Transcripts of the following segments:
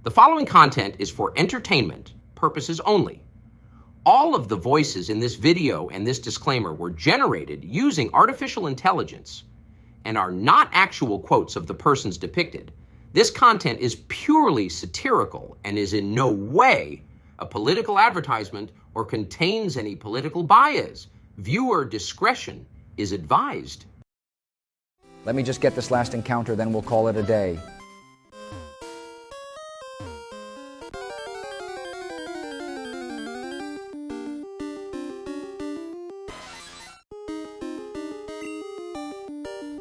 The following content is for entertainment purposes only. All of the voices in this video and this disclaimer were generated using artificial intelligence and are not actual quotes of the persons depicted. This content is purely satirical and is in no way a political advertisement or contains any political bias. Viewer discretion is advised. Let me just get this last encounter, then we'll call it a day.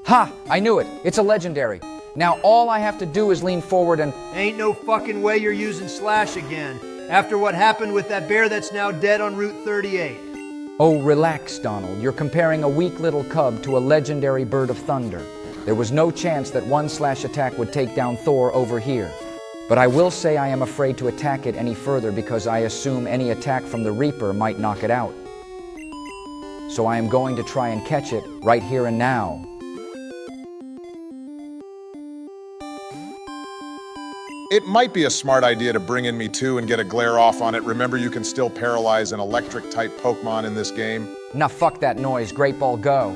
Ha! I knew it. It's a legendary. Now all I have to do is lean forward and... Ain't no fucking way you're using Slash again, after what happened with that bear that's now dead on Route 38. Oh, relax, Donald. You're comparing a weak little cub to a legendary bird of thunder. There was no chance that one Slash attack would take down Thor over here. But I will say I am afraid to attack it any further because I assume any attack from the Reaper might knock it out. So I am going to try and catch it right here and now. It might be a smart idea to bring in me too and get a glare off on it. Remember, you can still paralyze an electric-type Pokemon in this game. Nah, fuck that noise. Great Ball, go.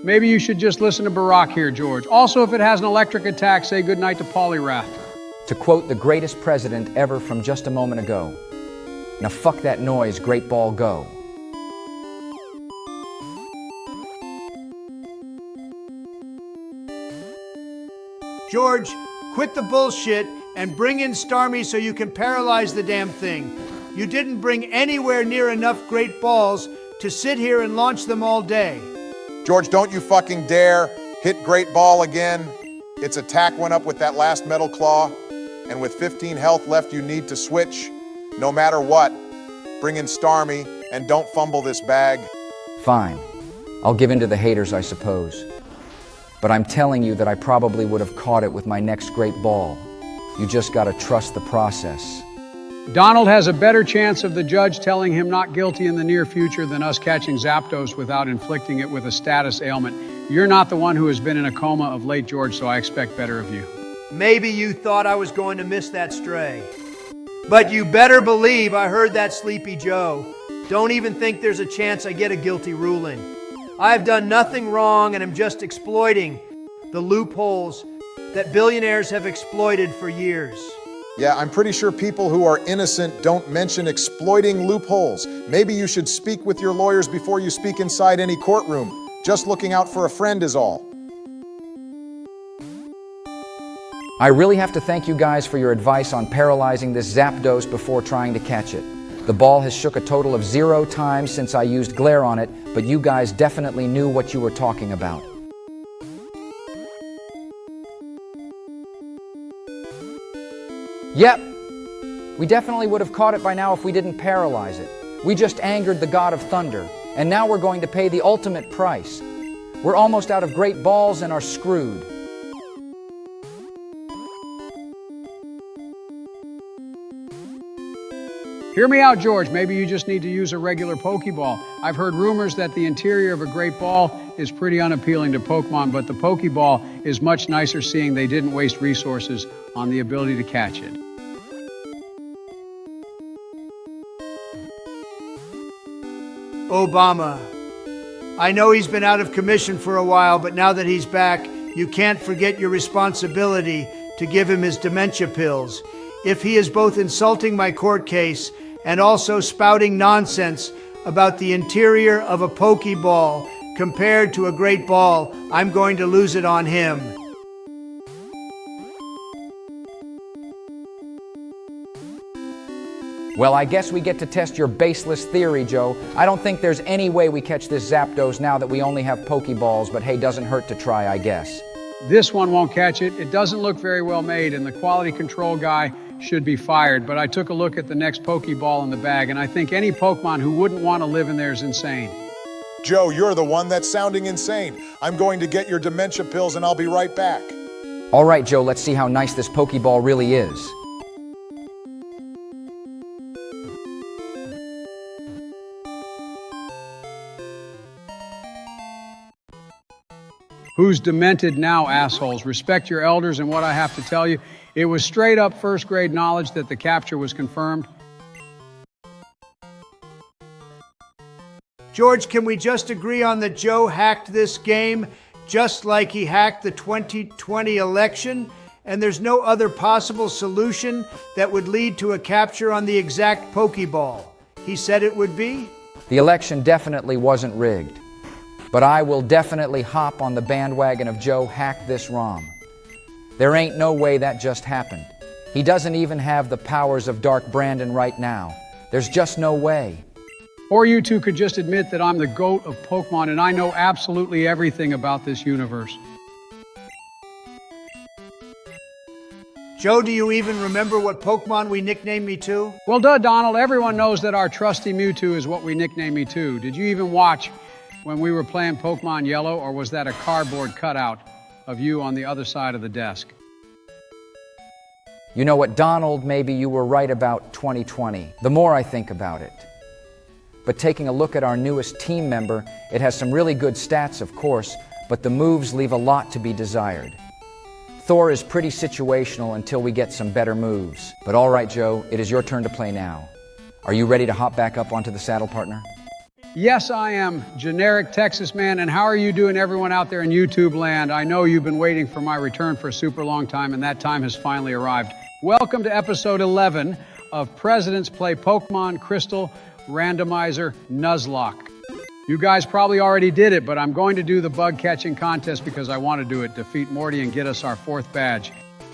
Maybe you should just listen to Barack here, George. Also, if it has an electric attack, say goodnight to Poliwrath. To quote the greatest president ever from just a moment ago. Now fuck that noise. Great Ball, go. George, quit the bullshit and bring in Starmie so you can paralyze the damn thing. You didn't bring anywhere near enough great balls to sit here and launch them all day. George, don't you fucking dare hit Great Ball again. Its attack went up with that last Metal Claw, and with 15 health left, you need to switch. No matter what, bring in Starmie and don't fumble this bag. Fine. I'll give in to the haters, I suppose. But I'm telling you that I probably would have caught it with my next great ball. You just gotta trust the process. Donald has a better chance of the judge telling him not guilty in the near future than us catching Zapdos without inflicting it with a status ailment. You're not the one who has been in a coma of late, George, so I expect better of you. Maybe you thought I was going to miss that stray. But you better believe I heard that Sleepy Joe. Don't even think there's a chance I get a guilty ruling. I've done nothing wrong and am just exploiting the loopholes that billionaires have exploited for years. Yeah, I'm pretty sure people who are innocent don't mention exploiting loopholes. Maybe you should speak with your lawyers before you speak inside any courtroom. Just looking out for a friend is all. I really have to thank you guys for your advice on paralyzing this Zapdos before trying to catch it. The ball has shook a total of 0 times since I used glare on it, but you guys definitely knew what you were talking about. Yep, we definitely would have caught it by now if we didn't paralyze it. We just angered the God of Thunder, and now we're going to pay the ultimate price. We're almost out of great balls and are screwed. Hear me out, George. Maybe you just need to use a regular Pokeball. I've heard rumors that the interior of a great ball is pretty unappealing to Pokemon, but the Pokeball is much nicer, seeing they didn't waste resources on the ability to catch it. Obama. I know he's been out of commission for a while, but now that he's back, you can't forget your responsibility to give him his dementia pills. If he is both insulting my court case and also spouting nonsense about the interior of a Pokeball compared to a great ball, I'm going to lose it on him. Well, I guess we get to test your baseless theory, Joe. I don't think there's any way we catch this Zapdos now that we only have Pokeballs, but hey, doesn't hurt to try, I guess. This one won't catch it. It doesn't look very well made, and the quality control guy should be fired. But I took a look at the next Pokeball in the bag, and I think any Pokemon who wouldn't want to live in there is insane. Joe, you're the one that's sounding insane. I'm going to get your dementia pills and I'll be right back. All right, Joe, let's see how nice this Pokeball really is. Who's demented now, assholes? Respect your elders, and what I have to tell you, it was straight up first grade knowledge that the capture was confirmed. George, can we just agree on that Joe hacked this game just like he hacked the 2020 election? And there's no other possible solution that would lead to a capture on the exact Pokeball he said it would be? The election definitely wasn't rigged. But I will definitely hop on the bandwagon of Joe hacked this ROM. There ain't no way that just happened. He doesn't even have the powers of Dark Brandon right now. There's just no way. Or you two could just admit that I'm the GOAT of Pokemon and I know absolutely everything about this universe. Joe, do you even remember what Pokemon we nicknamed me to? Well, duh, Donald, everyone knows that our trusty Mewtwo is what we nicknamed me too. Did you even watch when we were playing Pokemon Yellow, or was that a cardboard cutout of you on the other side of the desk? You know what, Donald, maybe you were right about 2020. The more I think about it. But taking a look at our newest team member, it has some really good stats, of course, but the moves leave a lot to be desired. Thor is pretty situational until we get some better moves. But all right, Joe, it is your turn to play now. Are you ready to hop back up onto the saddle, partner? Yes, I am, generic Texas man, and how are you doing, everyone out there in YouTube land? I know you've been waiting for my return for a super long time, and that time has finally arrived. Welcome to episode 11 of Presidents Play Pokemon Crystal Randomizer Nuzlocke. You guys probably already did it, but I'm going to do the bug catching contest because I want to do it, defeat Morty and get us our 4th badge.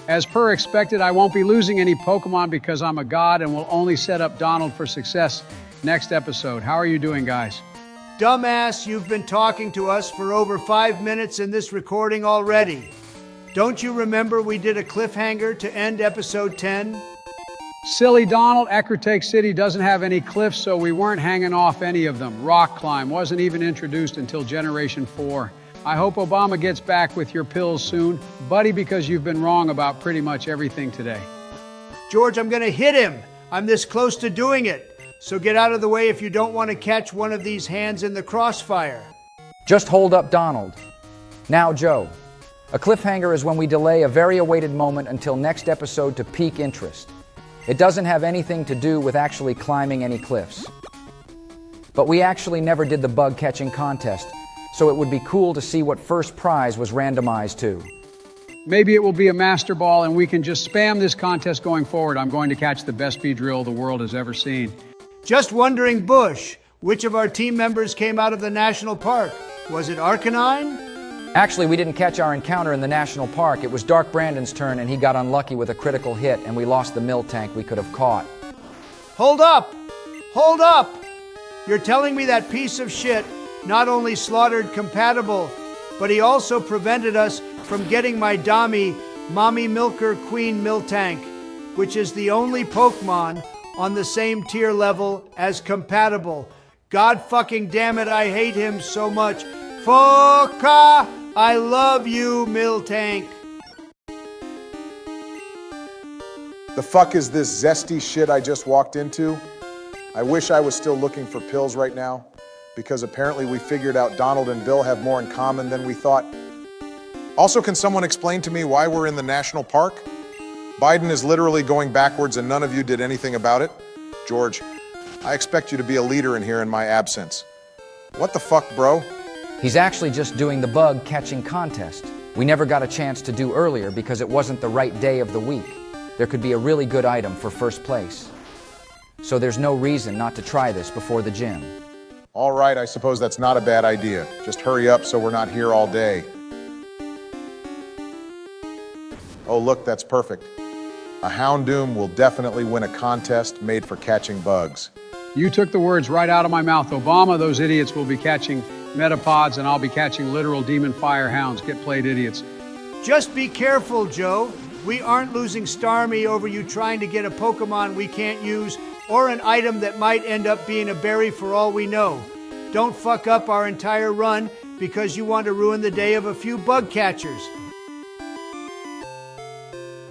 As per expected, I won't be losing any Pokemon because I'm a god and will only set up Donald for success next episode. How are you doing, guys? Dumbass, you've been talking to us for over 5 minutes in this recording already. Don't you remember we did a cliffhanger to end episode 10? Silly Donald, Ecruteak City doesn't have any cliffs, so we weren't hanging off any of them. Rock climb wasn't even introduced until Generation 4. I hope Obama gets back with your pills soon, buddy, because you've been wrong about pretty much everything today. George, I'm gonna hit him. I'm this close to doing it. So get out of the way if you don't want to catch one of these hands in the crossfire. Just hold up, Donald. Now, Joe. A cliffhanger is when we delay a very awaited moment until next episode to pique interest. It doesn't have anything to do with actually climbing any cliffs. But we actually never did the bug catching contest, so it would be cool to see what first prize was randomized to. Maybe it will be a Master Ball and we can just spam this contest going forward. I'm going to catch the best Beedrill the world has ever seen. Just wondering, Bush, which of our team members came out of the national park? Was it Arcanine? Actually, we didn't catch our encounter in the national park. It was Dark Brandon's turn and he got unlucky with a critical hit and we lost the mill tank we could have caught. Hold up! Hold up! You're telling me that piece of shit not only slaughtered Compatible, but he also prevented us from getting my Dami, Mommy Milker Queen Miltank, which is the only Pokemon on the same tier level as Compatible. God fucking damn it, I hate him so much. Foka! I love you, Miltank. The fuck is this zesty shit I just walked into? I wish I was still looking for pills right now, because apparently we figured out Donald and Bill have more in common than we thought. Also, can someone explain to me why we're in the national park? Biden is literally going backwards and none of you did anything about it? George, I expect you to be a leader in here in my absence. What the fuck, bro? He's actually just doing the bug catching contest. We never got a chance to do earlier because it wasn't the right day of the week. There could be a really good item for first place. So there's no reason not to try this before the gym. All right, I suppose that's not a bad idea. Just hurry up so we're not here all day. Oh, look, that's perfect. A Houndoom will definitely win a contest made for catching bugs. You took the words right out of my mouth. Obama, those idiots will be catching metapods and I'll be catching literal demon fire hounds. Get played, idiots. Just be careful, Joe. We aren't losing Starmie over you trying to get a Pokemon we can't use or an item that might end up being a berry for all we know. Don't fuck up our entire run because you want to ruin the day of a few bug catchers.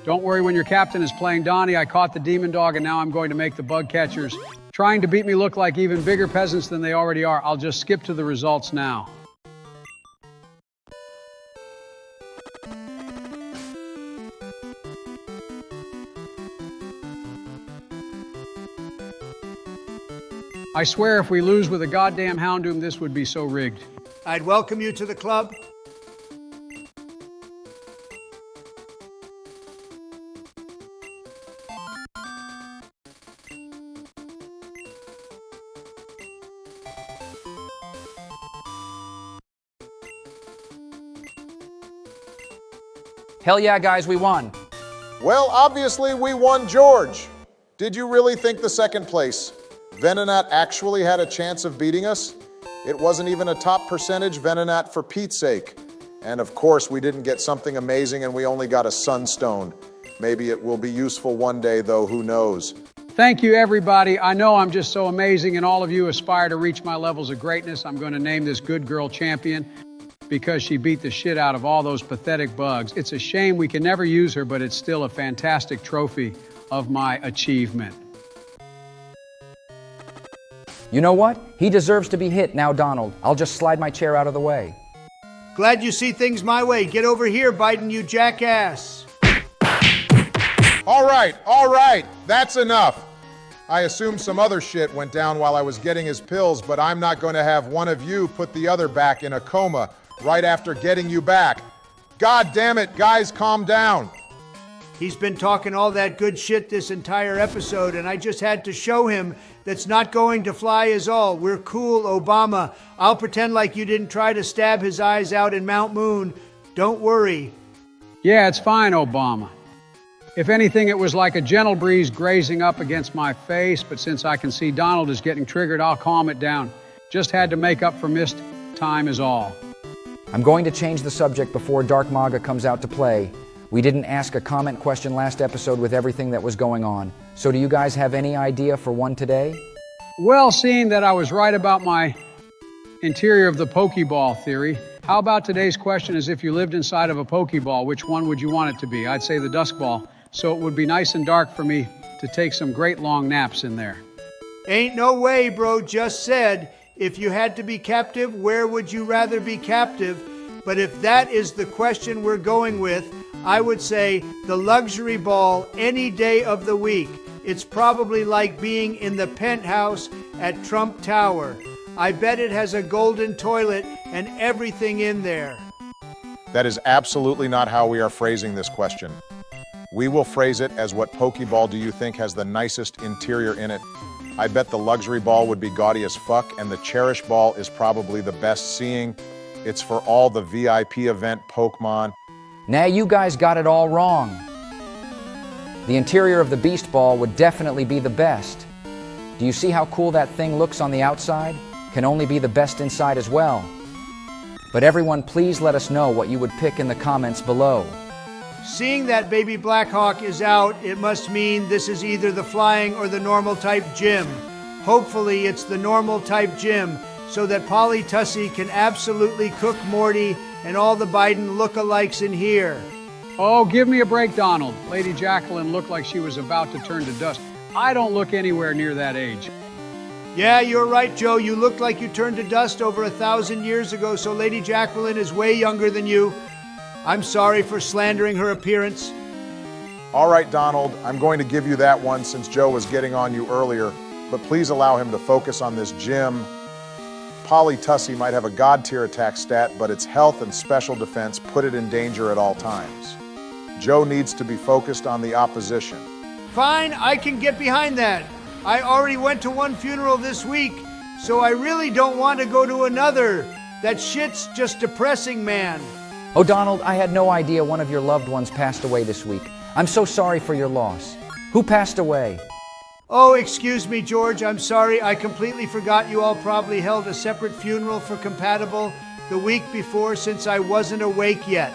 Don't worry, when your captain is playing Donnie, I caught the demon dog and now I'm going to make the bug catchers trying to beat me look like even bigger peasants than they already are. I'll just skip to the results now. I swear if we lose with a goddamn Houndoom, this would be so rigged. I'd welcome you to the club. Hell yeah, guys, we won. Well, obviously we won, George. Did you really think the second place Venonat actually had a chance of beating us? It wasn't even a top percentage Venonat for Pete's sake. And of course, we didn't get something amazing and we only got a sunstone. Maybe it will be useful one day, though, who knows? Thank you, everybody. I know I'm just so amazing, and all of you aspire to reach my levels of greatness. I'm going to name this good girl champion because she beat the shit out of all those pathetic bugs. It's a shame we can never use her, but it's still a fantastic trophy of my achievement. You know what? He deserves to be hit now, Donald. I'll just slide my chair out of the way. Glad you see things my way. Get over here, Biden, you jackass. All right, that's enough. I assume some other shit went down while I was getting his pills, but I'm not going to have one of you put the other back in a coma right after getting you back. God damn it, guys, calm down. He's been talking all that good shit this entire episode, and I just had to show him that's not going to fly is all. We're cool, Obama. I'll pretend like you didn't try to stab his eyes out in Mount Moon. Don't worry. Yeah, it's fine, Obama. If anything, it was like a gentle breeze grazing up against my face, but since I can see Donald is getting triggered, I'll calm it down. Just had to make up for missed time is all. I'm going to change the subject before Dark Maga comes out to play. We didn't ask a comment question last episode with everything that was going on. So do you guys have any idea for one today? Well, seeing that I was right about my interior of the Pokeball theory, how about today's question is if you lived inside of a Pokeball, which one would you want it to be? I'd say the Dusk Ball, so it would be nice and dark for me to take some great long naps in there. Ain't no way, bro. Just said, if you had to be captive, where would you rather be captive? But if that is the question we're going with, I would say the luxury ball any day of the week. It's probably like being in the penthouse at Trump Tower. I bet it has a golden toilet and everything in there. That is absolutely not how we are phrasing this question. We will phrase it as what Pokeball do you think has the nicest interior in it? I bet the luxury ball would be gaudy as fuck, and the Cherish ball is probably the best seeing. It's for all the VIP event Pokemon. Nah, you guys got it all wrong. The interior of the Beast Ball would definitely be the best. Do you see how cool that thing looks on the outside? Can only be the best inside as well. But everyone, please let us know what you would pick in the comments below. Seeing that Baby Blackhawk is out, it must mean this is either the flying or the normal type gym. Hopefully it's the normal type gym, so that Polly Tussie can absolutely cook Morty and all the Biden lookalikes in here. Oh, give me a break, Donald. Lady Jacqueline looked like she was about to turn to dust. I don't look anywhere near that age. Yeah, you're right, Joe. You looked like you turned to dust over 1,000 years ago, so Lady Jacqueline is way younger than you. I'm sorry for slandering her appearance. All right, Donald, I'm going to give you that one since Joe was getting on you earlier, but please allow him to focus on this gym. Polly Tussie might have a god tier attack stat, but its health and special defense put it in danger at all times. Joe needs to be focused on the opposition. Fine, I can get behind that. I already went to one funeral this week, so I really don't want to go to another. That shit's just depressing, man. Oh, Donald, I had no idea one of your loved ones passed away this week. I'm so sorry for your loss. Who passed away? Oh, excuse me, George. I'm sorry. I completely forgot you all probably held a separate funeral for Compatible the week before since I wasn't awake yet.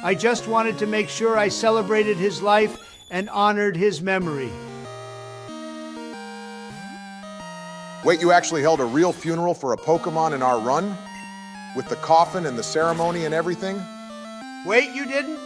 I just wanted to make sure I celebrated his life and honored his memory. Wait, you actually held a real funeral for a Pokemon in our run? With the coffin and the ceremony and everything? Wait, you didn't?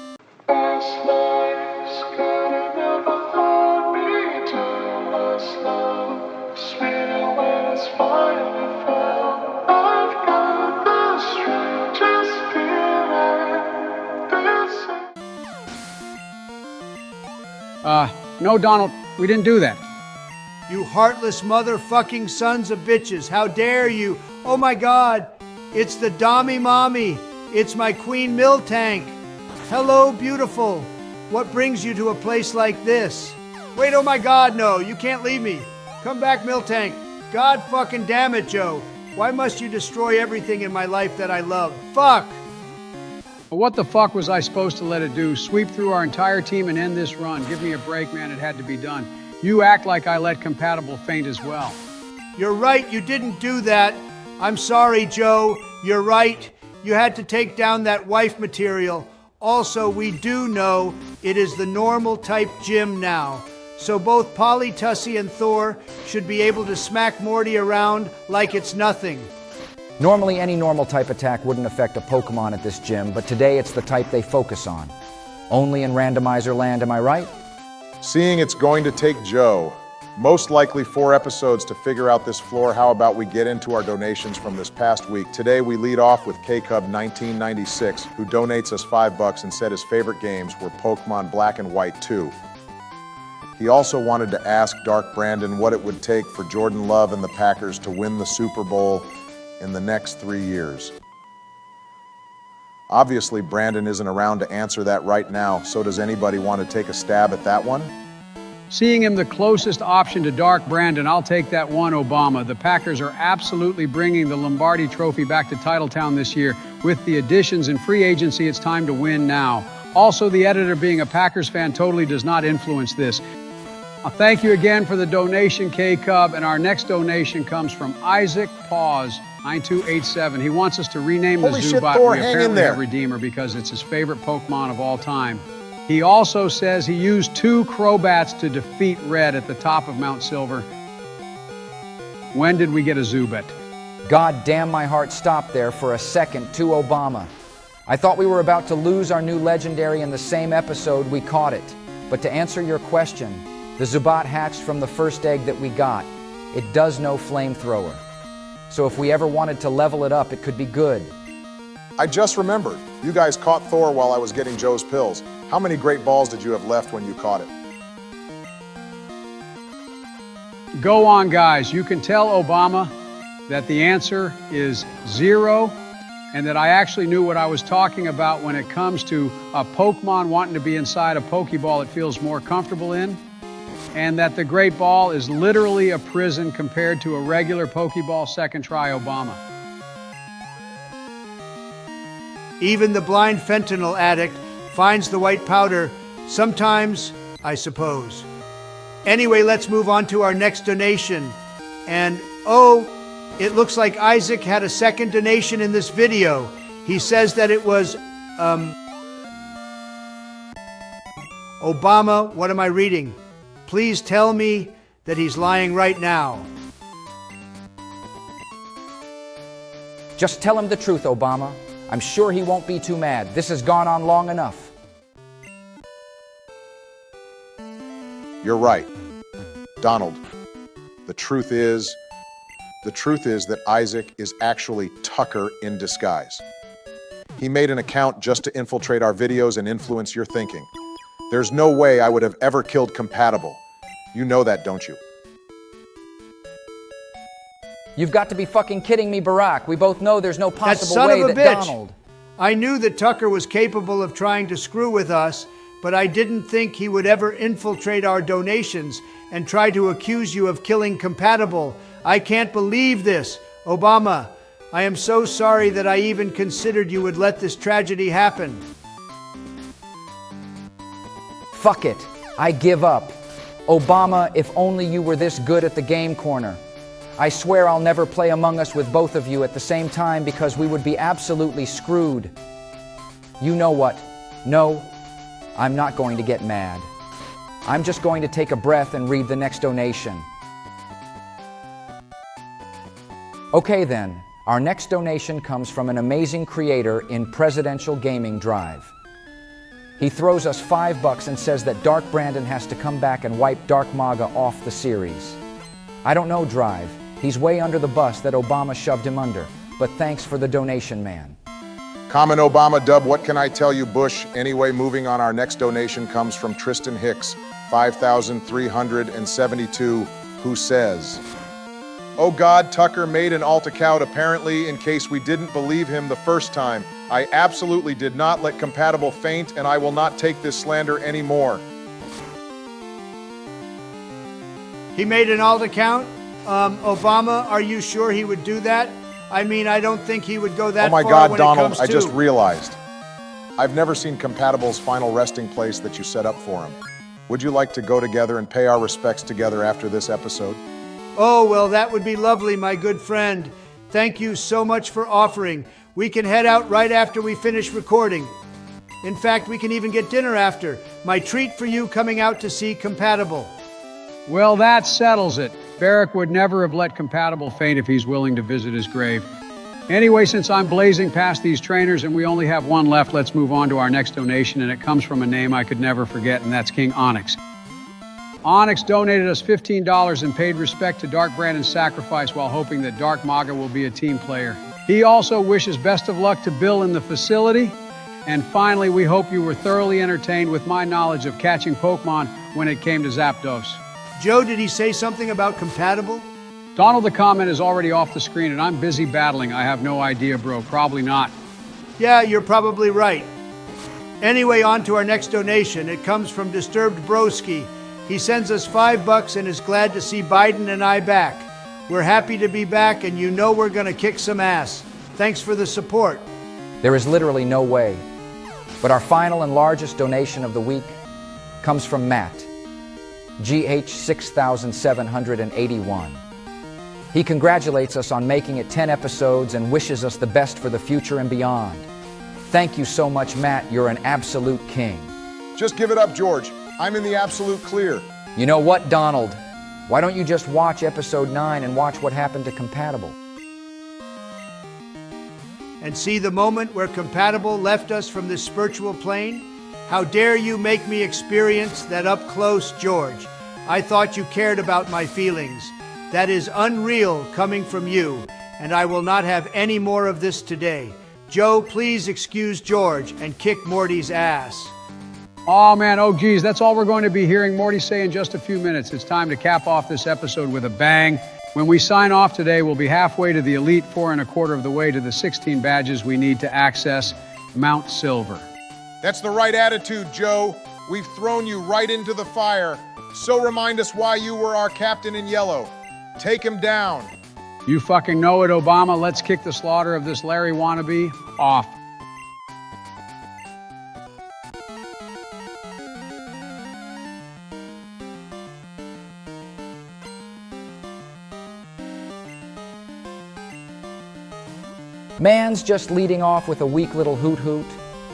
No, Donald, we didn't do that. You heartless motherfucking sons of bitches. How dare you? Oh my God. It's the Dommy Mommy. It's my Queen Miltank. Hello, beautiful. What brings you to a place like this? Wait, oh my God, no. You can't leave me. Come back, Miltank. God fucking damn it, Joe. Why must you destroy everything in my life that I love? Fuck! What the fuck was I supposed to let it do? Sweep through our entire team and end this run. Give me a break, man. It had to be done. You act like I let Compatible faint as well. You're right, you didn't do that. I'm sorry, Joe. You're right. You had to take down that wife material. Also, we do know it is the normal type gym now. So both Polly, Tussie, and Thor should be able to smack Morty around like it's nothing. Normally, any normal type attack wouldn't affect a Pokemon at this gym, but today it's the type they focus on. Only in Randomizer Land, am I right? Seeing it's going to take Joe, most likely 4 episodes to figure out this floor, how about we get into our donations from this past week. Today we lead off with KCub1996, who donates us $5 and said his favorite games were Pokemon Black and White 2. He also wanted to ask Dark Brandon what it would take for Jordan Love and the Packers to win the Super Bowl in the next 3 years. Obviously, Brandon isn't around to answer that right now, so does anybody want to take a stab at that one? Seeing him the closest option to Dark Brandon, I'll take that one, Obama. The Packers are absolutely bringing the Lombardi Trophy back to Titletown this year. With the additions and free agency, it's time to win now. Also, the editor being a Packers fan totally does not influence this. Thank you again for the donation, K-Cub, and our next donation comes from Isaac Paws, 9287. He wants us to rename the Zubat. We apparently have Redeemer because it's his favorite Pokemon of all time. He also says he used 2 Crobats to defeat Red at the top of Mount Silver. When did we get a Zubat? God damn, my heart stopped there for a second to Obama. I thought we were about to lose our new legendary in the same episode we caught it. But to answer your question, the Zubat hatched from the first egg that we got. It does know flamethrower. So if we ever wanted to level it up, it could be good. I just remembered. You guys caught Thor while I was getting Joe's pills. How many great balls did you have left when you caught it? Go on, guys. You can tell Obama that the answer is 0 and that I actually knew what I was talking about when it comes to a Pokemon wanting to be inside a Pokeball it feels more comfortable in, and that the Great Ball is literally a prison compared to a regular Pokeball. Second try, Obama. Even the blind fentanyl addict finds the white powder sometimes, I suppose. Anyway, let's move on to our next donation. And oh, it looks like Isaac had a second donation in this video. He says that it was, Obama, what am I reading? Please tell me that he's lying right now. Just tell him the truth, Obama. I'm sure he won't be too mad. This has gone on long enough. You're right. Donald, the truth is that Isaac is actually Tucker in disguise. He made an account just to infiltrate our videos and influence your thinking. There's no way I would have ever killed Compatible. You know that, don't you? You've got to be fucking kidding me, Barack. We both know there's no possible way that Donald... I knew that Tucker was capable of trying to screw with us, but I didn't think he would ever infiltrate our donations and try to accuse you of killing Compatible. I can't believe this. Obama, I am so sorry that I even considered you would let this tragedy happen. Fuck it. I give up. Obama, if only you were this good at the game corner. I swear I'll never play Among Us with both of you at the same time because we would be absolutely screwed. You know what? No, I'm not going to get mad. I'm just going to take a breath and read the next donation. Okay then, our next donation comes from an amazing creator in Presidential Gaming Drive. He throws us $5 and says that Dark Brandon has to come back and wipe Dark Maga off the series. I don't know, Drive. He's way under the bus that Obama shoved him under, but thanks for the donation, man. Common Obama dub, what can I tell you, Bush? Anyway, moving on, our next donation comes from Tristan Hicks, 5,372. who says, "Oh God, Tucker made an alt account apparently in case we didn't believe him the first time. I absolutely did not let compatible faint and I will not take this slander anymore." He made an alt account? Obama, are you sure he would do that? I mean, I don't think he would go that far. Oh my God, when Donald, it comes I to... just realized. I've never seen Compatible's final resting place that you set up for him. Would you like to go together and pay our respects together after this episode? Oh, well, that would be lovely, my good friend. Thank you so much for offering. We can head out right after we finish recording. In fact, we can even get dinner after. My treat for you coming out to see Compatible. Well, that settles it. Barrick would never have let Compatible faint if he's willing to visit his grave. Anyway, since I'm blazing past these trainers and we only have one left, let's move on to our next donation, and it comes from a name I could never forget, and that's King Onyx. Onyx donated us $15 and paid respect to Dark Brandon's sacrifice while hoping that Dark Maga will be a team player. He also wishes best of luck to Bill in the facility. And finally, we hope you were thoroughly entertained with my knowledge of catching Pokemon when it came to Zapdos. Joe, did he say something about Compatible? Donald, the comment is already off the screen, and I'm busy battling. I have no idea, bro. Probably not. Yeah, you're probably right. Anyway, on to our next donation. It comes from Disturbed Broski. He sends us $5 and is glad to see Biden and I back. We're happy to be back, and you know we're gonna kick some ass. Thanks for the support. There is literally no way. But our final and largest donation of the week comes from Matt, GH 6781. He congratulates us on making it 10 episodes and wishes us the best for the future and beyond. Thank you so much, Matt. You're an absolute king. Just give it up, George. I'm in the absolute clear. You know what, Donald? Why don't you just watch episode 9 and watch what happened to Compatible? And see the moment where Compatible left us from this spiritual plane? How dare you make me experience that up close, George? I thought you cared about my feelings. That is unreal coming from you, and I will not have any more of this today. Joe, please excuse George and kick Morty's ass. Oh man, oh geez, that's all we're going to be hearing Morty say in just a few minutes. It's time to cap off this episode with a bang. When we sign off today, we'll be halfway to the Elite 4 1/4 of the way to the 16 badges we need to access Mount Silver. That's the right attitude, Joe. We've thrown you right into the fire. So remind us why you were our captain in yellow. Take him down. You fucking know it, Obama. Let's kick the slaughter of this Larry wannabe off. Man's just leading off with a weak little hoot hoot.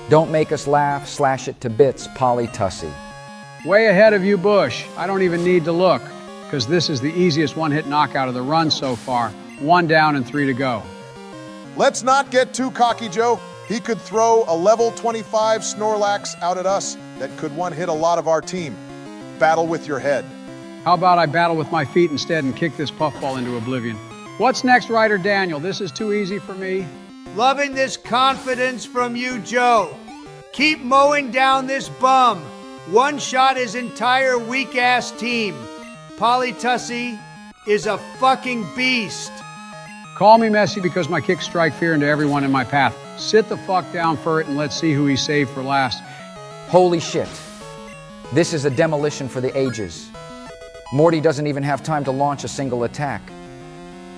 Don't make us laugh, slash it to bits, Polly Tussy. Way ahead of you, Bush. I don't even need to look, because this is the easiest one-hit knockout of the run so far. 1 down and 3 to go. Let's not get too cocky, Joe. He could throw a level 25 Snorlax out at us that could one-hit a lot of our team. Battle with your head. How about I battle with my feet instead and kick this puffball into oblivion? What's next, Ryder Daniel? This is too easy for me. Loving this confidence from you, Joe. Keep mowing down this bum. One-shot his entire weak-ass team. Polly Tussy is a fucking beast. Call me messy because my kicks strike fear into everyone in my path. Sit the fuck down, Furt, and let's see who he saved for last. Holy shit. This is a demolition for the ages. Morty doesn't even have time to launch a single attack.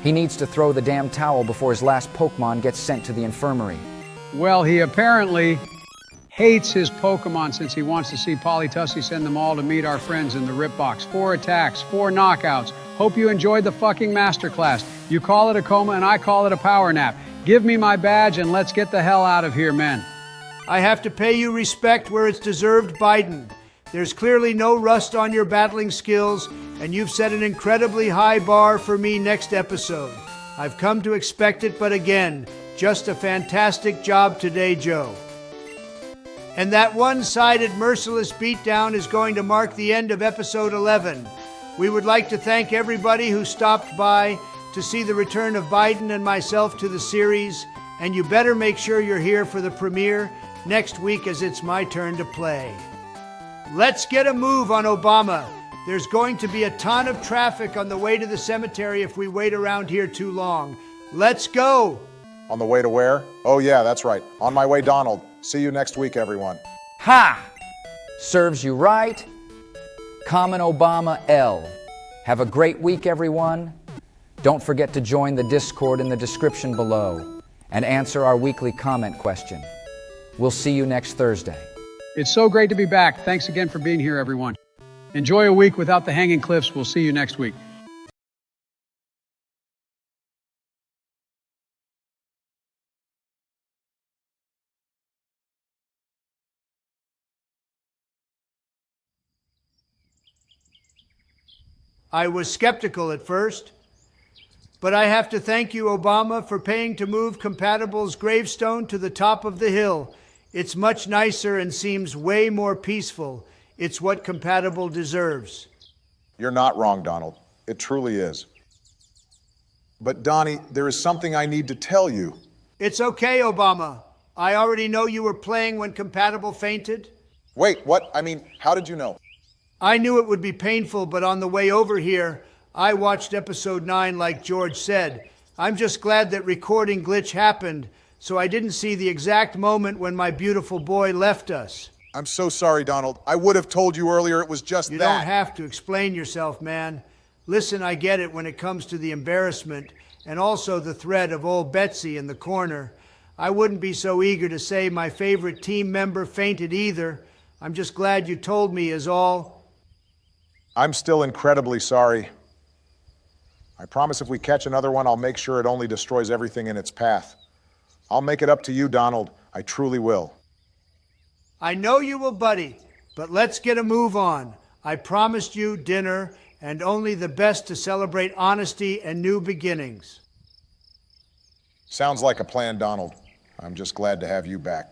He needs to throw the damn towel before his last Pokemon gets sent to the infirmary. Well, he apparently hates his Pokemon since he wants to see Polytussy send them all to meet our friends in the Rip Box. 4 attacks, 4 knockouts. Hope you enjoyed the fucking masterclass. You call it a coma and I call it a power nap. Give me my badge and let's get the hell out of here, men. I have to pay you respect where it's deserved, Biden. There's clearly no rust on your battling skills, and you've set an incredibly high bar for me next episode. I've come to expect it, but again, just a fantastic job today, Joe. And that one-sided merciless beatdown is going to mark the end of episode 11. We would like to thank everybody who stopped by to see the return of Biden and myself to the series, and you better make sure you're here for the premiere next week as it's my turn to play. Let's get a move on Obama. There's going to be a ton of traffic on the way to the cemetery if we wait around here too long. Let's go! On the way to where? Oh yeah, that's right. On my way, Donald. See you next week, everyone. Ha! Serves you right. Common Obama L. Have a great week, everyone. Don't forget to join the Discord in the description below and answer our weekly comment question. We'll see you next Thursday. It's so great to be back. Thanks again for being here, everyone. Enjoy a week without the hanging cliffs. We'll see you next week. I was skeptical at first, but I have to thank you, Obama, for paying to move Compatible's gravestone to the top of the hill. It's much nicer and seems way more peaceful. It's what Compatible deserves. You're not wrong, Donald. It truly is. But Donnie, there is something I need to tell you. It's okay, Obama. I already know you were playing when Compatible fainted. Wait, what? I mean, how did you know? I knew it would be painful, but on the way over here, I watched episode 9 like George said. I'm just glad that recording glitch happened, so I didn't see the exact moment when my beautiful boy left us. I'm so sorry, Donald. I would have told you earlier it was just You that. don't have to explain yourself, man. Listen, I get it when it comes to the embarrassment and also the threat of old Betsy in the corner. I wouldn't be so eager to say my favorite team member fainted either. I'm just glad you told me is all. I'm still incredibly sorry. I promise if we catch another one, I'll make sure it only destroys everything in its path. I'll make it up to you, Donald. I truly will. I know you will, buddy, but let's get a move on. I promised you dinner and only the best to celebrate honesty and new beginnings. Sounds like a plan, Donald. I'm just glad to have you back.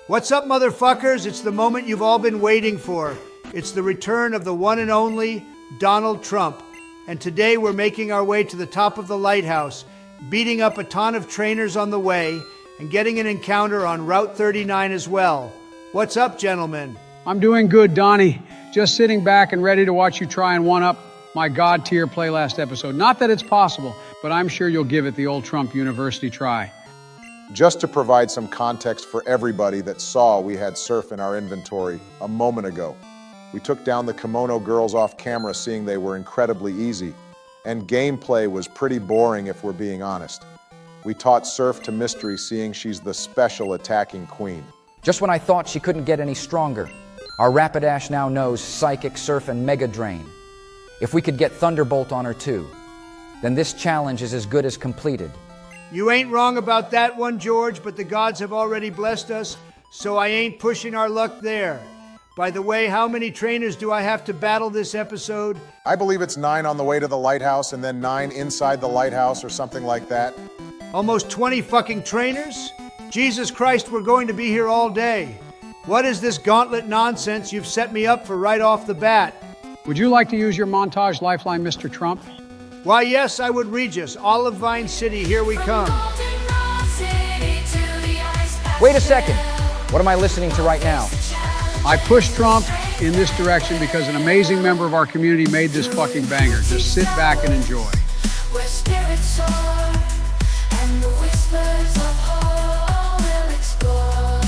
What's up, motherfuckers? It's the moment you've all been waiting for. It's the return of the one and only Donald Trump. And today we're making our way to the top of the lighthouse, beating up a ton of trainers on the way, and getting an encounter on Route 39 as well. What's up, gentlemen? I'm doing good, Donnie. Just sitting back and ready to watch you try and one-up my God tier play last episode. Not that it's possible, but I'm sure you'll give it the old Trump University try. Just to provide some context for everybody that saw we had Surf in our inventory a moment ago. We took down the Kimono girls off camera, seeing they were incredibly easy, and gameplay was pretty boring if we're being honest. We taught Surf to Mystery, seeing she's the special attacking queen. Just when I thought she couldn't get any stronger, our Rapidash now knows Psychic, Surf, and Mega Drain. If we could get Thunderbolt on her too, then this challenge is as good as completed. You ain't wrong about that one, George, but the gods have already blessed us, so I ain't pushing our luck there. By the way, how many trainers do I have to battle this episode? I believe it's 9 on the way to the lighthouse and then 9 inside the lighthouse or something like that. Almost 20 fucking trainers? Jesus Christ, we're going to be here all day. What is this gauntlet nonsense you've set me up for right off the bat? Would you like to use your montage lifeline, Mr. Trump? Why, yes, I would, Regis. Olivine City, here we come. Wait a second. What am I listening to right now? I pushed Trump in this direction because an amazing member of our community made this fucking banger. Just sit back and enjoy. Where spirits soar and the whispers of hope will explore.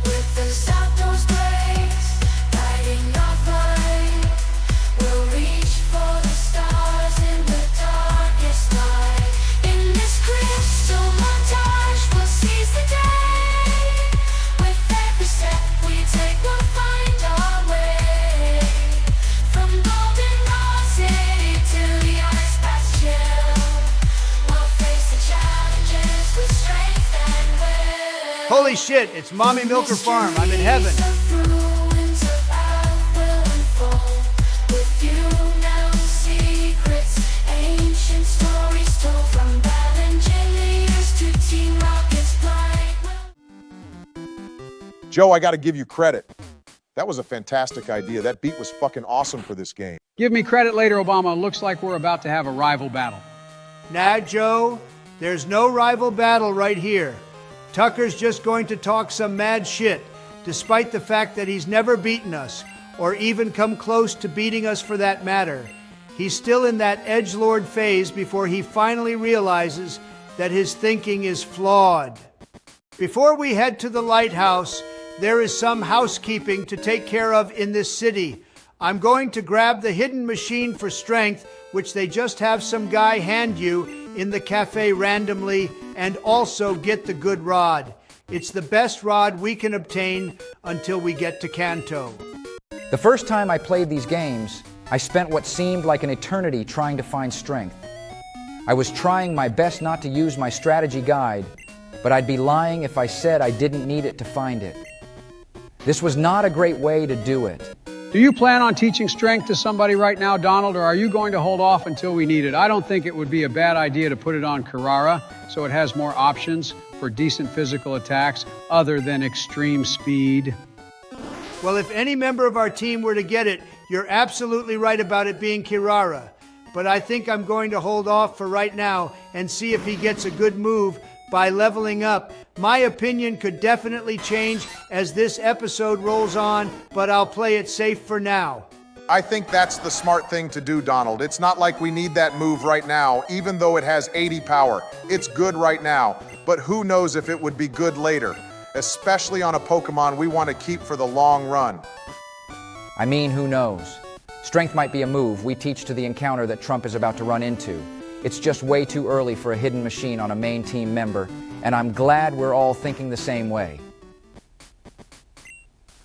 With the Zapdos grace guiding our flight, we'll reach for the stars in the darkest night. In this crystal montage, we'll seize the day. With every step we take, we'll find our way. From Goldenrod City to the ice past chill, we'll face the challenges with strength and will. Holy shit, it's Mommy Milker Farm. I'm in heaven. The ruins of Earth will unfold. With you now, secrets, ancient stories told from Evangeliers to Team Rocket's blind. Joe, I gotta give you credit. That was a fantastic idea. That beat was fucking awesome for this game. Give me credit later, Obama. Looks like we're about to have a rival battle. Nah, Joe, there's no rival battle right here. Tucker's just going to talk some mad shit, despite the fact that he's never beaten us, or even come close to beating us for that matter. He's still in that edgelord phase before he finally realizes that his thinking is flawed. Before we head to the lighthouse, there is some housekeeping to take care of in this city. I'm going to grab the hidden machine for strength, which they just have some guy hand you in the cafe randomly, and also get the good rod. It's the best rod we can obtain until we get to Kanto. The first time I played these games, I spent what seemed like an eternity trying to find strength. I was trying my best not to use my strategy guide, but I'd be lying if I said I didn't need it to find it. This was not a great way to do it. Do you plan on teaching strength to somebody right now, Donald, or are you going to hold off until we need it? I don't think it would be a bad idea to put it on Carrara so it has more options for decent physical attacks other than extreme speed. Well, if any member of our team were to get it, you're absolutely right about it being Kirara. But I think I'm going to hold off for right now and see if he gets a good move by leveling up. My opinion could definitely change as this episode rolls on, but I'll play it safe for now. I think that's the smart thing to do, Donald. It's not like we need that move right now, even though it has 80 power. It's good right now, but who knows if it would be good later, especially on a Pokemon we want to keep for the long run. I mean, who knows? Strength might be a move we teach to the encounter that Trump is about to run into. It's just way too early for a hidden machine on a main team member, and I'm glad we're all thinking the same way.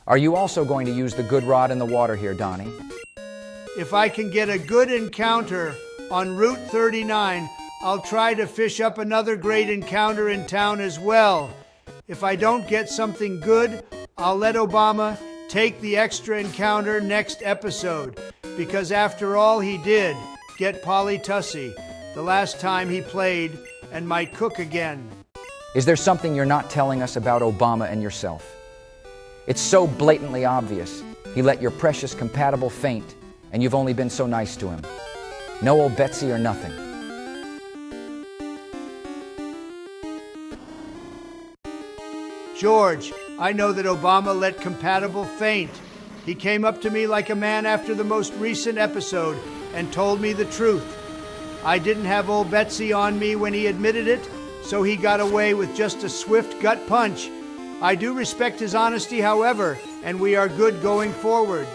Are you also going to use the good rod in the water here, Donnie? If I can get a good encounter on Route 39, I'll try to fish up another great encounter in town as well. If I don't get something good, I'll let Obama take the extra encounter next episode, because after all he did get Polytussie the last time he played and might cook again. Is there something you're not telling us about Obama and yourself? It's so blatantly obvious. He let your precious compatible faint, and you've only been so nice to him. No old Betsy or nothing. George, I know that Obama let compatible faint. He came up to me like a man after the most recent episode and told me the truth. I didn't have old Betsy on me when he admitted it, so he got away with just a swift gut punch. I do respect his honesty, however, and we are good going forward.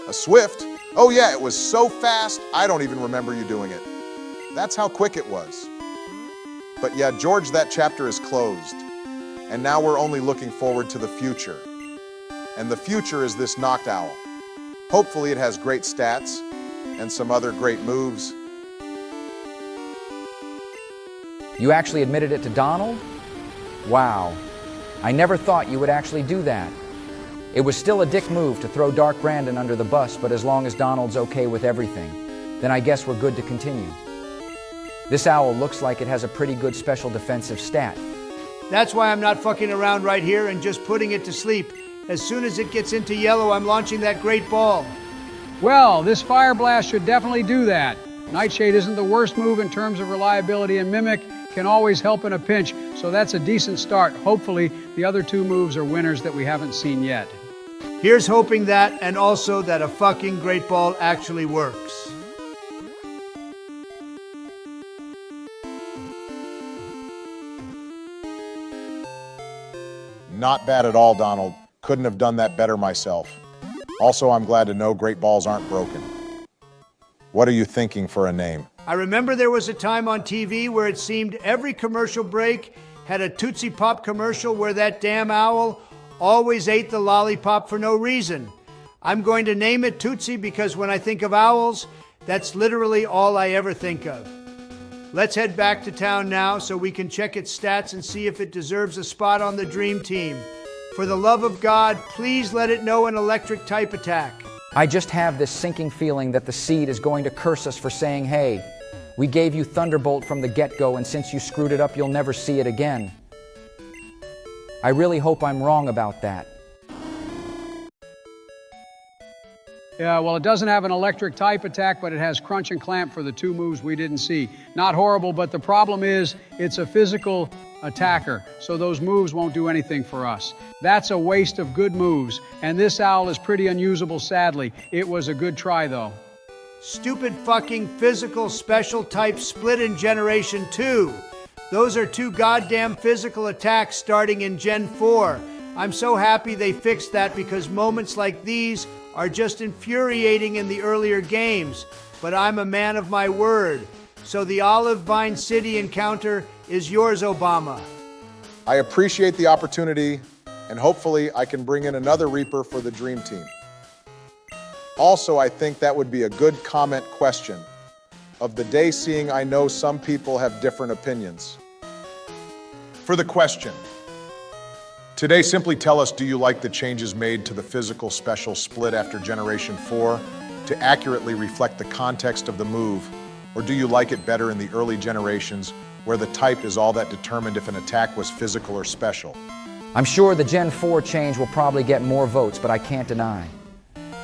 A Swift? Oh yeah, it was so fast, I don't even remember you doing it. That's how quick it was. But yeah, George, that chapter is closed. And now we're only looking forward to the future. And the future is this Noctowl. Hopefully it has great stats and some other great moves. You actually admitted it to Donald? Wow. I never thought you would actually do that. It was still a dick move to throw Dark Brandon under the bus, but as long as Donald's okay with everything, then I guess we're good to continue. This owl looks like it has a pretty good special defensive stat. That's why I'm not fucking around right here and just putting it to sleep. As soon as it gets into yellow, I'm launching that great ball. Well, this Fire Blast should definitely do that. Nightshade isn't the worst move in terms of reliability, and Mimic can always help in a pinch, so that's a decent start. Hopefully, the other two moves are winners that we haven't seen yet. Here's hoping that, and also that a fucking great ball actually works. Not bad at all, Donald. Couldn't have done that better myself. Also, I'm glad to know great balls aren't broken. What are you thinking for a name? I remember there was a time on TV where it seemed every commercial break had a Tootsie Pop commercial where that damn owl always ate the lollipop for no reason. I'm going to name it Tootsie because when I think of owls, that's literally all I ever think of. Let's head back to town now so we can check its stats and see if it deserves a spot on the Dream Team. For the love of God, please let it know an electric type attack. I just have this sinking feeling that the seed is going to curse us for saying, hey, we gave you Thunderbolt from the get-go, and since you screwed it up, you'll never see it again. I really hope I'm wrong about that. Yeah, well, it doesn't have an electric type attack, but it has Crunch and Clamp for the two moves we didn't see. Not horrible, but the problem is it's a physical attacker, so those moves won't do anything for us. That's a waste of good moves, and this owl is pretty unusable, sadly. It was a good try, though. Stupid fucking physical special type split in Generation 2. Those are two goddamn physical attacks starting in Gen 4. I'm so happy they fixed that because moments like these are just infuriating in the earlier games. But I'm a man of my word. So the Olivine City encounter is yours, Obama. I appreciate the opportunity, and hopefully I can bring in another Reaper for the Dream Team. Also, I think that would be a good comment question of the day, seeing I know some people have different opinions. For the question, today simply tell us, do you like the changes made to the physical special split after Generation 4 to accurately reflect the context of the move, or do you like it better in the early generations where the type is all that determined if an attack was physical or special? I'm sure the Gen 4 change will probably get more votes, but I can't deny.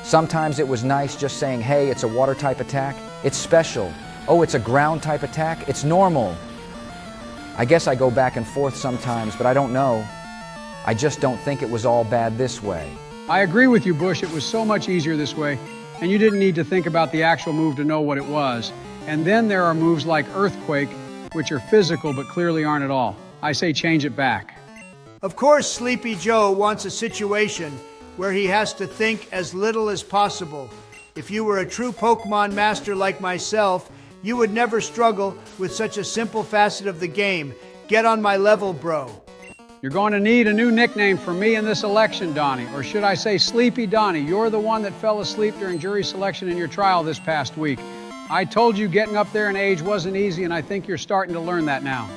Sometimes it was nice just saying, hey, it's a water type attack, it's special. Oh, it's a ground type attack, it's normal. I guess I go back and forth sometimes, but I don't know. I just don't think it was all bad this way. I agree with you, Bush. It was so much easier this way, and you didn't need to think about the actual move to know what it was. And then there are moves like Earthquake, which are physical but clearly aren't at all. I say change it back. Of course, Sleepy Joe wants a situation where he has to think as little as possible. If you were a true Pokemon master like myself, you would never struggle with such a simple facet of the game. Get on my level, bro. You're going to need a new nickname for me in this election, Donnie. Or should I say Sleepy Donnie? You're the one that fell asleep during jury selection in your trial this past week. I told you getting up there in age wasn't easy, and I think you're starting to learn that now.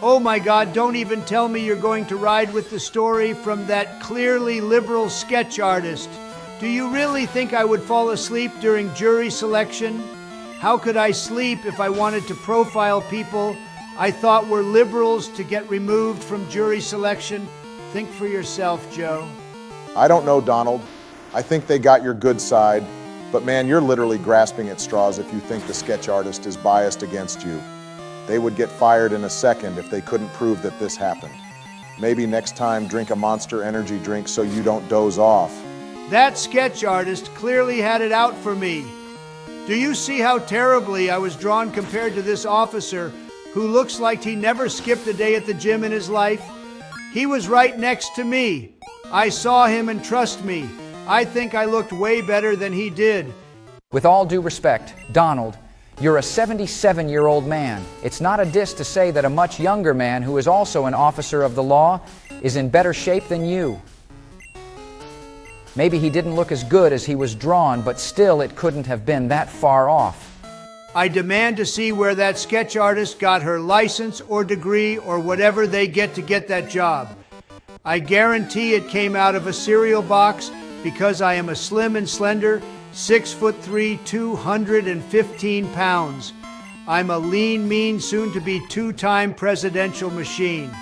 Oh my God, don't even tell me you're going to ride with the story from that clearly liberal sketch artist. Do you really think I would fall asleep during jury selection? How could I sleep if I wanted to profile people I thought were liberals to get removed from jury selection? Think for yourself, Joe. I don't know, Donald. I think they got your good side, but man, you're literally grasping at straws if you think the sketch artist is biased against you. They would get fired in a second if they couldn't prove that this happened. Maybe next time drink a Monster Energy drink so you don't doze off. That sketch artist clearly had it out for me. Do you see how terribly I was drawn compared to this officer who looks like he never skipped a day at the gym in his life? He was right next to me. I saw him, and trust me, I think I looked way better than he did. With all due respect, Donald, you're a 77-year-old man. It's not a diss to say that a much younger man who is also an officer of the law is in better shape than you. Maybe he didn't look as good as he was drawn, but still it couldn't have been that far off. I demand to see where that sketch artist got her license or degree or whatever they get to get that job. I guarantee it came out of a cereal box because I am a slim and slender 6'3", 215 pounds. I'm a lean, mean, soon-to-be two-time presidential machine.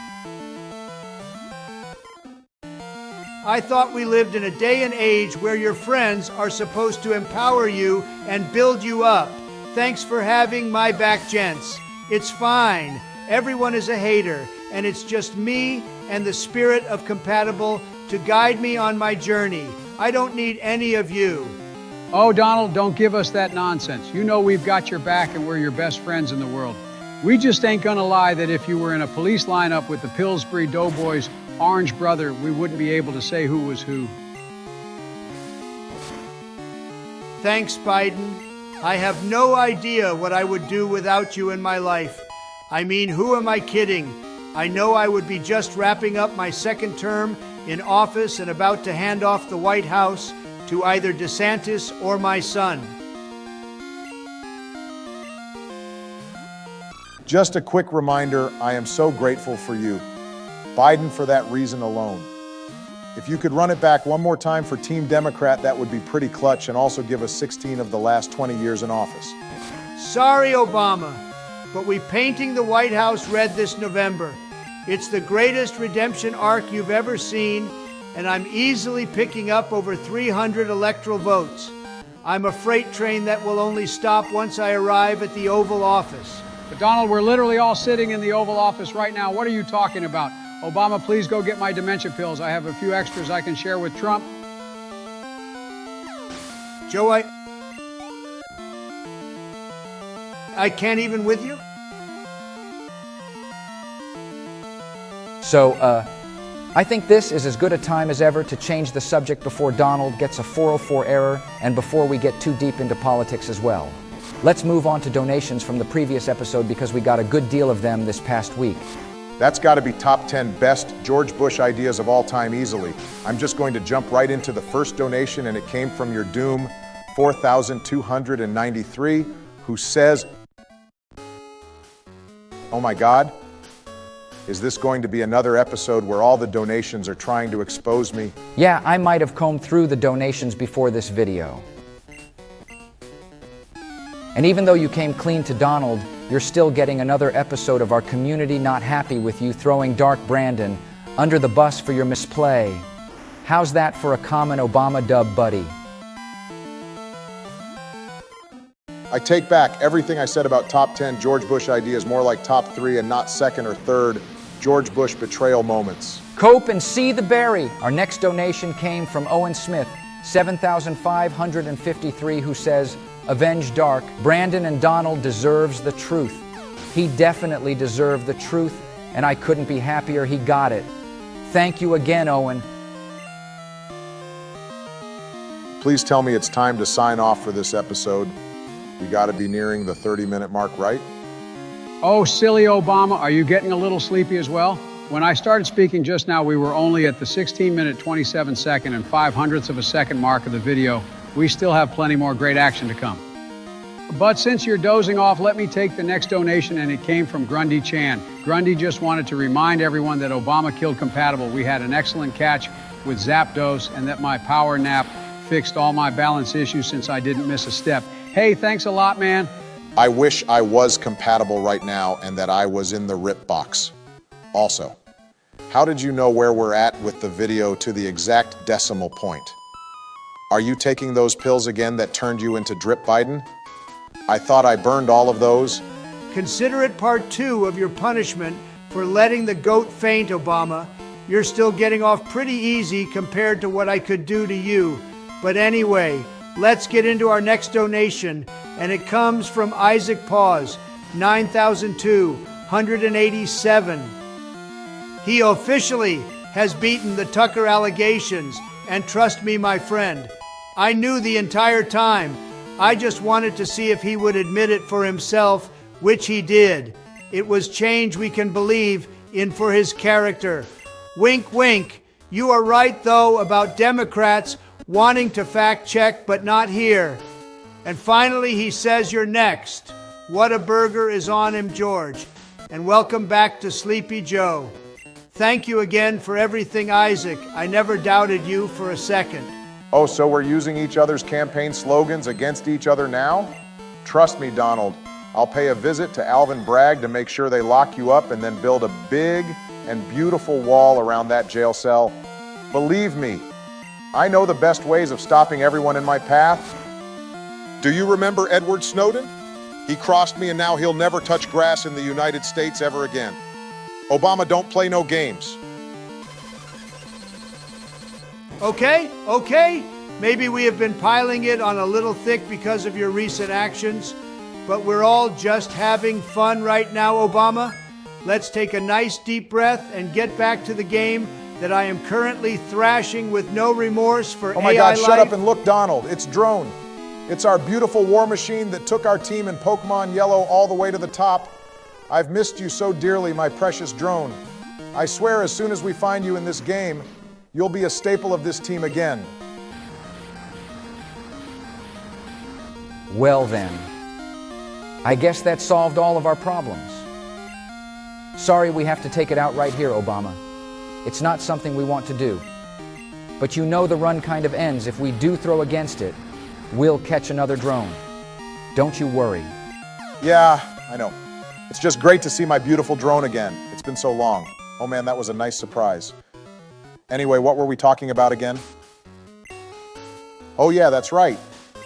I thought we lived in a day and age where your friends are supposed to empower you and build you up. Thanks for having my back, gents. It's fine. Everyone is a hater, and it's just me and the spirit of compatible to guide me on my journey. I don't need any of you. Oh, Donald, don't give us that nonsense. You know we've got your back and we're your best friends in the world. We just ain't gonna lie that if you were in a police lineup with the Pillsbury Doughboys' orange brother, we wouldn't be able to say who was who. Thanks, Biden. I have no idea what I would do without you in my life. I mean, who am I kidding? I know I would be just wrapping up my second term in office and about to hand off the White House to either DeSantis or my son. Just a quick reminder, I am so grateful for you. Biden for that reason alone. If you could run it back one more time for Team Democrat, that would be pretty clutch, and also give us 16 of the last 20 years in office. Sorry, Obama, but we're painting the White House red this November. It's the greatest redemption arc you've ever seen, and I'm easily picking up over 300 electoral votes. I'm a freight train that will only stop once I arrive at the Oval Office. But Donald, we're literally all sitting in the Oval Office right now. What are you talking about? Obama, please go get my dementia pills. I have a few extras I can share with Trump. Joe, I can't even with you? So, I think this is as good a time as ever to change the subject before Donald gets a 404 error and before we get too deep into politics as well. Let's move on to donations from the previous episode because we got a good deal of them this past week. That's got to be top 10 best George Bush ideas of all time easily. I'm just going to jump right into the first donation, and it came from your Doom 4293, who says, "Oh my God, is this going to be another episode where all the donations are trying to expose me?" Yeah, I might have combed through the donations before this video. And even though you came clean to Donald, you're still getting another episode of our community not happy with you throwing Dark Brandon under the bus for your misplay. How's that for a common Obama dub, buddy? I take back everything I said about top 10 George Bush ideas, more like top 3 and not second or third George Bush betrayal moments. Cope and see the berry. Our next donation came from Owen Smith, 7,553, who says, "Avenge Dark. Brandon and Donald deserves the truth. He definitely deserved the truth, and I couldn't be happier he got it. Thank you again, Owen." Please tell me it's time to sign off for this episode. We got to be nearing the 30-minute mark, right? Oh, silly Obama, are you getting a little sleepy as well? When I started speaking just now, we were only at the 16-minute, 27-second, and 0.05 of a second mark of the video. We still have plenty more great action to come. But since you're dozing off, let me take the next donation, and it came from Grundy Chan. Grundy just wanted to remind everyone that Obama killed compatible. We had an excellent catch with Zapdos, and that my power nap fixed all my balance issues since I didn't miss a step. Hey, thanks a lot, man. I wish I was compatible right now and that I was in the rip box. Also, how did you know where we're at with the video to the exact decimal point? Are you taking those pills again that turned you into Drip Biden? I thought I burned all of those. Consider it part 2 of your punishment for letting the goat faint, Obama. You're still getting off pretty easy compared to what I could do to you. But anyway, let's get into our next donation, and it comes from Isaac Paws, 9,287. He officially has beaten the Tucker allegations, and trust me, my friend, I knew the entire time. I just wanted to see if he would admit it for himself, which he did. It was change we can believe in for his character. Wink, wink. You are right, though, about Democrats wanting to fact check, but not here. And finally, he says you're next. What a burger is on him, George. And welcome back to Sleepy Joe. Thank you again for everything, Isaac. I never doubted you for a second. Oh, so we're using each other's campaign slogans against each other now? Trust me, Donald. I'll pay a visit to Alvin Bragg to make sure they lock you up and then build a big and beautiful wall around that jail cell. Believe me, I know the best ways of stopping everyone in my path. Do you remember Edward Snowden? He crossed me and now he'll never touch grass in the United States ever again. Obama, don't play no games. Okay. Maybe we have been piling it on a little thick because of your recent actions, but we're all just having fun right now, Obama. Let's take a nice deep breath and get back to the game that I am currently thrashing with no remorse for Oh my AI God, life. shut up and look, Donald. It's Drone. It's our beautiful war machine that took our team in Pokemon Yellow all the way to the top. I've missed you so dearly, my precious Drone. I swear as soon as we find you in this game, you'll be a staple of this team again. Well then, I guess that solved all of our problems. Sorry we have to take it out right here, Obama. It's not something we want to do. But you know the run kind of ends. If we do throw against it, we'll catch another drone. Don't you worry. Yeah, I know. It's just great to see my beautiful drone again. It's been so long. Oh man, that was a nice surprise. Anyway, what were we talking about again? Oh yeah, that's right.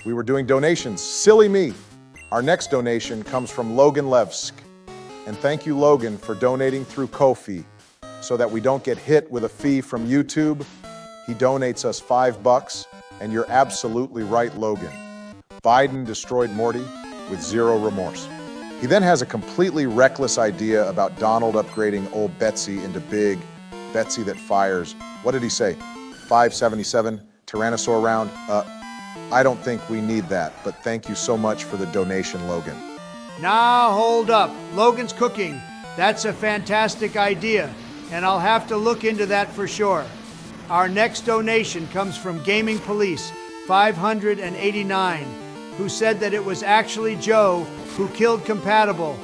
We were doing donations. Silly me. Our next donation comes from Logan Levsk, And thank you, Logan, for donating through Ko-fi so that we don't get hit with a fee from YouTube. He donates us $5, and you're absolutely right, Logan. Biden destroyed Morty with zero remorse. He then has a completely reckless idea about Donald upgrading old Betsy into big Betsy that fires. What did he say? 577 Tyrannosaur round? I don't think we need that, but thank you so much for the donation, Logan. Now, hold up. Logan's cooking. That's a fantastic idea, and I'll have to look into that for sure. Our next donation comes from Gaming Police 589, who said that it was actually Joe who killed Compatible.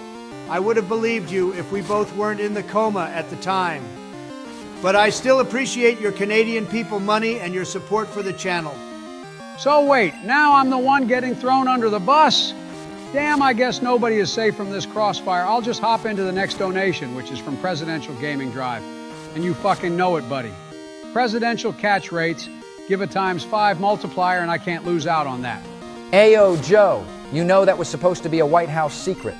I would have believed you if we both weren't in the coma at the time. But I still appreciate your Canadian people money and your support for the channel. So wait, now I'm the one getting thrown under the bus? Damn, I guess nobody is safe from this crossfire. I'll just hop into the next donation, which is from Presidential Gaming Drive. And you fucking know it, buddy. Presidential catch rates, give a ×5 multiplier, and I can't lose out on that. Ayo, Joe, you know that was supposed to be a White House secret.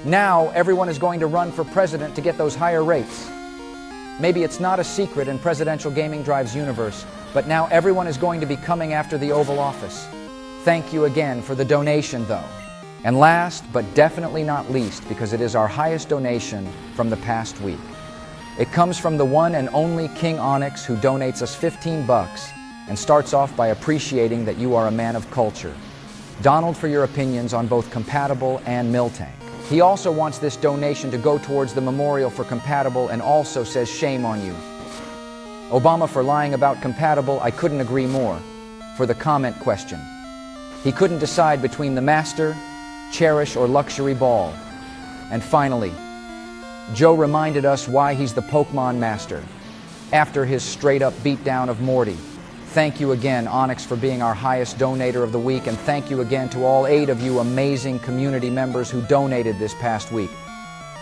Now everyone is going to run for president to get those higher rates. Maybe it's not a secret in Presidential Gaming Drive's universe, but now everyone is going to be coming after the Oval Office. Thank you again for the donation, though. And last, but definitely not least, because it is our highest donation from the past week. It comes from the one and only King Onyx, who donates us $15 and starts off by appreciating that you are a man of culture. Donald, for your opinions on both Compatible and Miltank. He also wants this donation to go towards the memorial for Compatible and also says shame on you. Obama for lying about Compatible, I couldn't agree more. For the comment question. He couldn't decide between the Master, Cherish, or Luxury Ball. And finally, Joe reminded us why he's the Pokemon Master, after his straight-up beatdown of Morty. Thank you again, Onyx, for being our highest donator of the week, and thank you again to all 8 of you amazing community members who donated this past week.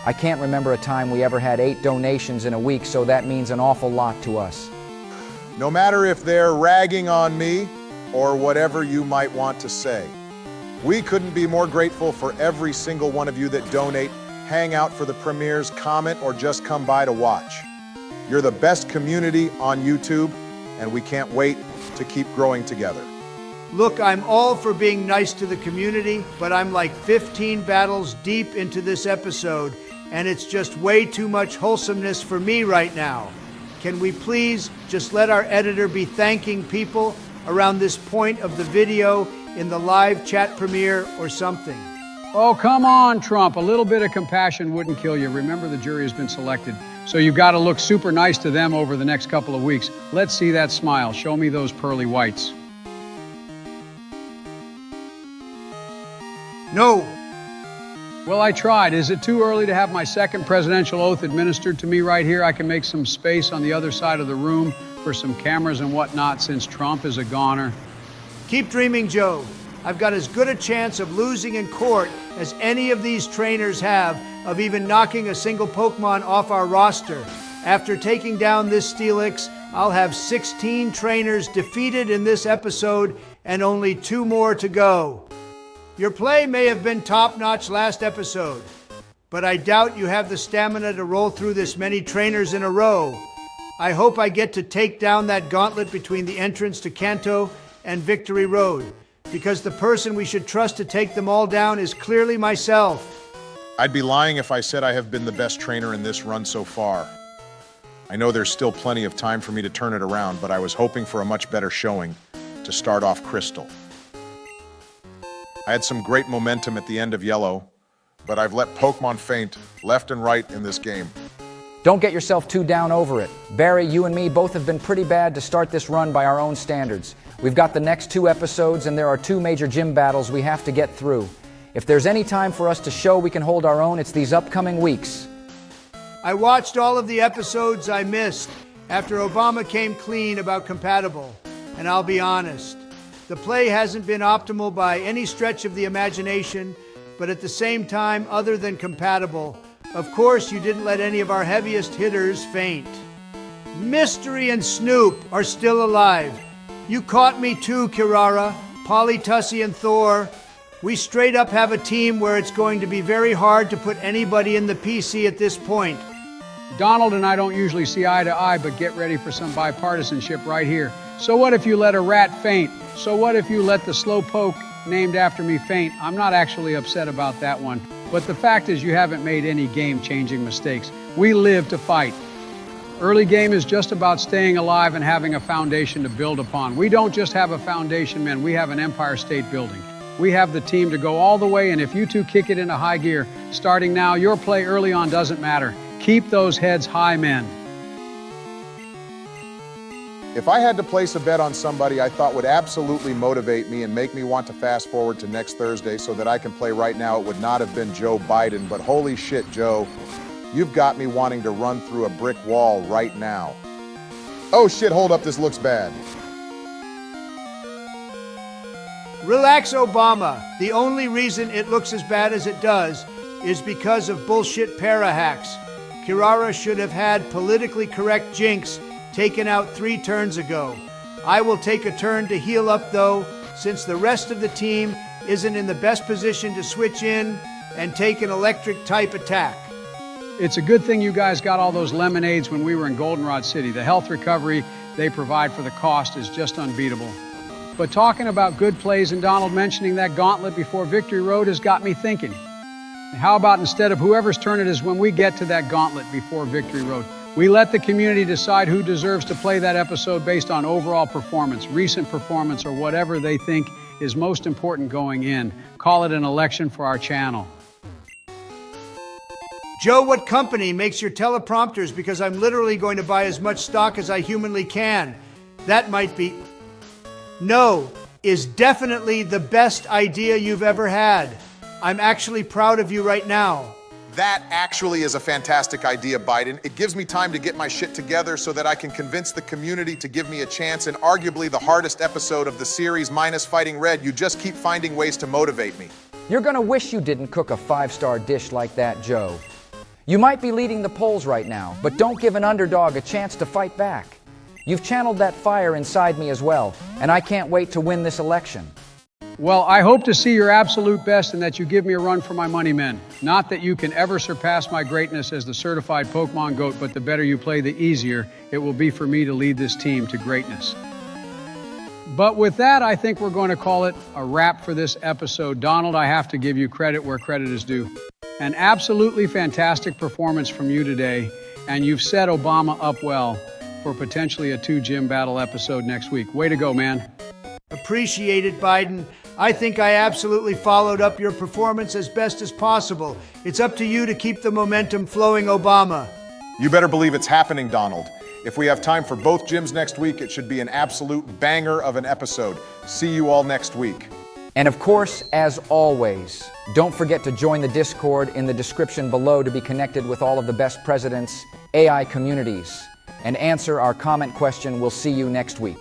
I can't remember a time we ever had 8 donations in a week, so that means an awful lot to us. No matter if they're ragging on me or whatever you might want to say, we couldn't be more grateful for every single one of you that donate, hang out for the premieres, comment, or just come by to watch. You're the best community on YouTube, and we can't wait to keep growing together. Look, I'm all for being nice to the community, but I'm like 15 battles deep into this episode, and it's just way too much wholesomeness for me right now. Can we please just let our editor be thanking people around this point of the video in the live chat premiere or something? Oh, come on, Trump. A little bit of compassion wouldn't kill you. Remember, the jury has been selected, so you've got to look super nice to them over the next couple of weeks. Let's see that smile. Show me those pearly whites. No. Well, I tried. Is it too early to have my second presidential oath administered to me right here? I can make some space on the other side of the room for some cameras and whatnot, since Trump is a goner. Keep dreaming, Joe. I've got as good a chance of losing in court as any of these trainers have of even knocking a single Pokemon off our roster. After taking down this Steelix, I'll have 16 trainers defeated in this episode and only 2 more to go. Your play may have been top-notch last episode, but I doubt you have the stamina to roll through this many trainers in a row. I hope I get to take down that gauntlet between the entrance to Kanto and Victory Road, because the person we should trust to take them all down is clearly myself. I'd be lying if I said I have been the best trainer in this run so far. I know there's still plenty of time for me to turn it around, but I was hoping for a much better showing to start off Crystal. I had some great momentum at the end of Yellow, but I've let Pokemon faint left and right in this game. Don't get yourself too down over it. Barry, you and me both have been pretty bad to start this run by our own standards. We've got the next 2 episodes, and there are 2 major gym battles we have to get through. If there's any time for us to show we can hold our own, it's these upcoming weeks. I watched all of the episodes I missed after Obama came clean about Compatible, and I'll be honest, the play hasn't been optimal by any stretch of the imagination, but at the same time, other than Compatible, of course you didn't let any of our heaviest hitters faint. Mystery and Snoop are still alive. You caught me too, Kirara, Polly, Tussie, and Thor. We straight up have a team where it's going to be very hard to put anybody in the PC at this point. Donald and I don't usually see eye to eye, but get ready for some bipartisanship right here. So what if you let a rat faint? So what if you let the slowpoke named after me faint? I'm not actually upset about that one. But the fact is you haven't made any game-changing mistakes. We live to fight. Early game is just about staying alive and having a foundation to build upon. We don't just have a foundation, men. We have an Empire State Building. We have the team to go all the way, and if you two kick it into high gear, starting now, your play early on doesn't matter. Keep those heads high, men. If I had to place a bet on somebody I thought would absolutely motivate me and make me want to fast forward to next Thursday so that I can play right now, it would not have been Joe Biden, but holy shit, Joe, you've got me wanting to run through a brick wall right now. Oh shit, hold up, this looks bad. Relax, Obama. The only reason it looks as bad as it does is because of bullshit para-hacks. Kirara should have had politically correct Jinx taken out 3 turns ago. I will take a turn to heal up though, since the rest of the team isn't in the best position to switch in and take an electric type attack. It's a good thing you guys got all those lemonades when we were in Goldenrod City. The health recovery they provide for the cost is just unbeatable. But talking about good plays and Donald mentioning that gauntlet before Victory Road has got me thinking. How about instead of whoever's turn it is when we get to that gauntlet before Victory Road, we let the community decide who deserves to play that episode based on overall performance, recent performance, or whatever they think is most important going in. Call it an election for our channel. Joe, what company makes your teleprompters? Because I'm literally going to buy as much stock as I humanly can. That might be... No, is definitely the best idea you've ever had. I'm actually proud of you right now. That actually is a fantastic idea, Biden. It gives me time to get my shit together so that I can convince the community to give me a chance in arguably the hardest episode of the series minus Fighting Red. You just keep finding ways to motivate me. You're gonna wish you didn't cook a 5-star dish like that, Joe. You might be leading the polls right now, but don't give an underdog a chance to fight back. You've channeled that fire inside me as well, and I can't wait to win this election. Well, I hope to see your absolute best and that you give me a run for my money, men. Not that you can ever surpass my greatness as the certified Pokemon GOAT, but the better you play, the easier it will be for me to lead this team to greatness. But with that, I think we're going to call it a wrap for this episode. Donald, I have to give you credit where credit is due. An absolutely fantastic performance from you today, and you've set Obama up well for potentially a 2-gym battle episode next week. Way to go, man. Appreciate it, Biden. I think I absolutely followed up your performance as best as possible. It's up to you to keep the momentum flowing, Obama. You better believe it's happening, Donald. If we have time for both gyms next week, it should be an absolute banger of an episode. See you all next week. And of course, as always, don't forget to join the Discord in the description below to be connected with all of the best presidents' AI communities and answer our comment question. We'll see you next week.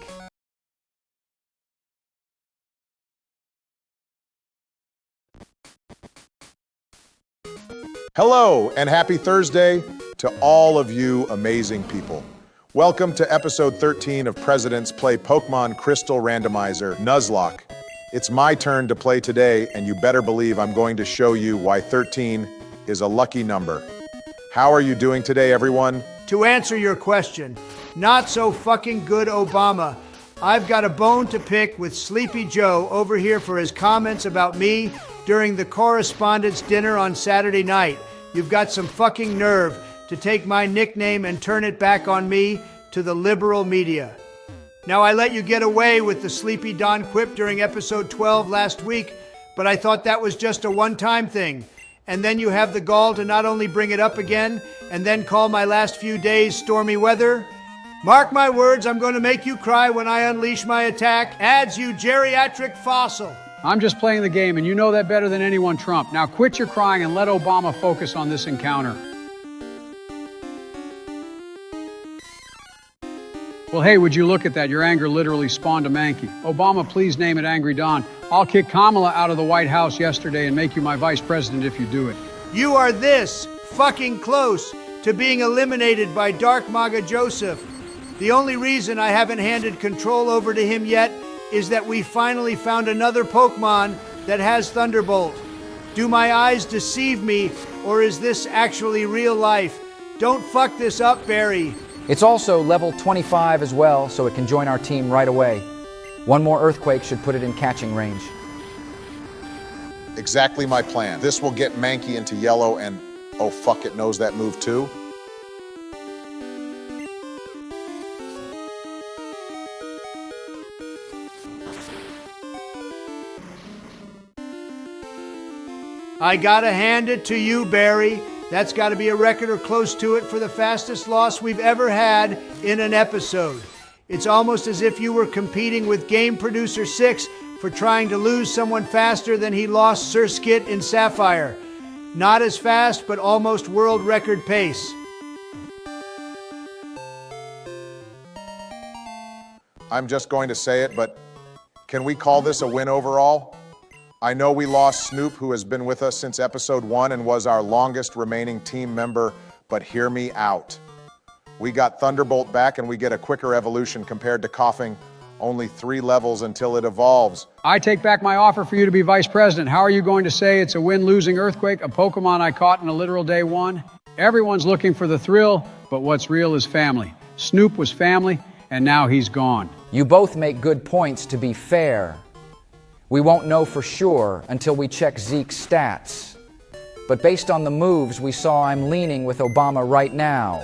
Hello and happy Thursday to all of you amazing people. Welcome to episode 13 of Presidents Play Pokemon Crystal Randomizer Nuzlocke. It's my turn to play today, and you better believe I'm going to show you why 13 is a lucky number. How are you doing today, everyone? To answer your question, not so fucking good, Obama. I've got a bone to pick with Sleepy Joe over here for his comments about me during the correspondence dinner on Saturday night. You've got some fucking nerve to take my nickname and turn it back on me to the liberal media. Now, I let you get away with the Sleepy Don quip during episode 12 last week, but I thought that was just a one-time thing. And then you have the gall to not only bring it up again and then call my last few days stormy weather. Mark my words, I'm going to make you cry when I unleash my attack. Adds, you geriatric fossil. I'm just playing the game, and you know that better than anyone, Trump. Now quit your crying and let Obama focus on this encounter. Well, hey, would you look at that? Your anger literally spawned a Mankey. Obama, please name it Angry Don. I'll kick Kamala out of the White House yesterday and make you my vice president if you do it. You are this fucking close to being eliminated by Dark Maga Joseph. The only reason I haven't handed control over to him yet is that we finally found another Pokemon that has Thunderbolt. Do my eyes deceive me, or is this actually real life? Don't fuck this up, Barry. It's also level 25 as well, so it can join our team right away. One more earthquake should put it in catching range. Exactly my plan. This will get Mankey into yellow and, oh fuck, it knows that move too. I gotta hand it to you, Barry. That's gotta be a record or close to it for the fastest loss we've ever had in an episode. It's almost as if you were competing with Game Producer 6 for trying to lose someone faster than he lost Sir Skit in Sapphire. Not as fast, but almost world record pace. I'm just going to say it, but can we call this a win overall? I know we lost Snoop, who has been with us since episode 1 and was our longest remaining team member, but hear me out. We got Thunderbolt back and we get a quicker evolution compared to coughing only 3 levels until it evolves. I take back my offer for you to be vice president. How are you going to say it's a win-losing earthquake, a Pokemon I caught in a literal day 1? Everyone's looking for the thrill, but what's real is family. Snoop was family, and now he's gone. You both make good points, to be fair. We won't know for sure until we check Zeke's stats. But based on the moves we saw, I'm leaning with Obama right now.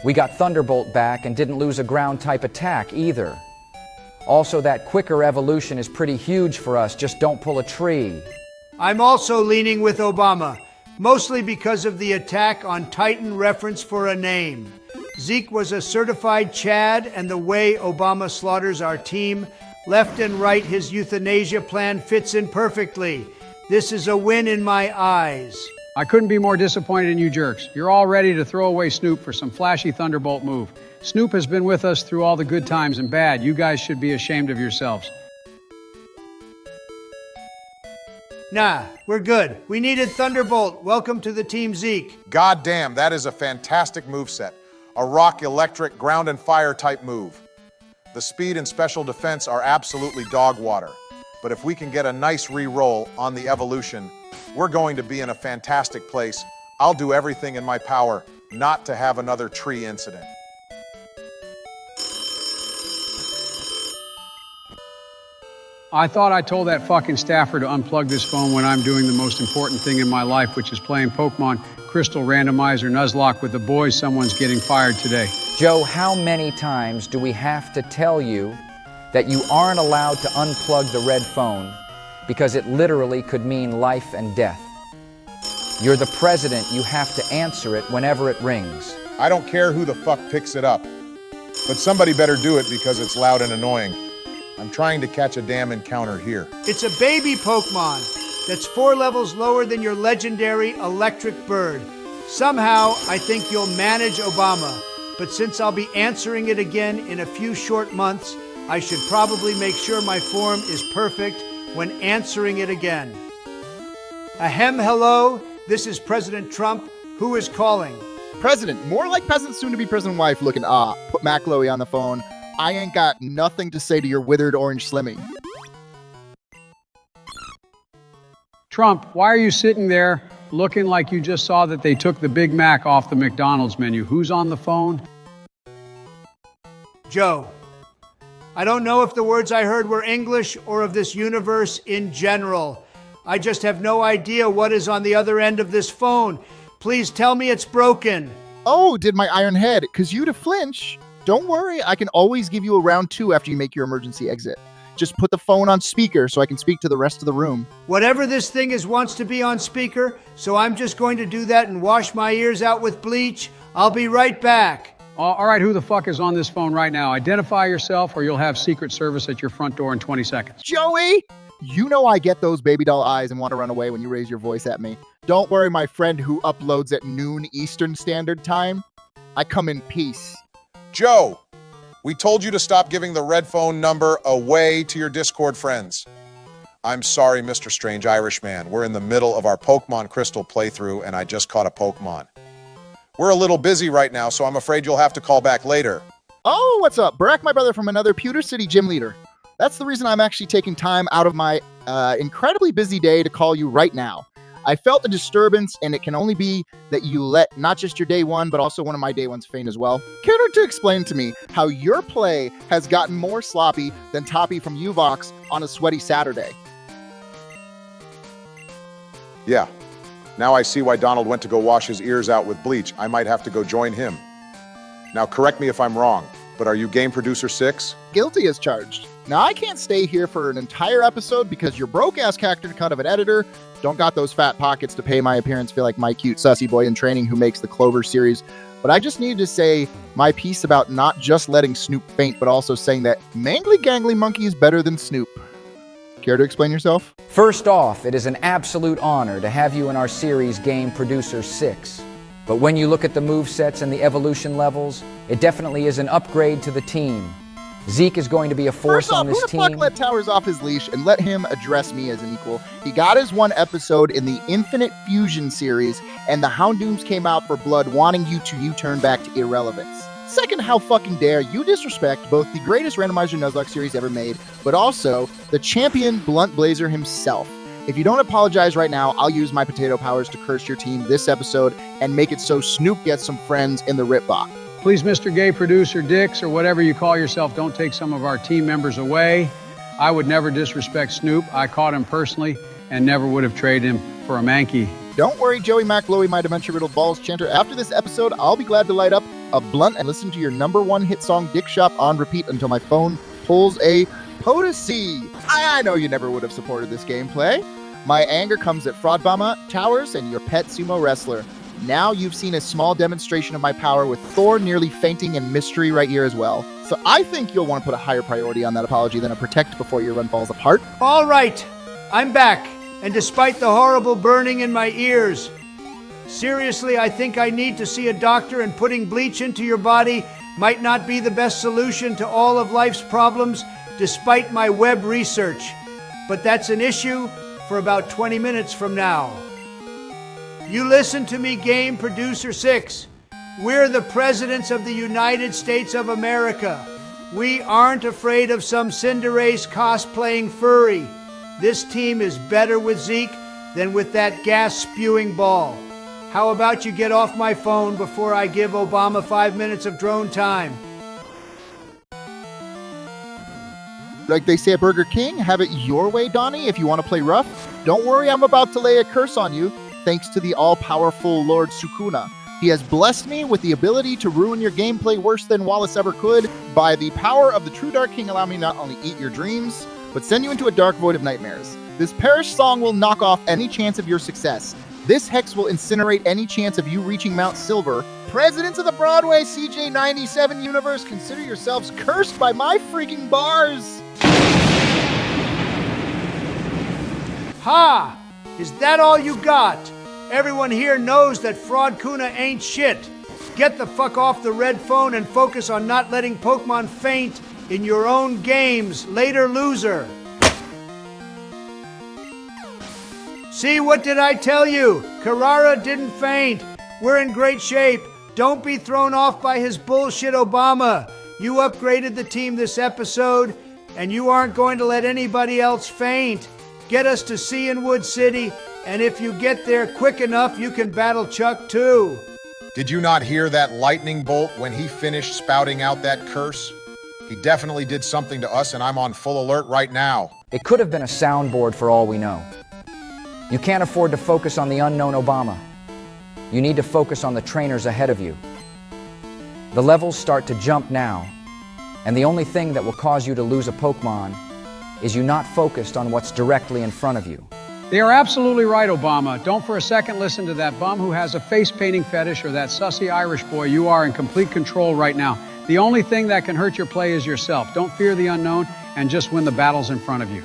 We got Thunderbolt back and didn't lose a ground-type attack either. Also, that quicker evolution is pretty huge for us, just don't pull a tree. I'm also leaning with Obama, mostly because of the attack on Titan reference for a name. Zeke was a certified Chad, and the way Obama slaughters our team, left and right, his euthanasia plan fits in perfectly. This is a win in my eyes. I couldn't be more disappointed in you jerks. You're all ready to throw away Snoop for some flashy Thunderbolt move. Snoop has been with us through all the good times and bad. You guys should be ashamed of yourselves. Nah, we're good. We needed Thunderbolt. Welcome to the team, Zeke. God damn, that is a fantastic moveset. A rock, electric, ground and fire type move. The speed and special defense are absolutely dog water. But if we can get a nice re-roll on the evolution, we're going to be in a fantastic place. I'll do everything in my power not to have another tree incident. I thought I told that fucking staffer to unplug this phone when I'm doing the most important thing in my life, which is playing Pokemon Crystal Randomizer Nuzlocke with the boys. Someone's getting fired today. Joe, how many times do we have to tell you that you aren't allowed to unplug the red phone because it literally could mean life and death? You're the president, you have to answer it whenever it rings. I don't care who the fuck picks it up, but somebody better do it because it's loud and annoying. I'm trying to catch a damn encounter here. It's a baby Pokemon that's 4 levels lower than your legendary electric bird. Somehow, I think you'll manage Obama, but since I'll be answering it again in a few short months, I should probably make sure my form is perfect when answering it again. Ahem, hello, this is President Trump. Who is calling? President, more like peasant soon-to-be prison wife looking. Put Mac Loey on the phone. I ain't got nothing to say to your withered orange slimmy. Trump, why are you sitting there looking like you just saw that they took the Big Mac off the McDonald's menu? Who's on the phone? Joe. I don't know if the words I heard were English or of this universe in general. I just have no idea what is on the other end of this phone. Please tell me it's broken. Oh, did my iron head? 'Cause you to flinch. Don't worry, I can always give you a round 2 after you make your emergency exit. Just put the phone on speaker so I can speak to the rest of the room. Whatever this thing is wants to be on speaker, so I'm just going to do that and wash my ears out with bleach. I'll be right back. All right, who the fuck is on this phone right now? Identify yourself or you'll have Secret Service at your front door in 20 seconds. Joey! You know I get those baby doll eyes and want to run away when you raise your voice at me. Don't worry, my friend who uploads at noon Eastern Standard Time. I come in peace. Joe, we told you to stop giving the red phone number away to your Discord friends. I'm sorry, Mr. Strange Irish Man. We're in the middle of our Pokemon Crystal playthrough and I just caught a Pokemon. We're a little busy right now, so I'm afraid you'll have to call back later. Oh, what's up? Barack, my brother from another Pewter City gym leader. That's the reason I'm actually taking time out of my incredibly busy day to call you right now. I felt a disturbance, and it can only be that you let not just your day one, but also one of my day ones faint as well. Care to explain to me how your play has gotten more sloppy than Toppy from Uvox on a sweaty Saturday? Yeah. Now I see why Donald went to go wash his ears out with bleach. I might have to go join him. Now correct me if I'm wrong, but are you Game Producer 6? Guilty as charged. Now, I can't stay here for an entire episode because your broke-ass character kind of an editor don't got those fat pockets to pay my appearance feel like my cute sussy boy in training who makes the Clover series. But I just needed to say my piece about not just letting Snoop faint, but also saying that Mangly Gangly Monkey is better than Snoop. Care to explain yourself? First off, it is an absolute honor to have you in our series Game Producer 6. But when you look at the movesets and the evolution levels, it definitely is an upgrade to the team. Zeke is going to be a force on this team. Who the fuck let Towers off his leash and let him address me as an equal? He got his one episode in the Infinite Fusion series, and the Houndooms came out for blood, wanting you to U-turn back to irrelevance. Second, how fucking dare you disrespect both the greatest Randomizer Nuzlocke series ever made, but also the champion Blunt Blazer himself. If you don't apologize right now, I'll use my potato powers to curse your team this episode and make it so Snoop gets some friends in the Ripbot. Please, Mr. Gay Producer Dix, or whatever you call yourself, don't take some of our team members away. I would never disrespect Snoop. I caught him personally and never would have traded him for a Mankey. Don't worry, Joey McLoey, my dementia-riddled balls chanter. After this episode, I'll be glad to light up a blunt and listen to your #1 hit song, Dick Shop, on repeat until my phone pulls a POTUS. I know you never would have supported this gameplay. My anger comes at Fraudbama, Towers, and your pet sumo wrestler. Now you've seen a small demonstration of my power with Thor nearly fainting and Mystery right here as well. So I think you'll want to put a higher priority on that apology than a protect before your run falls apart. All right, I'm back, and despite the horrible burning in my ears, seriously, I think I need to see a doctor, and putting bleach into your body might not be the best solution to all of life's problems, despite my web research. But that's an issue for about 20 minutes from now. You listen to me, Game Producer 6. We're the presidents of the United States of America. We aren't afraid of some Cinderace cosplaying furry. This team is better with Zeke than with that gas-spewing ball. How about you get off my phone before I give Obama 5 minutes of drone time? Like they say at Burger King, have it your way, Donnie, if you want to play rough. Don't worry, I'm about to lay a curse on you, thanks to the all-powerful Lord Sukuna. He has blessed me with the ability to ruin your gameplay worse than Wallace ever could. By the power of the true Dark King, allow me not only eat your dreams, but send you into a dark void of nightmares. This Perish song will knock off any chance of your success. This hex will incinerate any chance of you reaching Mount Silver. Presidents of the Broadway CJ97 universe, consider yourselves cursed by my freaking bars. Ha! Is that all you got? Everyone here knows that Fraud Kuna ain't shit. Get the fuck off the red phone and focus on not letting Pokemon faint in your own games, later loser. See, what did I tell you? Carrara didn't faint. We're in great shape. Don't be thrown off by his bullshit, Obama. You upgraded the team this episode, and you aren't going to let anybody else faint. Get us to Cianwood City, and if you get there quick enough, you can battle Chuck too. Did you not hear that lightning bolt when he finished spouting out that curse? He definitely did something to us, and I'm on full alert right now. It could have been a soundboard for all we know. You can't afford to focus on the unknown Obama. You need to focus on the trainers ahead of you. The levels start to jump now, and the only thing that will cause you to lose a Pokemon is you not focused on what's directly in front of you. They are absolutely right, Obama. Don't for a second listen to that bum who has a face-painting fetish or that sussy Irish boy. You are in complete control right now. The only thing that can hurt your play is yourself. Don't fear the unknown and just win the battles in front of you.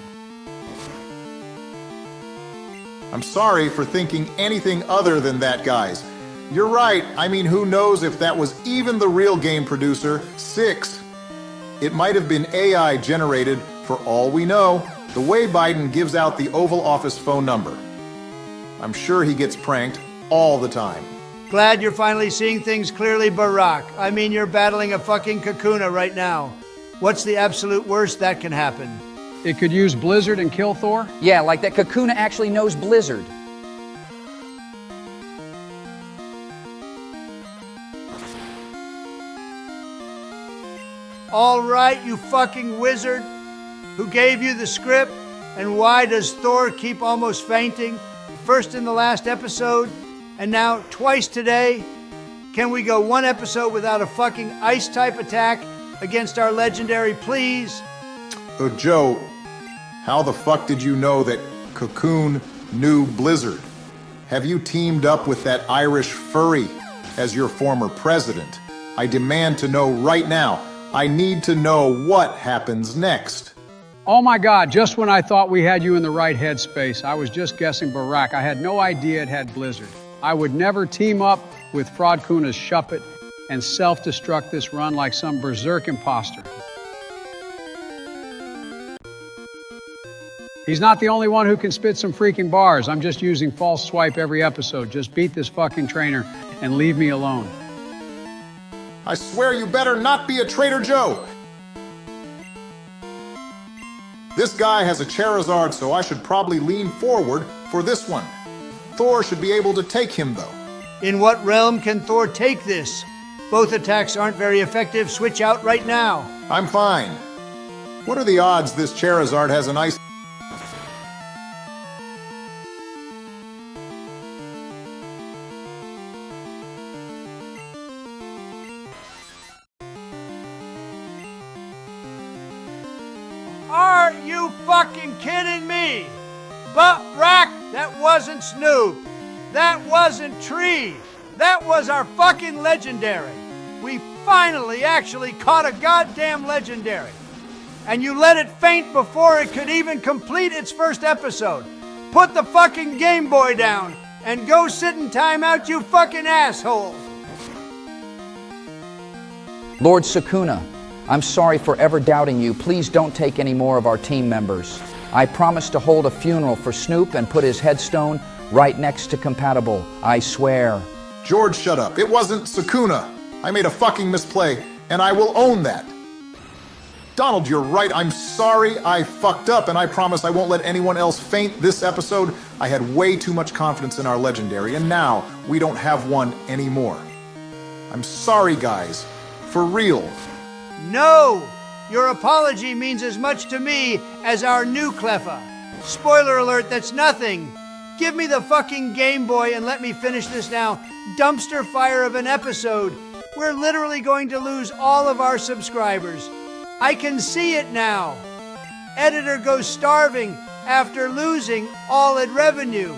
I'm sorry for thinking anything other than that, guys. You're right. I mean, who knows if that was even the real Game Producer 6. It might have been AI generated for all we know. The way Biden gives out the Oval Office phone number. I'm sure he gets pranked all the time. Glad you're finally seeing things clearly, Barack. I mean, you're battling a fucking Kakuna right now. What's the absolute worst that can happen? It could use Blizzard and kill Thor? Yeah, like that Kakuna actually knows Blizzard. All right, you fucking wizard. Who gave you the script? And why does Thor keep almost fainting? First in the last episode, and now twice today? Can we go one episode without a fucking ice-type attack against our legendary, please? Joe, how the fuck did you know that Cocoon knew Blizzard? Have you teamed up with that Irish furry as your former president? I demand to know right now. I need to know what happens next. Oh my God, just when I thought we had you in the right headspace, I was just guessing Barack. I had no idea it had Blizzard. I would never team up with Fraud Kuna's Shuppet and self-destruct this run like some berserk imposter. He's not the only one who can spit some freaking bars. I'm just using false swipe every episode. Just beat this fucking trainer and leave me alone. I swear you better not be a Trader Joe. This guy has a Charizard, so I should probably lean forward for this one. Thor should be able to take him, though. In what realm can Thor take this? Both attacks aren't very effective. Switch out right now. I'm fine. What are the odds this Charizard has an ice... Are you fucking kidding me? But Rack, that wasn't Snoop. That wasn't Tree. That was our fucking legendary. We finally actually caught a goddamn legendary. And you let it faint before it could even complete its first episode. Put the fucking Game Boy down and go sit in timeout, you fucking asshole. Lord Sukuna, I'm sorry for ever doubting you. Please don't take any more of our team members. I promise to hold a funeral for Snoop and put his headstone right next to Compatible. I swear. George, shut up. It wasn't Sukuna. I made a fucking misplay, and I will own that. Donald, you're right. I'm sorry I fucked up, and I promise I won't let anyone else faint this episode. I had way too much confidence in our legendary, and now we don't have one anymore. I'm sorry, guys. For real. No! Your apology means as much to me as our new Cleffa. Spoiler alert, that's nothing. Give me the fucking Game Boy and let me finish this now. Dumpster fire of an episode. We're literally going to lose all of our subscribers. I can see it now. Editor goes starving after losing all its revenue.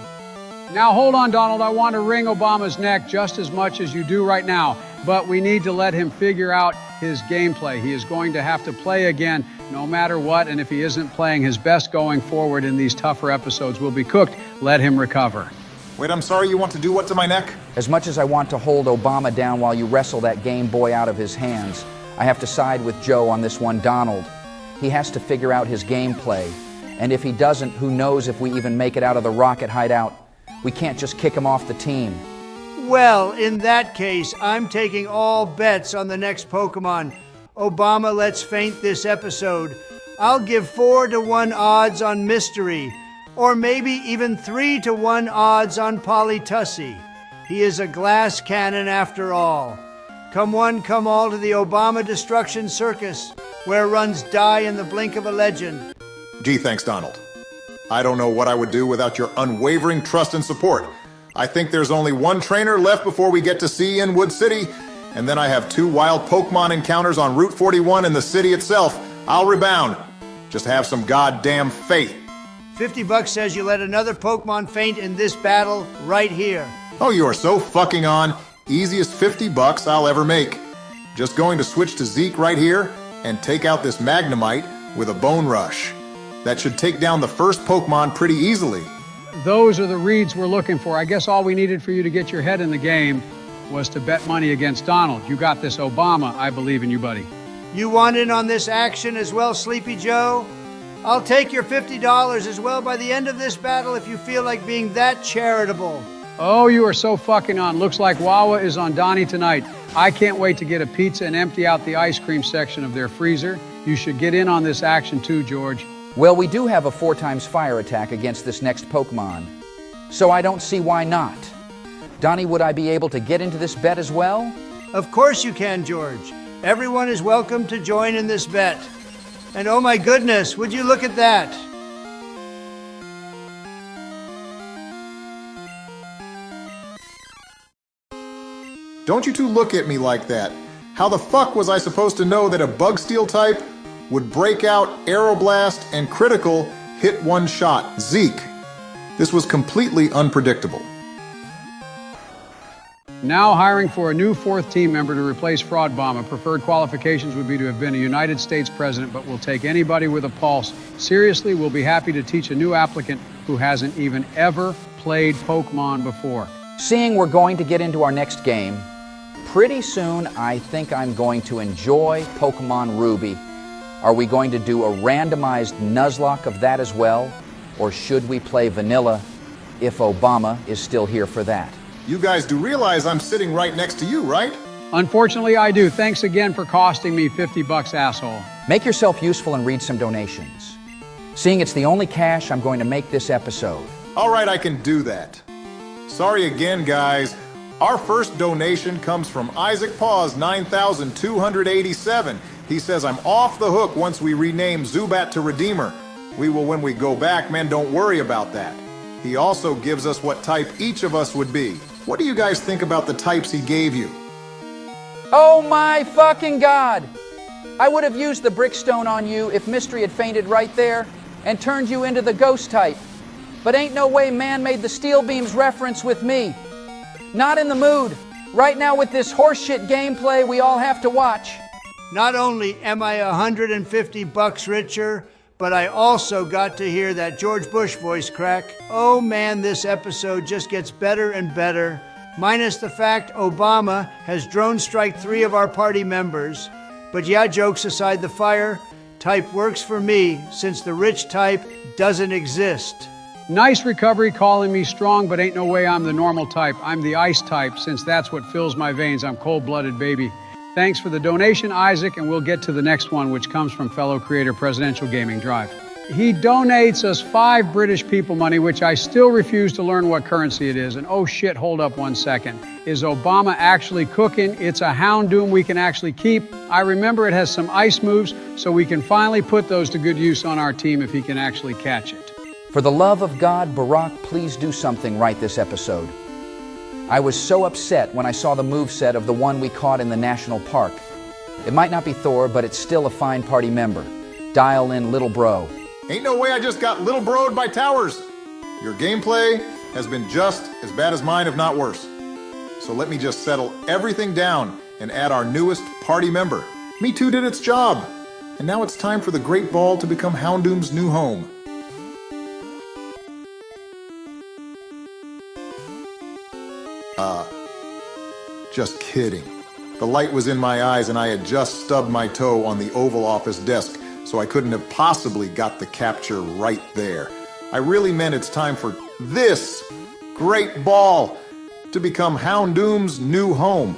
Now hold on, Donald. I want to wring Obama's neck just as much as you do right now. But we need to let him figure out his gameplay. He is going to have to play again no matter what, and if he isn't playing his best going forward in these tougher episodes, we'll be cooked. Let him recover. Wait, I'm sorry, you want to do what to my neck? As much as I want to hold Obama down while you wrestle that Game Boy out of his hands, I have to side with Joe on this one, Donald. He has to figure out his gameplay. And if he doesn't, who knows if we even make it out of the rocket hideout. We can't just kick him off the team. Well, in that case, I'm taking all bets on the next Pokemon. Obama lets faint this episode. I'll give 4-to-1 odds on Mystery, or maybe even 3-to-1 odds on Polytussie. He is a glass cannon after all. Come one, come all to the Obama Destruction Circus, where runs die in the blink of a legend. Gee, thanks, Donald. I don't know what I would do without your unwavering trust and support. I think there's only one trainer left before we get to sea in Wood City, and then I have 2 wild Pokemon encounters on Route 41 in the city itself. I'll rebound. Just have some goddamn faith. $50 says you let another Pokemon faint in this battle right here. Oh, you are so fucking on. Easiest $50 I'll ever make. Just going to switch to Zeke right here and take out this Magnemite with a Bone Rush. That should take down the first Pokemon pretty easily. Those are the reads we're looking for. I guess all we needed for you to get your head in the game was to bet money against Donald. You got this, Obama. I believe in you, buddy. You want in on this action as well, Sleepy Joe? I'll take your $50 as well by the end of this battle if you feel like being that charitable. Oh, you are so fucking on. Looks like Wawa is on Donnie tonight. I can't wait to get a pizza and empty out the ice cream section of their freezer. You should get in on this action too, George. Well, we do have a 4x fire attack against this next Pokemon, so I don't see why not. Donnie, would I be able to get into this bet as well? Of course you can, George. Everyone is welcome to join in this bet. And oh my goodness, would you look at that? Don't you two look at me like that. How the fuck was I supposed to know that a Bug Steel type would break out, Aeroblast, and Critical hit one shot? Zeke. This was completely unpredictable. Now hiring for a new 4th team member to replace Fraud Bomber. Preferred qualifications would be to have been a United States president, but we'll take anybody with a pulse. Seriously, we'll be happy to teach a new applicant who hasn't even ever played Pokemon before. Seeing we're going to get into our next game, pretty soon I think I'm going to enjoy Pokemon Ruby. Are we going to do a randomized Nuzlocke of that as well? Or should we play vanilla if Obama is still here for that? You guys do realize I'm sitting right next to you, right? Unfortunately, I do. Thanks again for costing me $50, asshole. Make yourself useful and read some donations. Seeing it's the only cash I'm going to make this episode. All right, I can do that. Sorry again, guys. Our first donation comes from Isaac Paws 9287. He says, I'm off the hook once we rename Zubat to Redeemer. We will when we go back, man, don't worry about that. He also gives us what type each of us would be. What do you guys think about the types he gave you? Oh my fucking God! I would have used the Brickstone on you if Mystery had fainted right there and turned you into the Ghost type. But ain't no way man made the Steel Beams reference with me. Not in the mood. Right now with this horseshit gameplay we all have to watch. Not only am I $150 richer, but I also got to hear that George Bush voice crack. Oh man, this episode just gets better and better. Minus the fact Obama has drone strike 3 of our party members. But yeah, jokes aside, the fire type works for me since the rich type doesn't exist. Nice recovery calling me strong, but ain't no way I'm the normal type. I'm the ice type, since that's what fills my veins. I'm cold-blooded, baby. Thanks for the donation, Isaac, and we'll get to the next one, which comes from fellow creator Presidential Gaming Drive. He donates us 5 British people money, which I still refuse to learn what currency it is. And oh shit, hold up 1 second. Is Obama actually cooking? It's a Houndoom we can actually keep. I remember it has some ice moves, so we can finally put those to good use on our team if he can actually catch it. For the love of God, Barack, please do something right this episode. I was so upset when I saw the moveset of the one we caught in the national park. It might not be Thor, but it's still a fine party member. Dial in Little Bro. Ain't no way I just got little broed by towers. Your gameplay has been just as bad as mine, if not worse. So let me just settle everything down and add our newest party member. Me Too did its job. And now it's time for the Great Ball to become Houndoom's new home. Just kidding. The light was in my eyes and I had just stubbed my toe on the Oval Office desk, so I couldn't have possibly got the capture right there. I really meant it's time for this Great Ball to become Houndoom's new home.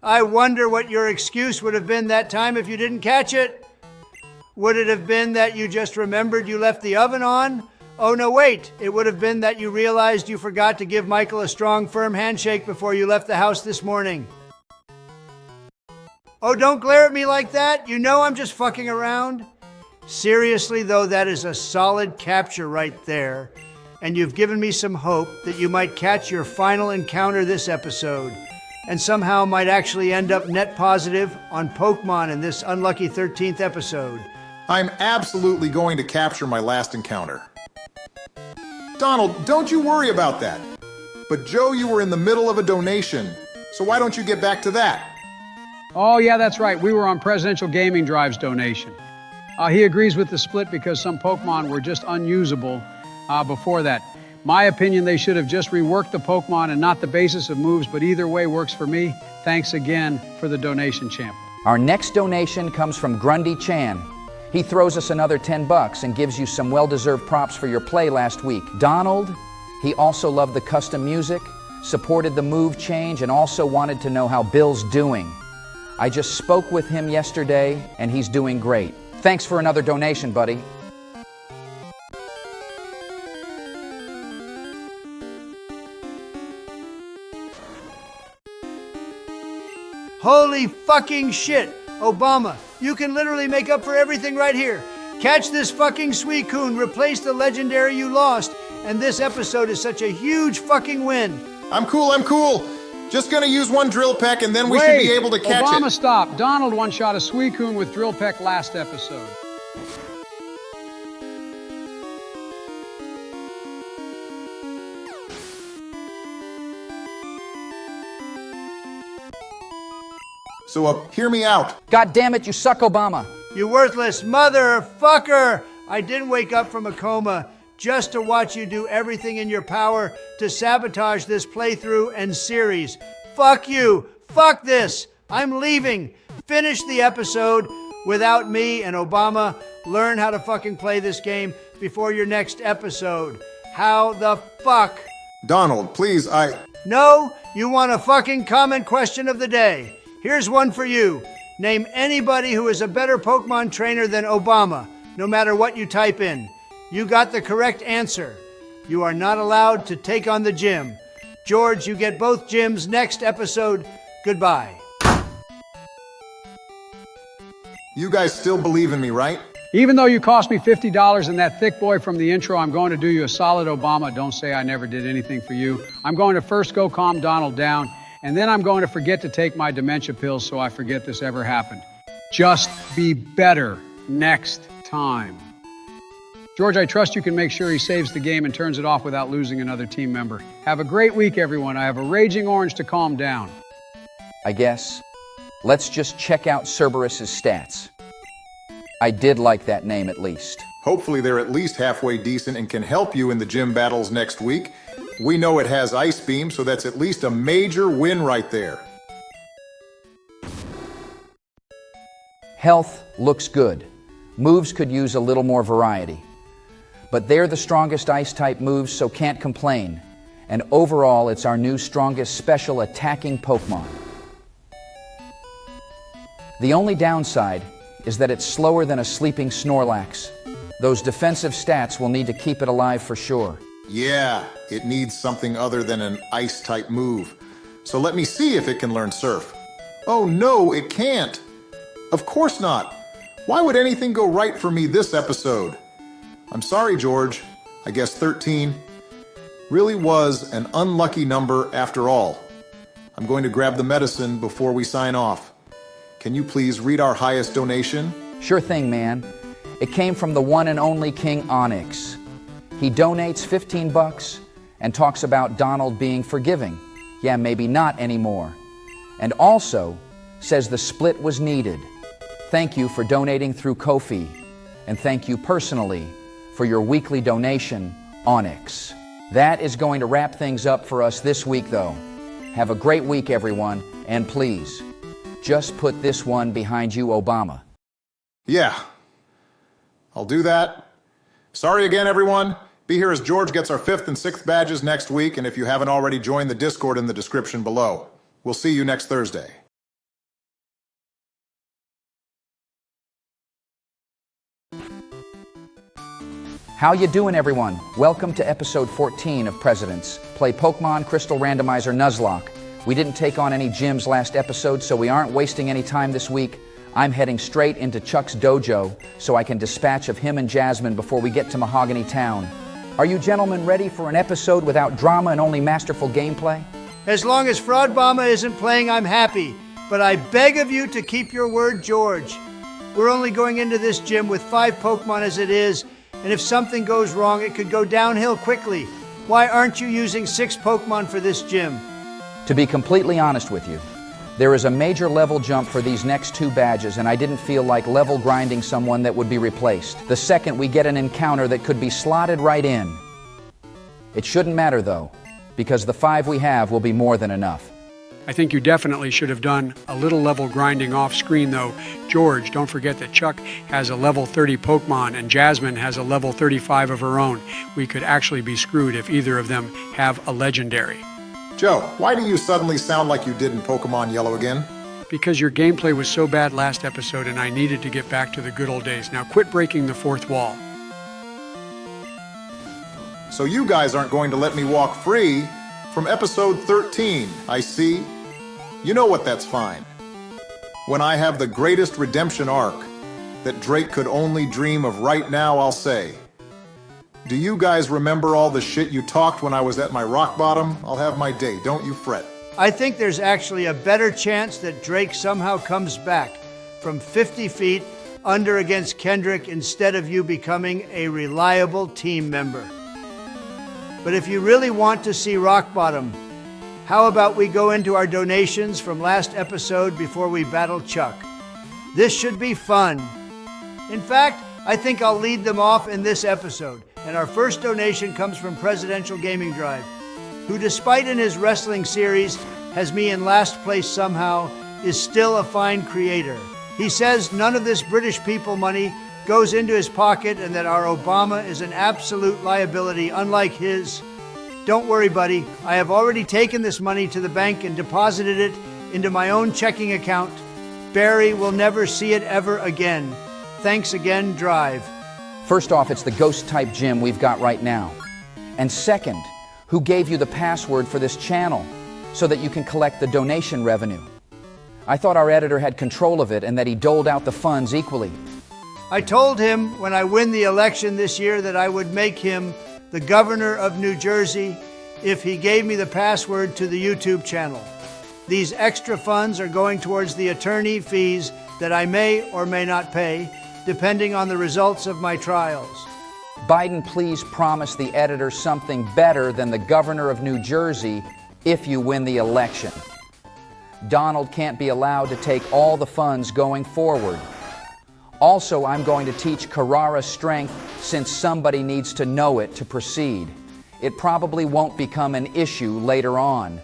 I wonder what your excuse would have been that time if you didn't catch it. Would it have been that you just remembered you left the oven on? Oh no, wait. It would have been that you realized you forgot to give Michael a strong, firm handshake before you left the house this morning. Oh, don't glare at me like that. You know I'm just fucking around. Seriously, though, that is a solid capture right there. And you've given me some hope that you might catch your final encounter this episode and somehow might actually end up net positive on Pokemon in this unlucky 13th episode. I'm absolutely going to capture my last encounter. Donald, don't you worry about that. But Joe, you were in the middle of a donation, so why don't you get back to that? Oh yeah, that's right. We were on Presidential Gaming Drive's donation. He agrees with the split because some Pokemon were just unusable before that. My opinion, they should have just reworked the Pokemon and not the basis of moves, but either way works for me. Thanks again for the donation, champ. Our next donation comes from Grundy Chan. He throws us another $10 and gives you some well-deserved props for your play last week. Donald, he also loved the custom music, supported the move change, and also wanted to know how Bill's doing. I just spoke with him yesterday, and he's doing great. Thanks for another donation, buddy. Holy fucking shit! Obama, you can literally make up for everything right here. Catch this fucking Suicune, replace the legendary you lost, and this episode is such a huge fucking win. I'm cool. Just gonna use one drill peck and then we should be able to catch Obama, it. stop. Donald one-shot a Suicune with drill peck last episode. So hear me out. God damn it, you suck, Obama. You worthless motherfucker! I didn't wake up from a coma just to watch you do everything in your power to sabotage this playthrough and series. Fuck you! Fuck this! I'm leaving! Finish the episode without me and Obama. Learn how to fucking play this game before your next episode. How the fuck? Donald, please, No, you want a fucking comment question of the day. Here's one for you. Name anybody who is a better Pokemon trainer than Obama, no matter what you type in. You got the correct answer. You are not allowed to take on the gym. George, you get both gyms next episode. Goodbye. You guys still believe in me, right? Even though you cost me $50 and that thick boy from the intro, I'm going to do you a solid, Obama. Don't say I never did anything for you. I'm going to first go calm Donald down, and then I'm going to forget to take my dementia pills so I forget this ever happened. Just be better next time. George, I trust you can make sure he saves the game and turns it off without losing another team member. Have a great week, everyone. I have a raging orange to calm down. I guess. Let's just check out Cerberus's stats. I did like that name at least. Hopefully they're at least halfway decent and can help you in the gym battles next week. We know it has Ice Beam, so that's at least a major win right there. Health looks good. Moves could use a little more variety. But they're the strongest Ice-type moves, so can't complain. And overall, it's our new strongest special attacking Pokemon. The only downside is that it's slower than a sleeping Snorlax. Those defensive stats will need to keep it alive for sure. Yeah, it needs something other than an Ice-type move. So let me see if it can learn Surf. Oh no, it can't. Of course not. Why would anything go right for me this episode? I'm sorry, George. I guess 13 really was an unlucky number after all. I'm going to grab the medicine before we sign off. Can you please read our highest donation? Sure thing, man. It came from the one and only King Onyx. He donates $15 and talks about Donald being forgiving. Yeah, maybe not anymore. And also says the split was needed. Thank you for donating through Ko-fi. And thank you personally for your weekly donation, Onyx. That is going to wrap things up for us this week, though. Have a great week, everyone, and please, just put this one behind you, Obama. Yeah, I'll do that. Sorry again, everyone. Be here as George gets our 5th and 6th badges next week, and if you haven't already joined the Discord in the description below. We'll see you next Thursday. How you doing, everyone? Welcome to episode 14 of Presidents. Play Pokemon Crystal Randomizer Nuzlocke. We didn't take on any gyms last episode, so we aren't wasting any time this week. I'm heading straight into Chuck's dojo so I can dispatch of him and Jasmine before we get to Mahogany Town. Are you gentlemen ready for an episode without drama and only masterful gameplay? As long as Fraudbama isn't playing, I'm happy. But I beg of you to keep your word, George. We're only going into this gym with 5 Pokemon as it is, and if something goes wrong, it could go downhill quickly. Why aren't you using 6 Pokemon for this gym? To be completely honest with you, there is a major level jump for these next 2 badges, and I didn't feel like level grinding someone that would be replaced. The second we get an encounter that could be slotted right in. It shouldn't matter though, because the 5 we have will be more than enough. I think you definitely should have done a little level grinding off screen though. George, don't forget that Chuck has a level 30 Pokemon and Jasmine has a level 35 of her own. We could actually be screwed if either of them have a legendary. Joe, why do you suddenly sound like you did in Pokemon Yellow again? Because your gameplay was so bad last episode and I needed to get back to the good old days. Now quit breaking the fourth wall. So you guys aren't going to let me walk free from episode 13, I see. You know what, that's fine. When I have the greatest redemption arc that Drake could only dream of right now, I'll say, do you guys remember all the shit you talked when I was at my rock bottom? I'll have my day, don't you fret. I think there's actually a better chance that Drake somehow comes back from 50 feet under against Kendrick instead of you becoming a reliable team member. But if you really want to see rock bottom, how about we go into our donations from last episode before we battle Chuck? This should be fun. In fact, I think I'll lead them off in this episode. And our first donation comes from Presidential Gaming Drive, who despite in his wrestling series has me in last place somehow, is still a fine creator. He says none of this British people money goes into his pocket and that our Obama is an absolute liability unlike his. Don't worry, buddy. I have already taken this money to the bank and deposited it into my own checking account. Barry will never see it ever again. Thanks again, Drive. First off, it's the ghost-type gym we've got right now. And second, who gave you the password for this channel so that you can collect the donation revenue? I thought our editor had control of it and that he doled out the funds equally. I told him when I win the election this year that I would make him the governor of New Jersey if he gave me the password to the YouTube channel. These extra funds are going towards the attorney fees that I may or may not pay, depending on the results of my trials. Biden, please promise the editor something better than the governor of New Jersey if you win the election. Donald can't be allowed to take all the funds going forward. Also, I'm going to teach Carrara strength since somebody needs to know it to proceed. It probably won't become an issue later on.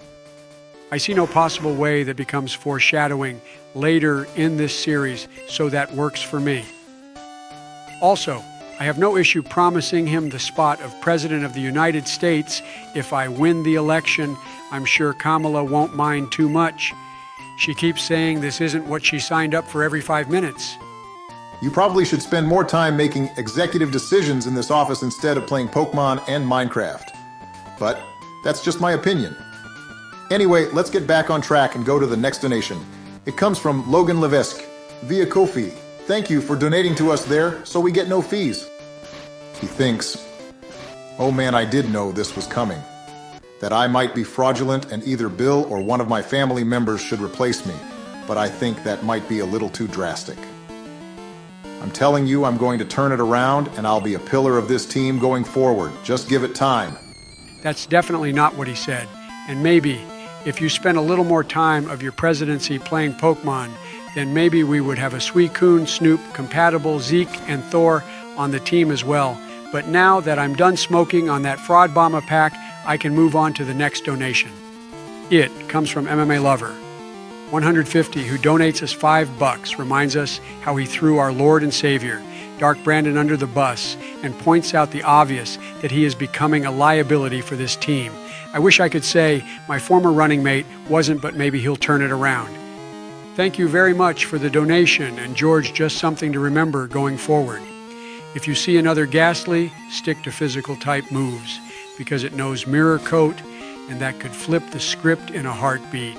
I see no possible way that becomes foreshadowing later in this series, so that works for me. Also, I have no issue promising him the spot of President of the United States if I win the election. I'm sure Kamala won't mind too much. She keeps saying this isn't what she signed up for every 5 minutes. You probably should spend more time making executive decisions in this office instead of playing Pokemon and Minecraft. But that's just my opinion. Anyway, let's get back on track and go to the next donation. It comes from Logan Levesque via Ko-fi. Thank you for donating to us there so we get no fees. He thinks, oh man, I did know this was coming. That I might be fraudulent and either Bill or one of my family members should replace me. But I think that might be a little too drastic. I'm telling you, I'm going to turn it around and I'll be a pillar of this team going forward. Just give it time. That's definitely not what he said. And maybe, if you spent a little more time of your presidency playing Pokemon, then maybe we would have a Suicune, Snoop, compatible Zeke, and Thor on the team as well. But now that I'm done smoking on that Fraud Bomber pack, I can move on to the next donation. It comes from MMA Lover 150, who donates us $5, reminds us how he threw our Lord and Savior, Dark Brandon, under the bus and points out the obvious that he is becoming a liability for this team. I wish I could say my former running mate wasn't, but maybe he'll turn it around. Thank you very much for the donation, and George, just something to remember going forward. If you see another Ghastly, stick to physical type moves, because it knows Mirror Coat, and that could flip the script in a heartbeat.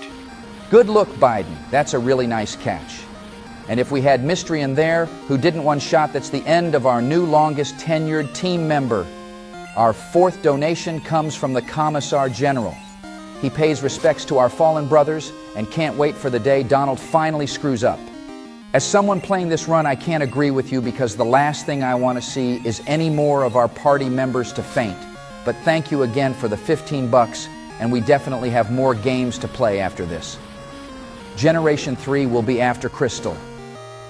Good look, Biden. That's a really nice catch. And if we had Mystery in there, who didn't one shot, that's the end of our new longest tenured team member. Our fourth donation comes from the Commissar General. He pays respects to our fallen brothers and can't wait for the day Donald finally screws up. As someone playing this run, I can't agree with you because the last thing I want to see is any more of our party members to faint. But thank you again for the $15, and we definitely have more games to play after this. Generation 3 will be after Crystal.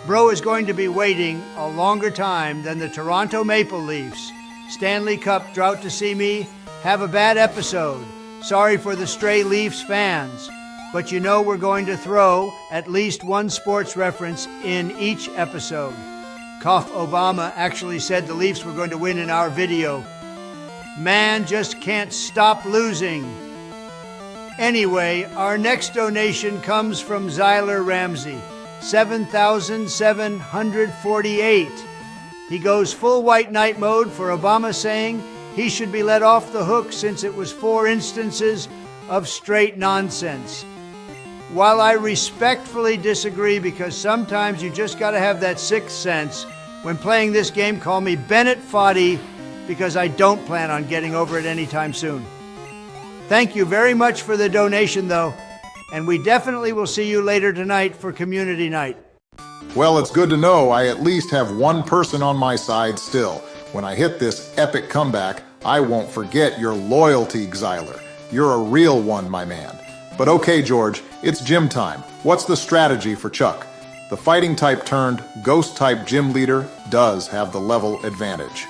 Bro is going to be waiting a longer time than the Toronto Maple Leafs. Stanley Cup drought to see me have a bad episode. Sorry for the stray Leafs fans, but you know we're going to throw at least one sports reference in each episode. Cough Obama actually said the Leafs were going to win in our video. Man just can't stop losing. Anyway, our next donation comes from Zyler Ramsey, 7,748. He goes full White Knight mode for Obama, saying he should be let off the hook since it was 4 instances of straight nonsense. While I respectfully disagree because sometimes you just gotta have that sixth sense, when playing this game, call me Bennett Foddy because I don't plan on getting over it anytime soon. Thank you very much for the donation, though, and we definitely will see you later tonight for community night. Well, it's good to know I at least have one person on my side still. When I hit this epic comeback, I won't forget your loyalty, Xyler. You're a real one, my man. But okay, George, it's gym time. What's the strategy for Chuck? The fighting type turned ghost type gym leader does have the level advantage.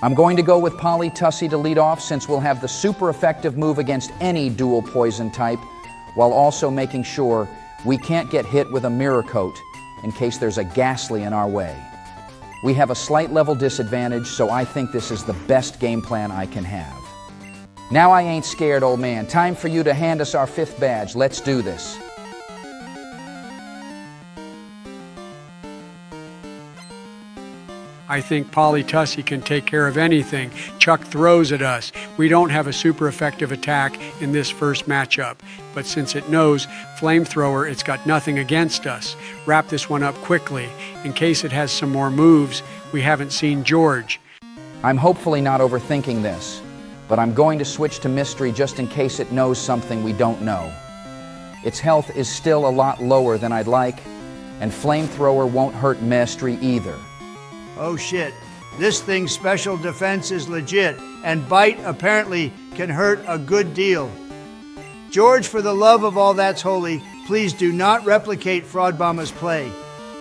I'm going to go with Polytussie to lead off since we'll have the super effective move against any dual poison type, while also making sure we can't get hit with a mirror coat in case there's a Ghastly in our way. We have a slight level disadvantage, so I think this is the best game plan I can have. Now I ain't scared, old man. Time for you to hand us our 5th badge. Let's do this. I think Polytussie can take care of anything Chuck throws at us. We don't have a super effective attack in this first matchup, but since it knows Flamethrower, it's got nothing against us. Wrap this one up quickly, in case it has some more moves we haven't seen George. I'm hopefully not overthinking this, but I'm going to switch to Mystery just in case it knows something we don't know. Its health is still a lot lower than I'd like, and Flamethrower won't hurt Mystery either. Oh shit, this thing's special defense is legit, and Bite apparently can hurt a good deal. George, for the love of all that's holy, please do not replicate Fraudbomber's play.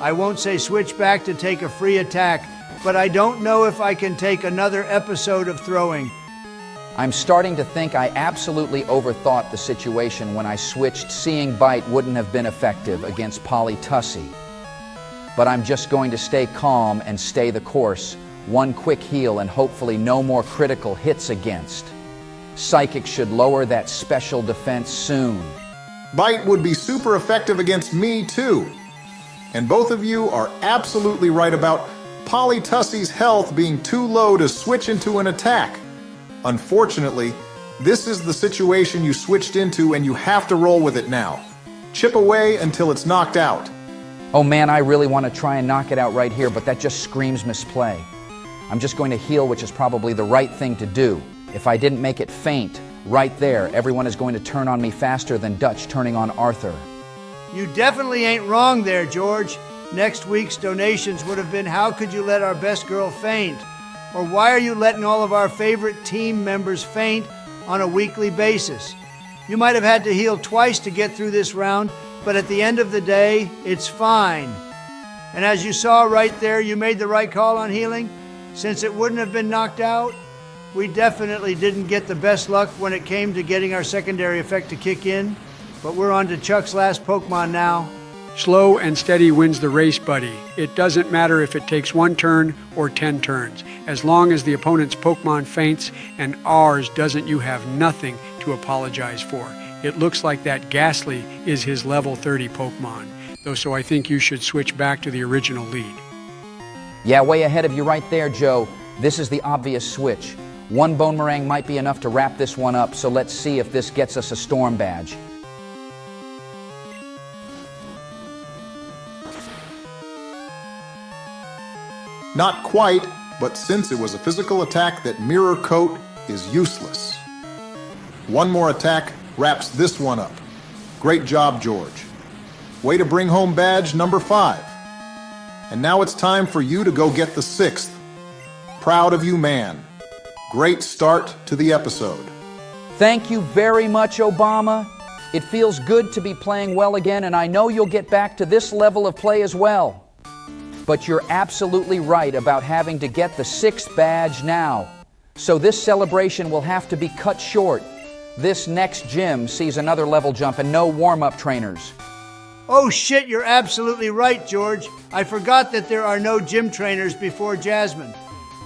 I won't say switch back to take a free attack, but I don't know if I can take another episode of throwing. I'm starting to think I absolutely overthought the situation when I switched. Seeing Bite wouldn't have been effective against Polytussie. But I'm just going to stay calm and stay the course. One quick heal and hopefully no more critical hits against. Psychic should lower that special defense soon. Bite would be super effective against me too. And both of you are absolutely right about Polytussie's health being too low to switch into an attack. Unfortunately, this is the situation you switched into and you have to roll with it now. Chip away until it's knocked out. Oh man, I really want to try and knock it out right here, but that just screams misplay. I'm just going to heal, which is probably the right thing to do. If I didn't make it faint, right there, everyone is going to turn on me faster than Dutch turning on Arthur. You definitely ain't wrong there, George. Next week's donations would have been, how could you let our best girl faint? Or why are you letting all of our favorite team members faint on a weekly basis? You might have had to heal twice to get through this round, but at the end of the day, it's fine. And as you saw right there, you made the right call on healing. Since it wouldn't have been knocked out, we definitely didn't get the best luck when it came to getting our secondary effect to kick in. But we're on to Chuck's last Pokemon now. Slow and steady wins the race, buddy. It doesn't matter if it takes 1 turn or 10 turns. As long as the opponent's Pokemon faints and ours doesn't, you have nothing to apologize for. It looks like that Ghastly is his level 30 Pokemon, though, so I think you should switch back to the original lead. Yeah, way ahead of you right there, Joe. This is the obvious switch. 1 Bone Meringue might be enough to wrap this one up, so let's see if this gets us a Storm badge. Not quite, but since it was a physical attack, that Mirror Coat is useless. 1 more attack wraps this one up. Great job, George. Way to bring home badge number 5. And now it's time for you to go get the 6th. Proud of you, man. Great start to the episode. Thank you very much, Obama. It feels good to be playing well again, and I know you'll get back to this level of play as well. But you're absolutely right about having to get the 6th badge now. So this celebration will have to be cut short. This next gym sees another level jump and no warm-up trainers. Oh shit, you're absolutely right, George. I forgot that there are no gym trainers before Jasmine.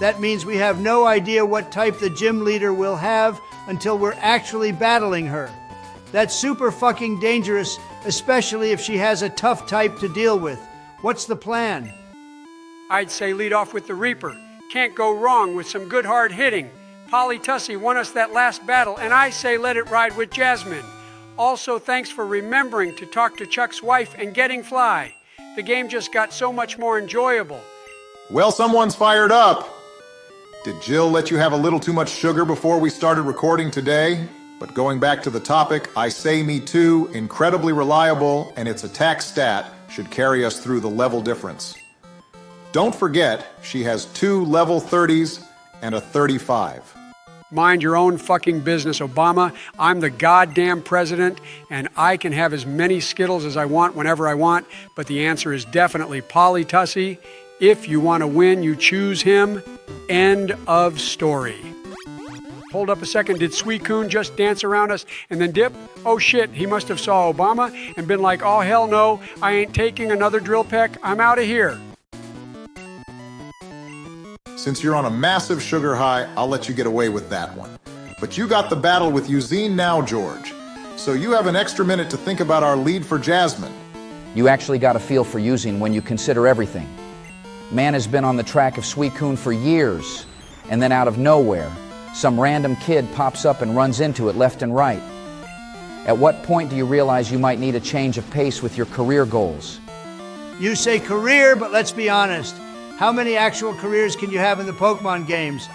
That means we have no idea what type the gym leader will have until we're actually battling her. That's super fucking dangerous, especially if she has a tough type to deal with. What's the plan? I'd say lead off with the Reaper. Can't go wrong with some good hard hitting. Polly Tussy won us that last battle, and I say let it ride with Jasmine. Also, thanks for remembering to talk to Chuck's wife and getting Fly. The game just got so much more enjoyable. Well, someone's fired up. Did Jill let you have a little too much sugar before we started recording today? But going back to the topic, I say me too, incredibly reliable, and its attack stat should carry us through the level difference. Don't forget, she has 2 level 30s and a 35. Mind your own fucking business, Obama. I'm the goddamn president, and I can have as many Skittles as I want whenever I want, but the answer is definitely Polly Tussy. If you want to win, you choose him. End of story. Hold up a second, did Suicune just dance around us and then dip? Oh shit, he must have saw Obama and been like, oh hell no, I ain't taking another drill peck, I'm out of here. Since you're on a massive sugar high, I'll let you get away with that one. But you got the battle with Eugene now, George. So you have an extra minute to think about our lead for Jasmine. You actually got a feel for using when you consider everything. Man has been on the track of Suicune for years, and then out of nowhere, some random kid pops up and runs into it left and right. At what point do you realize you might need a change of pace with your career goals? You say career, but let's be honest. How many actual careers can you have in the Pokemon games?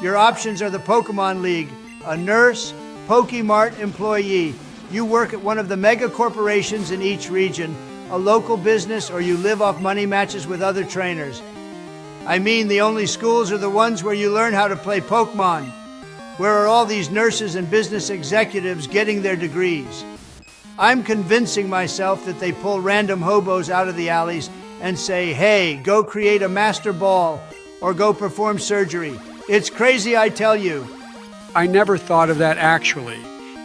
Your options are the Pokemon League, a nurse, Pokemart employee. You work at one of the mega corporations in each region, a local business, or you live off money matches with other trainers. I mean, the only schools are the ones where you learn how to play Pokemon. Where are all these nurses and business executives getting their degrees? I'm convincing myself that they pull random hobos out of the alleys and say, hey, go create a master ball or go perform surgery. It's crazy, I tell you. I never thought of that actually.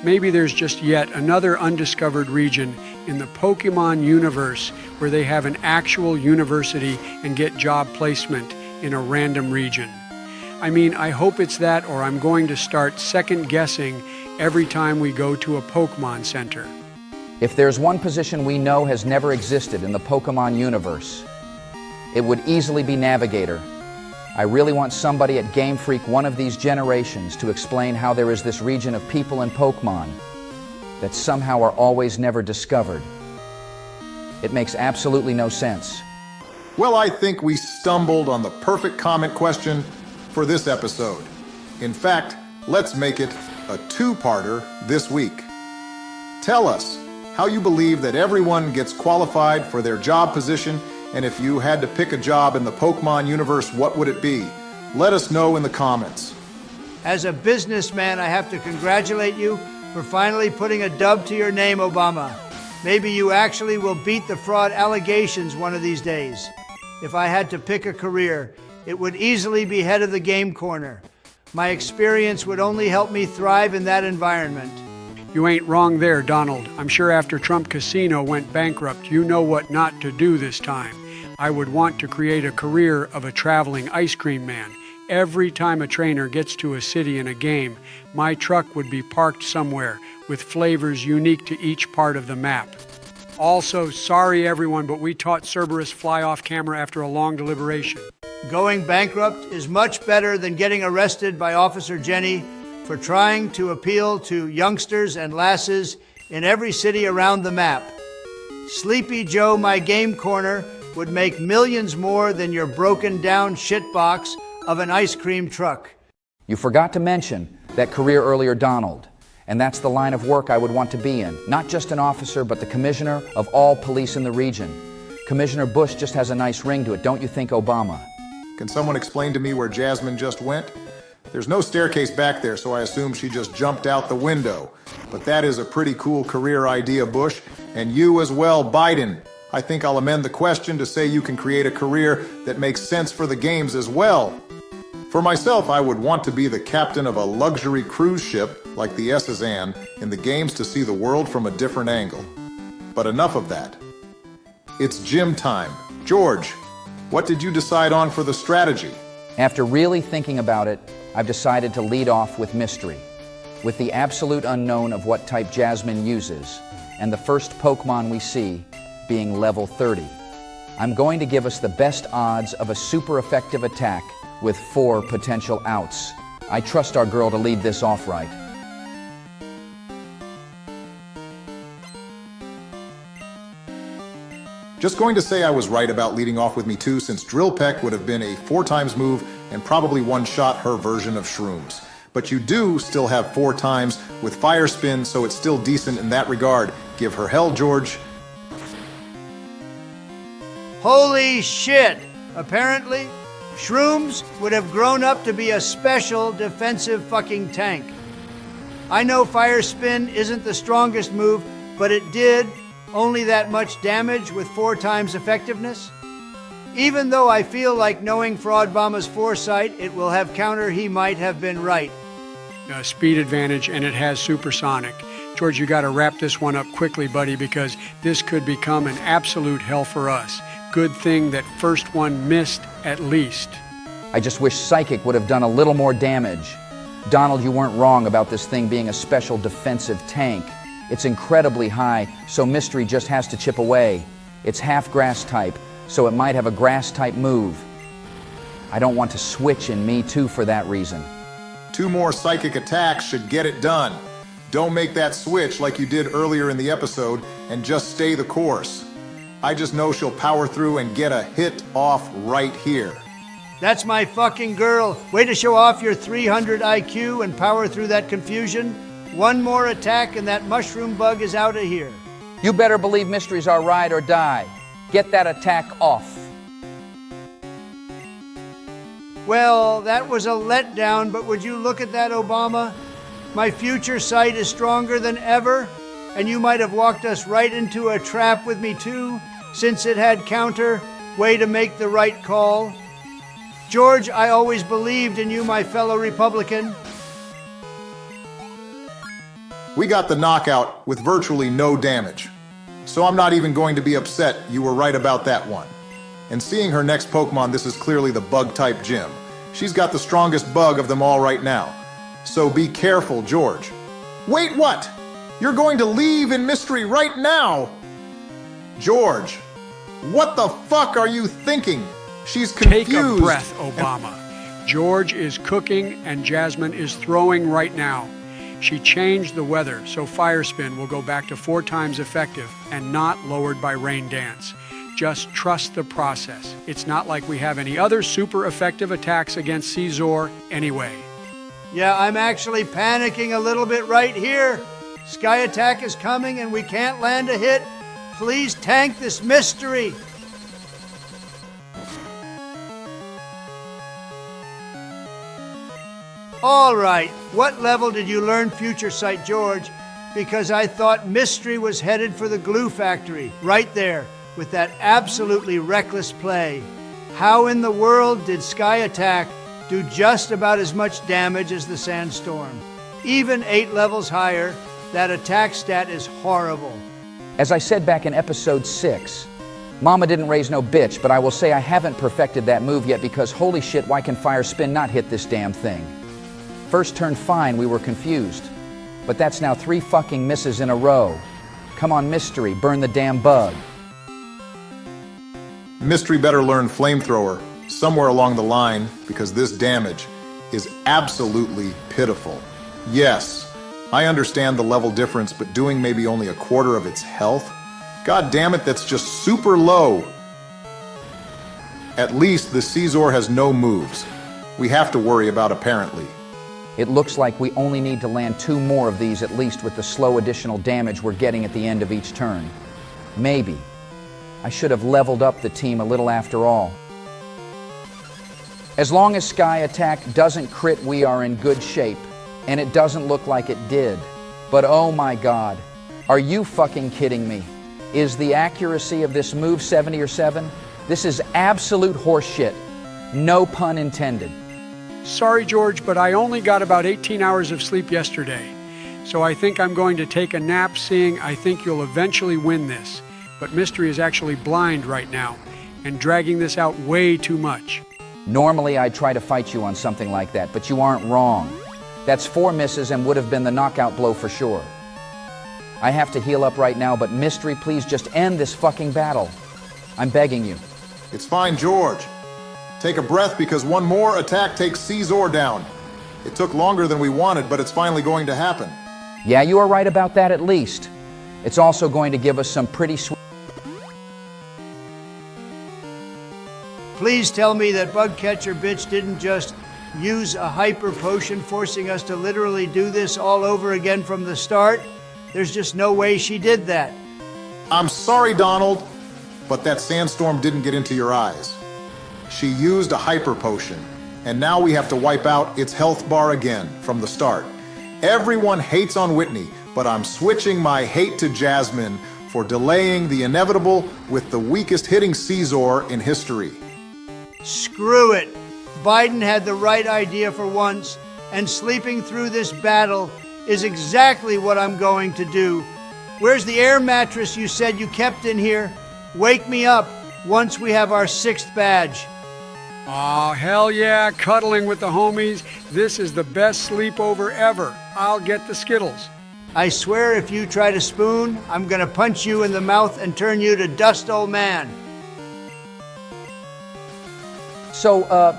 Maybe there's just yet another undiscovered region in the Pokemon universe where they have an actual university and get job placement in a random region. I mean, I hope it's that, or I'm going to start second guessing every time we go to a Pokemon Center. If there's one position we know has never existed in the Pokemon universe, it would easily be Navigator. I really want somebody at Game Freak one of these generations to explain how there is this region of people and Pokemon that somehow are always never discovered. It makes absolutely no sense. Well, I think we stumbled on the perfect comment question for this episode. In fact, let's make it a 2-parter this week. Tell us how you believe that everyone gets qualified for their job position, and if you had to pick a job in the Pokemon universe, what would it be? Let us know in the comments. As a businessman, I have to congratulate you for finally putting a dub to your name, Obama. Maybe you actually will beat the fraud allegations one of these days. If I had to pick a career, it would easily be head of the game corner. My experience would only help me thrive in that environment. You ain't wrong there, Donald. I'm sure after Trump Casino went bankrupt, you know what not to do this time. I would want to create a career of a traveling ice cream man. Every time a trainer gets to a city in a game, my truck would be parked somewhere with flavors unique to each part of the map. Also, sorry everyone, but we taught Cerberus fly off camera after a long deliberation. Going bankrupt is much better than getting arrested by Officer Jenny for trying to appeal to youngsters and lasses in every city around the map. Sleepy Joe, my game corner, would make millions more than your broken down shitbox of an ice cream truck. You forgot to mention that career earlier, Donald, and that's the line of work I would want to be in. Not just an officer, but the commissioner of all police in the region. Commissioner Bush just has a nice ring to it, don't you think, Obama? Can someone explain to me where Jasmine just went? There's no staircase back there, so I assume she just jumped out the window. But that is a pretty cool career idea, Bush. And you as well, Biden. I think I'll amend the question to say you can create a career that makes sense for the games as well. For myself, I would want to be the captain of a luxury cruise ship like the SS Anne in the games to see the world from a different angle. But enough of that. It's gym time. George, what did you decide on for the strategy? After really thinking about it, I've decided to lead off with mystery. with the absolute unknown of what type Jasmine uses, and the first Pokemon we see being level 30. I'm going to give us the best odds of a super effective attack with 4 potential outs. I trust our girl to lead this off right. Just going to say I was right about leading off with me too, since Drill Peck would have been a 4 times move and probably one-shot her version of Shrooms. But you do still have 4 times with Fire Spin, so it's still decent in that regard. Give her hell, George. Holy shit! Apparently, Shrooms would have grown up to be a special defensive fucking tank. I know Fire Spin isn't the strongest move, but it did only that much damage with 4 times effectiveness. Even though I feel like knowing Fraudbama's foresight, it will have counter he might have been right. Speed advantage, and it has supersonic. George, you got to wrap this one up quickly, buddy, because this could become an absolute hell for us. Good thing that first one missed at least. I just wish Psychic would have done a little more damage. Donald, you weren't wrong about this thing being a special defensive tank. It's incredibly high, so Mystery just has to chip away. It's half grass type, so it might have a grass type move. I don't want to switch in me too for that reason. 2 more psychic attacks should get it done. Don't make that switch like you did earlier in the episode and just stay the course. I just know she'll power through and get a hit off right here. That's my fucking girl. Way to show off your 300 IQ and power through that confusion. 1 more attack and that mushroom bug is out of here. You better believe Mystery's our ride or die. Get that attack off. Well, that was a letdown, but would you look at that, Obama? My future sight is stronger than ever, and you might have walked us right into a trap with me too, since it had counter. Way to make the right call. George, I always believed in you, my fellow Republican. We got the knockout with virtually no damage. So I'm not even going to be upset you were right about that one. And seeing her next Pokemon, this is clearly the bug-type gym. She's got the strongest bug of them all right now. So be careful, George. Wait, what? You're going to leave in Mystery right now? George, what the fuck are you thinking? She's confused. Take a breath, Obama. George is cooking and Jasmine is throwing right now. She changed the weather, so Fire Spin will go back to 4 times effective and not lowered by Rain Dance. Just trust the process. It's not like we have any other super effective attacks against Scyther anyway. Yeah, I'm actually panicking a little bit right here. Sky Attack is coming and we can't land a hit. Please tank this Mystery. All right, what level did you learn Future Sight, George? Because I thought Mystery was headed for the glue factory, right there, with that absolutely reckless play. How in the world did Sky Attack do just about as much damage as the Sandstorm? Even 8 levels higher, that attack stat is horrible. As I said back in episode 6, Mama didn't raise no bitch, but I will say I haven't perfected that move yet because holy shit, why can Fire Spin not hit this damn thing? First turn fine, we were confused. But that's now 3 fucking misses in a row. Come on, Mystery, burn the damn bug. Mystery better learn Flamethrower somewhere along the line because this damage is absolutely pitiful. Yes, I understand the level difference, but doing maybe only a quarter of its health? God damn it, that's just super low. At least the Scyther has no moves. We have to worry about apparently. It looks like we only need to land 2 more of these at least with the slow additional damage we're getting at the end of each turn. Maybe. I should have leveled up the team a little after all. As long as Sky Attack doesn't crit, we are in good shape. And it doesn't look like it did. But oh my god, are you fucking kidding me? Is the accuracy of this move 70 or 7? This is absolute horseshit. No pun intended. Sorry, George, but I only got about 18 hours of sleep yesterday. So I think I'm going to take a nap, seeing I think you'll eventually win this. But Mystery is actually blind right now and dragging this out way too much. Normally I'd try to fight you on something like that, but you aren't wrong. That's 4 misses and would have been the knockout blow for sure. I have to heal up right now, but Mystery, please just end this fucking battle. I'm begging you. It's fine, George. Take a breath because one more attack takes Scyther down. It took longer than we wanted, but it's finally going to happen. Yeah, you are right about that at least. It's also going to give us some pretty sweet... Please tell me that Bugcatcher bitch didn't just use a hyper potion, forcing us to literally do this all over again from the start. There's just no way she did that. I'm sorry, Donald, but that sandstorm didn't get into your eyes. She used a hyper potion, and now we have to wipe out its health bar again from the start. Everyone hates on Whitney, but I'm switching my hate to Jasmine for delaying the inevitable with the weakest hitting Scyther in history. Screw it. Biden had the right idea for once, and sleeping through this battle is exactly what I'm going to do. Where's the air mattress you said you kept in here? Wake me up once we have our 6th badge. Oh, hell yeah, cuddling with the homies. This is the best sleepover ever. I'll get the Skittles. I swear if you try to spoon, I'm gonna punch you in the mouth and turn you to dust, old man. So,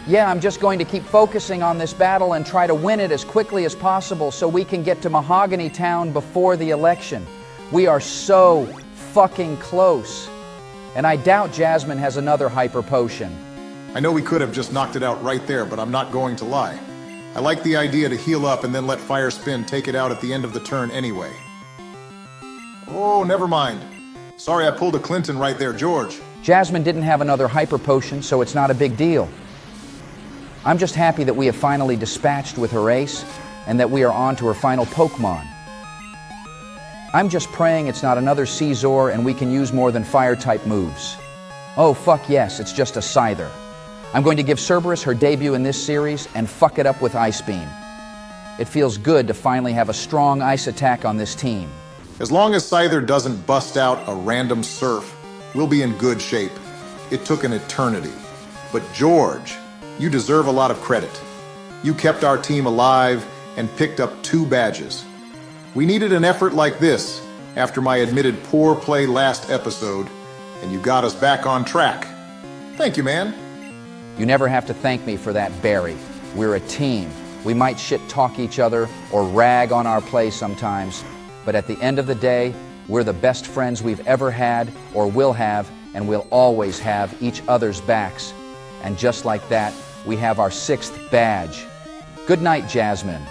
yeah, I'm just going to keep focusing on this battle and try to win it as quickly as possible so we can get to Mahogany Town before the election. We are so fucking close. And I doubt Jasmine has another hyper potion. I know we could have just knocked it out right there, but I'm not going to lie. I like the idea to heal up and then let Fire Spin take it out at the end of the turn anyway. Oh, never mind. Sorry I pulled a Clinton right there, George. Jasmine didn't have another hyper potion, so it's not a big deal. I'm just happy that we have finally dispatched with her ace and that we are on to her final Pokemon. I'm just praying it's not another Scyther and we can use more than fire-type moves. Oh, fuck yes, it's just a Scyther. I'm going to give Cerberus her debut in this series and fuck it up with Ice Beam. It feels good to finally have a strong ice attack on this team. As long as Scyther doesn't bust out a random surf, we'll be in good shape. It took an eternity. But George, you deserve a lot of credit. You kept our team alive and picked up 2 badges. We needed an effort like this after my admitted poor play last episode, and you got us back on track. Thank you, man. You never have to thank me for that, Barry. We're a team. We might shit-talk each other or rag on our play sometimes, but at the end of the day, we're the best friends we've ever had or will have, and we'll always have each other's backs. And just like that, we have our 6th badge. Good night, Jasmine.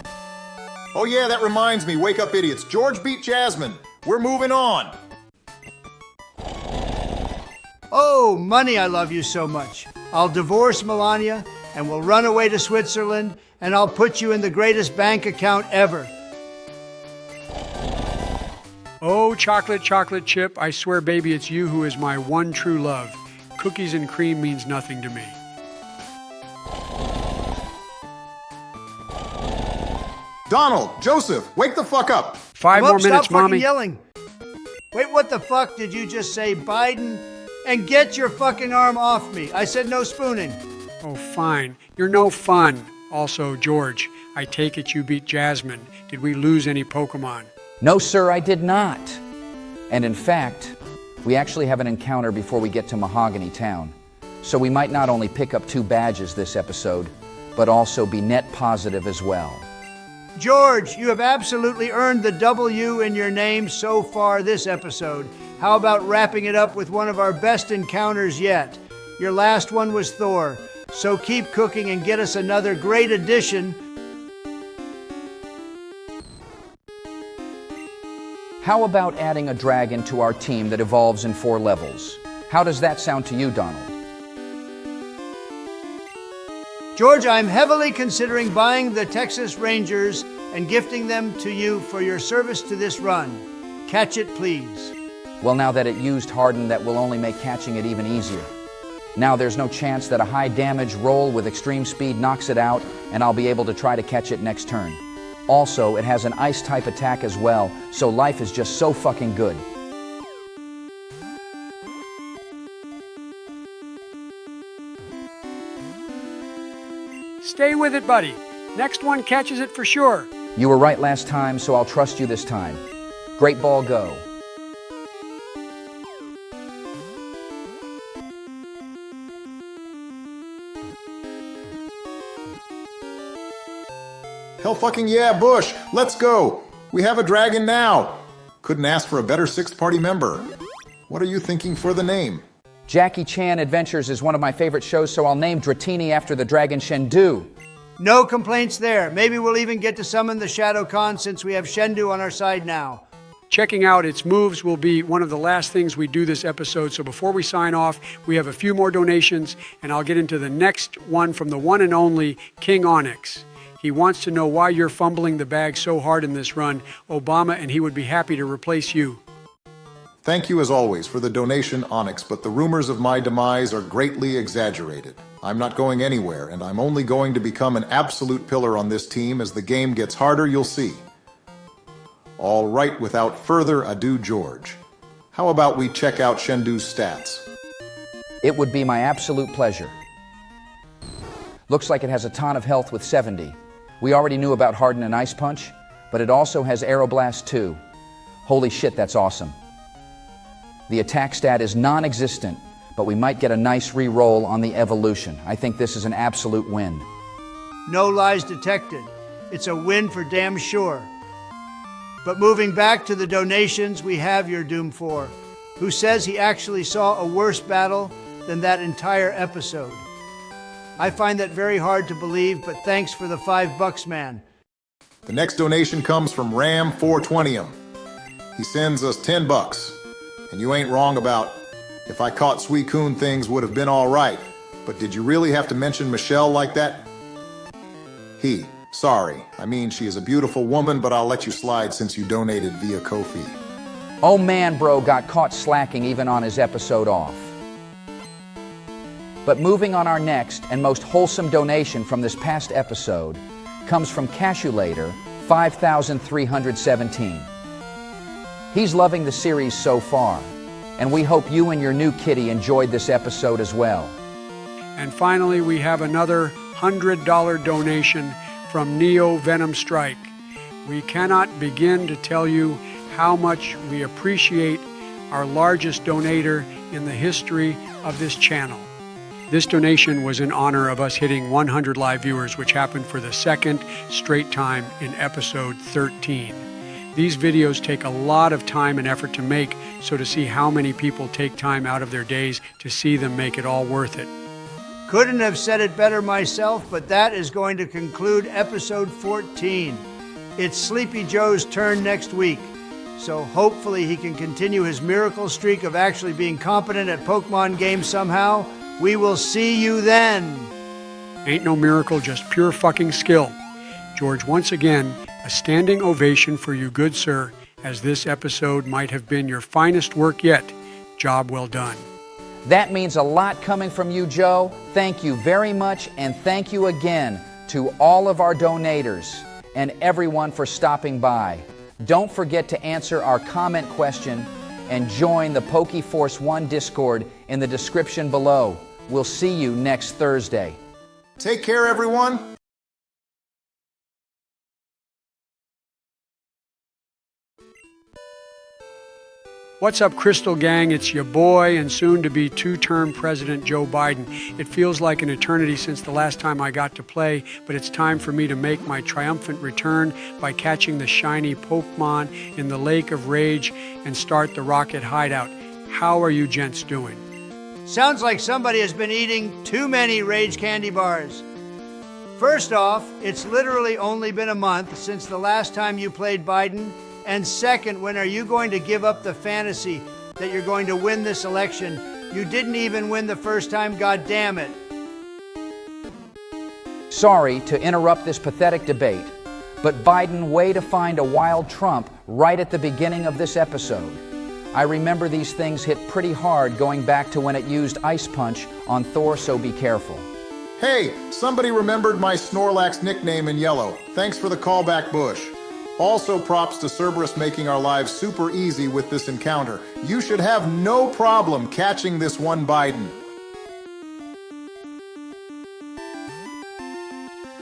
Oh yeah, that reminds me, wake up idiots. George beat Jasmine. We're moving on. Oh, money, I love you so much. I'll divorce Melania, and we'll run away to Switzerland, and I'll put you in the greatest bank account ever. Oh, chocolate, chocolate chip, I swear, baby, it's you who is my one true love. Cookies and cream means nothing to me. Donald, Joseph, wake the fuck up. 5 more minutes, stop Mommy. fucking yelling. Wait, what the fuck did you just say, Biden? And get your fucking arm off me. I said no spooning. Oh, fine. You're no fun. Also, George, I take it you beat Jasmine. Did we lose any Pokemon? No, sir, I did not. And in fact, we actually have an encounter before we get to Mahogany Town. So we might not only pick up 2 badges this episode, but also be net positive as well. George, you have absolutely earned the W in your name so far this episode. How about wrapping it up with one of our best encounters yet? Your last one was Thor, so keep cooking and get us another great addition. How about adding a dragon to our team that evolves in 4 levels? How does that sound to you, Donald? George, I'm heavily considering buying the Texas Rangers and gifting them to you for your service to this run. Catch it, please. Well, now that it used Harden, that will only make catching it even easier. Now there's no chance that a high damage roll with extreme speed knocks it out, and I'll be able to try to catch it next turn. Also, it has an ice type attack as well, so life is just so fucking good. Stay with it, buddy. Next one catches it for sure. You were right last time, so I'll trust you this time. Great ball, go. Hell fucking yeah, Bush! Let's go! We have a dragon now! Couldn't ask for a better sixth party member. What are you thinking for the name? Jackie Chan Adventures is one of my favorite shows, so I'll name Dratini after the dragon Shendu. No complaints there. Maybe we'll even get to summon the Shadow Khan since we have Shendu on our side now. Checking out its moves will be one of the last things we do this episode. So before we sign off, we have a few more donations, and I'll get into the next one from the one and only King Onyx. He wants to know why you're fumbling the bag so hard in this run, Obama, and he would be happy to replace you. Thank you as always for the donation, Onyx, but the rumors of my demise are greatly exaggerated. I'm not going anywhere, and I'm only going to become an absolute pillar on this team. As the game gets harder, you'll see. All right, without further ado, George. How about we check out Shendu's stats? It would be my absolute pleasure. Looks like it has a ton of health with 70. We already knew about Harden and Ice Punch, but it also has Aeroblast too. Holy shit, that's awesome. The attack stat is non-existent, but we might get a nice re-roll on the evolution. I think this is an absolute win. No lies detected. It's a win for damn sure. But moving back to the donations, we have your Doom 4, who says he actually saw a worse battle than that entire episode. I find that very hard to believe, but thanks for the $5, man. The next donation comes from Ram 420'em. He sends us $10. And you ain't wrong about, if I caught Suicune, things would have been all right. But did you really have to mention Michelle like that? Sorry. I mean, she is a beautiful woman, but I'll let you slide since you donated via Ko-fi. Oh man, bro got caught slacking even on his episode off. But moving on, our next and most wholesome donation from this past episode comes from Cashulator 5317. He's loving the series so far, and we hope you and your new kitty enjoyed this episode as well. And finally, we have another $100 donation from Neo Venom Strike. We cannot begin to tell you how much we appreciate our largest donator in the history of this channel. This donation was in honor of us hitting 100 live viewers, which happened for the second straight time in episode 13. These videos take a lot of time and effort to make, so to see how many people take time out of their days to see them make it all worth it. Couldn't have said it better myself, but that is going to conclude episode 14. It's Sleepy Joe's turn next week, so hopefully he can continue his miracle streak of actually being competent at Pokemon games somehow. We will see you then. Ain't no miracle, just pure fucking skill. George, once again, a standing ovation for you, good sir, as this episode might have been your finest work yet. Job well done. That means a lot coming from you, Joe. Thank you very much, and thank you again to all of our donators and everyone for stopping by. Don't forget to answer our comment question and join the PokeForce 1 Discord in the description below. We'll see you next Thursday. Take care, everyone. What's up, Crystal Gang? It's your boy and soon-to-be two-term President Joe Biden. It feels like an eternity since the last time I got to play, but it's time for me to make my triumphant return by catching the shiny Pokemon in the Lake of Rage and start the Rocket Hideout. How are you gents doing? Sounds like somebody has been eating too many Rage candy bars. First off, it's literally only been a month since the last time you played Biden. And second, when are you going to give up the fantasy that you're going to win this election? You didn't even win the first time, god damn it. Sorry to interrupt this pathetic debate, but Biden way to find a wild Trump right at the beginning of this episode. I remember these things hit pretty hard going back to when it used Ice Punch on Thor, so be careful. Hey, somebody remembered my Snorlax nickname in yellow. Thanks for the callback, Bush. Also, props to Cerberus making our lives super easy with this encounter. You should have no problem catching this one Biden.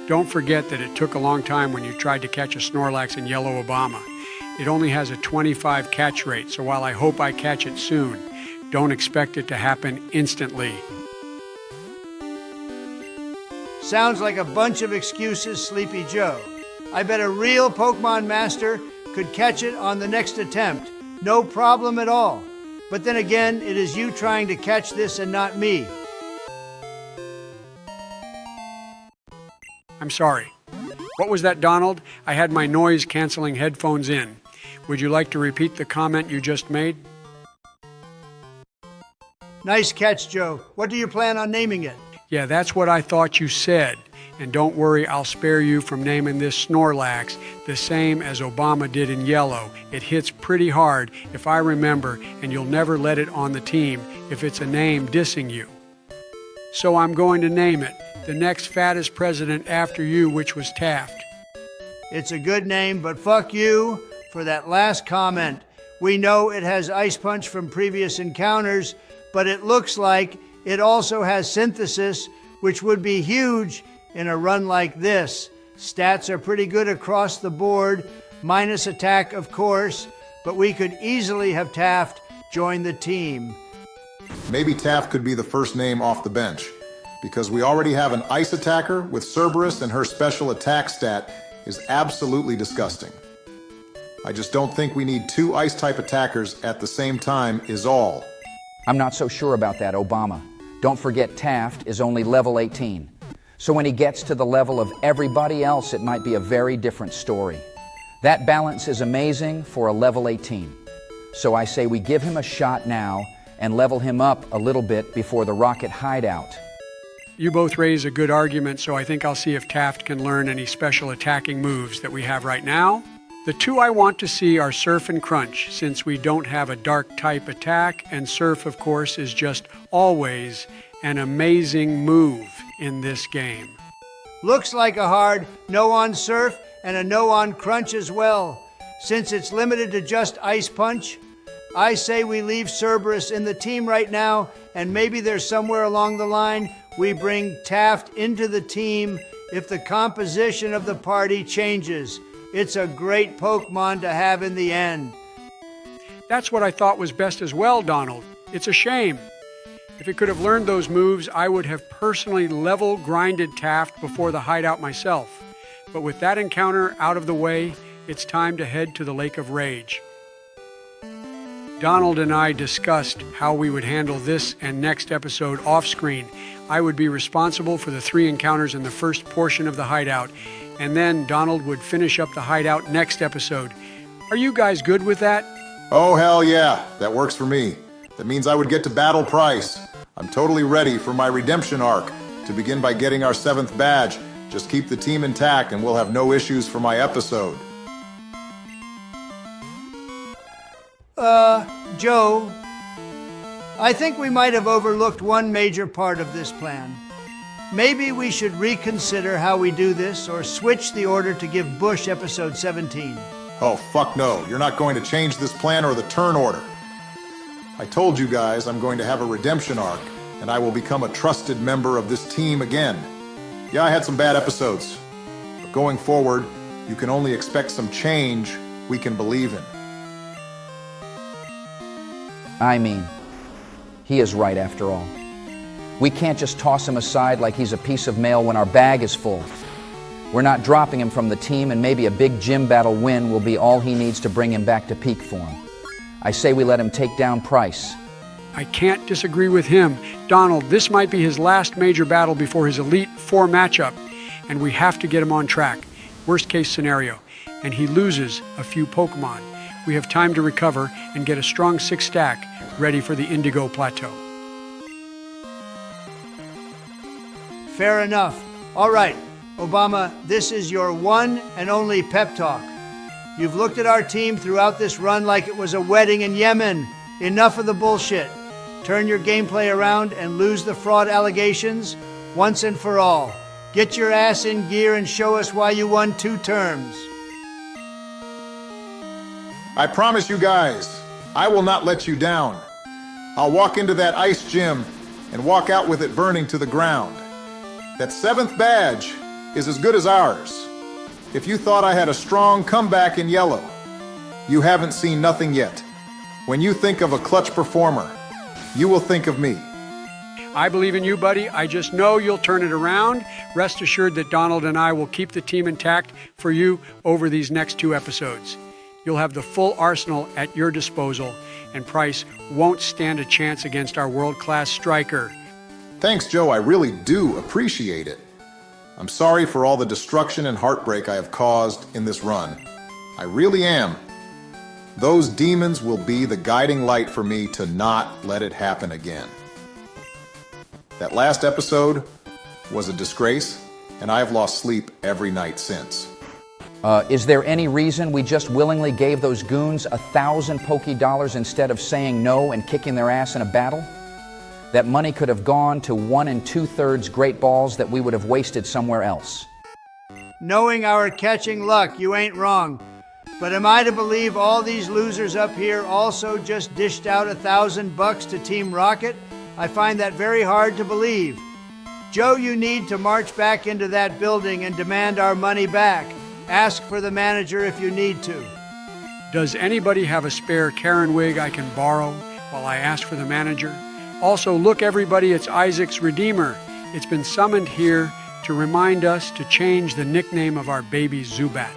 Don't forget that it took a long time when you tried to catch a Snorlax in Yellow Obama. It only has a 25 catch rate, so while I hope I catch it soon, don't expect it to happen instantly. Sounds like a bunch of excuses, Sleepy Joe. I bet a real Pokemon master could catch it on the next attempt. No problem at all. But then again, it is you trying to catch this and not me. I'm sorry. What was that, Donald? I had my noise-canceling headphones in. Would you like to repeat the comment you just made? Nice catch, Joe. What do you plan on naming it? Yeah, that's what I thought you said. And don't worry, I'll spare you from naming this Snorlax the same as Obama did in Yellow. It hits pretty hard, if I remember, and you'll never let it on the team if it's a name dissing you. So I'm going to name it the next fattest president after you, which was Taft. It's a good name, but fuck you for that last comment. We know it has Ice Punch from previous encounters, but it looks like it also has Synthesis, which would be huge in a run like this. Stats are pretty good across the board, minus attack, of course, but we could easily have Taft join the team. Maybe Taft could be the first name off the bench, because we already have an ice attacker with Cerberus, and her special attack stat is absolutely disgusting. I just don't think we need two ice-type attackers at the same time is all. I'm not so sure about that, Obama. Don't forget Taft is only level 18. So when he gets to the level of everybody else, it might be a very different story. That balance is amazing for a level 18. So I say we give him a shot now and level him up a little bit before the Rocket Hideout. You both raise a good argument, so I think I'll see if Taft can learn any special attacking moves that we have right now. The two I want to see are Surf and Crunch, since we don't have a dark type attack, and Surf, of course, is just always an amazing move in this game. Looks like a hard no on Surf and a no on Crunch as well. Since it's limited to just Ice Punch, I say we leave Cerberus in the team right now, and maybe there's somewhere along the line we bring Taft into the team if the composition of the party changes. It's a great Pokemon to have in the end. That's what I thought was best as well, Donald. It's a shame. If it could have learned those moves, I would have personally level grinded Taft before the Hideout myself. But with that encounter out of the way, it's time to head to the Lake of Rage. Donald and I discussed how we would handle this and next episode off-screen. I would be responsible for the 3 encounters in the first portion of the Hideout, and then Donald would finish up the Hideout next episode. Are you guys good with that? Oh, hell yeah, that works for me. That means I would get to Battle Price. I'm totally ready for my redemption arc, to begin by getting our 7th badge. Just keep the team intact and we'll have no issues for my episode. Joe, I think we might have overlooked one major part of this plan. Maybe we should reconsider how we do this, or switch the order to give Bush episode 17. Oh, fuck no. You're not going to change this plan or the turn order. I told you guys I'm going to have a redemption arc, and I will become a trusted member of this team again. Yeah, I had some bad episodes, but going forward, you can only expect some change we can believe in. I mean, he is right after all. We can't just toss him aside like he's a piece of mail when our bag is full. We're not dropping him from the team, and maybe a big gym battle win will be all he needs to bring him back to peak form. I say we let him take down Price. I can't disagree with him. Donald, this might be his last major battle before his Elite Four matchup, and we have to get him on track. Worst case scenario, and he loses a few Pokemon. We have time to recover and get a strong 6 stack ready for the Indigo Plateau. Fair enough. All right, Obama, this is your one and only pep talk. You've looked at our team throughout this run like it was a wedding in Yemen. Enough of the bullshit. Turn your gameplay around and lose the fraud allegations once and for all. Get your ass in gear and show us why you won 2 terms. I promise you guys, I will not let you down. I'll walk into that ice gym and walk out with it burning to the ground. That 7th badge is as good as ours. If you thought I had a strong comeback in yellow, you haven't seen nothing yet. When you think of a clutch performer, you will think of me. I believe in you, buddy. I just know you'll turn it around. Rest assured that Donald and I will keep the team intact for you over these next 2 episodes. You'll have the full arsenal at your disposal, and Price won't stand a chance against our world-class striker. Thanks, Joe. I really do appreciate it. I'm sorry for all the destruction and heartbreak I have caused in this run. I really am. Those demons will be the guiding light for me to not let it happen again. That last episode was a disgrace, and I have lost sleep every night since. Is there any reason we just willingly gave those goons 1,000 Poké-Dollars instead of saying no and kicking their ass in a battle? That money could have gone to 1 2/3 Great Balls that we would have wasted somewhere else. Knowing our catching luck, you ain't wrong. But am I to believe all these losers up here also just dished out $1,000 to Team Rocket? I find that very hard to believe. Joe, you need to march back into that building and demand our money back. Ask for the manager if you need to. Does anybody have a spare Karen wig I can borrow while I ask for the manager? Also, look everybody, it's Isaac's Redeemer. It's been summoned here to remind us to change the nickname of our baby Zubat.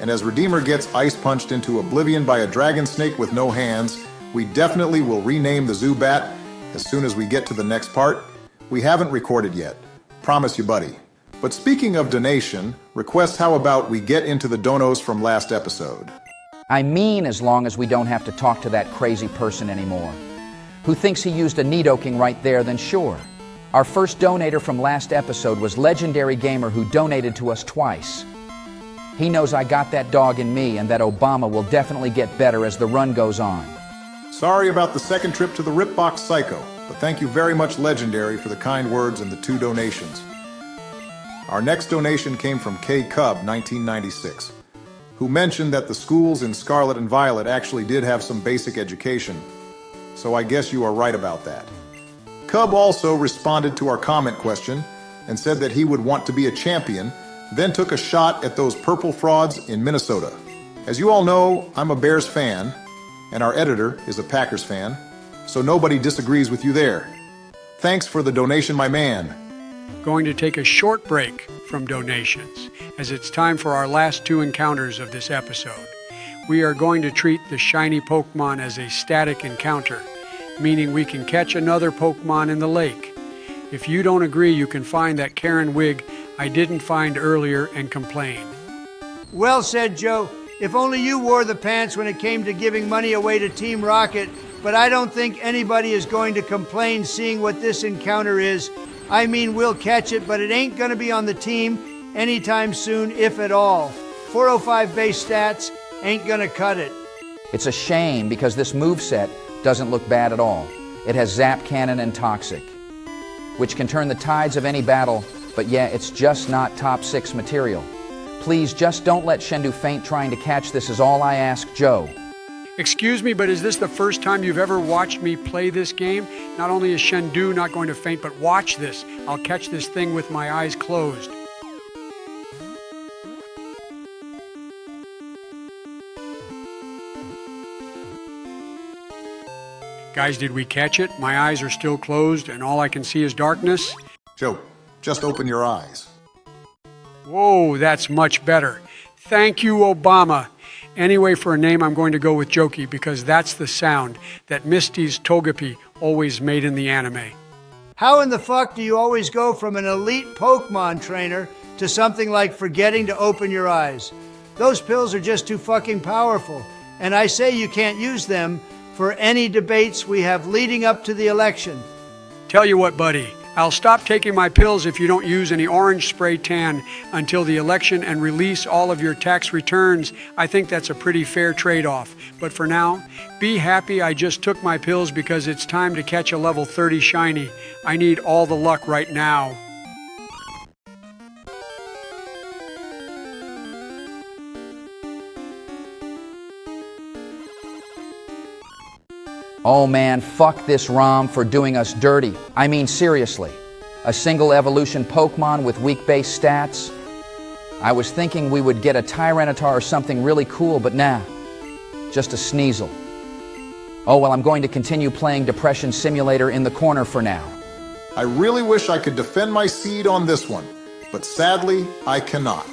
And as Redeemer gets ice punched into oblivion by a dragon snake with no hands, we definitely will rename the Zubat as soon as we get to the next part. We haven't recorded yet. Promise you, buddy. But speaking of donation, requests, how about we get into the donos from last episode? I mean, as long as we don't have to talk to that crazy person anymore. Who thinks he used a Nidoking right there, then sure. Our first donator from last episode was Legendary Gamer, who donated to us twice. He knows I got that dog in me and that Obama will definitely get better as the run goes on. Sorry about the second trip to the Ripbox Psycho, but thank you very much, Legendary, for the kind words and the 2 donations. Our next donation came from K Cub 1996, who mentioned that the schools in Scarlet and Violet actually did have some basic education, so I guess you are right about that. Cub also responded to our comment question and said that he would want to be a champion, then took a shot at those purple frauds in Minnesota. As you all know, I'm a Bears fan, and our editor is a Packers fan, so nobody disagrees with you there. Thanks for the donation, my man. Going to take a short break from donations, as it's time for our last 2 encounters of this episode. We are going to treat the shiny Pokemon as a static encounter, meaning we can catch another Pokemon in the lake. If you don't agree, you can find that Karen wig I didn't find earlier and complain. Well said, Joe. If only you wore the pants when it came to giving money away to Team Rocket, but I don't think anybody is going to complain seeing what this encounter is. I mean, we'll catch it, but it ain't gonna be on the team anytime soon, if at all. 405 base stats ain't gonna cut it. It's a shame because this moveset doesn't look bad at all. It has Zap Cannon and Toxic, which can turn the tides of any battle, but yeah, it's just not top 6 material. Please just don't let Shendu faint trying to catch this is all I ask, Joe. Excuse me, but is this the first time you've ever watched me play this game? Not only is Shendu not going to faint, but watch this. I'll catch this thing with my eyes closed. Guys, did we catch it? My eyes are still closed and all I can see is darkness. Joe, just open your eyes. Whoa, that's much better. Thank you, Obama. Anyway, for a name, I'm going to go with Jokey because that's the sound that Misty's Togepi always made in the anime. How in the fuck do you always go from an elite Pokemon trainer to something like forgetting to open your eyes? Those pills are just too fucking powerful, and I say you can't use them for any debates we have leading up to the election. Tell you what, buddy, I'll stop taking my pills if you don't use any orange spray tan until the election and release all of your tax returns. I think that's a pretty fair trade-off. But for now, be happy I just took my pills because it's time to catch a level 30 shiny. I need all the luck right now. Oh man, fuck this ROM for doing us dirty. I mean seriously. A single evolution Pokemon with weak base stats, I was thinking we would get a Tyranitar or something really cool, but nah, just a Sneasel. Oh, well, I'm going to continue playing Depression Simulator in the corner for now. I really wish I could defend my seed on this one, but sadly, I cannot.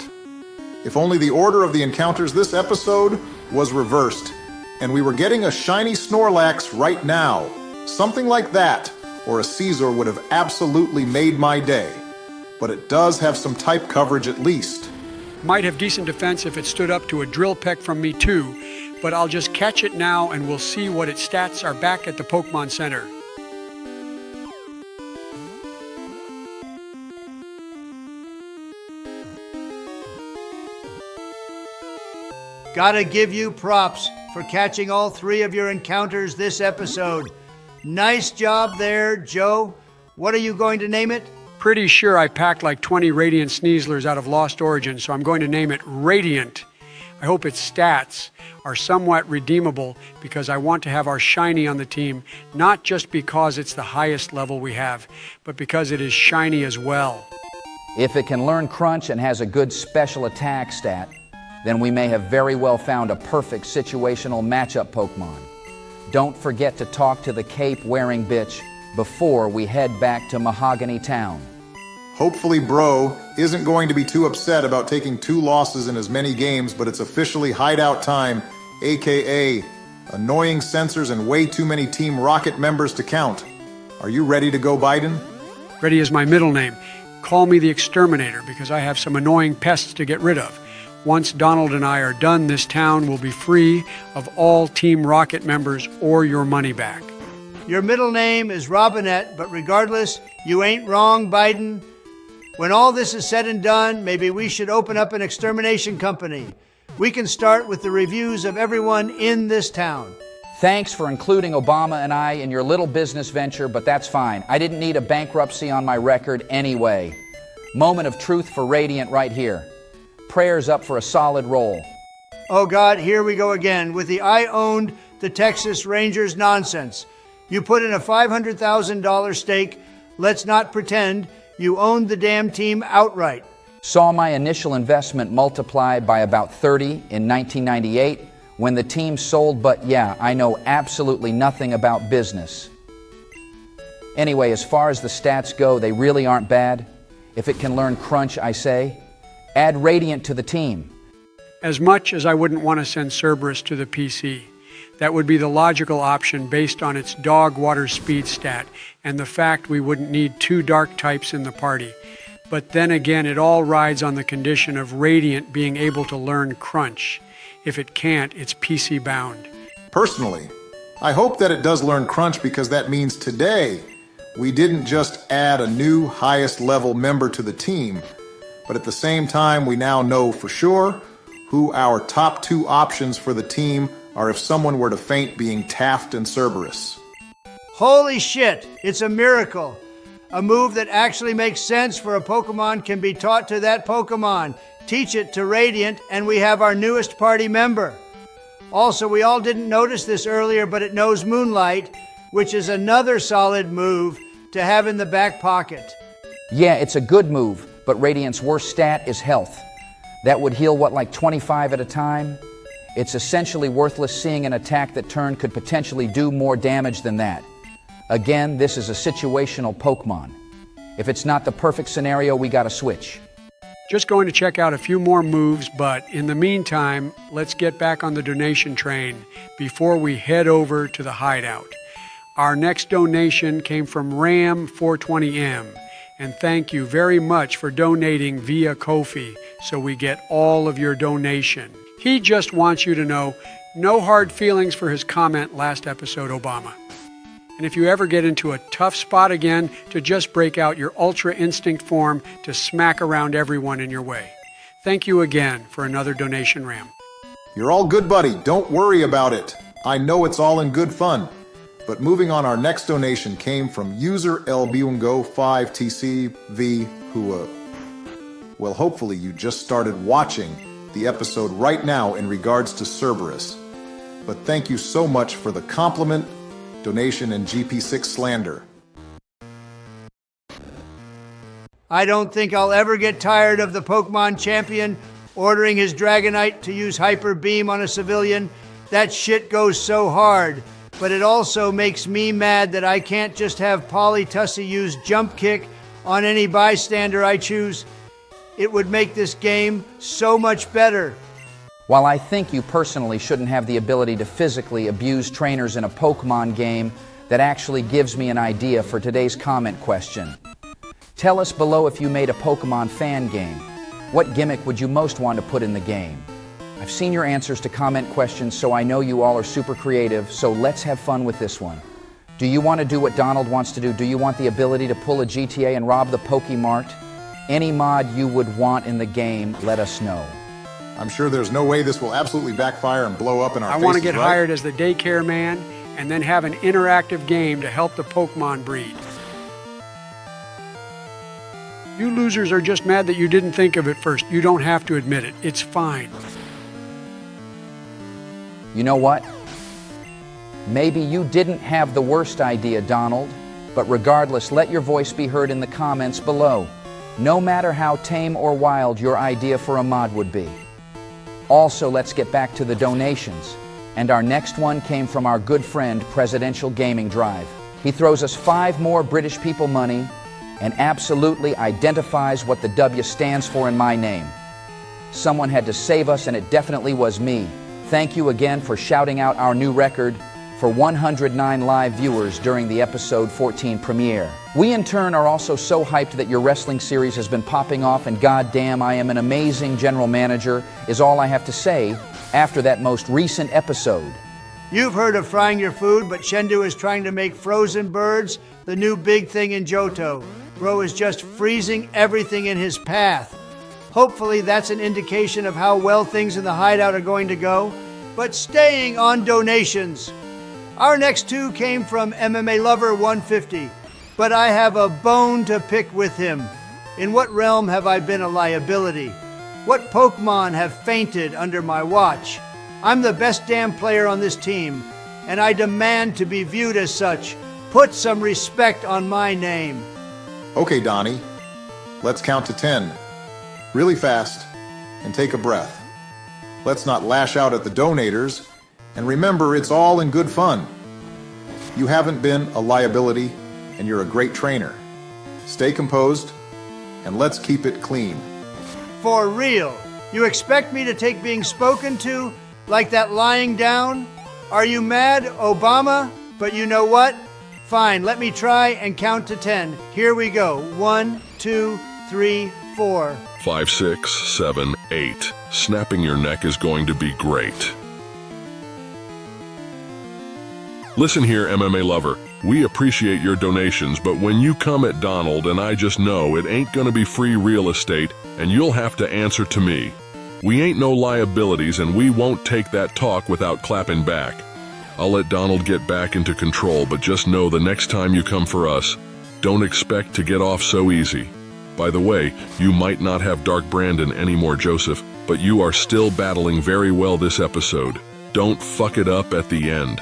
If only the order of the encounters this episode was reversed, and we were getting a shiny Snorlax right now. Something like that, or a Caesar would have absolutely made my day. But it does have some type coverage at least. Might have decent defense if it stood up to a drill peck from me too, but I'll just catch it now and we'll see what its stats are back at the Pokemon Center. Gotta give you props for catching all 3 of your encounters this episode. Nice job there, Joe. What are you going to name it? Pretty sure I packed like 20 Radiant Sneaslers out of Lost Origin, so I'm going to name it Radiant. I hope its stats are somewhat redeemable because I want to have our shiny on the team, not just because it's the highest level we have, but because it is shiny as well. If it can learn Crunch and has a good special attack stat, then we may have very well found a perfect situational matchup Pokemon. Don't forget to talk to the cape-wearing bitch before we head back to Mahogany Town. Hopefully Bro isn't going to be too upset about taking 2 losses in as many games, but it's officially Hideout time, aka annoying censors and way too many Team Rocket members to count. Are you ready to go, Biden? Ready is my middle name. Call me the Exterminator because I have some annoying pests to get rid of. Once Donald and I are done, this town will be free of all Team Rocket members or your money back. Your middle name is Robinette, but regardless, you ain't wrong, Biden. When all this is said and done, maybe we should open up an extermination company. We can start with the reviews of everyone in this town. Thanks for including Obama and I in your little business venture, but that's fine. I didn't need a bankruptcy on my record anyway. Moment of truth for Radiant right here. Prayers up for a solid roll. Oh God, here we go again with the I owned the Texas Rangers nonsense. You put in a $500,000 stake. Let's not pretend you owned the damn team outright. Saw my initial investment multiplied by about 30 in 1998 when the team sold, but yeah, I know absolutely nothing about business. Anyway, as far as the stats go, they really aren't bad. If it can learn Crunch, I say, add Radiant to the team. As much as I wouldn't want to send Cerberus to the PC, that would be the logical option based on its dog water speed stat and the fact we wouldn't need 2 dark types in the party. But then again, it all rides on the condition of Radiant being able to learn Crunch. If it can't, it's PC bound. Personally, I hope that it does learn Crunch because that means today we didn't just add a new highest level member to the team, but at the same time we now know for sure who our top 2 options for the team are if someone were to faint being Taft and Cerberus. Holy shit, it's a miracle. A move that actually makes sense for a Pokemon can be taught to that Pokemon. Teach it to Radiant, and we have our newest party member. Also, we all didn't notice this earlier, but it knows Moonlight, which is another solid move to have in the back pocket. Yeah, it's a good move, but Radiant's worst stat is health. That would heal, what, like 25 at a time? It's essentially worthless seeing an attack that turn could potentially do more damage than that. Again, this is a situational Pokemon. If it's not the perfect scenario, we gotta switch. Just going to check out a few more moves, but in the meantime, let's get back on the donation train before we head over to the Hideout. Our next donation came from Ram420M, and thank you very much for donating via Ko-fi so we get all of your donation. He just wants you to know, no hard feelings for his comment last episode, Obama. And if you ever get into a tough spot again, to just break out your Ultra Instinct form to smack around everyone in your way. Thank you again for another donation, Ram. You're all good, buddy. Don't worry about it. I know it's all in good fun. But moving on, our next donation came from user LBungo5TCV, who, well, hopefully you just started watching the episode right now in regards to Cerberus. But thank you so much for the compliment, donation, and GP6 slander. I don't think I'll ever get tired of the Pokemon champion ordering his Dragonite to use Hyper Beam on a civilian. That shit goes so hard. But it also makes me mad that I can't just have Politussy use Jump Kick on any bystander I choose. It would make this game so much better. While I think you personally shouldn't have the ability to physically abuse trainers in a Pokemon game, that actually gives me an idea for today's comment question. Tell us below if you made a Pokemon fan game. What gimmick would you most want to put in the game? I've seen your answers to comment questions, so I know you all are super creative, so let's have fun with this one. Do you want to do what Donald wants to do? Do you want the ability to pull a GTA and rob the Pokemart? Any mod you would want in the game, let us know. I'm sure there's no way this will absolutely backfire and blow up in our faces, I want to get right? hired as the daycare man and then have an interactive game to help the Pokemon breed. You losers are just mad that you didn't think of it first. You don't have to admit it. It's fine. You know what? Maybe you didn't have the worst idea, Donald, but regardless, let your voice be heard in the comments below, no matter how tame or wild your idea for a mod would be. Also, let's get back to the donations. And our next one came from our good friend, Presidential Gaming Drive. He throws us 5 more British people money and absolutely identifies what the W stands for in my name. Someone had to save us, and it definitely was me. Thank you again for shouting out our new record for 109 live viewers during the episode 14 premiere. We in turn are also so hyped that your wrestling series has been popping off, and goddamn, I am an amazing general manager, is all I have to say after that most recent episode. You've heard of frying your food, but Shendu is trying to make frozen birds the new big thing in Johto. Bro is just freezing everything in his path. Hopefully that's an indication of how well things in the Hideout are going to go. But staying on donations. Our next 2 came from MMA Lover 150, but I have a bone to pick with him. In what realm have I been a liability? What Pokemon have fainted under my watch? I'm the best damn player on this team, and I demand to be viewed as such. Put some respect on my name. Okay, Donnie. Let's count to 10. Really fast, and take a breath. Let's not lash out at the donators, and remember, it's all in good fun. You haven't been a liability, and you're a great trainer. Stay composed, and let's keep it clean. For real? You expect me to take being spoken to like that lying down? Are you mad, Obama? But you know what? Fine, let me try and count to 10. Here we go. 1, 2, 3, 4. 5, 6, 7, 8. Snapping your neck is going to be great. Listen here, MMA Lover. We appreciate your donations, but when you come at Donald, and I just know it ain't gonna be free real estate, and you'll have to answer to me. We ain't no liabilities, and we won't take that talk without clapping back. I'll let Donald get back into control, but just know the next time you come for us, don't expect to get off so easy. By the way, you might not have Dark Brandon anymore, Joseph, but you are still battling very well this episode. Don't fuck it up at the end.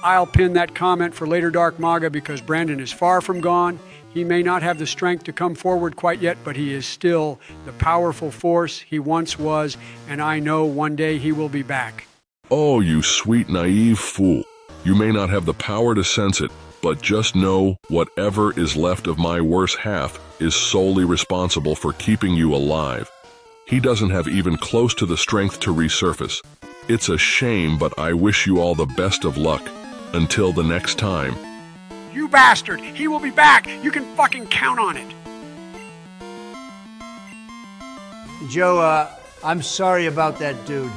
I'll pin that comment for later Dark Maga because Brandon is far from gone. He may not have the strength to come forward quite yet, but he is still the powerful force he once was, and I know one day he will be back. Oh, you sweet, naive fool. You may not have the power to sense it, but just know whatever is left of my worse half is solely responsible for keeping you alive. He doesn't have even close to the strength to resurface. It's a shame, but I wish you all the best of luck. Until the next time. You bastard! He will be back! You can fucking count on it! Joe, I'm sorry about that dude.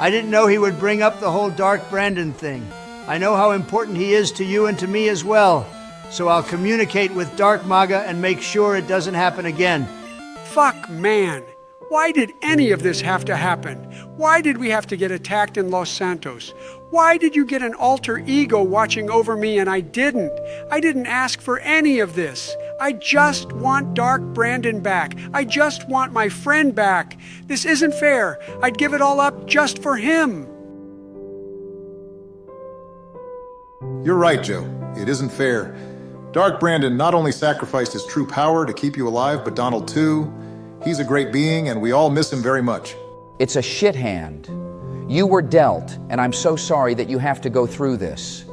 I didn't know he would bring up the whole Dark Brandon thing. I know how important he is to you and to me as well. So I'll communicate with Dark Maga and make sure it doesn't happen again. Fuck, man. Why did any of this have to happen? Why did we have to get attacked in Los Santos? Why did you get an alter ego watching over me and I didn't? I didn't ask for any of this. I just want Dark Brandon back. I just want my friend back. This isn't fair. I'd give it all up just for him. You're right, Joe. It isn't fair. Dark Brandon not only sacrificed his true power to keep you alive, but Donald too. He's a great being, and we all miss him very much. It's a shit hand. You were dealt, and I'm so sorry that you have to go through this.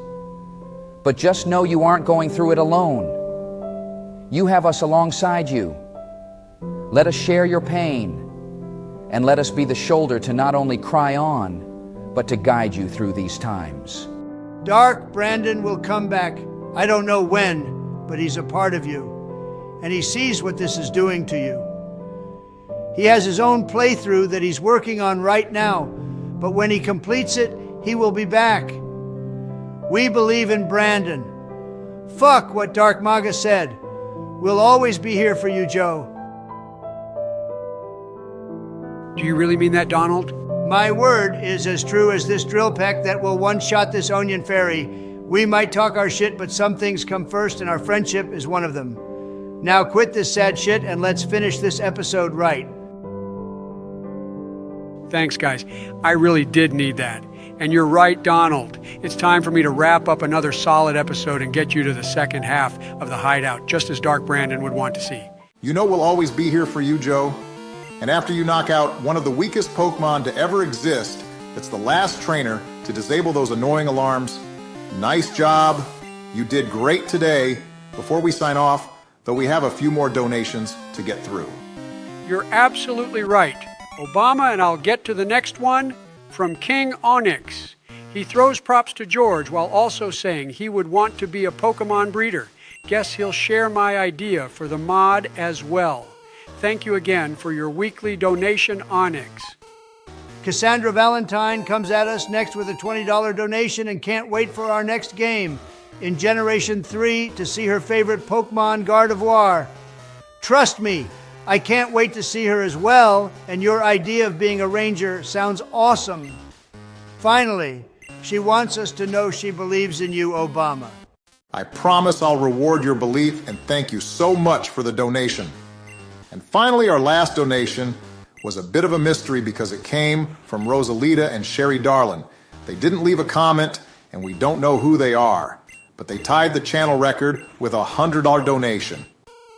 But just know you aren't going through it alone. You have us alongside you. Let us share your pain, and let us be the shoulder to not only cry on, but to guide you through these times. Dark Brandon will come back. I don't know when, but he's a part of you, and he sees what this is doing to you. He has his own playthrough that he's working on right now, but when he completes it, he will be back. We believe in Brandon. Fuck what Dark Maga said. We'll always be here for you, Joe. Do you really mean that, Donald? My word is as true as this drill peck that will one-shot this onion fairy. We might talk our shit, but some things come first, and our friendship is one of them. Now quit this sad shit and let's finish this episode right. Thanks, guys. I really did need that. And you're right, Donald. It's time for me to wrap up another solid episode and get you to the second half of the Hideout, just as Dark Brandon would want to see. You know we'll always be here for you, Joe. And after you knock out one of the weakest Pokemon to ever exist, it's the last trainer to disable those annoying alarms. Nice job. You did great today. Before we sign off, though we have a few more donations to get through. You're absolutely right. Obama, and I'll get to the next one, from King Onyx. He throws props to George while also saying he would want to be a Pokemon breeder. Guess he'll share my idea for the mod as well. Thank you again for your weekly donation, Onyx. Cassandra Valentine comes at us next with a $20 donation and can't wait for our next game in Generation 3 to see her favorite Pokemon Gardevoir. Trust me, I can't wait to see her as well, and your idea of being a ranger sounds awesome. Finally, she wants us to know she believes in you, Obama. I promise I'll reward your belief, and thank you so much for the donation. And finally, our last donation was a bit of a mystery because it came from Rosalita and Sherry Darlin. They didn't leave a comment, and we don't know who they are, but they tied the channel record with a $100 donation.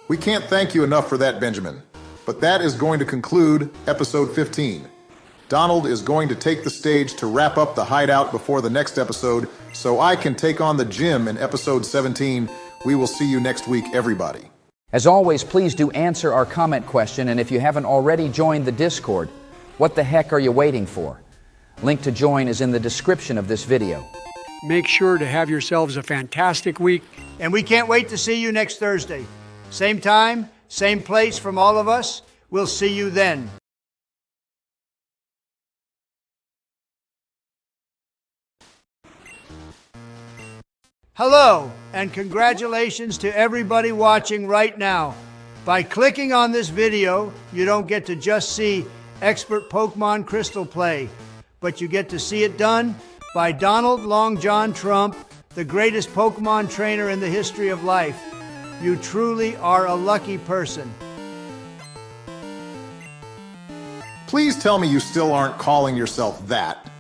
We can't thank you enough for that, Benjamin. But that is going to conclude episode 15. Donald is going to take the stage to wrap up the Hideout before the next episode, so I can take on the gym in episode 17. We will see you next week, everybody. As always, please do answer our comment question, and if you haven't already joined the Discord, what the heck are you waiting for? Link to join is in the description of this video. Make sure to have yourselves a fantastic week. And we can't wait to see you next Thursday. Same time, same place from all of us. We'll see you then. Hello, and congratulations to everybody watching right now. By clicking on this video, you don't get to just see expert Pokemon Crystal play, but you get to see it done by Donald Long John Trump, the greatest Pokemon trainer in the history of life. You truly are a lucky person. Please tell me you still aren't calling yourself that.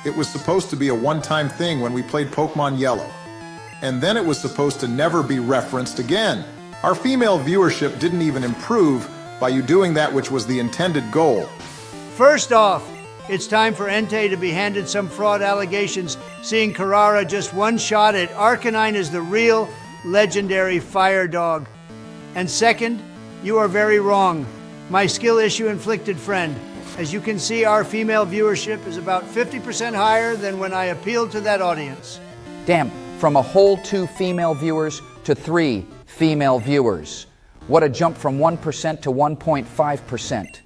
It was supposed to be a one-time thing when we played Pokemon Yellow. And then it was supposed to never be referenced again. Our female viewership didn't even improve by you doing that which was the intended goal. First off, it's time for Entei to be handed some fraud allegations, seeing Carrara just one-shot it. Arcanine is the real legendary fire dog. And second, you are very wrong, my skill issue inflicted friend. As you can see, our female viewership is about 50% higher than when I appealed to that audience. Damn, from a whole 2 female viewers to 3 female viewers. What a jump from 1% to 1.5%.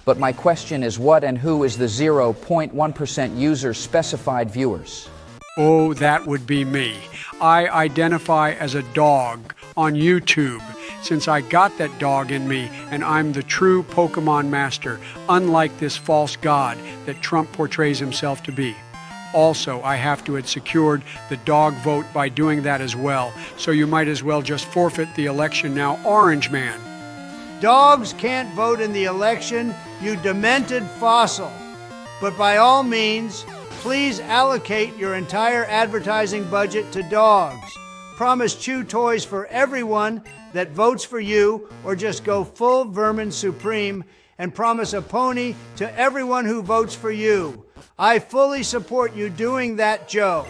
But my question is, what and who is the 0.1% user specified viewers? Oh, that would be me. I identify as a dog on YouTube, since I got that dog in me, and I'm the true Pokemon master, unlike this false god that Trump portrays himself to be. Also, I have to have secured the dog vote by doing that as well, so you might as well just forfeit the election now, Orange Man. Dogs can't vote in the election, you demented fossil. But by all means, please allocate your entire advertising budget to dogs. promise chew toys for everyone that votes for you, or just go full Vermin Supreme and promise a pony to everyone who votes for you. I fully support you doing that, Joe.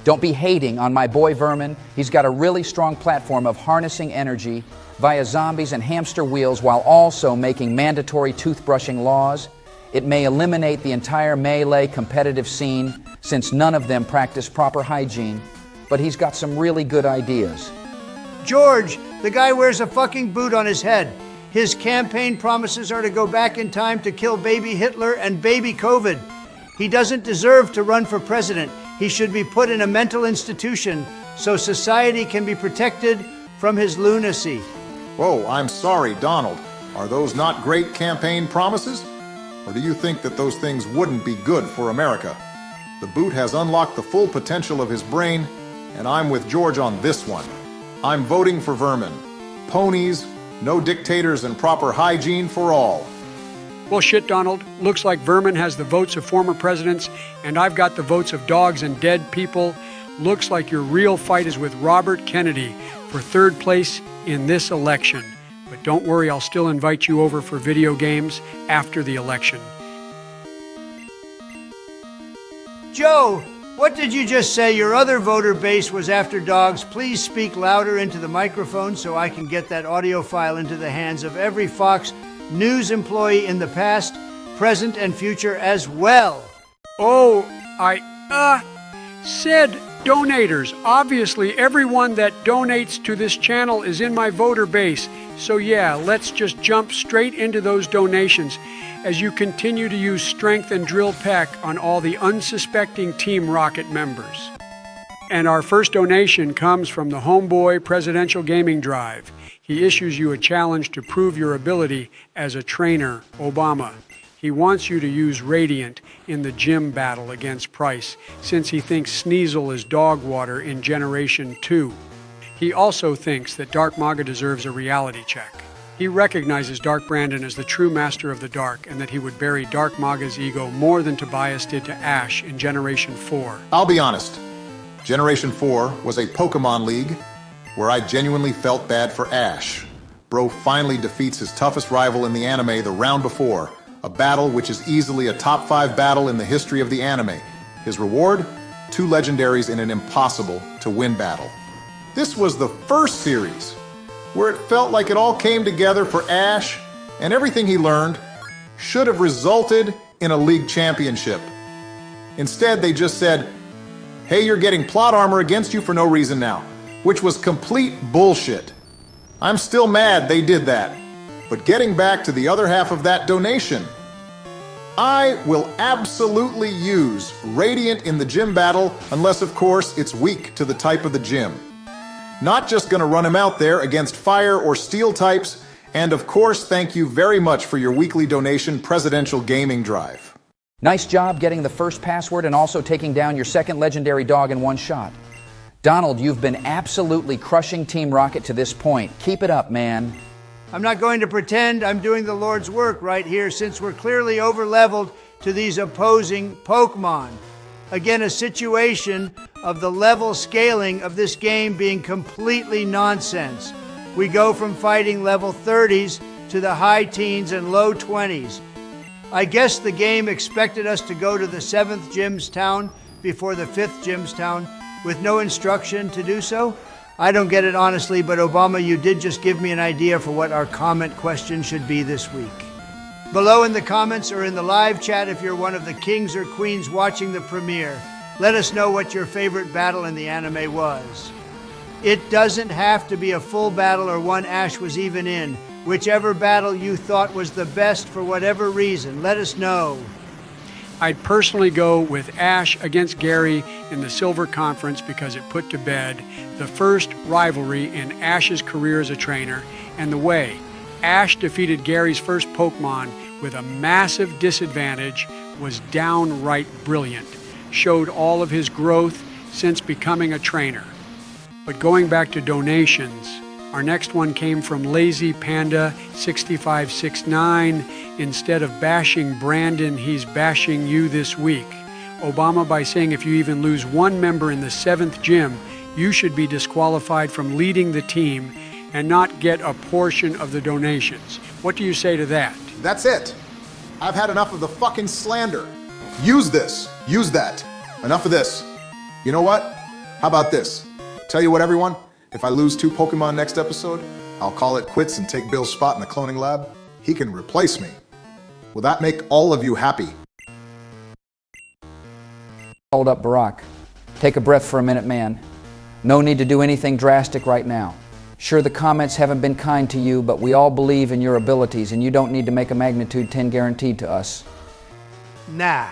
Don't be hating on my boy Vermin. He's got a really strong platform of harnessing energy via zombies and hamster wheels while also making mandatory toothbrushing laws. It may eliminate the entire melee competitive scene since none of them practice proper hygiene, but he's got some really good ideas. George, the guy wears a fucking boot on his head. His campaign promises are to go back in time to kill baby Hitler and baby COVID. He doesn't deserve to run for president. He should be put in a mental institution so society can be protected from his lunacy. Whoa, I'm sorry, Donald. Are those not great campaign promises? Or do you think that those things wouldn't be good for America? The boot has unlocked the full potential of his brain, and I'm with George on this one. I'm voting for Vermin. Ponies, no dictators, and proper hygiene for all. Well, shit, Donald. Looks like Vermin has the votes of former presidents, and I've got the votes of dogs and dead people. Looks like your real fight is with Robert Kennedy for third place in this election. But don't worry, I'll still invite you over for video games after the election. Joe, what did you just say? Your other voter base was after dogs. Please speak louder into the microphone so I can get that audio file into the hands of every Fox News employee in the past, present, and future as well. Oh, I said donators. Obviously, everyone that donates to this channel is in my voter base. So yeah, let's just jump straight into those donations as you continue to use strength and drill peck on all the unsuspecting Team Rocket members. And our first donation comes from the Homeboy Presidential Gaming Drive. He issues you a challenge to prove your ability as a trainer, Obama. He wants you to use Radiant in the gym battle against Price, since he thinks Sneasel is dog water in Generation 2. He also thinks that Dark Maga deserves a reality check. He recognizes Dark Brandon as the true master of the dark, and that he would bury Dark Maga's ego more than Tobias did to Ash in Generation 4. I'll be honest. Generation 4 was a Pokemon League where I genuinely felt bad for Ash. Bro finally defeats his toughest rival in the anime the round before, a battle which is easily a top 5 battle in the history of the anime. His reward? 2 legendaries in an impossible to win battle. This was the first series where it felt like it all came together for Ash, and everything he learned should have resulted in a league championship. Instead, they just said, hey, you're getting plot armor against you for no reason now, which was complete bullshit. I'm still mad they did that. But getting back to the other half of that donation, I will absolutely use Radiant in the gym battle, unless of course it's weak to the type of the gym. Not just gonna run him out there against fire or steel types, and of course thank you very much for your weekly donation, Presidential Gaming Drive. Nice job getting the first password and also taking down your second legendary dog in one shot. Donald, you've been absolutely crushing Team Rocket to this point. Keep it up, man. I'm not going to pretend I'm doing the Lord's work right here, since we're clearly over-leveled to these opposing Pokemon. Again, a situation of the level scaling of this game being completely nonsense. We go from fighting level 30s to the high teens and low 20s. I guess the game expected us to go to the 7th Gym's town before the 5th Gym's town with no instruction to do so. I don't get it honestly, but Obama, you did just give me an idea for what our comment question should be this week. Below in the comments or in the live chat, if you're one of the kings or queens watching the premiere, let us know what your favorite battle in the anime was. It doesn't have to be a full battle or one Ash was even in. Whichever battle you thought was the best for whatever reason, let us know. I'd personally go with Ash against Gary in the Silver Conference because it put to bed the first rivalry in Ash's career as a trainer, and the way Ash defeated Gary's first Pokemon with a massive disadvantage was downright brilliant. Showed all of his growth since becoming a trainer. But going back to donations, our next one came from Lazy Panda 6569. Instead of bashing Brandon, he's bashing you this week. Obama, by saying if you even lose one member in the 7th gym, you should be disqualified from leading the team and not get a portion of the donations. What do you say to that? That's it. I've had enough of the fucking slander. Use this. Use that. Enough of this. You know what? How about this? Tell you what, everyone? If I lose 2 Pokemon next episode, I'll call it quits and take Bill's spot in the cloning lab. He can replace me. Will that make all of you happy? Hold up, Barack. Take a breath for a minute, man. No need to do anything drastic right now. Sure, the comments haven't been kind to you, but we all believe in your abilities, and you don't need to make a magnitude 10 guaranteed to us. Nah.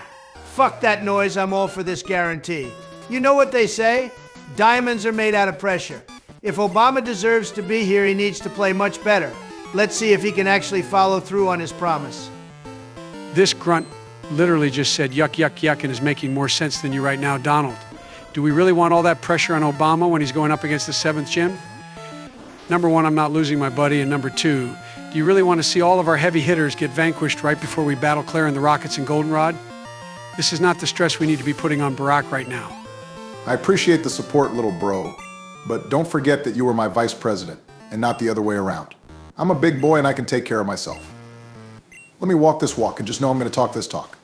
Fuck that noise, I'm all for this guarantee. You know what they say? Diamonds are made out of pressure. If Obama deserves to be here, he needs to play much better. Let's see if he can actually follow through on his promise. This grunt literally just said yuck, yuck, yuck and is making more sense than you right now, Donald. Do we really want all that pressure on Obama when he's going up against the 7th gym? Number one, I'm not losing my buddy, and number two, do you really want to see all of our heavy hitters get vanquished right before we battle Claire and the Rockets and Goldenrod? This is not the stress we need to be putting on Barack right now. I appreciate the support, little bro, but don't forget that you were my vice president and not the other way around. I'm a big boy and I can take care of myself. Let me walk this walk and just know I'm going to talk this talk.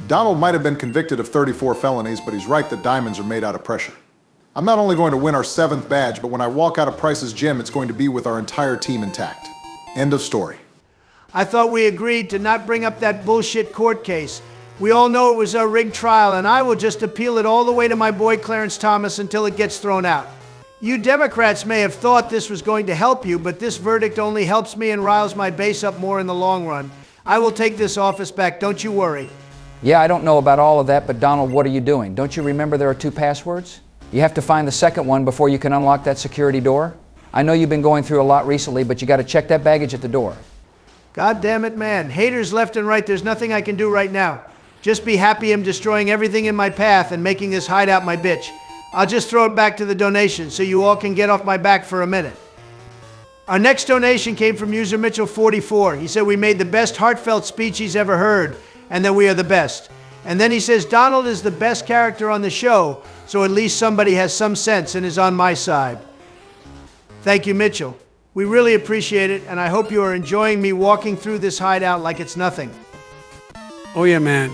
Donald might have been convicted of 34 felonies, but he's right that diamonds are made out of pressure. I'm not only going to win our 7th badge, but when I walk out of Price's gym, it's going to be with our entire team intact. End of story. I thought we agreed to not bring up that bullshit court case. We all know it was a rigged trial, and I will just appeal it all the way to my boy Clarence Thomas until it gets thrown out. You Democrats may have thought this was going to help you, but this verdict only helps me and riles my base up more in the long run. I will take this office back, don't you worry. Yeah, I don't know about all of that, but Donald, what are you doing? Don't you remember there are 2 passwords? You have to find the second one before you can unlock that security door. I know you've been going through a lot recently, but you got to check that baggage at the door. God damn it, man. Haters left and right, there's nothing I can do right now. Just be happy I'm destroying everything in my path and making this hideout my bitch. I'll just throw it back to the donation so you all can get off my back for a minute. Our next donation came from user Mitchell44. He said we made the best heartfelt speech he's ever heard and that we are the best. And then he says Donald is the best character on the show, so at least somebody has some sense and is on my side. Thank you, Mitchell. We really appreciate it, and I hope you are enjoying me walking through this hideout like it's nothing. Oh yeah, man.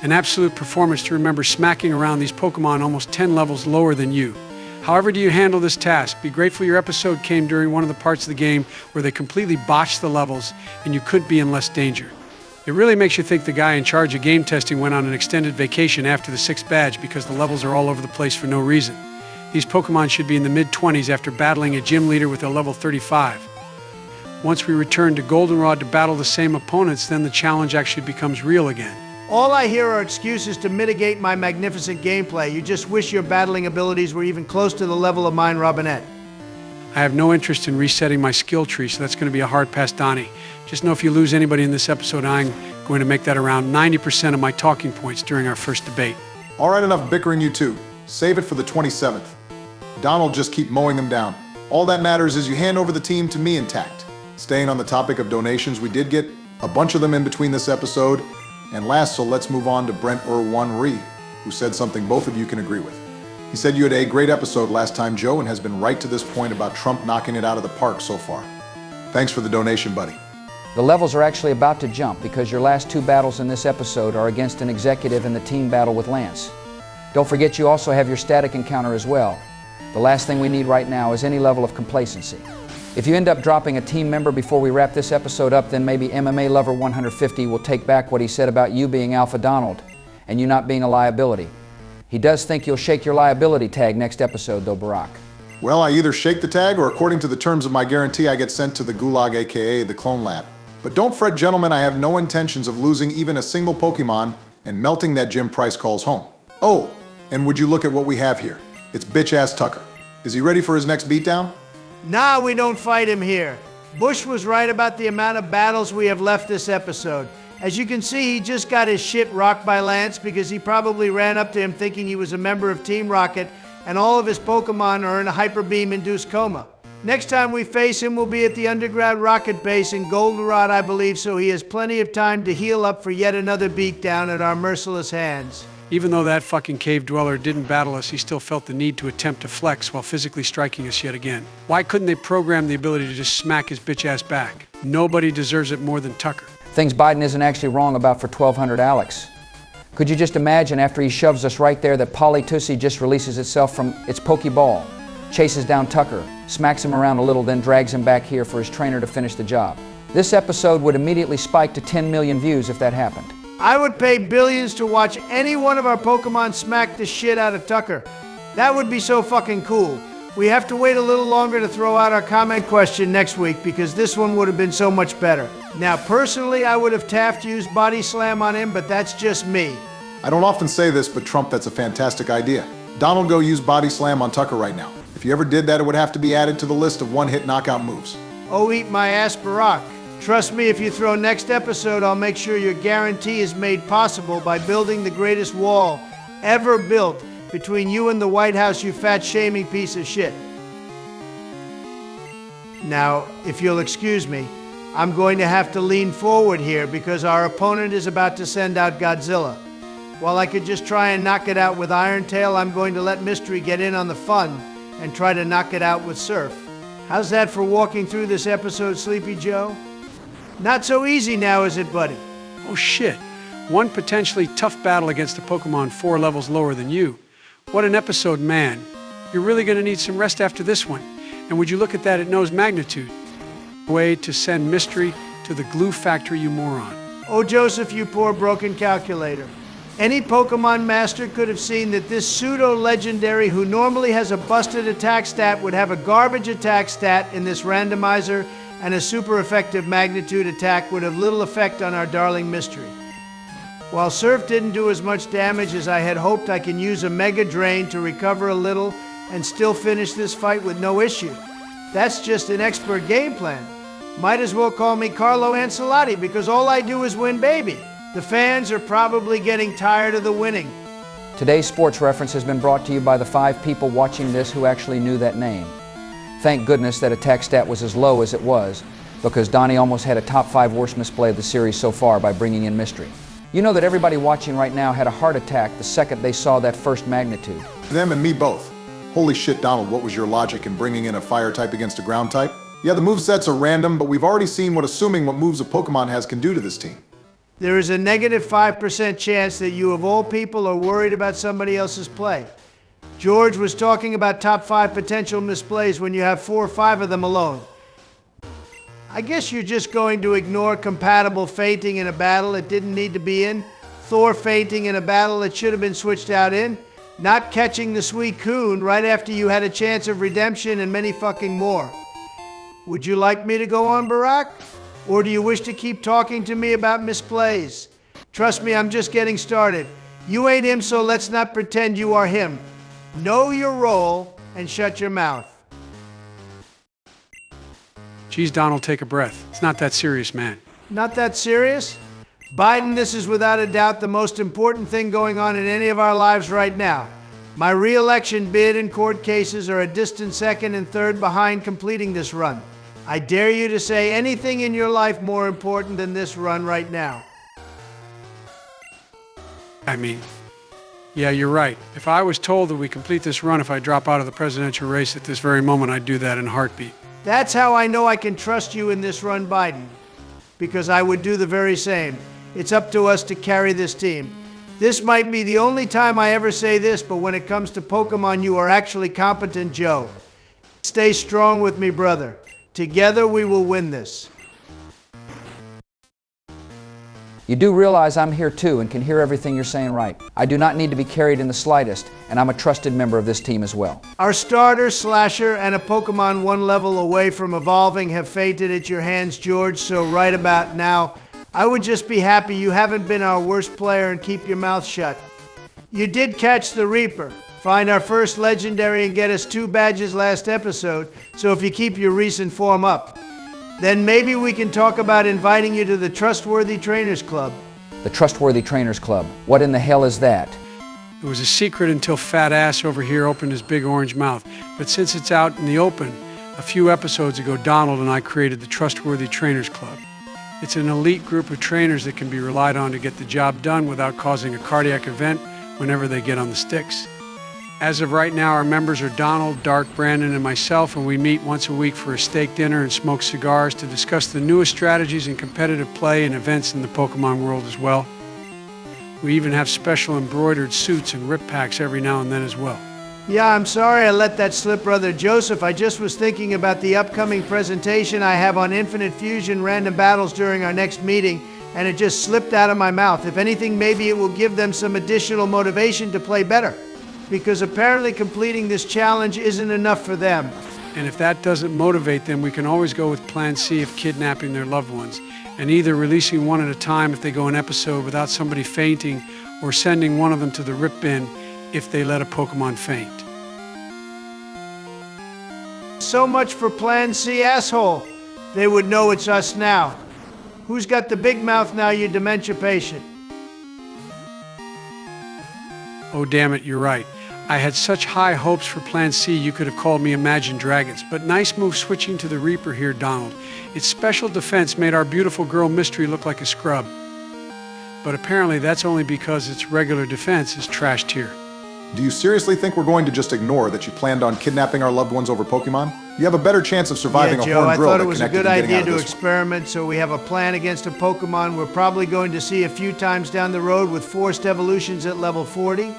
An absolute performance to remember smacking around these Pokemon almost 10 levels lower than you. However do you handle this task? Be grateful your episode came during one of the parts of the game where they completely botched the levels and you could be in less danger. It really makes you think the guy in charge of game testing went on an extended vacation after the 6th badge because the levels are all over the place for no reason. These Pokemon should be in the mid-20s after battling a gym leader with a level 35. Once we return to Goldenrod to battle the same opponents, then the challenge actually becomes real again. All I hear are excuses to mitigate my magnificent gameplay. You just wish your battling abilities were even close to the level of mine, Robinette. I have no interest in resetting my skill tree, so that's going to be a hard pass, Donnie. Just know if you lose anybody in this episode, I'm going to make that around 90% of my talking points during our first debate. All right, enough bickering, you two. Save it for the 27th. Donald, just keep mowing them down. All that matters is you hand over the team to me intact. Staying on the topic of donations, we did get a bunch of them in between this episode. And last, so let's move on to Brent Ri, who said something both of you can agree with. He said you had a great episode last time, Joe, and has been right to this point about Trump knocking it out of the park so far. Thanks for the donation, buddy. The levels are actually about to jump because your last 2 battles in this episode are against an executive in the team battle with Lance. Don't forget you also have your static encounter as well. The last thing we need right now is any level of complacency. If you end up dropping a team member before we wrap this episode up, then maybe MMA Lover 150 will take back what he said about you being Alpha Donald and you not being a liability. He does think you'll shake your liability tag next episode, though, Barack. Well, I either shake the tag or according to the terms of my guarantee, I get sent to the Gulag, aka the Clone Lab. But don't fret, gentlemen, I have no intentions of losing even a single Pokemon and melting that Jim Price calls home. Oh, and would you look at what we have here? It's bitch-ass Tucker. Is he ready for his next beatdown? Nah, we don't fight him here. Bush was right about the amount of battles we have left this episode. As you can see, he just got his shit rocked by Lance because he probably ran up to him thinking he was a member of Team Rocket and all of his Pokemon are in a Hyper Beam-induced coma. Next time we face him, we'll be at the underground rocket base in Goldenrod, I believe, so he has plenty of time to heal up for yet another beatdown at our merciless hands. Even though that fucking cave dweller didn't battle us, he still felt the need to attempt to flex while physically striking us yet again. Why couldn't they program the ability to just smack his bitch ass back? Nobody deserves it more than Tucker. Things Biden isn't actually wrong about for 1200 Alex. Could you just imagine after he shoves us right there that Polytussie just releases itself from its Pokeball, chases down Tucker, smacks him around a little, then drags him back here for his trainer to finish the job. This episode would immediately spike to 10 million views if that happened. I would pay billions to watch any one of our Pokemon smack the shit out of Tucker. That would be so fucking cool. We have to wait a little longer to throw out our comment question next week because this one would have been so much better. Now, personally, I would have Taft used Body Slam on him, but that's just me. I don't often say this, but Trump, that's a fantastic idea. Donald, go use Body Slam on Tucker right now. If you ever did that, it would have to be added to the list of one-hit knockout moves. Oh, eat my ass, Barack. Trust me, if you throw next episode, I'll make sure your guarantee is made possible by building the greatest wall ever built between you and the White House, you fat shaming piece of shit. Now, if you'll excuse me, I'm going to have to lean forward here because our opponent is about to send out Godzilla. While I could just try and knock it out with Iron Tail, I'm going to let Mystery get in on the fun and try to knock it out with Surf. How's that for walking through this episode, Sleepy Joe? Not so easy now, is it, buddy? Oh shit, one potentially tough battle against a Pokemon 4 levels lower than you. What an episode, man. You're really gonna need some rest after this one. And would you look at that, it knows magnitude. Way to send Mystery to the glue factory, you moron. Oh, Joseph, you poor broken calculator. Any Pokemon master could have seen that this pseudo-legendary who normally has a busted attack stat would have a garbage attack stat in this randomizer, and a super effective magnitude attack would have little effect on our darling Mystery. While Surf didn't do as much damage as I had hoped, I can use a Mega Drain to recover a little and still finish this fight with no issue. That's just an expert game plan. Might as well call me Carlo Ancelotti because all I do is win, baby. The fans are probably getting tired of the winning. Today's sports reference has been brought to you by the 5 people watching this who actually knew that name. Thank goodness that attack stat was as low as it was, because Donnie almost had a top 5 worst misplay of the series so far by bringing in Mystery. You know that everybody watching right now had a heart attack the second they saw that first magnitude. Them and me both. Holy shit, Donald, what was your logic in bringing in a fire type against a ground type? Yeah, the movesets are random, but we've already seen what assuming what moves a Pokemon has can do to this team. There is a negative 5% chance that you of all people are worried about somebody else's play. George was talking about top 5 potential misplays when you have 4 or 5 of them alone. I guess you're just going to ignore compatible fainting in a battle it didn't need to be in, Thor fainting in a battle it should have been switched out in, not catching the Suicune right after you had a chance of redemption, and many fucking more. Would you like me to go on, Barack? Or do you wish to keep talking to me about misplays? Trust me, I'm just getting started. You ain't him, so let's not pretend you are him. Know your role and shut your mouth. Geez, Donald, take a breath. It's not that serious, man. Not that serious? Biden, this is without a doubt the most important thing going on in any of our lives right now. My re-election bid and court cases are a distant second and third behind completing this run. I dare you to say anything in your life more important than this run right now. I mean, yeah, you're right. If I was told that we complete this run if I drop out of the presidential race at this very moment, I'd do that in a heartbeat. That's how I know I can trust you in this run, Biden. Because I would do the very same. It's up to us to carry this team. This might be the only time I ever say this, but when it comes to Pokemon, you are actually competent, Joe. Stay strong with me, brother. Together we will win this. You do realize I'm here too and can hear everything you're saying right. I do not need to be carried in the slightest, and I'm a trusted member of this team as well. Our starter, Slasher, and a Pokemon 1 level away from evolving have fainted at your hands, George, so right about now, I would just be happy you haven't been our worst player and keep your mouth shut. You did catch the Reaper, find our first legendary and get us 2 badges last episode, so if you keep your recent form up, then maybe we can talk about inviting you to the Trustworthy Trainers Club. The Trustworthy Trainers Club. What in the hell is that? It was a secret until fat ass over here opened his big orange mouth. But since it's out in the open, a few episodes ago, Donald and I created the Trustworthy Trainers Club. It's an elite group of trainers that can be relied on to get the job done without causing a cardiac event whenever they get on the sticks. As of right now, our members are Donald, Dark, Brandon, and myself, and we meet once a week for a steak dinner and smoke cigars to discuss the newest strategies in competitive play and events in the Pokemon world as well. We even have special embroidered suits and rip packs every now and then as well. Yeah, I'm sorry I let that slip, Brother Joseph. I just was thinking about the upcoming presentation I have on Infinite Fusion random battles during our next meeting, and it just slipped out of my mouth. If anything, maybe it will give them some additional motivation to play better, because apparently completing this challenge isn't enough for them. And if that doesn't motivate them, we can always go with Plan C of kidnapping their loved ones, and either releasing one at a time if they go an episode without somebody fainting, or sending one of them to the rip bin if they let a Pokemon faint. So much for Plan C, asshole. They would know it's us now. Who's got the big mouth now, you dementia patient? Oh, damn it, you're right. I had such high hopes for Plan C, you could have called me Imagine Dragons. But nice move switching to the Reaper here, Donald. Its special defense made our beautiful girl Mystery look like a scrub. But apparently that's only because its regular defense is trashed here. Do you seriously think we're going to just ignore that you planned on kidnapping our loved ones over Pokemon? You have a better chance of surviving Yeah, a Joe, horned I drill thought that it was a connected good and getting idea out of to this one. experiment, so we have a plan against a Pokemon we're probably going to see a few times down the road with forced evolutions at level 40.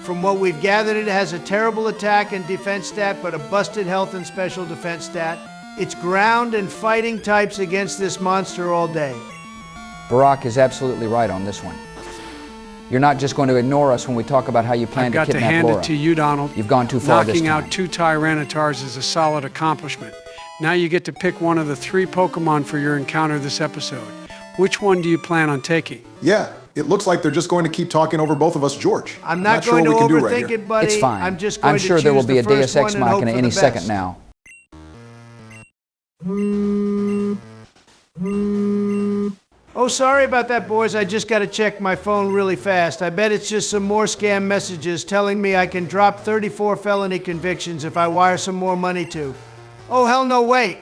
From what we've gathered, it has a terrible attack and defense stat, but a busted health and special defense stat. It's ground and fighting types against this monster all day. Barack is absolutely right on this one. You're not just going to ignore us when we talk about how you plan I've to got to kidnap hand Laura. it to you, Donald. You've gone too far this Knocking time. out 2 Tyrannitars is a solid accomplishment. Now you get to pick one of the 3 Pokemon for your encounter this episode. Which one do you plan on taking? Yeah, it looks like they're just going to keep talking over both of us, George. I'm not sure going to what we can do right overthink here. it, buddy. It's fine. I'm just going I'm to sure there will choose be a the first Deus Ex one and hope Machina for any the second best. now. Oh, sorry about that, boys. I just got to check my phone really fast. I bet it's just some more scam messages telling me I can drop 34 felony convictions if I wire some more money to. Oh, hell no, wait.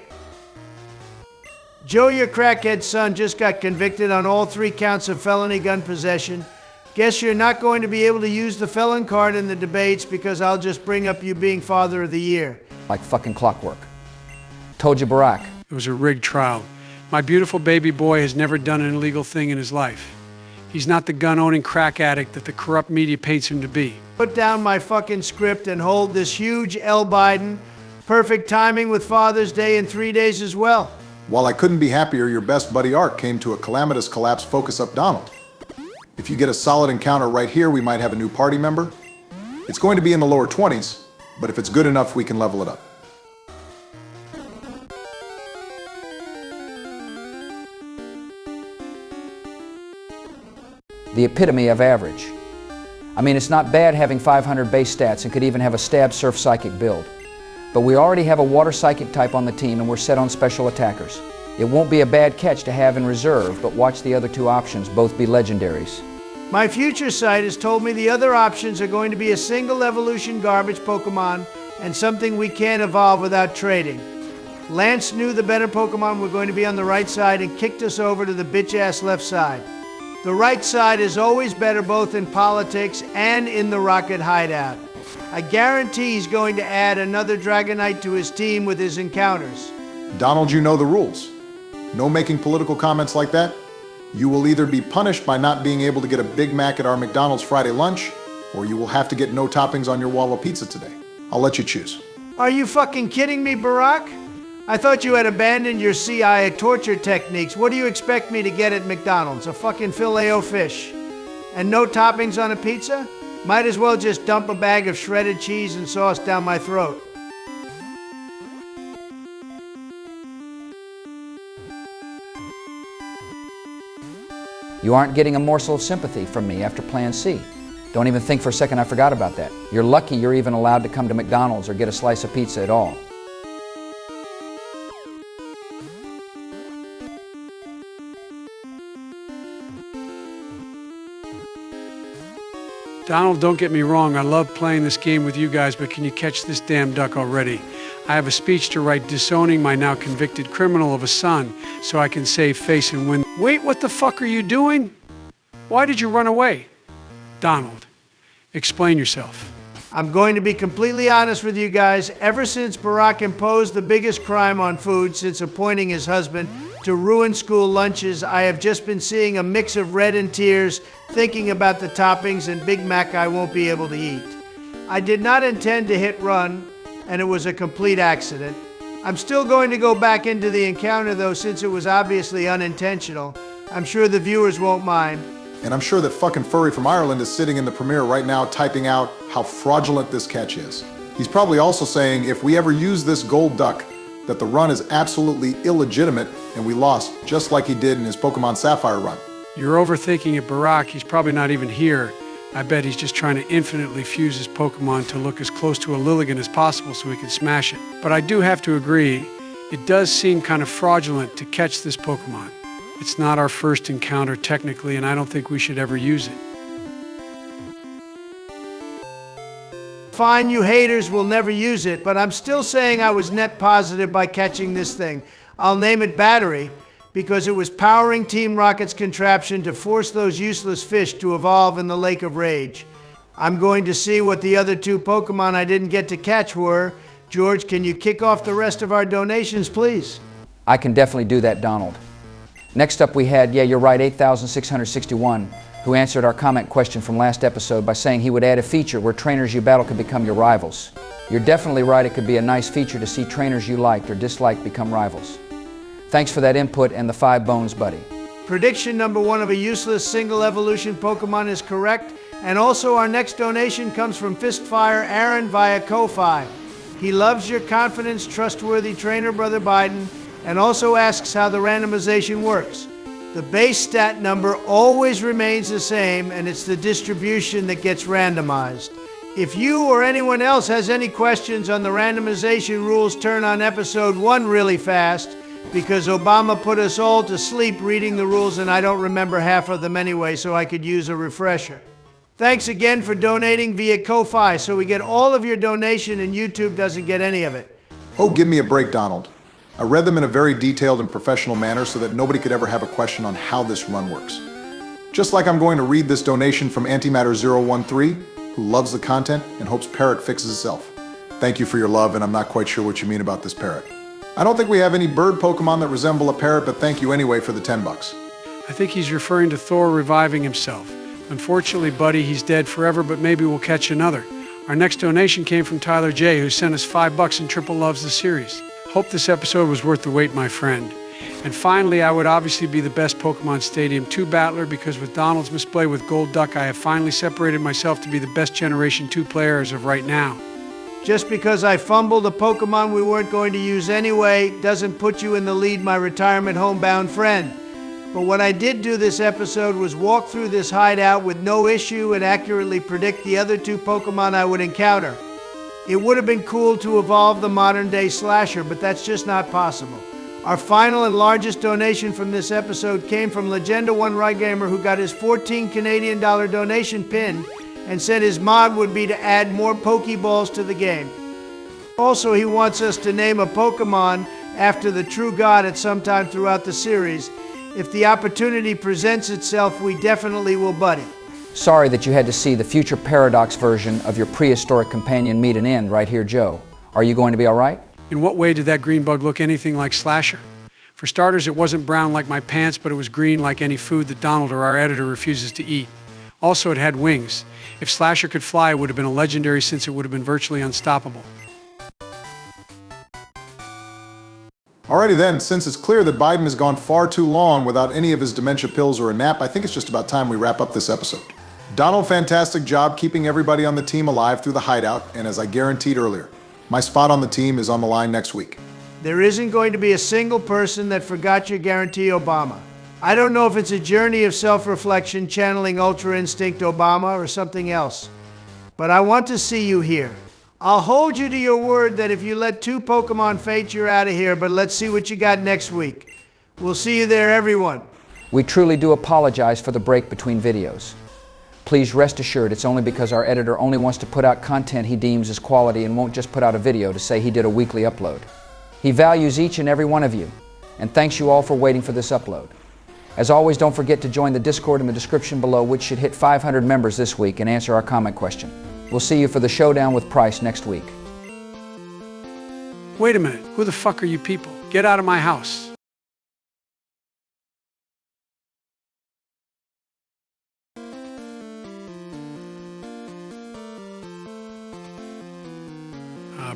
Joe, your crackhead son, just got convicted on all 3 counts of felony gun possession. Guess you're not going to be able to use the felon card in the debates because I'll just bring up you being Father of the Year. Like fucking clockwork. Told you, Barack. It was a rigged trial. My beautiful baby boy has never done an illegal thing in his life. He's not the gun-owning crack addict that the corrupt media paints him to be. Put down my fucking script and hold this huge L. Biden. Perfect timing with Father's Day in 3 days as well. While I couldn't be happier, your best buddy Ark came to a calamitous collapse focus up Donald. If you get a solid encounter right here, we might have a new party member. It's going to be in the lower 20s, but if it's good enough, we can level it up. The epitome of average. I mean, it's not bad having 500 base stats and could even have a stab surf psychic build. But we already have a water psychic type on the team and we're set on special attackers. It won't be a bad catch to have in reserve, but watch the other 2 options both be legendaries. My future sight has told me the other options are going to be a single evolution garbage Pokemon and something we can't evolve without trading. Lance knew the better Pokemon were going to be on the right side and kicked us over to the bitch-ass left side. The right side is always better both in politics and in the Rocket Hideout. I guarantee he's going to add another Dragonite to his team with his encounters. Donald, you know the rules. No making political comments like that. You will either be punished by not being able to get a Big Mac at our McDonald's Friday lunch, or you will have to get no toppings on your wall of pizza today. I'll let you choose. Are you fucking kidding me, Barack? I thought you had abandoned your CIA torture techniques. What do you expect me to get at McDonald's? A fucking Filet-O-Fish? And no toppings on a pizza? Might as well just dump a bag of shredded cheese and sauce down my throat. You aren't getting a morsel of sympathy from me after Plan C. Don't even think for a second I forgot about that. You're lucky you're even allowed to come to McDonald's or get a slice of pizza at all. Donald, don't get me wrong, I love playing this game with you guys, but can you catch this damn duck already? I have a speech to write disowning my now convicted criminal of a son so I can save face and win. Wait, what the fuck are you doing? Why did you run away? Donald, Explain yourself. I'm going to be completely honest with you guys. Ever since Barack imposed the biggest crime on food since appointing his husband to ruin school lunches, I have just been seeing a mix of red and tears, thinking about the toppings and Big Mac I won't be able to eat. I did not intend to hit run, and it was a complete accident. I'm still going to go back into the encounter though, since it was obviously unintentional. I'm sure the viewers won't mind. And I'm sure that fucking Furry from Ireland is sitting in the premiere right now typing out how fraudulent this catch is. He's probably also saying if we ever use this gold duck, that the run is absolutely illegitimate and we lost, just like he did in his Pokemon Sapphire run. You're overthinking it, Barack. He's probably not even here. I bet he's just trying to infinitely fuse his Pokemon to look as close to a Lilligant as possible so he can smash it. But I do have to agree, it does seem kind of fraudulent to catch this Pokemon. It's not our first encounter technically, and I don't think we should ever use it. Fine, you haters will never use it, but I'm still saying I was net positive by catching this thing. I'll name it Battery, because it was powering Team Rocket's contraption to force those useless fish to evolve in the Lake of Rage. I'm going to see what the other two Pokemon I didn't get to catch were. George, can you kick off the rest of our donations, please? I can definitely do that, Donald. Next up we had, yeah, you're right, 8,661, who answered our comment question from last episode by saying he would add a feature where trainers you battle could become your rivals. You're definitely right, it could be a nice feature to see trainers you liked or disliked become rivals. Thanks for that input and the 5 bones, buddy. Prediction number 1 of a useless single evolution Pokemon is correct, and also our next donation comes from Fistfire Aaron via Ko-Fi. He loves your confidence, trustworthy trainer, Brother Biden, and also asks how the randomization works. The base stat number always remains the same, and it's the distribution that gets randomized. If you or anyone else has any questions on the randomization rules, turn on episode 1 really fast, because Obama put us all to sleep reading the rules, and I don't remember half of them anyway, so I could use a refresher. Thanks again for donating via Ko-Fi, so we get all of your donation and YouTube doesn't get any of it. Oh, give me a break, Donald. I read them in a very detailed and professional manner so that nobody could ever have a question on how this run works. Just like I'm going to read this donation from Antimatter013, who loves the content and hopes Parrot fixes itself. Thank you for your love, and I'm not quite sure what you mean about this parrot. I don't think we have any bird Pokemon that resemble a parrot, but thank you anyway for the $10. I think he's referring to Thor reviving himself. Unfortunately, buddy, he's dead forever, but maybe we'll catch another. Our next donation came from Tyler J., who sent us $5 and triple loves the series. Hope this episode was worth the wait, my friend. And finally, I would obviously be the best Pokemon Stadium 2 battler, because with Donald's misplay with Gold Duck, I have finally separated myself to be the best Generation 2 player as of right now. Just because I fumbled a Pokemon we weren't going to use anyway doesn't put you in the lead, my retirement homebound friend. But what I did do this episode was walk through this hideout with no issue and accurately predict the other two Pokemon I would encounter. It would have been cool to evolve the modern-day Slasher, but that's just not possible. Our final and largest donation from this episode came from Legenda1 Rygamer, who got his $14 Canadian donation pinned and said his mod would be to add more Pokeballs to the game. Also, he wants us to name a Pokemon after the true god at some time throughout the series. If the opportunity presents itself, we definitely will, buddy. Sorry that you had to see the future Paradox version of your prehistoric companion meet an end right here, Joe. Are you going to be all right? In what way did that green bug look anything like Slasher? For starters, it wasn't brown like my pants, but it was green like any food that Donald or our editor refuses to eat. Also, it had wings. If Slasher could fly, it would have been a legendary, since it would have been virtually unstoppable. Alrighty then, since it's clear that Biden has gone far too long without any of his dementia pills or a nap, I think it's just about time we wrap up this episode. Donald, fantastic job keeping everybody on the team alive through the hideout, and as I guaranteed earlier, my spot on the team is on the line next week. There isn't going to be a single person that forgot your guarantee, Obama. I don't know if it's a journey of self-reflection, channeling Ultra Instinct Obama, or something else. But I want to see you here. I'll hold you to your word that if you let two Pokemon fate, you're out of here, but let's see what you got next week. We'll see you there, everyone. We truly do apologize for the break between videos. Please rest assured it's only because our editor only wants to put out content he deems as quality and won't just put out a video to say he did a weekly upload. He values each and every one of you, and thanks you all for waiting for this upload. As always, don't forget to join the Discord in the description below, which should hit 500 members this week, and answer our comment question. We'll see you for the showdown with Price next week. Wait a minute, who the fuck are you people? Get out of my house.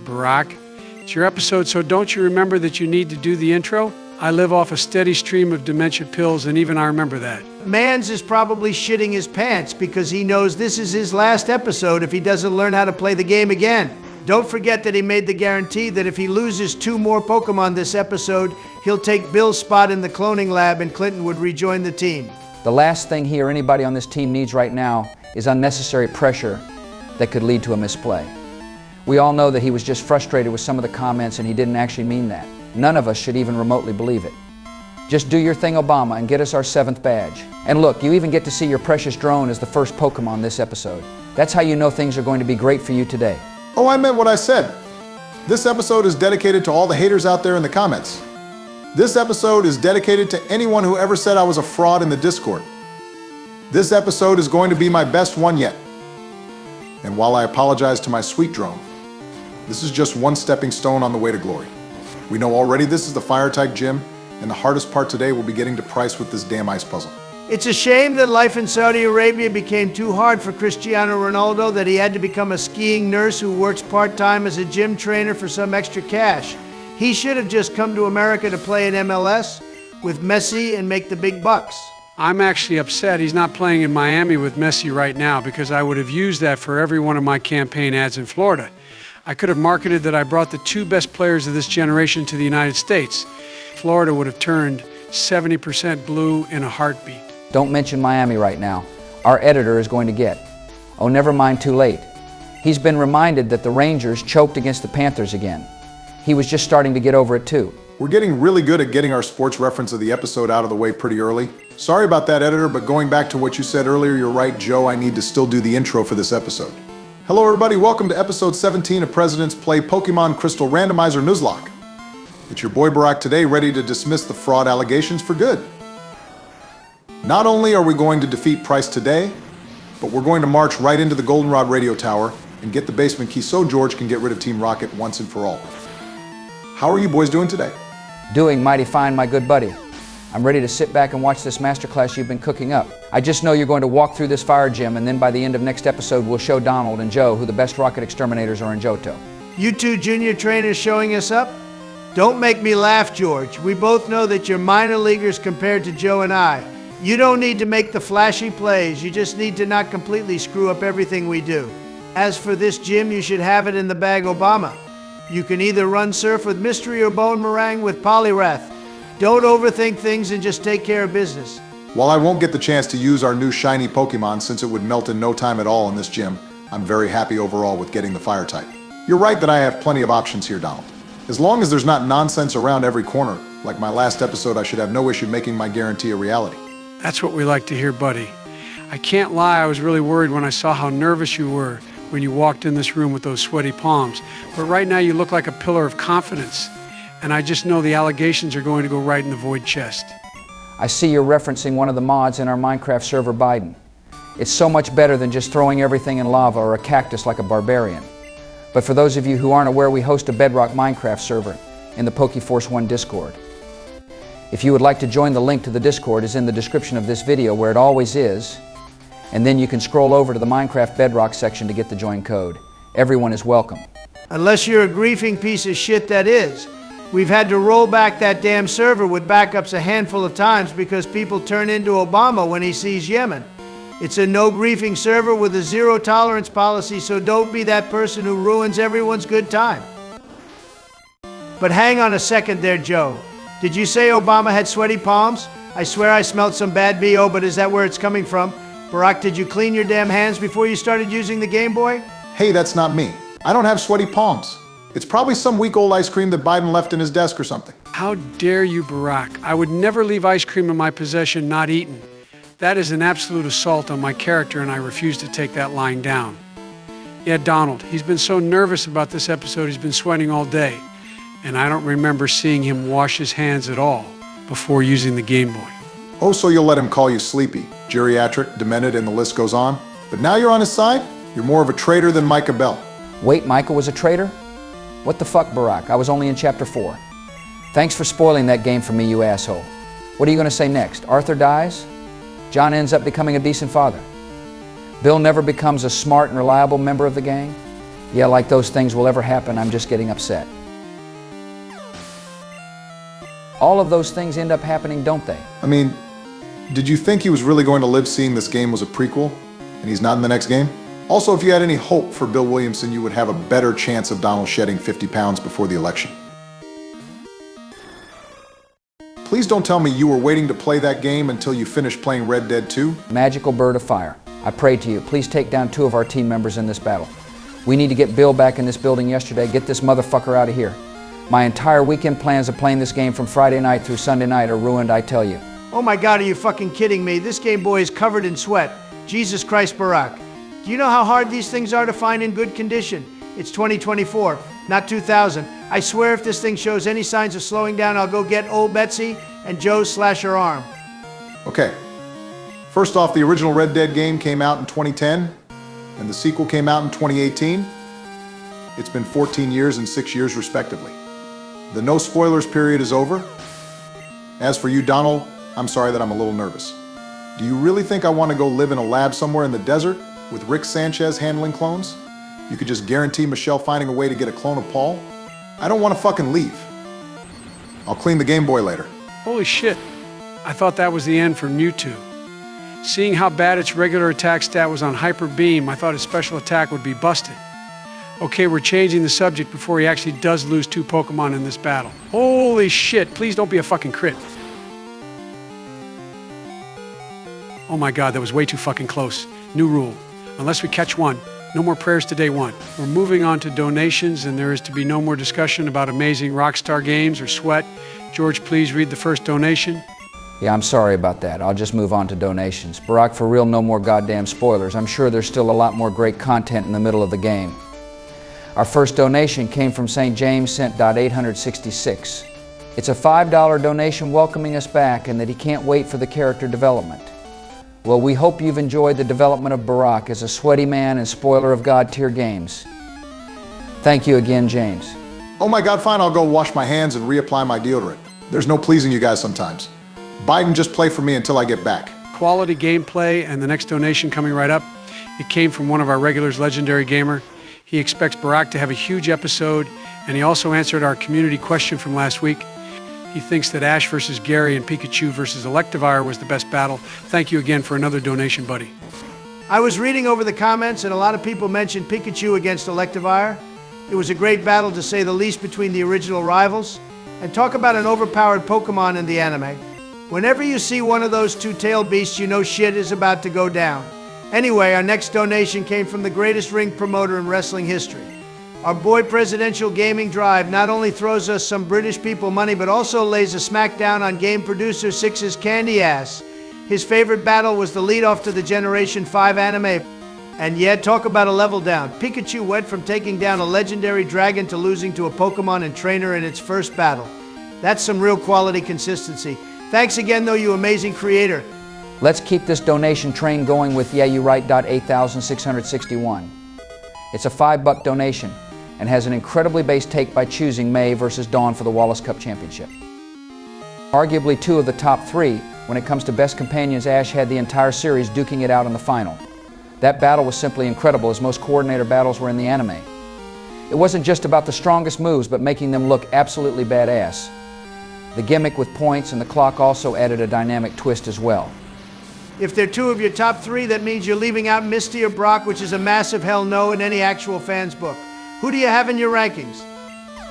Barack, it's your episode, so don't you remember that you need to do the intro? I live off a steady stream of dementia pills, and even I remember that. Mans is probably shitting his pants because he knows this is his last episode if he doesn't learn how to play the game again. Don't forget that he made the guarantee that if he loses 2 more Pokemon this episode, he'll take Bill's spot in the cloning lab and Clinton would rejoin the team. The last thing he or anybody on this team needs right now is unnecessary pressure that could lead to a misplay. We all know that he was just frustrated with some of the comments and he didn't actually mean that. None of us should even remotely believe it. Just do your thing, Obama, and get us our 7th badge. And look, you even get to see your precious drone as the first Pokemon this episode. That's how you know things are going to be great for you today. Oh, I meant what I said. This episode is dedicated to all the haters out there in the comments. This episode is dedicated to anyone who ever said I was a fraud in the Discord. This episode is going to be my best one yet. And while I apologize to my sweet drone, this is just one stepping stone on the way to glory. We know already this is the fire-type gym, and the hardest part today will be getting to Price with this damn ice puzzle. It's a shame that life in Saudi Arabia became too hard for Cristiano Ronaldo, that he had to become a skiing nurse who works part-time as a gym trainer for some extra cash. He should have just come to America to play in MLS with Messi and make the big bucks. I'm actually upset he's not playing in Miami with Messi right now, because I would have used that for every one of my campaign ads in Florida. I could have marketed that I brought the 2 best players of this generation to the United States. Florida would have turned 70% blue in a heartbeat. Don't mention Miami right now. Our editor is going to get. Oh, never mind, too late. He's been reminded that the Rangers choked against the Panthers again. He was just starting to get over it too. We're getting really good at getting our sports reference of the episode out of the way pretty early. Sorry about that, editor, but going back to what you said earlier, you're right, Joe, I need to still do the intro for this episode. Hello everybody, welcome to episode 17 of Presidents Play Pokemon Crystal Randomizer Nuzlocke. It's your boy Barack today, ready to dismiss the fraud allegations for good. Not only are we going to defeat Price today, but we're going to march right into the Goldenrod radio tower and get the basement key so George can get rid of Team Rocket once and for all. How are you boys doing today? Doing mighty fine, my good buddy. I'm ready to sit back and watch this masterclass you've been cooking up. I just know you're going to walk through this fire gym, and then by the end of next episode, we'll show Donald and Joe who the best rocket exterminators are in Johto. You 2 junior trainers showing us up? Don't make me laugh, George. We both know that you're minor leaguers compared to Joe and I. You don't need to make the flashy plays. You just need to not completely screw up everything we do. As for this gym, you should have it in the bag, Obama. You can either run surf with Mystery or Bone Meringue with Poliwrath. Don't overthink things and just take care of business. While I won't get the chance to use our new shiny Pokemon since it would melt in no time at all in this gym, I'm very happy overall with getting the fire type. You're right that I have plenty of options here, Donald. As long as there's not nonsense around every corner, like my last episode, I should have no issue making my guarantee a reality. That's what we like to hear, buddy. I can't lie, I was really worried when I saw how nervous you were when you walked in this room with those sweaty palms. But right now you look like a pillar of confidence. And I just know the allegations are going to go right in the void chest. I see you're referencing one of the mods in our Minecraft server, Biden. It's so much better than just throwing everything in lava or a cactus like a barbarian. But for those of you who aren't aware, we host a Bedrock Minecraft server in the PokeForce 1 Discord. If you would like to join, the link to the Discord is in the description of this video, where it always is, and then you can scroll over to the Minecraft Bedrock section to get the join code. Everyone is welcome. Unless you're a griefing piece of shit, that is. We've had to roll back that damn server with backups a handful of times because people turn into Obama when he sees Yemen. It's a no griefing server with a zero tolerance policy, so don't be that person who ruins everyone's good time. But hang on a second there, Joe. Did you say Obama had sweaty palms? I swear I smelled some bad BO, but is that where it's coming from? Barack, did you clean your damn hands before you started using the Game Boy? Hey, that's not me. I don't have sweaty palms. It's probably some week old ice cream that Biden left in his desk or something. How dare you, Barack? I would never leave ice cream in my possession not eaten. That is an absolute assault on my character, and I refuse to take that lying down. Yeah, Donald, he's been so nervous about this episode, he's been sweating all day. And I don't remember seeing him wash his hands at all before using the Game Boy. Oh, so you'll let him call you sleepy, geriatric, demented, and the list goes on? But now you're on his side? You're more of a traitor than Micah Bell. Wait, Micah was a traitor? What the fuck, Barack? I was only in Chapter 4. Thanks for spoiling that game for me, you asshole. What are you going to say next? Arthur dies? John ends up becoming a decent father? Bill never becomes a smart and reliable member of the gang? Yeah, like those things will ever happen, I'm just getting upset. All of those things end up happening, don't they? I mean, did you think he was really going to live seeing this game was a prequel, and he's not in the next game? Also, if you had any hope for Bill Williamson, you would have a better chance of Donald shedding 50 pounds before the election. Please don't tell me you were waiting to play that game until you finished playing Red Dead 2? Magical bird of fire, I pray to you, please take down 2 of our team members in this battle. We need to get Bill back in this building yesterday. Get this motherfucker out of here. My entire weekend plans of playing this game from Friday night through Sunday night are ruined, I tell you. Oh my God, are you fucking kidding me? This Game Boy is covered in sweat. Jesus Christ, Barack. Do you know how hard these things are to find in good condition? It's 2024, not 2000. I swear if this thing shows any signs of slowing down, I'll go get old Betsy and Joe slash her arm. Okay. First off, the original Red Dead game came out in 2010, and the sequel came out in 2018. It's been 14 years and 6 years respectively. The no spoilers period is over. As for you, Donald, I'm sorry that I'm a little nervous. Do you really think I want to go live in a lab somewhere in the desert with Rick Sanchez handling clones? You could just guarantee Michelle finding a way to get a clone of Paul? I don't want to fucking leave. I'll clean the Game Boy later. Holy shit. I thought that was the end for Mewtwo. Seeing how bad its regular attack stat was on Hyper Beam, I thought his special attack would be busted. Okay, we're changing the subject before he actually does lose 2 Pokemon in this battle. Holy shit, please don't be a fucking crit. Oh my God, that was way too fucking close. New rule. Unless we catch one, no more prayers to day 1. We're moving on to donations, and there is to be no more discussion about amazing Rockstar games or sweat. George, please read the first donation. Yeah, I'm sorry about that. I'll just move on to donations. Barack, for real, no more goddamn spoilers. I'm sure there's still a lot more great content in the middle of the game. Our first donation came from St. James, sent $866. It's a $5 donation welcoming us back and that he can't wait for the character development. Well, we hope you've enjoyed the development of Barack as a sweaty man and spoiler of God tier games. Thank you again, James. Oh my God, fine, I'll go wash my hands and reapply my deodorant. There's no pleasing you guys sometimes. Biden, just play for me until I get back. Quality gameplay, and the next donation coming right up. It came from one of our regulars, Legendary Gamer. He expects Barack to have a huge episode, and he also answered our community question from last week. He thinks that Ash versus Gary and Pikachu versus Electivire was the best battle. Thank you again for another donation, buddy. I was reading over the comments, and a lot of people mentioned Pikachu against Electivire. It was a great battle, to say the least, between the original rivals. And talk about an overpowered Pokemon in the anime. Whenever you see one of those two-tailed beasts, you know shit is about to go down. Anyway, our next donation came from the greatest ring promoter in wrestling history. Our boy Presidential Gaming Drive not only throws us some British people money, but also lays a smackdown on game producer Six's candy ass. His favorite battle was the lead-off to the Generation 5 anime. And yet, talk about a level down. Pikachu went from taking down a legendary dragon to losing to a Pokemon and trainer in its first battle. That's some real quality consistency. Thanks again, though, you amazing creator. Let's keep this donation train going with Yeah You Right 8,661. It's a $5 donation and has an incredibly base take by choosing May versus Dawn for the Wallace Cup Championship. Arguably 2 of the top 3, when it comes to best companions, Ash had the entire series duking it out in the final. That battle was simply incredible, as most coordinator battles were in the anime. It wasn't just about the strongest moves, but making them look absolutely badass. The gimmick with points and the clock also added a dynamic twist as well. If they're 2 of your top 3, that means you're leaving out Misty or Brock, which is a massive hell no in any actual fan's book. Who do you have in your rankings?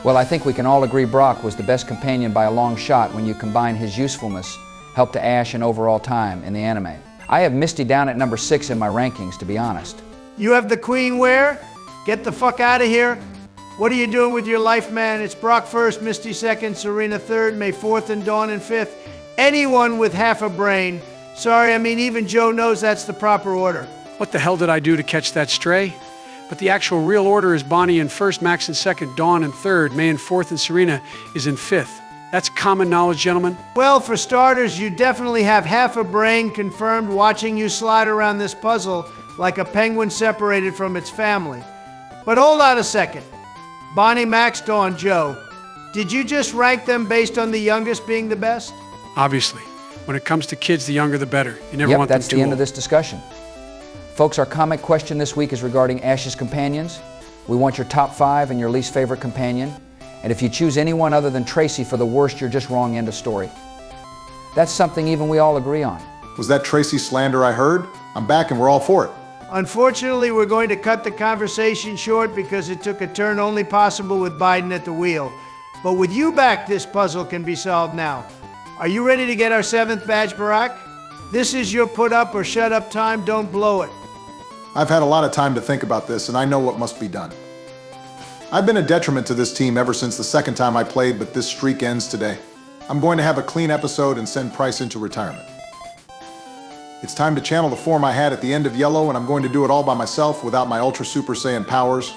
Well, I think we can all agree Brock was the best companion by a long shot when you combine his usefulness, help to Ash, and overall time in the anime. I have Misty down at number 6 in my rankings, to be honest. You have the Queen where? Get the fuck out of here. What are you doing with your life, man? It's Brock first, Misty second, Serena third, May 4th, and Dawn in 5th. Anyone with half a brain. Sorry, I mean, even Joe knows that's the proper order. What the hell did I do to catch that stray? But the actual real order is Bonnie in 1st, Max in 2nd, Dawn in 3rd, May in 4th, and Serena is in 5th. That's common knowledge, gentlemen. Well, for starters, you definitely have half a brain confirmed watching you slide around this puzzle like a penguin separated from its family. But hold on a second. Bonnie, Max, Dawn, Joe, did you just rank them based on the youngest being the best? Obviously. When it comes to kids, the younger the better. You never Yep, want them that's too the end of old. this discussion. Folks, our comic question this week is regarding Ash's companions. We want your top 5 and your least favorite companion. And if you choose anyone other than Tracy for the worst, you're just wrong. End of story. That's something even we all agree on. Was that Tracy slander I heard? I'm back and we're all for it. Unfortunately, we're going to cut the conversation short because it took a turn only possible with Biden at the wheel. But with you back, this puzzle can be solved now. Are you ready to get our 7th badge, Barack? This is your put up or shut up time. Don't blow it. I've had a lot of time to think about this and I know what must be done. I've been a detriment to this team ever since the second time I played, but this streak ends today. I'm going to have a clean episode and send Price into retirement. It's time to channel the form I had at the end of Yellow, and I'm going to do it all by myself without my Ultra Super Saiyan powers.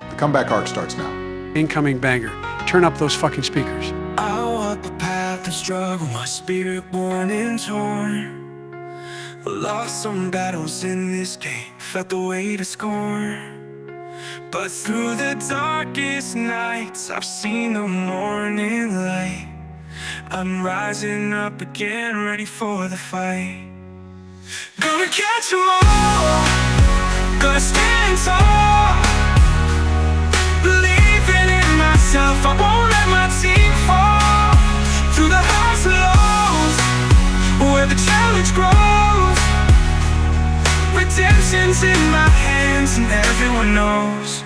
The comeback arc starts now. Incoming banger. Turn up those fucking speakers. I walk the path of struggle, my spirit worn and torn. Lost some battles in this game, felt the weight of scorn. But through the darkest nights, I've seen the morning light. I'm rising up again, ready for the fight. Gonna catch 'em all, gonna stand tall. Believing in myself, I won't let my team fall. Through the highs and lows, where the challenge grows. Redemption's in my hands and everyone knows.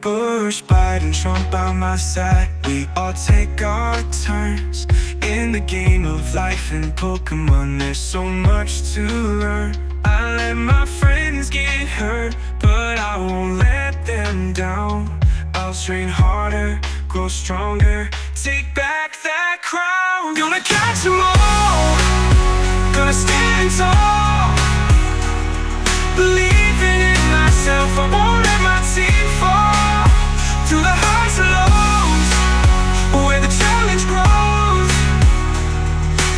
Bush, Biden, Trump by my side. We all take our turns in the game of life and Pokemon. There's so much to learn. I let my friends get hurt, but I won't let them down. I'll train harder, grow stronger, take back that crown. Gonna catch 'em all, gonna stand tall. Believing in myself, I won't let my team fall. Through the highs and lows, where the challenge grows.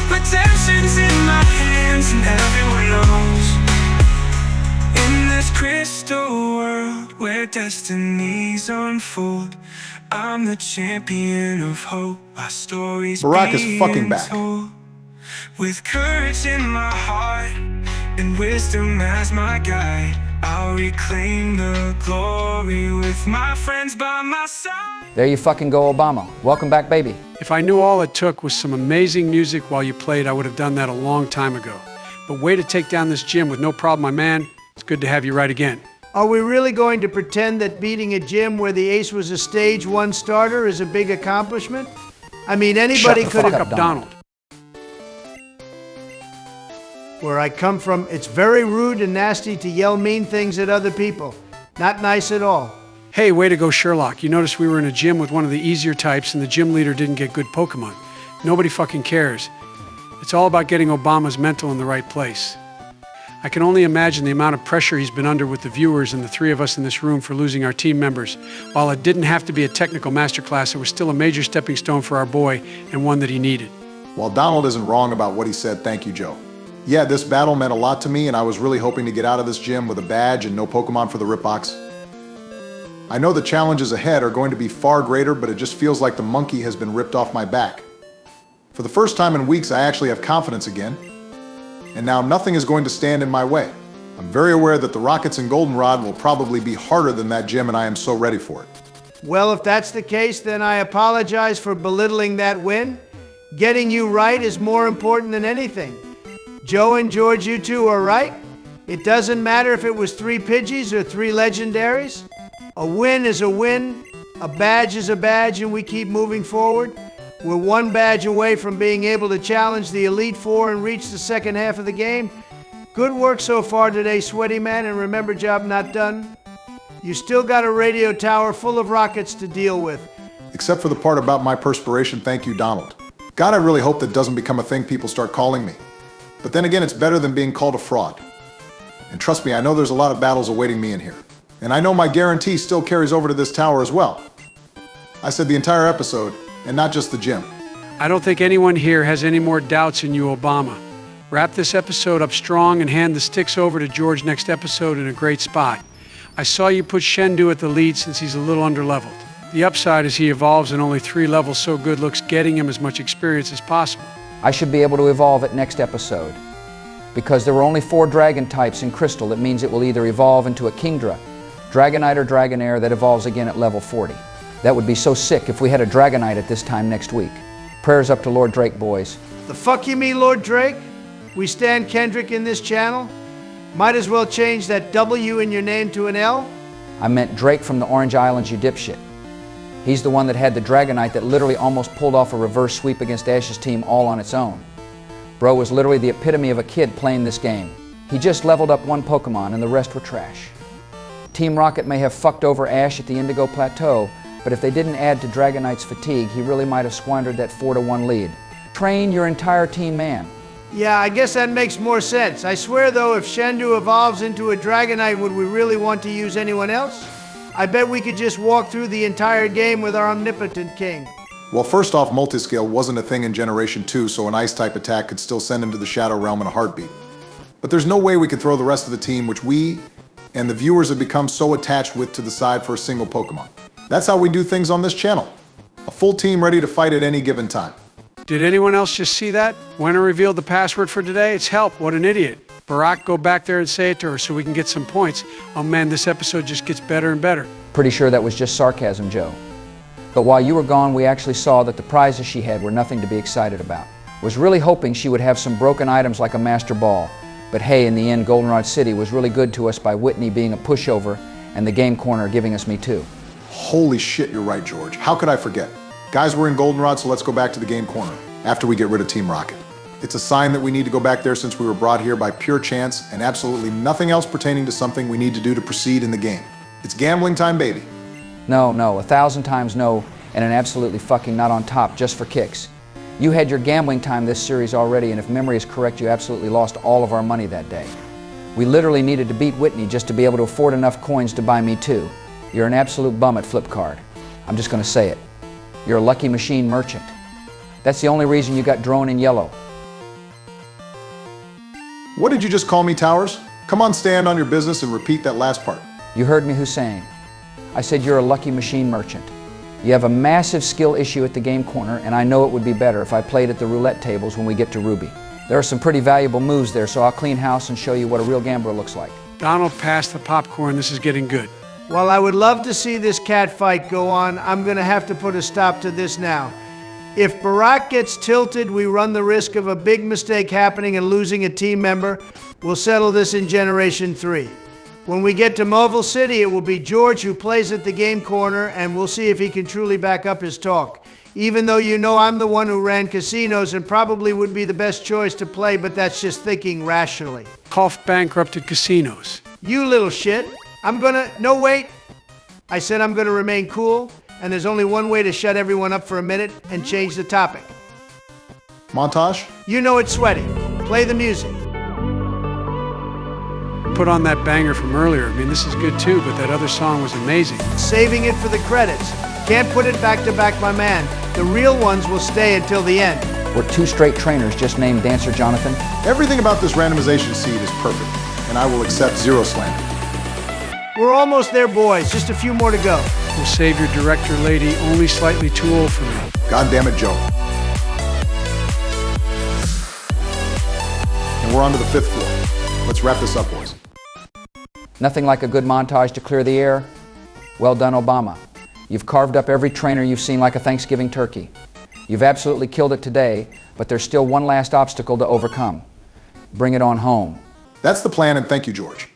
Redemption's in my hands and everyone knows. In this crystal world where destinies unfold, I'm the champion of hope. My story's Barack is being fucking back. told. With courage in my heart and wisdom as my guide, I'll reclaim the glory with my friends by my side. There you fucking go, Obama. Welcome back, baby. If I knew all it took was some amazing music while you played, I would have done that a long time ago. But way to take down this gym with no problem, my man. It's good to have you right again. Are we really going to pretend that beating a gym where the ace was a stage 1 starter is a big accomplishment? I mean, anybody Shut the could fuck have... up, Donald. Where I come from, it's very rude and nasty to yell mean things at other people. Not nice at all. Hey, way to go, Sherlock. You noticed we were in a gym with one of the easier types and the gym leader didn't get good Pokemon. Nobody fucking cares. It's all about getting Obama's mental in the right place. I can only imagine the amount of pressure he's been under with the viewers and the 3 of us in this room for losing our team members. While it didn't have to be a technical masterclass, it was still a major stepping stone for our boy and one that he needed. While Donald isn't wrong about what he said, thank you, Joe. Yeah, this battle meant a lot to me, and I was really hoping to get out of this gym with a badge and no Pokemon for the Ripbox. I know the challenges ahead are going to be far greater, but it just feels like the monkey has been ripped off my back. For the first time in weeks, I actually have confidence again, and now nothing is going to stand in my way. I'm very aware that the Rockets and Goldenrod will probably be harder than that gym, and I am so ready for it. Well, if that's the case, then I apologize for belittling that win. Getting you right is more important than anything. Joe and George, you two are right. It doesn't matter if it was 3 Pidgeys or 3 legendaries. A win is a win, a badge is a badge, and we keep moving forward. We're 1 badge away from being able to challenge the Elite Four and reach the second half of the game. Good work so far today, Sweaty Man, and remember, job not done. You still got a radio tower full of rockets to deal with. Except for the part about my perspiration, thank you, Donald. God, I really hope that doesn't become a thing people start calling me. But then again, it's better than being called a fraud. And trust me, I know there's a lot of battles awaiting me in here. And I know my guarantee still carries over to this tower as well. I said the entire episode, and not just the gym. I don't think anyone here has any more doubts in you, Obama. Wrap this episode up strong and hand the sticks over to George next episode in a great spot. I saw you put Shendu at the lead since he's a little underleveled. The upside is he evolves in only 3 levels, so good looks getting him as much experience as possible. I should be able to evolve it next episode. Because there were only 4 dragon types in Crystal, it means it will either evolve into a Kingdra, Dragonite or Dragonair that evolves again at level 40. That would be so sick if we had a Dragonite at this time next week. Prayers up to Lord Drake, boys. The fuck you mean, Lord Drake? We stand Kendrick in this channel? Might as well change that W in your name to an L? I meant Drake from the Orange Islands, you dipshit. He's the one that had the Dragonite that literally almost pulled off a reverse sweep against Ash's team all on its own. Bro was literally the epitome of a kid playing this game. He just leveled up 1 Pokemon and the rest were trash. Team Rocket may have fucked over Ash at the Indigo Plateau, but if they didn't add to Dragonite's fatigue, he really might have squandered that 4-1 lead. Train your entire team, man. Yeah, I guess that makes more sense. I swear though, if Shendu evolves into a Dragonite, would we really want to use anyone else? I bet we could just walk through the entire game with our omnipotent king. Well, first off, multiscale wasn't a thing in Generation 2, so an Ice-type attack could still send him to the Shadow Realm in a heartbeat. But there's no way we could throw the rest of the team, which we and the viewers have become so attached with, to the side for a single Pokemon. That's how we do things on this channel. A full team ready to fight at any given time. Did anyone else just see that? When I revealed the password for today, it's help. What an idiot. Barack, go back there and say it to her so we can get some points. Oh man, this episode just gets better and better. Pretty sure that was just sarcasm, Joe. But while you were gone, we actually saw that the prizes she had were nothing to be excited about. Was really hoping she would have some broken items like a Master Ball. But hey, in the end, Goldenrod City was really good to us by Whitney being a pushover and the Game Corner giving us Me Too. Holy shit, you're right, George. How could I forget? Guys, we're in Goldenrod, so let's go back to the Game Corner after we get rid of Team Rocket. It's a sign that we need to go back there since we were brought here by pure chance and absolutely nothing else pertaining to something we need to do to proceed in the game. It's gambling time, baby. No, 1,000 times no, and an absolutely fucking not on top just for kicks. You had your gambling time this series already, and if memory is correct, you absolutely lost all of our money that day. We literally needed to beat Whitney just to be able to afford enough coins to buy Me Too. You're an absolute bum at flip card. I'm just gonna say it. You're a lucky machine merchant. That's the only reason you got drone in yellow. What did you just call me, Towers? Come on, stand on your business and repeat that last part. You heard me, Hussein. I said you're a lucky machine merchant. You have a massive skill issue at the Game Corner, and I know it would be better if I played at the roulette tables when we get to Ruby. There are some pretty valuable moves there, so I'll clean house and show you what a real gambler looks like. Donald, pass the popcorn. This is getting good. While I would love to see this cat fight go on, I'm gonna have to put a stop to this now. If Barack gets tilted, we run the risk of a big mistake happening and losing a team member. We'll settle this in Generation 3. When we get to Mobile City, it will be George who plays at the Game Corner, and we'll see if he can truly back up his talk. Even though you know I'm the one who ran casinos and probably would be the best choice to play, but that's just thinking rationally. Cough bankrupted casinos. You little shit. No, wait. I said I'm gonna remain cool, and there's only one way to shut everyone up for a minute and change the topic. Montage? You know it's sweaty. Play the music. Put on that banger from earlier. I mean, this is good too, but that other song was amazing. Saving it for the credits. Can't put it back to back, my man. The real ones will stay until the end. We're 2 straight trainers just named Dancer Jonathan. Everything about this randomization seed is perfect, and I will accept 0 slander. We're almost there, boys. Just a few more to go. We'll save your director lady, only slightly too old for me. God damn it, Joe. And we're on to the 5th floor. Let's wrap this up, boys. Nothing like a good montage to clear the air. Well done, Obama. You've carved up every trainer you've seen like a Thanksgiving turkey. You've absolutely killed it today, but there's still one last obstacle to overcome. Bring it on home. That's the plan, and thank you, George.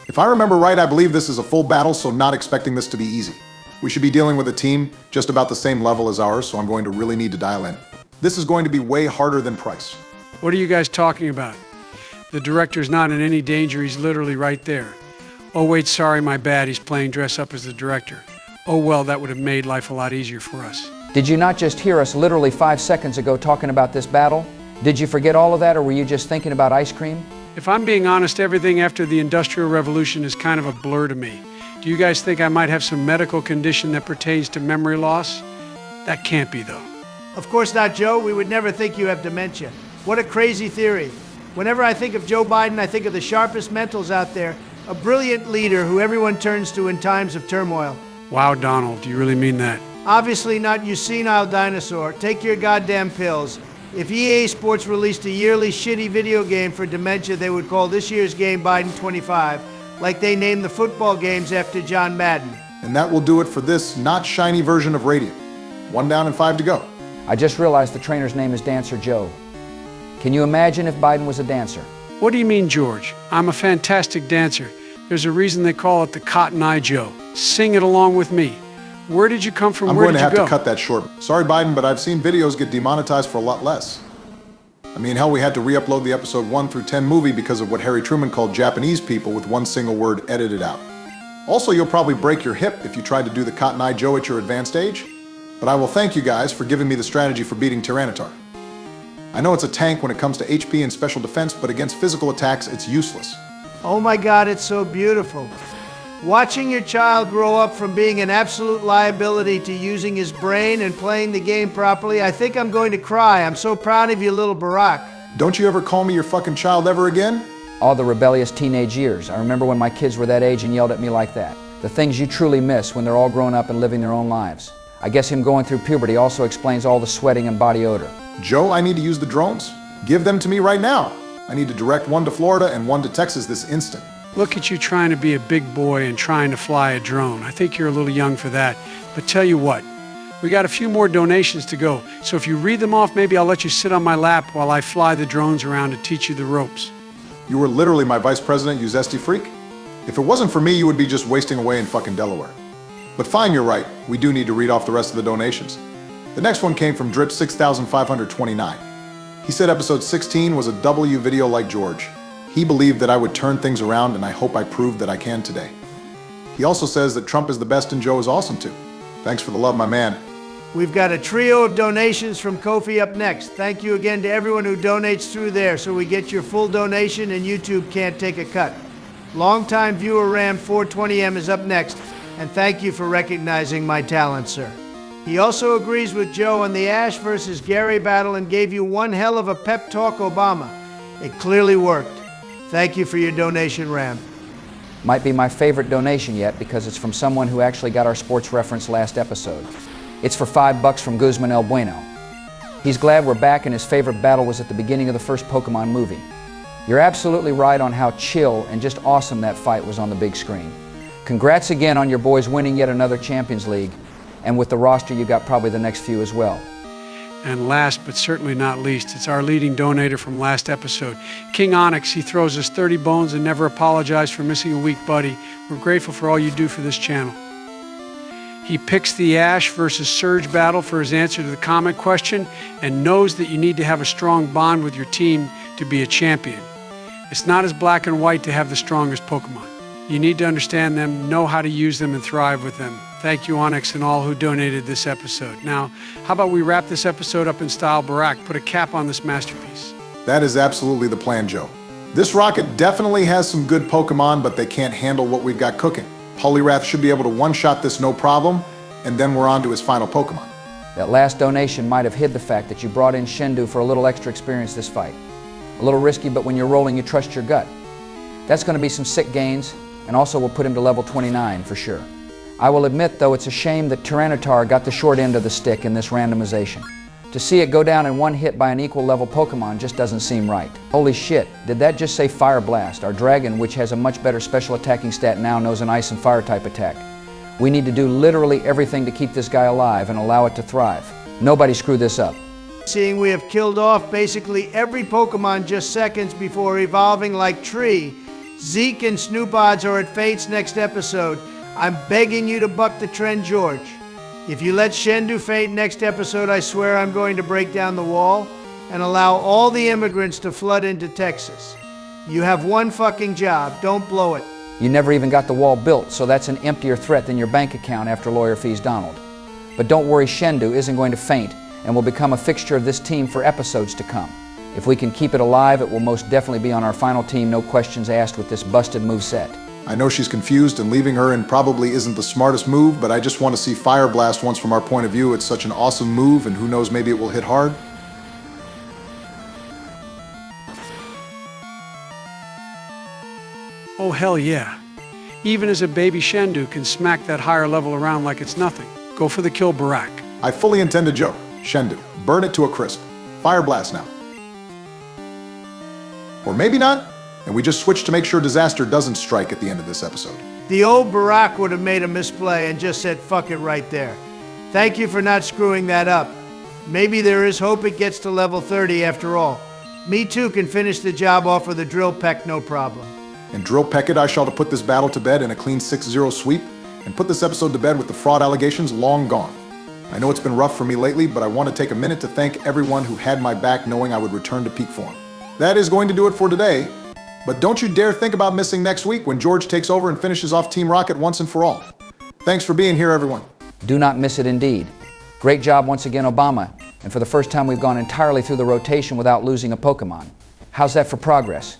If I remember right, I believe this is a full battle, so not expecting this to be easy. We should be dealing with a team just about the same level as ours, so I'm going to really need to dial in. This is going to be way harder than Price. What are you guys talking about? The director's not in any danger. He's literally right there. Oh wait, sorry, my bad. He's playing dress up as the director. Oh well, that would have made life a lot easier for us. Did you not just hear us literally 5 seconds ago talking about this battle? Did you forget all of that, or were you just thinking about ice cream? If I'm being honest, everything after the Industrial Revolution is kind of a blur to me. Do you guys think I might have some medical condition that pertains to memory loss? That can't be, though. Of course not, Joe. We would never think you have dementia. What a crazy theory. Whenever I think of Joe Biden, I think of the sharpest mentals out there, a brilliant leader who everyone turns to in times of turmoil. Wow, Donald, do you really mean that? Obviously not, you senile dinosaur. Take your goddamn pills. If EA Sports released a yearly shitty video game for dementia, they would call this year's game Biden 25, like they named the football games after John Madden. And that will do it for this not shiny version of Radiant. 1 down and 5 to go. I just realized the trainer's name is Dancer Joe. Can you imagine if Biden was a dancer? What do you mean, George? I'm a fantastic dancer. There's a reason they call it the Cotton Eye Joe. Sing it along with me. Where did you come from? I'm Where going to did have you go? to cut that short. Sorry, Biden, but I've seen videos get demonetized for a lot less. I mean, hell, we had to re-upload the episode 1 through 10 movie because of what Harry Truman called Japanese people with one single word edited out. Also, you'll probably break your hip if you tried to do the Cotton Eye Joe at your advanced age. But I will thank you guys for giving me the strategy for beating Tyranitar. I know it's a tank when it comes to HP and special defense, but against physical attacks, it's useless. Oh my God, it's so beautiful. Watching your child grow up from being an absolute liability to using his brain and playing the game properly, I think I'm going to cry. I'm so proud of you, little Barack. Don't you ever call me your fucking child ever again? All the rebellious teenage years. I remember when my kids were that age and yelled at me like that. The things you truly miss when they're all grown up and living their own lives. I guess him going through puberty also explains all the sweating and body odor. Joe, I need to use the drones. Give them to me right now. I need to direct 1 to Florida and 1 to Texas this instant. Look at you trying to be a big boy and trying to fly a drone. I think you're a little young for that. But tell you what, we got a few more donations to go. So if you read them off, maybe I'll let you sit on my lap while I fly the drones around to teach you the ropes. You were literally my vice president, you zesty freak. If it wasn't for me, you would be just wasting away in fucking Delaware. But fine, you're right. We do need to read off the rest of the donations. The next one came from Drip 6529. He said episode 16 was a W video like George. He believed that I would turn things around, and I hope I proved that I can today. He also says that Trump is the best and Joe is awesome too. Thanks for the love, my man. We've got a trio of donations from Ko-fi up next. Thank you again to everyone who donates through there so we get your full donation and YouTube can't take a cut. Longtime viewer Ram 420M is up next, and thank you for recognizing my talent, sir. He also agrees with Joe on the Ash versus Gary battle and gave you one hell of a pep talk, Obama. It clearly worked. Thank you for your donation, Ram. Might be my favorite donation yet because it's from someone who actually got our sports reference last episode. It's for $5 from Guzman El Bueno. He's glad we're back and his favorite battle was at the beginning of the first Pokemon movie. You're absolutely right on how chill and just awesome that fight was on the big screen. Congrats again on your boys winning yet another Champions League, and with the roster you got probably the next few as well. And last but certainly not least, it's our leading donator from last episode. King Onyx, he throws us 30 bones and never apologized for missing a week, buddy. We're grateful for all you do for this channel. He picks the Ash versus Surge battle for his answer to the comment question and knows that you need to have a strong bond with your team to be a champion. It's not as black and white to have the strongest Pokemon. You need to understand them, know how to use them, and thrive with them. Thank you, Onyx, and all who donated this episode. Now, how about we wrap this episode up in style, Barack? Put a cap on this masterpiece. That is absolutely the plan, Joe. This rocket definitely has some good Pokemon, but they can't handle what we've got cooking. Poliwrath should be able to one-shot this no problem, and then we're on to his final Pokemon. That last donation might have hid the fact that you brought in Shendu for a little extra experience this fight. A little risky, but when you're rolling, you trust your gut. That's going to be some sick gains, and also will put him to level 29 for sure. I will admit, though, it's a shame that Tyranitar got the short end of the stick in this randomization. To see it go down in one hit by an equal level Pokemon just doesn't seem right. Holy shit, did that just say Fire Blast? Our dragon, which has a much better special attacking stat now, knows an Ice and Fire type attack. We need to do literally everything to keep this guy alive and allow it to thrive. Nobody screw this up. Seeing we have killed off basically every Pokemon just seconds before evolving like Tree, Zeke and Snoop odds are at Fate's next episode. I'm begging you to buck the trend, George. If you let Shendu faint next episode, I swear I'm going to break down the wall and allow all the immigrants to flood into Texas. You have one fucking job. Don't blow it. You never even got the wall built, so that's an emptier threat than your bank account after lawyer fees Donald. But don't worry, Shendu isn't going to faint and will become a fixture of this team for episodes to come. If we can keep it alive, it will most definitely be on our final team, no questions asked, with this busted moveset. I know she's confused and leaving her in probably isn't the smartest move, but I just want to see Fire Blast once from our point of view. It's such an awesome move, and who knows, maybe it will hit hard. Oh, hell yeah. Even as a baby Shendu can smack that higher level around like it's nothing. Go for the kill, Barak. I fully intend to joke. Shendu, burn it to a crisp. Fire Blast now. Or maybe not, and we just switch to make sure disaster doesn't strike at the end of this episode. The old Barack would have made a misplay and just said fuck it right there. Thank you for not screwing that up. Maybe there is hope it gets to level 30 after all. Me too can finish the job off with a drill peck, no problem. And drill peck it, I shall to put this battle to bed in a clean 6-0 sweep, and put this episode to bed with the fraud allegations long gone. I know it's been rough for me lately, but I want to take a minute to thank everyone who had my back knowing I would return to peak form. That is going to do it for today, but don't you dare think about missing next week when George takes over and finishes off Team Rocket once and for all. Thanks for being here, everyone. Do not miss it indeed. Great job once again, Obama, and for the first time we've gone entirely through the rotation without losing a Pokemon. How's that for progress?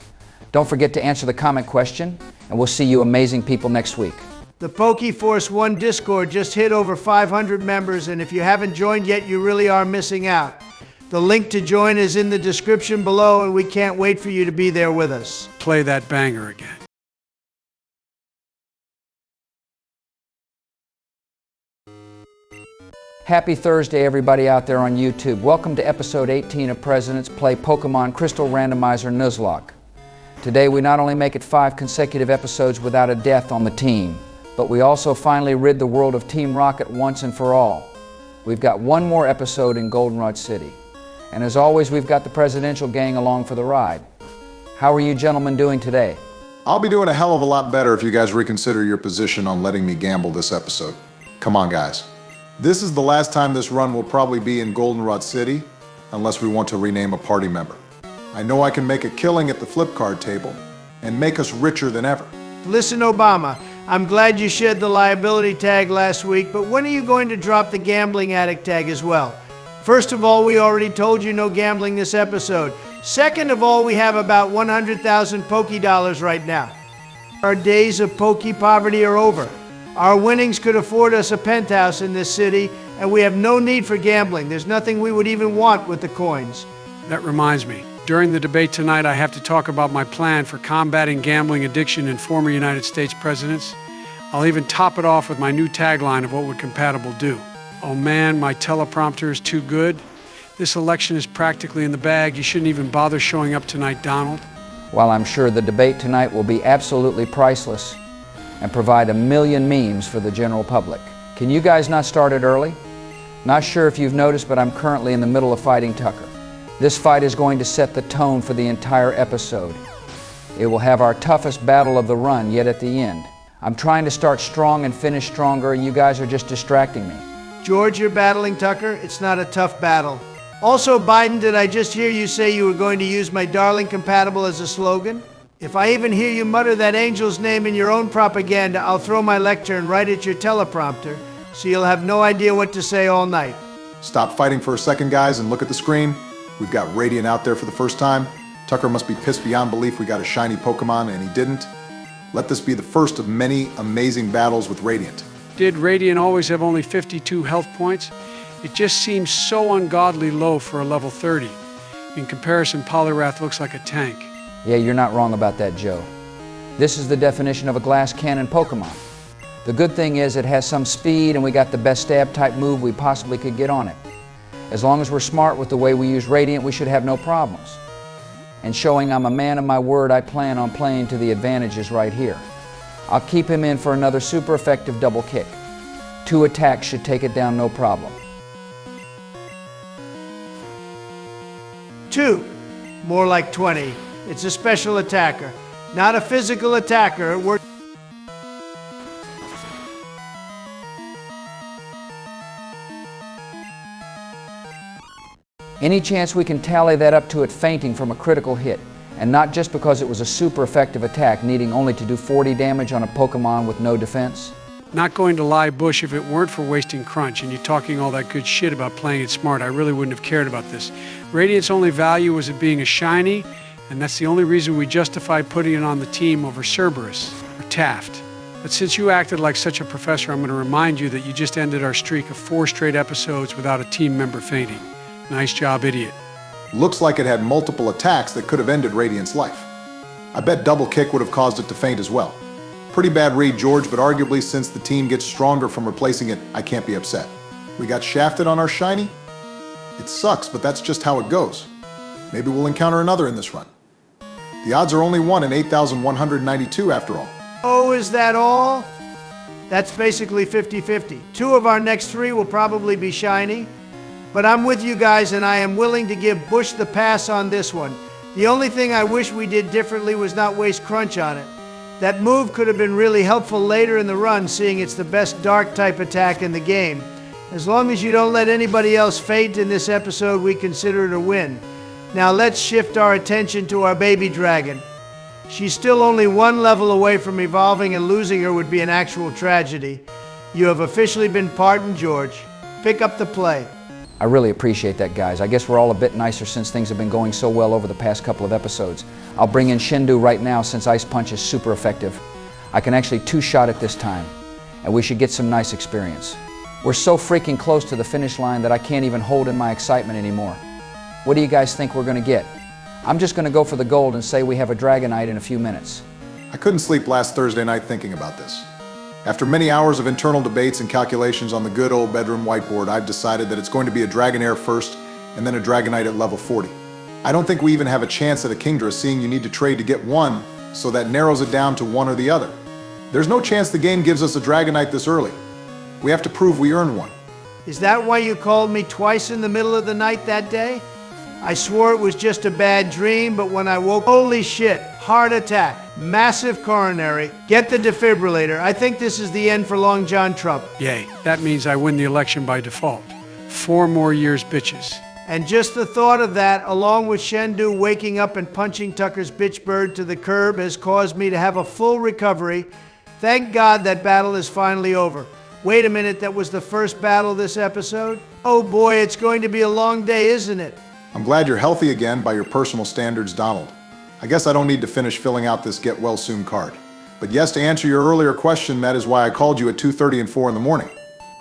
Don't forget to answer the comment question, and we'll see you amazing people next week. The PokeForce 1 Discord just hit over 500 members, and if you haven't joined yet, you really are missing out. The link to join is in the description below, and we can't wait for you to be there with us. Play that banger again. Happy Thursday, everybody out there on YouTube. Welcome to episode 18 of Presidents Play Pokemon Crystal Randomizer Nuzlocke. Today we not only make it 5 consecutive episodes without a death on the team, but we also finally rid the world of Team Rocket once and for all. We've got one more episode in Goldenrod City. And as always, we've got the presidential gang along for the ride. How are you gentlemen doing today? I'll be doing a hell of a lot better if you guys reconsider your position on letting me gamble this episode. Come on, guys. This is the last time this run will probably be in Goldenrod City, unless we want to rename a party member. I know I can make a killing at the flip card table and make us richer than ever. Listen, Obama, I'm glad you shed the liability tag last week, but when are you going to drop the gambling addict tag as well? First of all, we already told you no gambling this episode. Second of all, we have about 100,000 Poké Dollars right now. Our days of Poké poverty are over. Our winnings could afford us a penthouse in this city, and we have no need for gambling. There's nothing we would even want with the coins. That reminds me. During the debate tonight, I have to talk about my plan for combating gambling addiction in former United States presidents. I'll even top it off with my new tagline of what would compatible do. Oh man, my teleprompter is too good. This election is practically in the bag. You shouldn't even bother showing up tonight, Donald. While I'm sure the debate tonight will be absolutely priceless and provide a million memes for the general public. Can you guys not start it early? Not sure if you've noticed, but I'm currently in the middle of fighting Tucker. This fight is going to set the tone for the entire episode. It will have our toughest battle of the run yet at the end. I'm trying to start strong and finish stronger, and you guys are just distracting me. George, you're battling Tucker. It's not a tough battle. Also, Biden, did I just hear you say you were going to use my darling compatible as a slogan? If I even hear you mutter that angel's name in your own propaganda, I'll throw my lectern right at your teleprompter, so you'll have no idea what to say all night. Stop fighting for a second, guys, and look at the screen. We've got Radiant out there for the first time. Tucker must be pissed beyond belief we got a shiny Pokemon and he didn't. Let this be the first of many amazing battles with Radiant. Did Radiant always have only 52 health points? It just seems so ungodly low for a level 30. In comparison, Poliwrath looks like a tank. Yeah, you're not wrong about that, Joe. This is the definition of a glass cannon Pokemon. The good thing is it has some speed and we got the best stab type move we possibly could get on it. As long as we're smart with the way we use Radiant, we should have no problems. And showing I'm a man of my word, I plan on playing to the advantages right here. I'll keep him in for another super effective double kick. 2 attacks should take it down no problem. 2. More like 20. It's a special attacker, not a physical attacker. Any chance we can tally that up to it fainting from a critical hit, and not just because it was a super effective attack needing only to do 40 damage on a Pokemon with no defense? Not going to lie, Bush, if it weren't for wasting Crunch and you talking all that good shit about playing it smart, I really wouldn't have cared about this. Radiant's only value was it being a shiny, and that's the only reason we justified putting it on the team over Cerberus, or Taft. But since you acted like such a professor, I'm going to remind you that you just ended our streak of 4 straight episodes without a team member fainting. Nice job, idiot. Looks like it had multiple attacks that could have ended Radiant's life. I bet double kick would have caused it to faint as well. Pretty bad read, George, but arguably since the team gets stronger from replacing it, I can't be upset. We got shafted on our shiny? It sucks, but that's just how it goes. Maybe we'll encounter another in this run. The odds are only 1 in 8,192 after all. Oh, is that all? That's basically 50-50. 2 of our next 3 will probably be shiny. But I'm with you guys, and I am willing to give Bush the pass on this one. The only thing I wish we did differently was not waste Crunch on it. That move could have been really helpful later in the run, seeing it's the best dark type attack in the game. As long as you don't let anybody else faint in this episode, we consider it a win. Now let's shift our attention to our baby dragon. She's still only 1 level away from evolving, and losing her would be an actual tragedy. You have officially been pardoned, George. Pick up the play. I really appreciate that, guys. I guess we're all a bit nicer since things have been going so well over the past couple of episodes. I'll bring in Shindu right now since Ice Punch is super effective. I can actually 2-shot it this time, and we should get some nice experience. We're so freaking close to the finish line that I can't even hold in my excitement anymore. What do you guys think we're going to get? I'm just going to go for the gold and say we have a Dragonite in a few minutes. I couldn't sleep last Thursday night thinking about this. After many hours of internal debates and calculations on the good old bedroom whiteboard, I've decided that it's going to be a Dragonair first and then a Dragonite at level 40. I don't think we even have a chance at a Kingdra, seeing you need to trade to get one, so that narrows it down to one or the other. There's no chance the game gives us a Dragonite this early. We have to prove we earn one. Is that why you called me twice in the middle of the night that day? I swore it was just a bad dream, but when I woke, holy shit, heart attack, massive coronary, get the defibrillator. I think this is the end for Long John Trump. Yay, that means I win the election by default. 4 more years, bitches. And just the thought of that, along with Shendu waking up and punching Tucker's bitch bird to the curb, has caused me to have a full recovery. Thank God that battle is finally over. Wait a minute, that was the first battle this episode? Oh boy, it's going to be a long day, isn't it? I'm glad you're healthy again by your personal standards, Donald. I guess I don't need to finish filling out this get well soon card. But yes, to answer your earlier question, that is why I called you at 2:30 and 4 in the morning.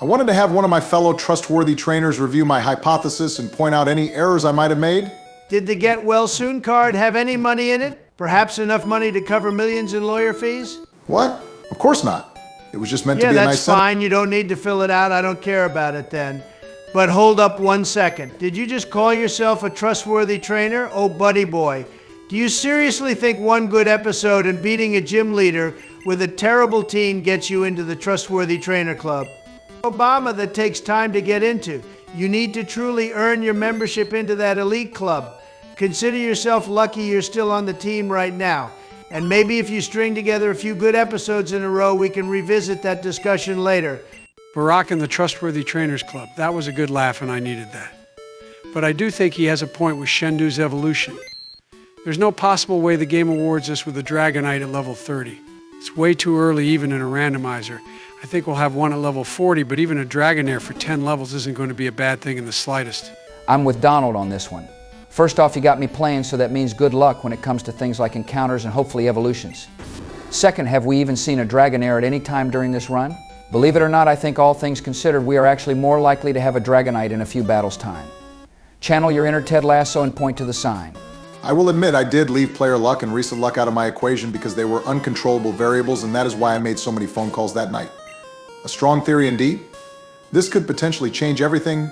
I wanted to have one of my fellow trustworthy trainers review my hypothesis and point out any errors I might have made. Did the get well soon card have any money in it? Perhaps enough money to cover millions in lawyer fees? What? Of course not. It was just meant to Yeah, be a nice that's fine. You don't need to fill it out. I don't care about it then. But hold up 1 second. Did you just call yourself a trustworthy trainer? Oh, buddy boy. Do you seriously think one good episode and beating a gym leader with a terrible team gets you into the trustworthy trainer club? Obama that takes time to get into. You need to truly earn your membership into that elite club. Consider yourself lucky you're still on the team right now. And maybe if you string together a few good episodes in a row, we can revisit that discussion later. Barack and the Trustworthy Trainers Club. That was a good laugh, and I needed that. But I do think he has a point with Shendu's evolution. There's no possible way the game awards us with a Dragonite at level 30. It's way too early even in a randomizer. I think we'll have one at level 40, but even a Dragonair for 10 levels isn't going to be a bad thing in the slightest. I'm with Donald on this one. First off, you got me playing, so that means good luck when it comes to things like encounters and hopefully evolutions. Second, have we even seen a Dragonair at any time during this run? Believe it or not, I think all things considered, we are actually more likely to have a Dragonite in a few battles' time. Channel your inner Ted Lasso and point to the sign. I will admit I did leave player luck and recent luck out of my equation because they were uncontrollable variables, and that is why I made so many phone calls that night. A strong theory indeed. This could potentially change everything,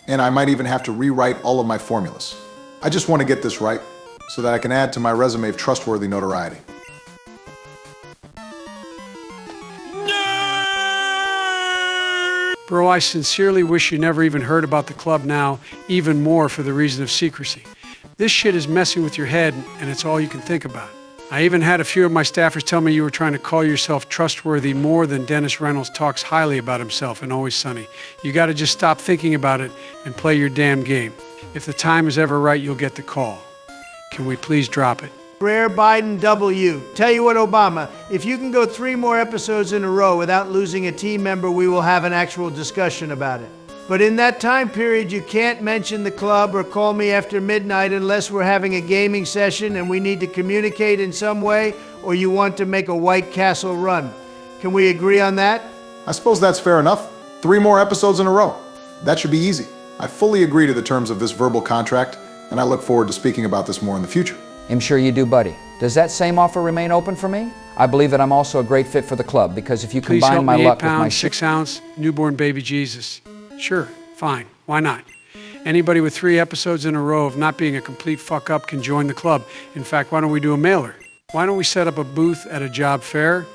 and I might even have to rewrite all of my formulas. I just want to get this right so that I can add to my resume of trustworthy notoriety. Bro, I sincerely wish you never even heard about the club now, even more for the reason of secrecy. This shit is messing with your head, and it's all you can think about. I even had a few of my staffers tell me you were trying to call yourself trustworthy more than Dennis Reynolds talks highly about himself in Always Sunny. You gotta just stop thinking about it and play your damn game. If the time is ever right, you'll get the call. Can we please drop it? Rare Biden W. Tell you what, Obama, if you can go 3 more episodes in a row without losing a team member, we will have an actual discussion about it. But in that time period, you can't mention the club or call me after midnight unless we're having a gaming session and we need to communicate in some way, or you want to make a White Castle run. Can we agree on that? I suppose that's fair enough. 3 more episodes in a row. That should be easy. I fully agree to the terms of this verbal contract, and I look forward to speaking about this more in the future. I'm sure you do, buddy. Does that same offer remain open for me? I believe that I'm also a great fit for the club, because if you Please combine help my me, luck 8 pound, with my 6 ounce, newborn baby Jesus. Sure, fine, why not? Anybody with 3 episodes in a row of not being a complete fuck up can join the club. In fact, why don't we do a mailer? Why don't we set up a booth at a job fair?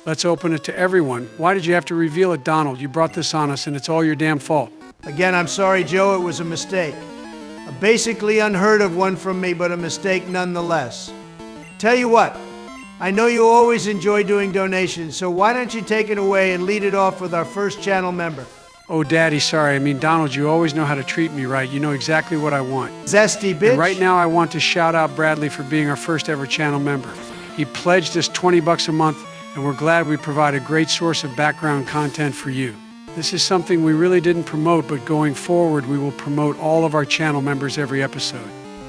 Let's open it to everyone. Why did you have to reveal it, Donald? You brought this on us and it's all your damn fault. Again, I'm sorry, Joe, it was a mistake. A basically unheard of one from me, but a mistake nonetheless. Tell you what, I know you always enjoy doing donations, so why don't you take it away and lead it off with our first channel member? Oh, Daddy, sorry. I mean, Donald, you always know how to treat me right. You know exactly what I want. Zesty bitch. And right now, I want to shout out Bradley for being our first ever channel member. He pledged us $20 a month, and we're glad we provide a great source of background content for you. This is something we really didn't promote, but going forward, we will promote all of our channel members every episode.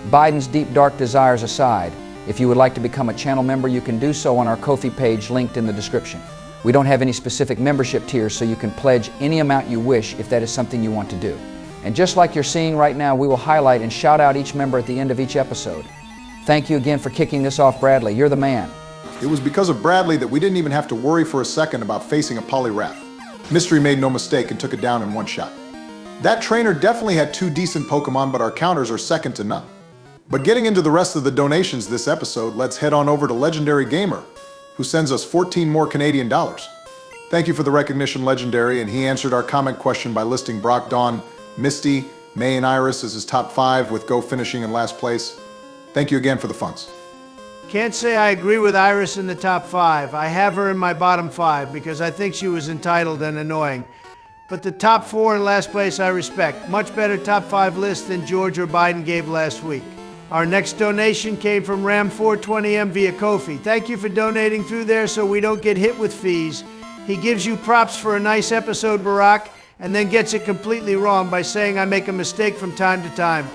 Biden's deep dark desires aside, if you would like to become a channel member, you can do so on our Ko-fi page linked in the description. We don't have any specific membership tiers, so you can pledge any amount you wish if that is something you want to do. And just like you're seeing right now, we will highlight and shout out each member at the end of each episode. Thank you again for kicking this off, Bradley. You're the man. It was because of Bradley that we didn't even have to worry for a second about facing a Poliwrath. Mystery made no mistake and took it down in 1 shot. That trainer definitely had 2 decent Pokemon, but our counters are second to none. But getting into the rest of the donations this episode, let's head on over to Legendary Gamer, who sends us 14 more Canadian dollars. Thank you for the recognition, Legendary, and he answered our comment question by listing Brock, Dawn, Misty, May, and Iris as his top 5, with Go finishing in last place. Thank you again for the funds. Can't say I agree with Iris in the top 5. I have her in my bottom 5 because I think she was entitled and annoying. But the top 4 in last place I respect. Much better top 5 list than George or Biden gave last week. Our next donation came from Ram420M via Ko-fi. Thank you for donating through there so we don't get hit with fees. He gives you props for a nice episode, Barack, and then gets it completely wrong by saying I make a mistake from time to time.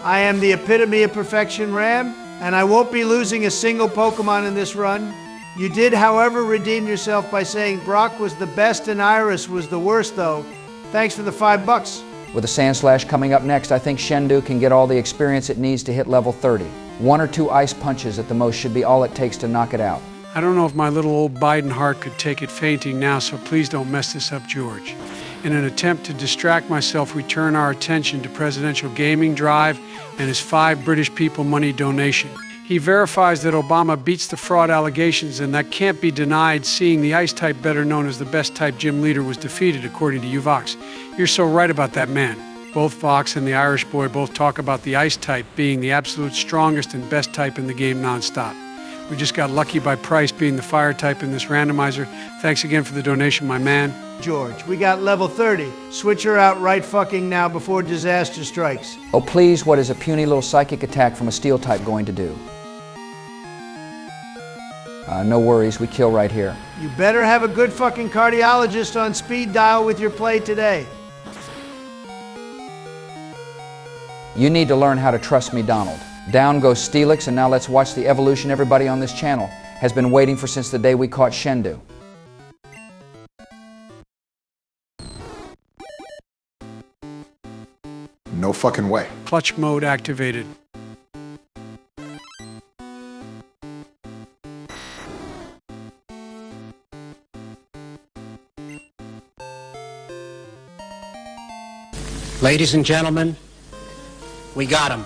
I am the epitome of perfection, Ram, and I won't be losing a single Pokemon in this run. You did, however, redeem yourself by saying Brock was the best and Iris was the worst, though. Thanks for the $5. With a Sandslash coming up next, I think Shendu can get all the experience it needs to hit level 30. 1 or 2 ice punches at the most should be all it takes to knock it out. I don't know if my little old Biden heart could take it fainting now, so please don't mess this up, George. In an attempt to distract myself, we turn our attention to Presidential Gaming Drive and his 5 British people money donation. He verifies that Obama beats the fraud allegations, and that can't be denied, seeing the ice type, better known as the best type gym leader, was defeated, according to you, Vox. You're so right about that, man. Both Vox and the Irish boy both talk about the ice type being the absolute strongest and best type in the game nonstop. We just got lucky by Price being the fire type in this randomizer. Thanks again for the donation, my man. George, we got level 30. Switch her out right fucking now before disaster strikes. Oh please, what is a puny little psychic attack from a steel type going to do? No worries, we kill right here. You better have a good fucking cardiologist on speed dial with your play today. You need to learn how to trust me, Donald. Down goes Steelix, and now let's watch the evolution everybody on this channel has been waiting for since the day we caught Shendu. No fucking way. Clutch mode activated. Ladies and gentlemen, we got him.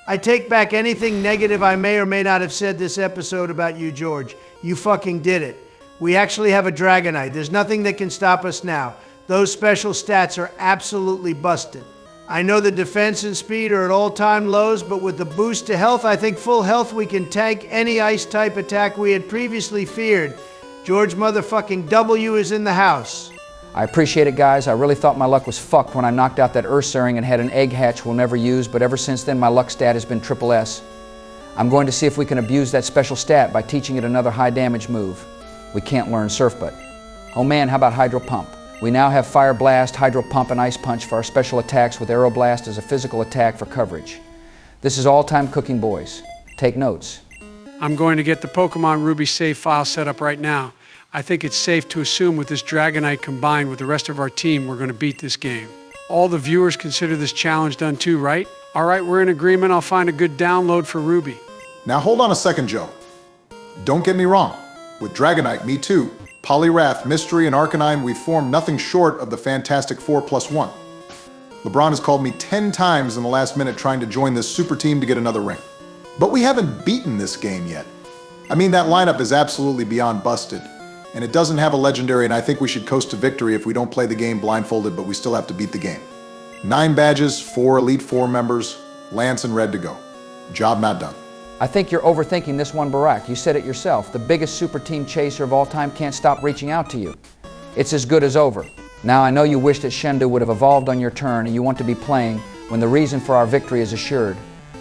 I take back anything negative I may or may not have said this episode about you, George. You fucking did it. We actually have a Dragonite. There's nothing that can stop us now. Those special stats are absolutely busted. I know the defense and speed are at all-time lows, but with the boost to health, I think full health we can tank any ice-type attack we had previously feared. George motherfucking W is in the house. I appreciate it, guys. I really thought my luck was fucked when I knocked out that Ursaring and had an egg hatch we'll never use, but ever since then my luck stat has been triple S. I'm going to see if we can abuse that special stat by teaching it another high damage move. We can't learn Surf Butt. Oh man, how about Hydro Pump? We now have Fire Blast, Hydro Pump, and Ice Punch for our special attacks, with Aeroblast as a physical attack for coverage. This is all-time cooking, boys. Take notes. I'm going to get the Pokemon Ruby save file set up right now. I think it's safe to assume with this Dragonite combined with the rest of our team, we're going to beat this game. All the viewers consider this challenge done too, right? All right, we're in agreement. I'll find a good download for Ruby. Now hold on a second, Joe. Don't get me wrong. With Dragonite, me too, Poliwrath, Mystery, and Arcanine, we've formed nothing short of the Fantastic 4+1. LeBron has called me 10 times in the last minute trying to join this super team to get another ring. But we haven't beaten this game yet. I mean, that lineup is absolutely beyond busted. And it doesn't have a legendary, and I think we should coast to victory if we don't play the game blindfolded, but we still have to beat the game. 9 badges, 4 Elite Four members, Lance and Red to go. Job not done. I think you're overthinking this one, Barack. You said it yourself. The biggest super team chaser of all time can't stop reaching out to you. It's as good as over. Now, I know you wish that Shendu would have evolved on your turn and you want to be playing when the reason for our victory is assured.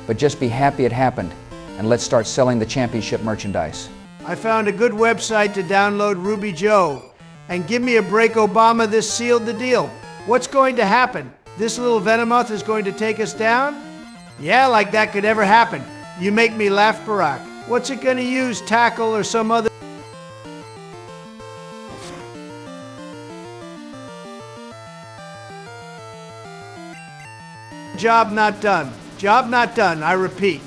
But just be happy it happened, and let's start selling the championship merchandise. I found a good website to download Ruby Joe. And give me a break, Obama, this sealed the deal. What's going to happen? This little Venomoth is going to take us down? Yeah, like that could ever happen. You make me laugh, Barack. What's it going to use, tackle or some other... Job not done. Job not done, I repeat.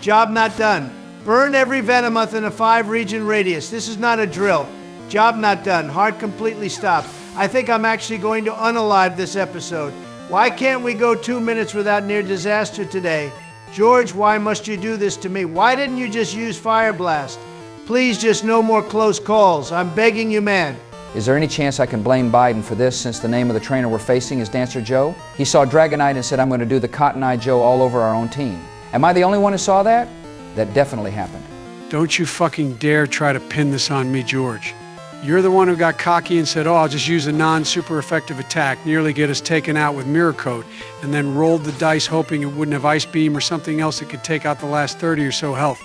Job not done. Burn every Venomoth in a 5-region radius. This is not a drill. Job not done. Heart completely stopped. I think I'm actually going to unalive this episode. Why can't we go 2 minutes without near disaster today? George, why must you do this to me? Why didn't you just use Fire Blast? Please, just no more close calls. I'm begging you, man. Is there any chance I can blame Biden for this, since the name of the trainer we're facing is Dancer Joe? He saw Dragonite and said, I'm going to do the Cotton Eye Joe all over our own team. Am I the only one who saw that? That definitely happened. Don't you fucking dare try to pin this on me, George. You're the one who got cocky and said, oh, I'll just use a non-super effective attack, nearly get us taken out with Mirror Coat, and then rolled the dice hoping it wouldn't have Ice Beam or something else that could take out the last 30 or so health.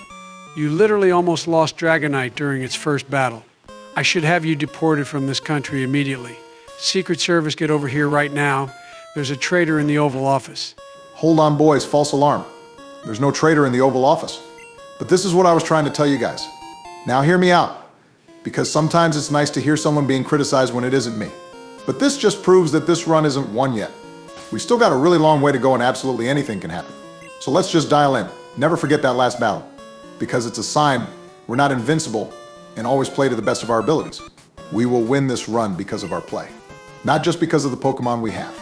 You literally almost lost Dragonite during its first battle. I should have you deported from this country immediately. Secret Service, get over here right now. There's a traitor in the Oval Office. Hold on, boys, false alarm. There's no traitor in the Oval Office. But this is what I was trying to tell you guys. Now hear me out, because sometimes it's nice to hear someone being criticized when it isn't me. But this just proves that this run isn't won yet. We've still got a really long way to go and absolutely anything can happen. So let's just dial in. Never forget that last battle, because it's a sign we're not invincible and always play to the best of our abilities. We will win this run because of our play, not just because of the Pokemon we have.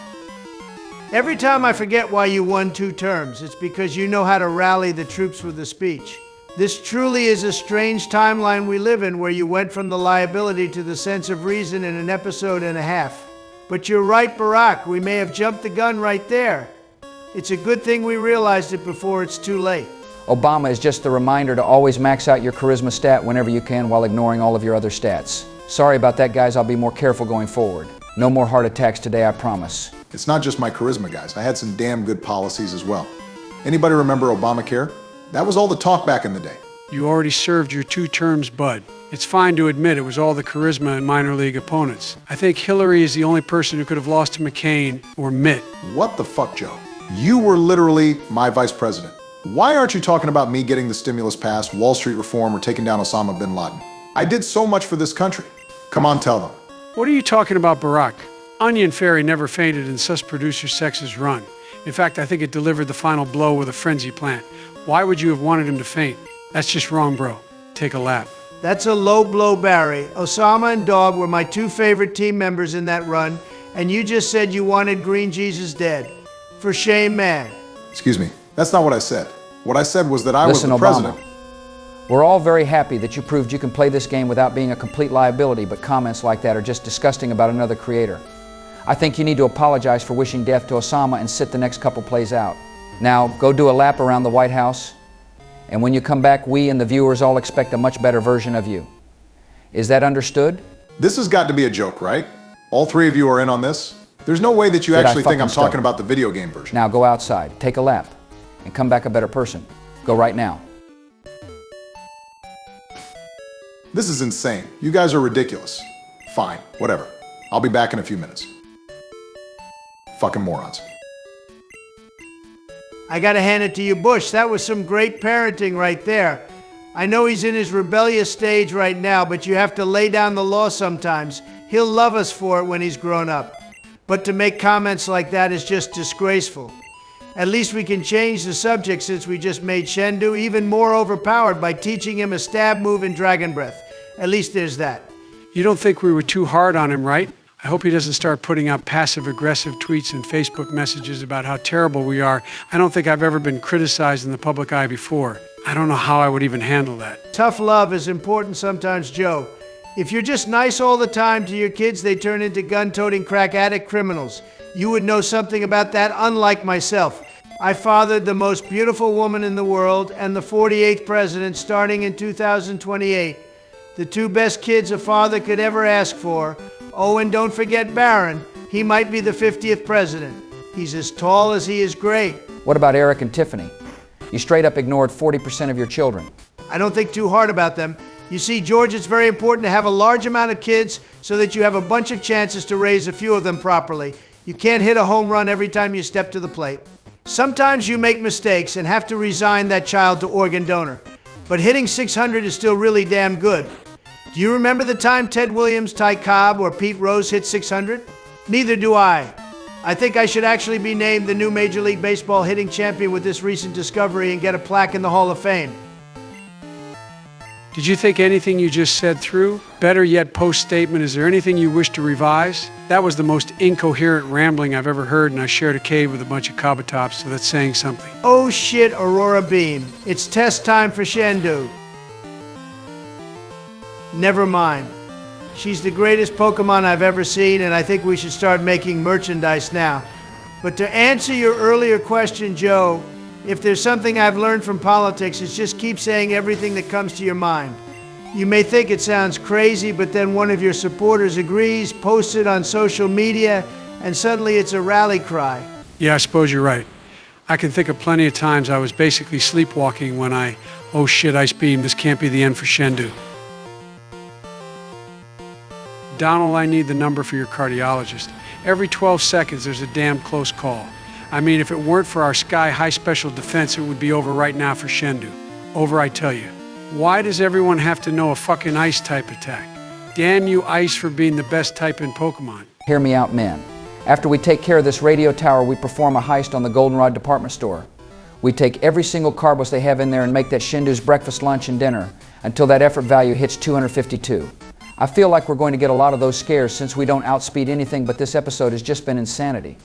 Every time I forget why you won 2 terms, it's because you know how to rally the troops with a speech. This truly is a strange timeline we live in, where you went from the liability to the sense of reason in an episode and a half. But you're right, Barack, we may have jumped the gun right there. It's a good thing we realized it before it's too late. Obama is just a reminder to always max out your charisma stat whenever you can while ignoring all of your other stats. Sorry about that, guys. I'll be more careful going forward. No more heart attacks today, I promise. It's not just my charisma, guys. I had some damn good policies as well. Anybody remember Obamacare? That was all the talk back in the day. You already served your 2 terms, bud. It's fine to admit it was all the charisma and minor league opponents. I think Hillary is the only person who could have lost to McCain or Mitt. What the fuck, Joe? You were literally my vice president. Why aren't you talking about me getting the stimulus pass, Wall Street reform, or taking down Osama bin Laden? I did so much for this country. Come on, tell them. What are you talking about, Barack? Onion Fairy never fainted in sus producer Sex's run. In fact, I think it delivered the final blow with a frenzy plant. Why would you have wanted him to faint? That's just wrong, bro. Take a lap. That's a low blow, Barry. Osama and Dog were my 2 favorite team members in that run, and you just said you wanted Green Jesus dead. For shame, man. Excuse me, that's not what I said. What I said was that I was the president. Obama, we're all very happy that you proved you can play this game without being a complete liability, but comments like that are just disgusting about another creator. I think you need to apologize for wishing death to Osama and sit the next couple plays out. Now, go do a lap around the White House, and when you come back, we and the viewers all expect a much better version of you. Is that understood? This has got to be a joke, right? All 3 of you are in on this? There's no way that you actually think I'm talking about the video game version. Now go outside, take a lap, and come back a better person. Go right now. This is insane. You guys are ridiculous. Fine, whatever. I'll be back in a few minutes. Fucking morons. I gotta hand it to you, Bush. That was some great parenting right there. I know he's in his rebellious stage right now, but you have to lay down the law sometimes. He'll love us for it when he's grown up. But to make comments like that is just disgraceful. At least we can change the subject since we just made Shendu even more overpowered by teaching him a stab move in Dragon Breath. At least there's that. You don't think we were too hard on him, right? I hope he doesn't start putting out passive-aggressive tweets and Facebook messages about how terrible we are. I don't think I've ever been criticized in the public eye before. I don't know how I would even handle that. Tough love is important sometimes, Joe. If you're just nice all the time to your kids, they turn into gun-toting crack addict criminals. You would know something about that, unlike myself. I fathered the most beautiful woman in the world and the 48th president starting in 2028. The two best kids a father could ever ask for. Oh, and don't forget Barron. He might be the 50th president. He's as tall as he is great. What about Eric and Tiffany? You straight up ignored 40% of your children. I don't think too hard about them. You see, George, it's very important to have a large amount of kids so that you have a bunch of chances to raise a few of them properly. You can't hit a home run every time you step to the plate. Sometimes you make mistakes and have to resign that child to organ donor. But hitting 600 is still really damn good. Do you remember the time Ted Williams, Ty Cobb, or Pete Rose hit 600? Neither do I. I think I should actually be named the new Major League Baseball hitting champion with this recent discovery and get a plaque in the Hall of Fame. Did you think anything you just said through? Better yet, post-statement, is there anything you wish to revise? That was the most incoherent rambling I've ever heard, and I shared a cave with a bunch of Kabatops, so that's saying something. Oh shit, Aurora Beam. It's test time for Shendu. Never mind. She's the greatest Pokemon I've ever seen, and I think we should start making merchandise now. But to answer your earlier question, Joe, if there's something I've learned from politics, it's just keep saying everything that comes to your mind. You may think it sounds crazy, but then one of your supporters agrees, posts it on social media, and suddenly it's a rally cry. Yeah, I suppose you're right. I can think of plenty of times I was basically sleepwalking when oh shit, Ice Beam, this can't be the end for Shendu. Donald, I need the number for your cardiologist. Every 12 seconds, there's a damn close call. I mean, if it weren't for our Sky High Special Defense, it would be over right now for Shendu. Over, I tell you. Why does everyone have to know a fucking ice type attack? Damn you, Ice, for being the best type in Pokemon. Hear me out, men. After we take care of this radio tower, we perform a heist on the Goldenrod department store. We take every single Carbos they have in there and make that Shendu's breakfast, lunch, and dinner until that effort value hits 252. I feel like we're going to get a lot of those scares since we don't outspeed anything, but this episode has just been insanity.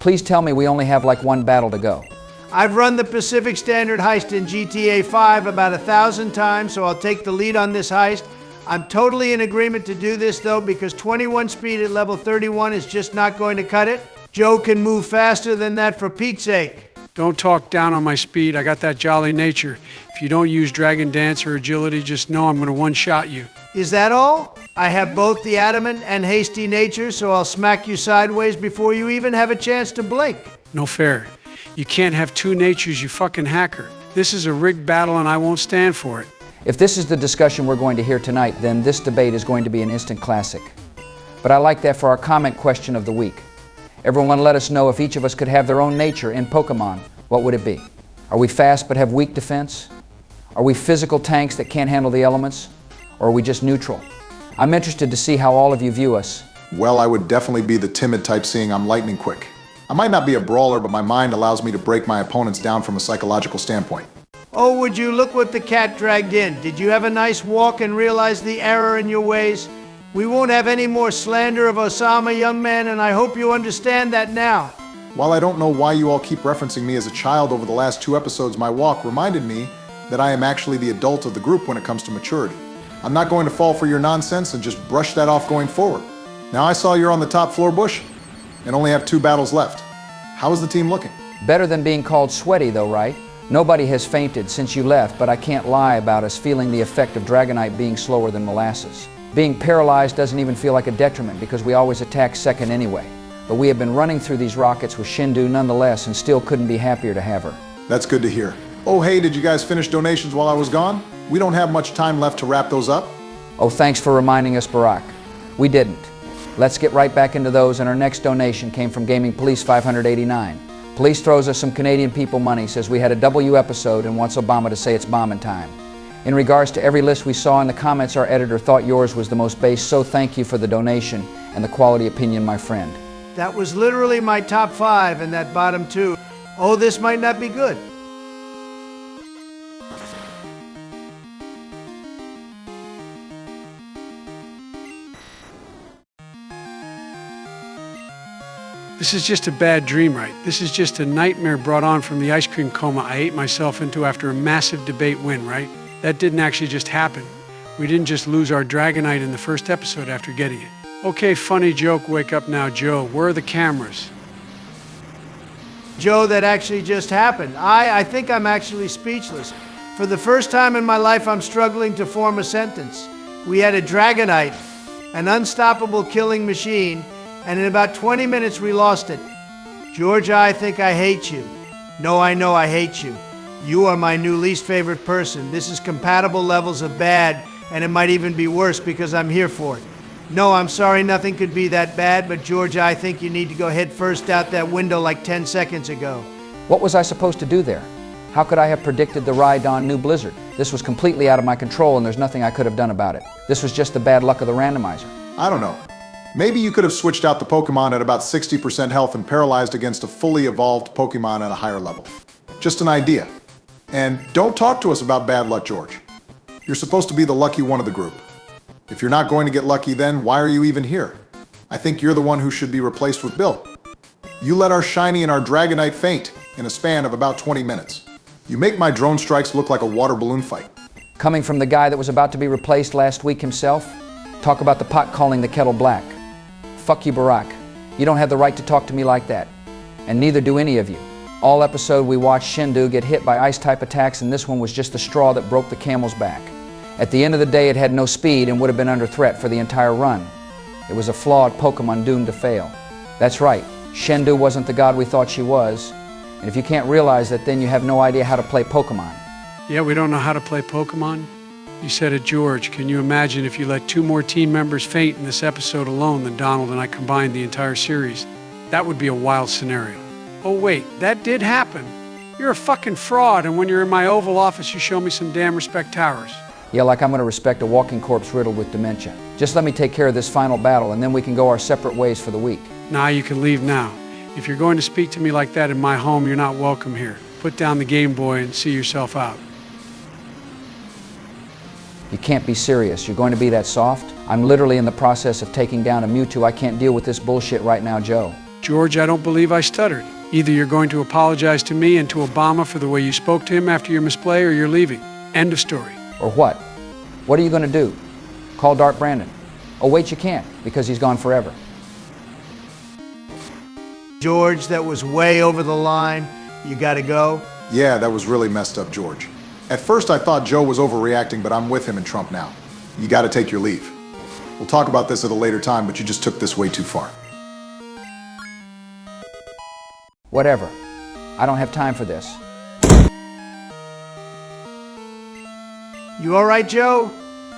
Please tell me we only have like one battle to go. I've run the Pacific Standard heist in GTA 5 about 1,000 times, so I'll take the lead on this heist. I'm totally in agreement to do this, though, because 21 speed at level 31 is just not going to cut it. Joe can move faster than that for Pete's sake. Don't talk down on my speed. I got that jolly nature. If you don't use Dragon Dance or Agility, just know I'm going to one-shot you. Is that all? I have both the adamant and hasty nature, so I'll smack you sideways before you even have a chance to blink. No fair. You can't have two natures, you fucking hacker. This is a rigged battle and I won't stand for it. If this is the discussion we're going to hear tonight, then this debate is going to be an instant classic. But I like that for our comment question of the week. Everyone let us know if each of us could have their own nature in Pokemon, what would it be? Are we fast but have weak defense? Are we physical tanks that can't handle the elements? Or are we just neutral? I'm interested to see how all of you view us. Well, I would definitely be the timid type, seeing I'm lightning quick. I might not be a brawler, but my mind allows me to break my opponents down from a psychological standpoint. Oh, would you look what the cat dragged in. Did you have a nice walk and realize the error in your ways? We won't have any more slander of Osama, young man, and I hope you understand that now. While I don't know why you all keep referencing me as a child over the last 2 episodes, my walk reminded me that I am actually the adult of the group when it comes to maturity. I'm not going to fall for your nonsense and just brush that off going forward. Now I saw you're on the top floor, Bush, and only have 2 battles left. How is the team looking? Better than being called sweaty though, right? Nobody has fainted since you left, but I can't lie about us feeling the effect of Dragonite being slower than molasses. Being paralyzed doesn't even feel like a detriment because we always attack second anyway. But we have been running through these rockets with Shendu nonetheless and still couldn't be happier to have her. That's good to hear. Oh hey, did you guys finish donations while I was gone? We don't have much time left to wrap those up. Oh, thanks for reminding us, Barack. We didn't. Let's get right back into those, and our next donation came from Gaming Police 589. Police throws us some Canadian people money, says we had a W episode and wants Obama to say it's bombing time. In regards to every list we saw in the comments, our editor thought yours was the most base, so thank you for the donation and the quality opinion, my friend. That was literally my top 5 and that bottom 2. Oh, this might not be good. This is just a bad dream, right? This is just a nightmare brought on from the ice cream coma I ate myself into after a massive debate win, right? That didn't actually just happen. We didn't just lose our Dragonite in the first episode after getting it. Okay, funny joke, wake up now, Joe. Where are the cameras? Joe, that actually just happened. I think I'm actually speechless. For the first time in my life, I'm struggling to form a sentence. We had a Dragonite, an unstoppable killing machine, and in about 20 minutes we lost it. Georgia, I think I hate you. No, I know I hate you. You are my new least favorite person. This is compatible levels of bad, and it might even be worse because I'm here for it. No, I'm sorry, nothing could be that bad, but Georgia, I think you need to go head first out that window like 10 seconds ago. What was I supposed to do there? How could I have predicted the Rhydon new blizzard? This was completely out of my control and there's nothing I could have done about it. This was just the bad luck of the randomizer. I don't know. Maybe you could have switched out the Pokemon at about 60% health and paralyzed against a fully evolved Pokemon at a higher level. Just an idea. And don't talk to us about bad luck, George. You're supposed to be the lucky one of the group. If you're not going to get lucky, then why are you even here? I think you're the one who should be replaced with Bill. You let our Shiny and our Dragonite faint in a span of about 20 minutes. You make my drone strikes look like a water balloon fight. Coming from the guy that was about to be replaced last week himself, talk about the pot calling the kettle black. Fuck you, Barack. You don't have the right to talk to me like that. And neither do any of you. All episode we watched Shindu get hit by ice-type attacks, and this one was just the straw that broke the camel's back. At the end of the day, it had no speed and would have been under threat for the entire run. It was a flawed Pokemon doomed to fail. That's right, Shindu wasn't the god we thought she was. And if you can't realize that, then you have no idea how to play Pokemon. Yeah, we don't know how to play Pokemon? You said it, George. Can you imagine if you let 2 more team members faint in this episode alone than Donald and I combined the entire series? That would be a wild scenario. Oh wait, that did happen. You're a fucking fraud, and when you're in my Oval Office, you show me some damn respect towers. Yeah, like I'm gonna respect a walking corpse riddled with dementia. Just let me take care of this final battle, and then we can go our separate ways for the week. Nah, you can leave now. If you're going to speak to me like that in my home, you're not welcome here. Put down the Game Boy and see yourself out. You can't be serious. You're going to be that soft? I'm literally in the process of taking down a Mewtwo. I can't deal with this bullshit right now, Joe. George, I don't believe I stuttered. Either you're going to apologize to me and to Obama for the way you spoke to him after your misplay, or you're leaving. End of story. Or what? What are you going to do? Call Dark Brandon? Oh wait, you can't, because he's gone forever. George, that was way over the line. You gotta go. Yeah, that was really messed up, George. At first I thought Joe was overreacting, but I'm with him in Trump now. You gotta take your leave. We'll talk about this at a later time, but you just took this way too far. Whatever. I don't have time for this. You all right, Joe?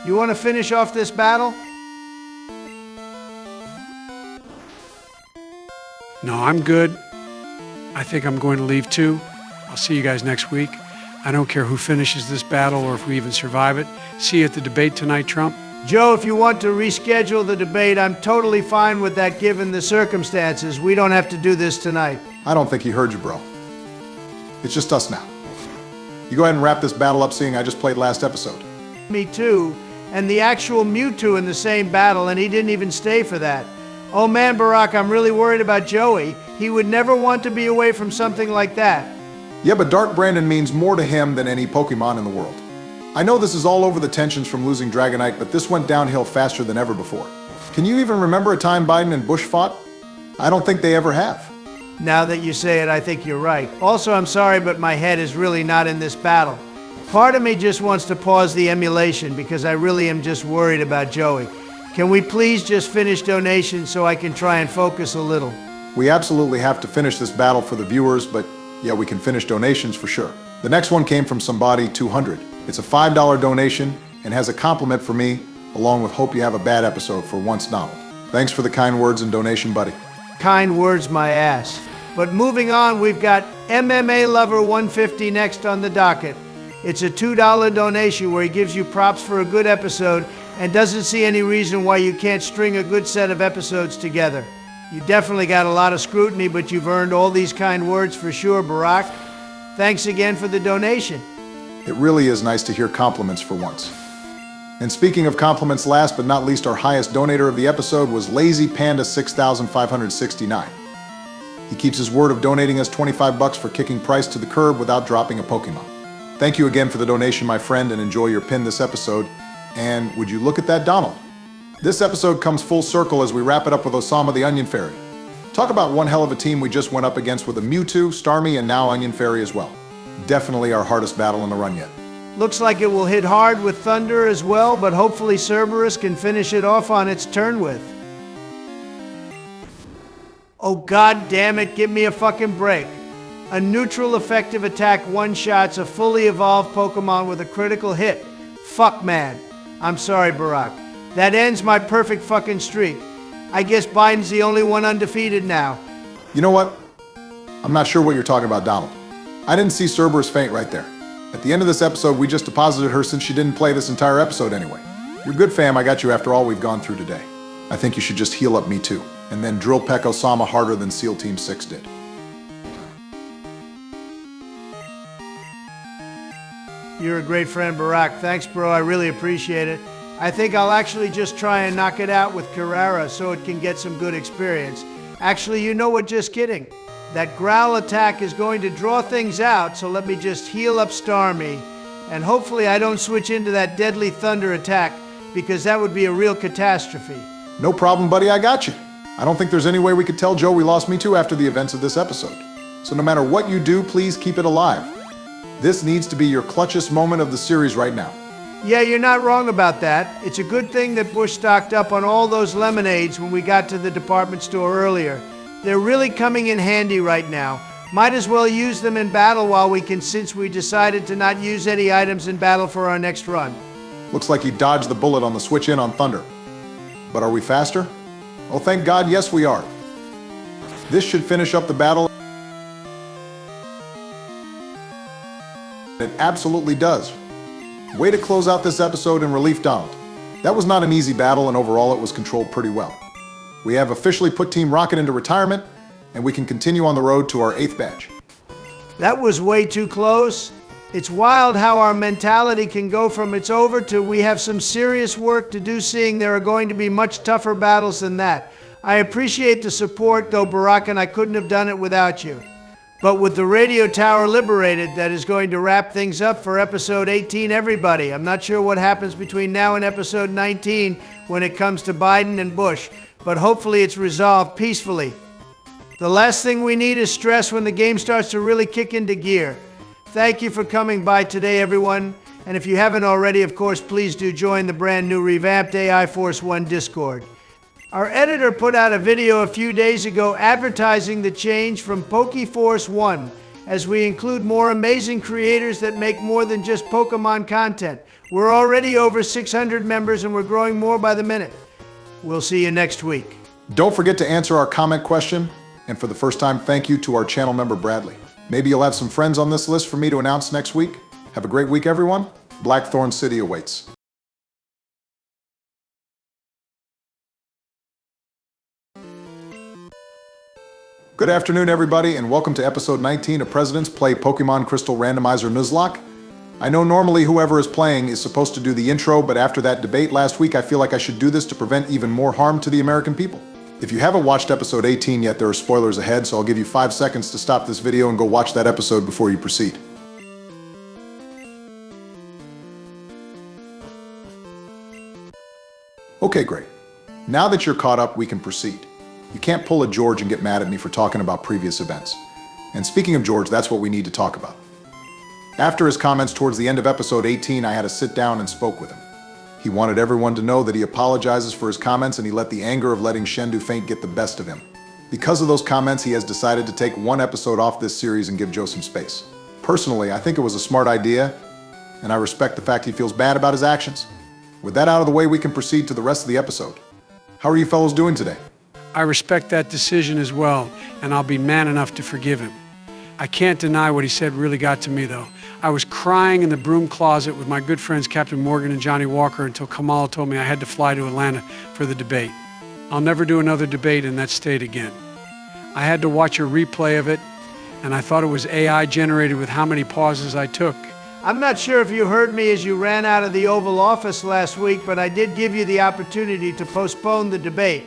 You want to finish off this battle? No, I'm good. I think I'm going to leave too. I'll see you guys next week. I don't care who finishes this battle or if we even survive it. See you at the debate tonight, Trump. Joe, if you want to reschedule the debate, I'm totally fine with that given the circumstances. We don't have to do this tonight. I don't think he heard you, bro. It's just us now. You go ahead and wrap this battle up, seeing I just played last episode. Me too. And the actual Mewtwo in the same battle, and he didn't even stay for that. Oh man, Barack, I'm really worried about Joey. He would never want to be away from something like that. Yeah, but Dark Brandon means more to him than any Pokemon in the world. I know this is all over the tensions from losing Dragonite, but this went downhill faster than ever before. Can you even remember a time Biden and Bush fought? I don't think they ever have. Now that you say it, I think you're right. Also, I'm sorry, but my head is really not in this battle. Part of me just wants to pause the emulation because I really am just worried about Joey. Can we please just finish donations so I can try and focus a little? We absolutely have to finish this battle for the viewers, but yeah, we can finish donations for sure. The next one came from somebody 200. It's a $5 donation and has a compliment for me, along with hope you have a bad episode for once, Donald. Thanks for the kind words and donation, buddy. Kind words, my ass. But moving on, we've got MMA Lover 150 next on the docket. It's a $2 donation where he gives you props for a good episode and doesn't see any reason why you can't string a good set of episodes together. You definitely got a lot of scrutiny, but you've earned all these kind words for sure, Barack. Thanks again for the donation. It really is nice to hear compliments for once. And speaking of compliments, last but not least, our highest donator of the episode was Lazy Panda 6569. He keeps his word of donating us $25 for kicking Price to the curb without dropping a Pokemon. Thank you again for the donation, my friend, and enjoy your pin this episode. And would you look at that, Donald? This episode comes full circle as we wrap it up with Osama the Onion Fairy. Talk about one hell of a team we just went up against with a Mewtwo, Starmie, and now Onion Fairy as well. Definitely our hardest battle in the run yet. Looks like it will hit hard with Thunder as well, but hopefully Cerberus can finish it off on its turn with. Oh god damn it, give me a fucking break. A neutral effective attack one-shots a fully evolved Pokemon with a critical hit. Fuck man. I'm sorry, Barack. That ends my perfect fucking streak. I guess Biden's the only one undefeated now. You know what? I'm not sure what you're talking about, Donald. I didn't see Cerberus faint right there. At the end of this episode, we just deposited her since she didn't play this entire episode anyway. You're good, fam. I got you after all we've gone through today. I think you should just heal up me too, and then drill peck Osama harder than SEAL Team 6 did. You're a great friend, Barack. Thanks, bro. I really appreciate it. I think I'll actually just try and knock it out with Carrara so it can get some good experience. Actually, you know what? Just kidding. That growl attack is going to draw things out, so let me just heal up Starmie. And hopefully I don't switch into that deadly thunder attack, because that would be a real catastrophe. No problem, buddy. I got you. I don't think there's any way we could tell Joe we lost me too after the events of this episode. So no matter what you do, please keep it alive. This needs to be your clutchest moment of the series right now. Yeah, you're not wrong about that. It's a good thing that Bush stocked up on all those lemonades when we got to the department store earlier. They're really coming in handy right now. Might as well use them in battle while we can, since we decided to not use any items in battle for our next run. Looks like he dodged the bullet on the switch in on Thunder. But are we faster? Oh, thank God, yes we are. This should finish up the battle. It absolutely does. Way to close out this episode in relief, Donald. That was not an easy battle, and overall it was controlled pretty well. We have officially put Team Rocket into retirement, and we can continue on the road to our 8th badge. That was way too close. It's wild how our mentality can go from it's over to we have some serious work to do, seeing there are going to be much tougher battles than that. I appreciate the support, though, Barack, and I couldn't have done it without you. But with the radio tower liberated, that is going to wrap things up for episode 18, everybody. I'm not sure what happens between now and episode 19 when it comes to Biden and Bush, but hopefully it's resolved peacefully. The last thing we need is stress when the game starts to really kick into gear. Thank you for coming by today, everyone. And if you haven't already, of course, please do join the brand new revamped AI Force 1 Discord. Our editor put out a video a few days ago advertising the change from PokeForce 1, as we include more amazing creators that make more than just Pokemon content. We're already over 600 members and we're growing more by the minute. We'll see you next week. Don't forget to answer our comment question, and for the first time, thank you to our channel member Bradley. Maybe you'll have some friends on this list for me to announce next week. Have a great week, everyone. Blackthorn City awaits. Good afternoon, everybody, and welcome to episode 19 of Presidents Play Pokemon Crystal Randomizer Nuzlocke. I know normally whoever is playing is supposed to do the intro, but after that debate last week, I feel like I should do this to prevent even more harm to the American people. If you haven't watched episode 18 yet, there are spoilers ahead, so I'll give you 5 seconds to stop this video and go watch that episode before you proceed. Okay, great. Now that you're caught up, we can proceed. You can't pull a George and get mad at me for talking about previous events. And speaking of George, that's what we need to talk about. After his comments towards the end of episode 18, I had to sit down and spoke with him. He wanted everyone to know that he apologizes for his comments and he let the anger of letting Shendu faint get the best of him. Because of those comments, he has decided to take 1 episode off this series and give Joe some space. Personally, I think it was a smart idea, and I respect the fact he feels bad about his actions. With that out of the way, we can proceed to the rest of the episode. How are you fellows doing today? I respect that decision as well, and I'll be man enough to forgive him. I can't deny what he said really got to me, though. I was crying in the broom closet with my good friends Captain Morgan and Johnny Walker until Kamala told me I had to fly to Atlanta for the debate. I'll never do another debate in that state again. I had to watch a replay of it, and I thought it was AI generated with how many pauses I took. I'm not sure if you heard me as you ran out of the Oval Office last week, but I did give you the opportunity to postpone the debate.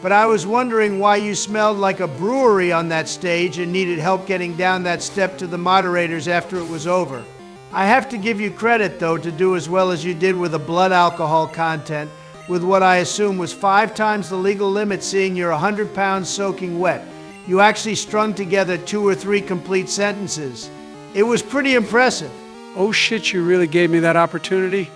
But I was wondering why you smelled like a brewery on that stage and needed help getting down that step to the moderators after it was over. I have to give you credit, though, to do as well as you did with the blood alcohol content, with what I assume was 5 times the legal limit, seeing you're 100 pounds soaking wet. You actually strung together 2 or 3 complete sentences. It was pretty impressive. Oh shit, you really gave me that opportunity?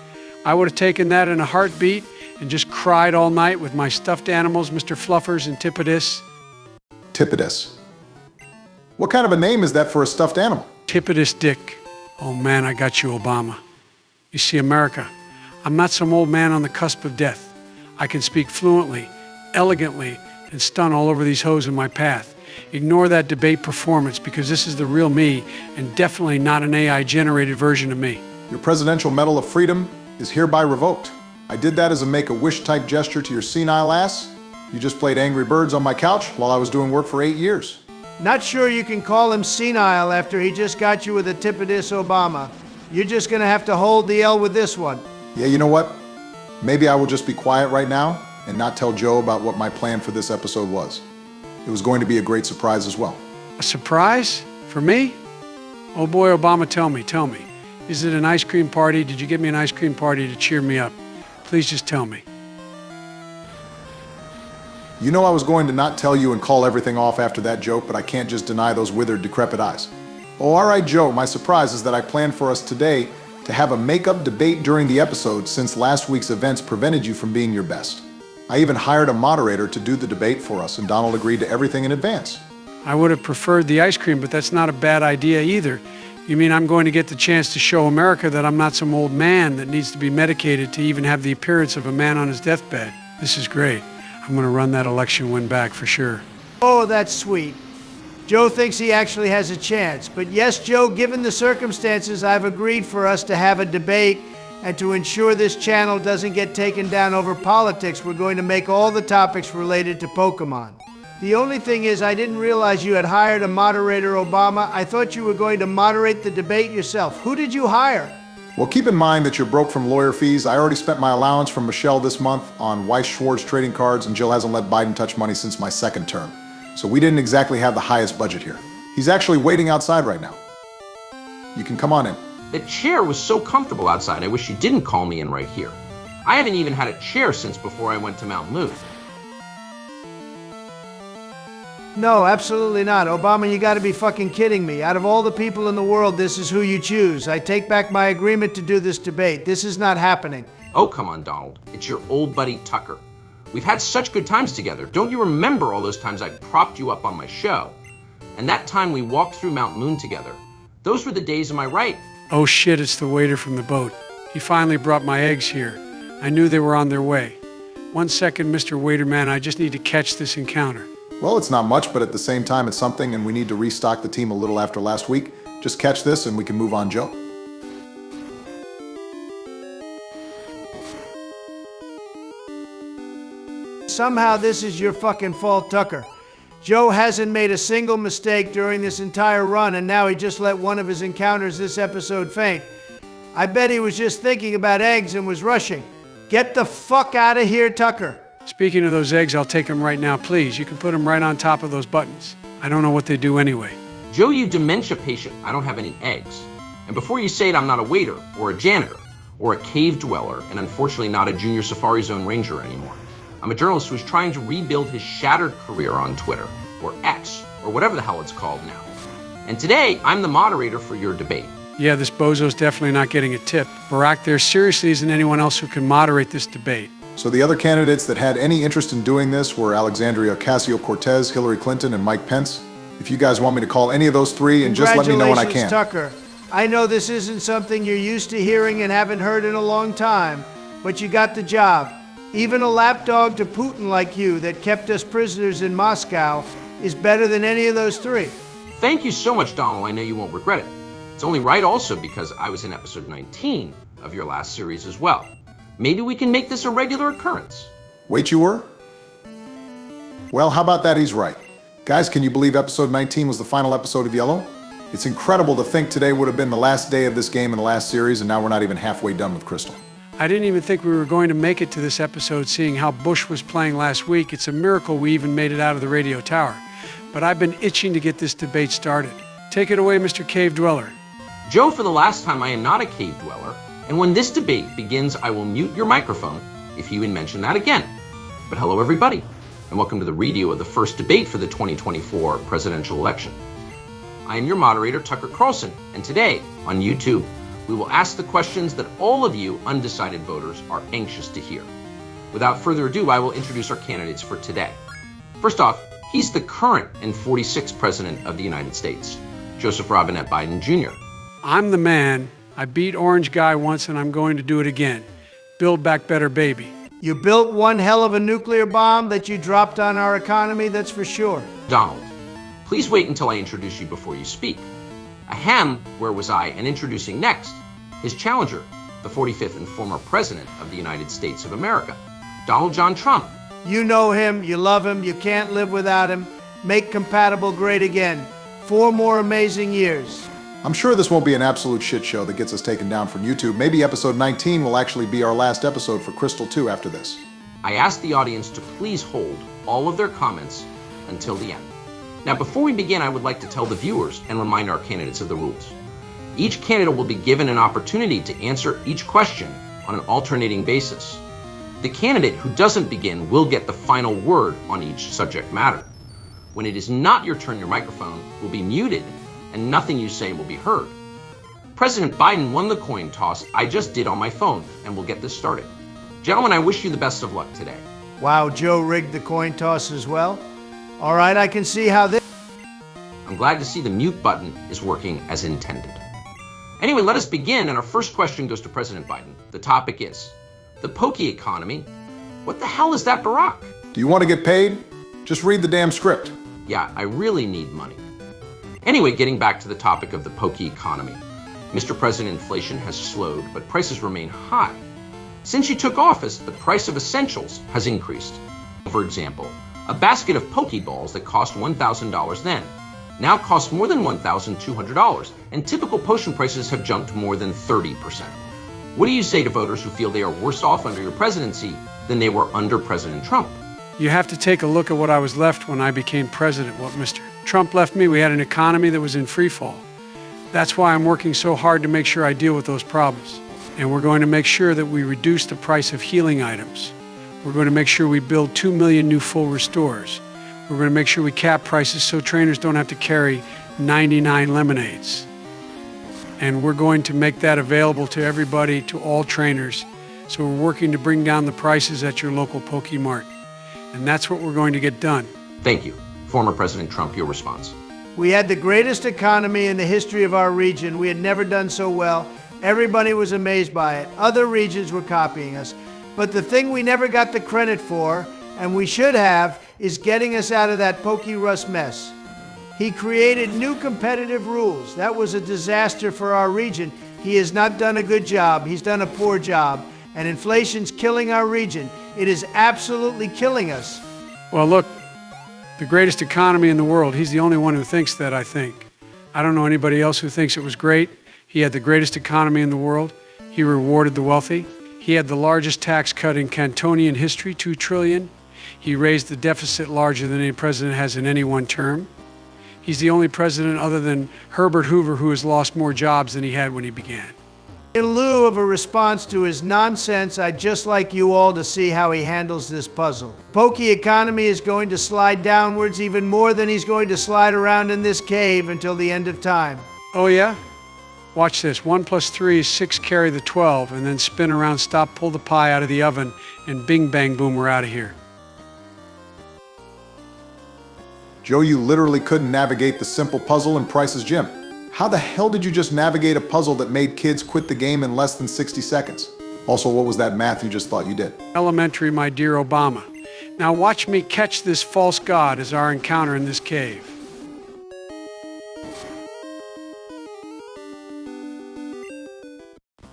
I would have taken that in a heartbeat and just cried all night with my stuffed animals, Mr. Fluffers and Tippidus. Tippidus. What kind of a name is that for a stuffed animal? Tippidus Dick. Oh man, I got you, Obama. You see, America, I'm not some old man on the cusp of death. I can speak fluently, elegantly, and stun all over these hoes in my path. Ignore that debate performance, because this is the real me and definitely not an AI-generated version of me. Your Presidential Medal of Freedom is hereby revoked. I did that as a make-a-wish type gesture to your senile ass. You just played Angry Birds on my couch while I was doing work for 8 years. Not sure you can call him senile after he just got you with a Tippidus Obama. You're just gonna have to hold the L with this one. Yeah, you know what? Maybe I will just be quiet right now and not tell Joe about what my plan for this episode was. It was going to be a great surprise as well. A surprise? For me? Oh boy, Obama, tell me. Is it an ice cream party? Did you get me an ice cream party to cheer me up? Please just tell me. You know I was going to not tell you and call everything off after that joke, but I can't just deny those withered, decrepit eyes. Oh, all right, Joe, my surprise is that I planned for us today to have a make-up debate during the episode, since last week's events prevented you from being your best. I even hired a moderator to do the debate for us, and Donald agreed to everything in advance. I would have preferred the ice cream, but that's not a bad idea either. You mean I'm going to get the chance to show America that I'm not some old man that needs to be medicated to even have the appearance of a man on his deathbed? This is great. I'm going to run that election win back for sure. Oh, that's sweet. Joe thinks he actually has a chance. But yes, Joe, given the circumstances, I've agreed for us to have a debate, and to ensure this channel doesn't get taken down over politics, we're going to make all the topics related to Pokemon. The only thing is, I didn't realize you had hired a moderator, Obama. I thought you were going to moderate the debate yourself. Who did you hire? Well, keep in mind that you're broke from lawyer fees. I already spent my allowance from Michelle this month on Weiss Schwartz trading cards, and Jill hasn't let Biden touch money since my second term. So we didn't exactly have the highest budget here. He's actually waiting outside right now. You can come on in. The chair was so comfortable outside, I wish you didn't call me in right here. I haven't even had a chair since before I went to Mount Moon. No, absolutely not. Obama, you gotta be fucking kidding me. Out of all the people in the world, this is who you choose. I take back my agreement to do this debate. This is not happening. Oh, come on, Donald. It's your old buddy Tucker. We've had such good times together. Don't you remember all those times I propped you up on my show? And that time we walked through Mount Moon together. Those were the days, am I right? Oh shit, it's the waiter from the boat. He finally brought my eggs here. I knew they were on their way. 1 second, Mr. Waiterman, I just need to catch this encounter. Well, it's not much, but at the same time, it's something, and we need to restock the team a little after last week. Just catch this, and we can move on, Joe. Somehow this is your fucking fault, Tucker. Joe hasn't made a single mistake during this entire run, and now he just let one of his encounters this episode faint. I bet he was just thinking about eggs and was rushing. Get the fuck out of here, Tucker. Speaking of those eggs, I'll take them right now, please. You can put them right on top of those buttons. I don't know what they do anyway. Joe, you dementia patient, I don't have any eggs. And before you say it, I'm not a waiter, or a janitor, or a cave dweller, and unfortunately not a junior Safari Zone ranger anymore. I'm a journalist who's trying to rebuild his shattered career on Twitter, or X, or whatever the hell it's called now. And today, I'm the moderator for your debate. Yeah, this bozo's definitely not getting a tip. Barack, there seriously isn't anyone else who can moderate this debate. So the other candidates that had any interest in doing this were Alexandria Ocasio-Cortez, Hillary Clinton, and Mike Pence. If you guys want me to call any of those three, and just let me know when I can. Tucker. I know this isn't something you're used to hearing and haven't heard in a long time, but you got the job. Even a lapdog to Putin like you that kept us prisoners in Moscow is better than any of those three. Thank you so much, Donald. I know you won't regret it. It's only right also because I was in episode 19 of your last series as well. Maybe we can make this a regular occurrence. Wait, you were? Well, how about that? He's right. Guys, can you believe episode 19 was the final episode of Yellow? It's incredible to think today would have been the last day of this game in the last series, and now we're not even halfway done with Crystal. I didn't even think we were going to make it to this episode, seeing how Bush was playing last week. It's a miracle we even made it out of the radio tower. But I've been itching to get this debate started. Take it away, Mr. Cave Dweller. Joe, for the last time, I am not a cave dweller, and when this debate begins, I will mute your microphone if you even mention that again. But hello, everybody, and welcome to the redo of the first debate for the 2024 presidential election. I am your moderator, Tucker Carlson, and today, on YouTube, we will ask the questions that all of you undecided voters are anxious to hear. Without further ado, I will introduce our candidates for today. First off, he's the current and 46th President of the United States, Joseph Robinette Biden Jr. I'm the man. I beat Orange Guy once and I'm going to do it again. Build back better, baby. You built one hell of a nuclear bomb that you dropped on our economy, that's for sure. Donald, please wait until I introduce you before you speak. Ahem, where was I? And introducing next, his challenger, the 45th and former President of the United States of America, Donald John Trump. You know him, you love him, you can't live without him. Make compatible great again. 4 more amazing years. I'm sure this won't be an absolute shit show that gets us taken down from YouTube. Maybe episode 19 will actually be our last episode for Crystal 2 after this. I ask the audience to please hold all of their comments until the end. Now, before we begin, I would like to tell the viewers and remind our candidates of the rules. Each candidate will be given an opportunity to answer each question on an alternating basis. The candidate who doesn't begin will get the final word on each subject matter. When it is not your turn, your microphone will be muted and nothing you say will be heard. President Biden won the coin toss I just did on my phone, and we'll get this started. Gentlemen, I wish you the best of luck today. Wow, Joe rigged the coin toss as well? All right, I can see how this... I'm glad to see the mute button is working as intended. Anyway, let us begin, and our first question goes to President Biden. The topic is, the pokey economy. What the hell is that, Barack? Do you want to get paid? Just read the damn script. Yeah, I really need money. Anyway, getting back to the topic of the pokey economy. Mr. President, inflation has slowed, but prices remain high. Since you took office, the price of essentials has increased. For example, a basket of Pokeballs that cost $1,000 then now costs more than $1,200, and typical potion prices have jumped more than 30%. What do you say to voters who feel they are worse off under your presidency than they were under President Trump? You have to take a look at what I was left when I became president. What Mr. Trump left me, we had an economy that was in free fall. That's why I'm working so hard to make sure I deal with those problems. And we're going to make sure that we reduce the price of healing items. We're going to make sure we build 2 million new full restores. We're going to make sure we cap prices so trainers don't have to carry 99 lemonades. And we're going to make that available to everybody, to all trainers. So we're working to bring down the prices at your local Pokemart. And that's what we're going to get done. Thank you. Former President Trump, your response. We had the greatest economy in the history of our region. We had never done so well. Everybody was amazed by it. Other regions were copying us. But the thing we never got the credit for, and we should have, is getting us out of that Pokey Russ mess. He created new competitive rules. That was a disaster for our region. He has not done a good job. He's done a poor job. And inflation's killing our region. It is absolutely killing us. Well, look, the greatest economy in the world, he's the only one who thinks that, I think. I don't know anybody else who thinks it was great. He had the greatest economy in the world. He rewarded the wealthy. He had the largest tax cut in Cantonian history, $2 trillion. He raised the deficit larger than any president has in any one term. He's the only president other than Herbert Hoover who has lost more jobs than he had when he began. In lieu of a response to his nonsense, I'd just like you all to see how he handles this puzzle. Pokey economy is going to slide downwards even more than he's going to slide around in this cave until the end of time. Oh yeah? Watch this. 1 + 3 is 6, carry the 12, and then spin around, stop, pull the pie out of the oven, and bing, bang, boom, we're out of here. Joe, you literally couldn't navigate the simple puzzle in Price's Gym. How the hell did you just navigate a puzzle that made kids quit the game in less than 60 seconds? Also, what was that math you just thought you did? Elementary, my dear Obama. Now watch me catch this false god as our encounter in this cave.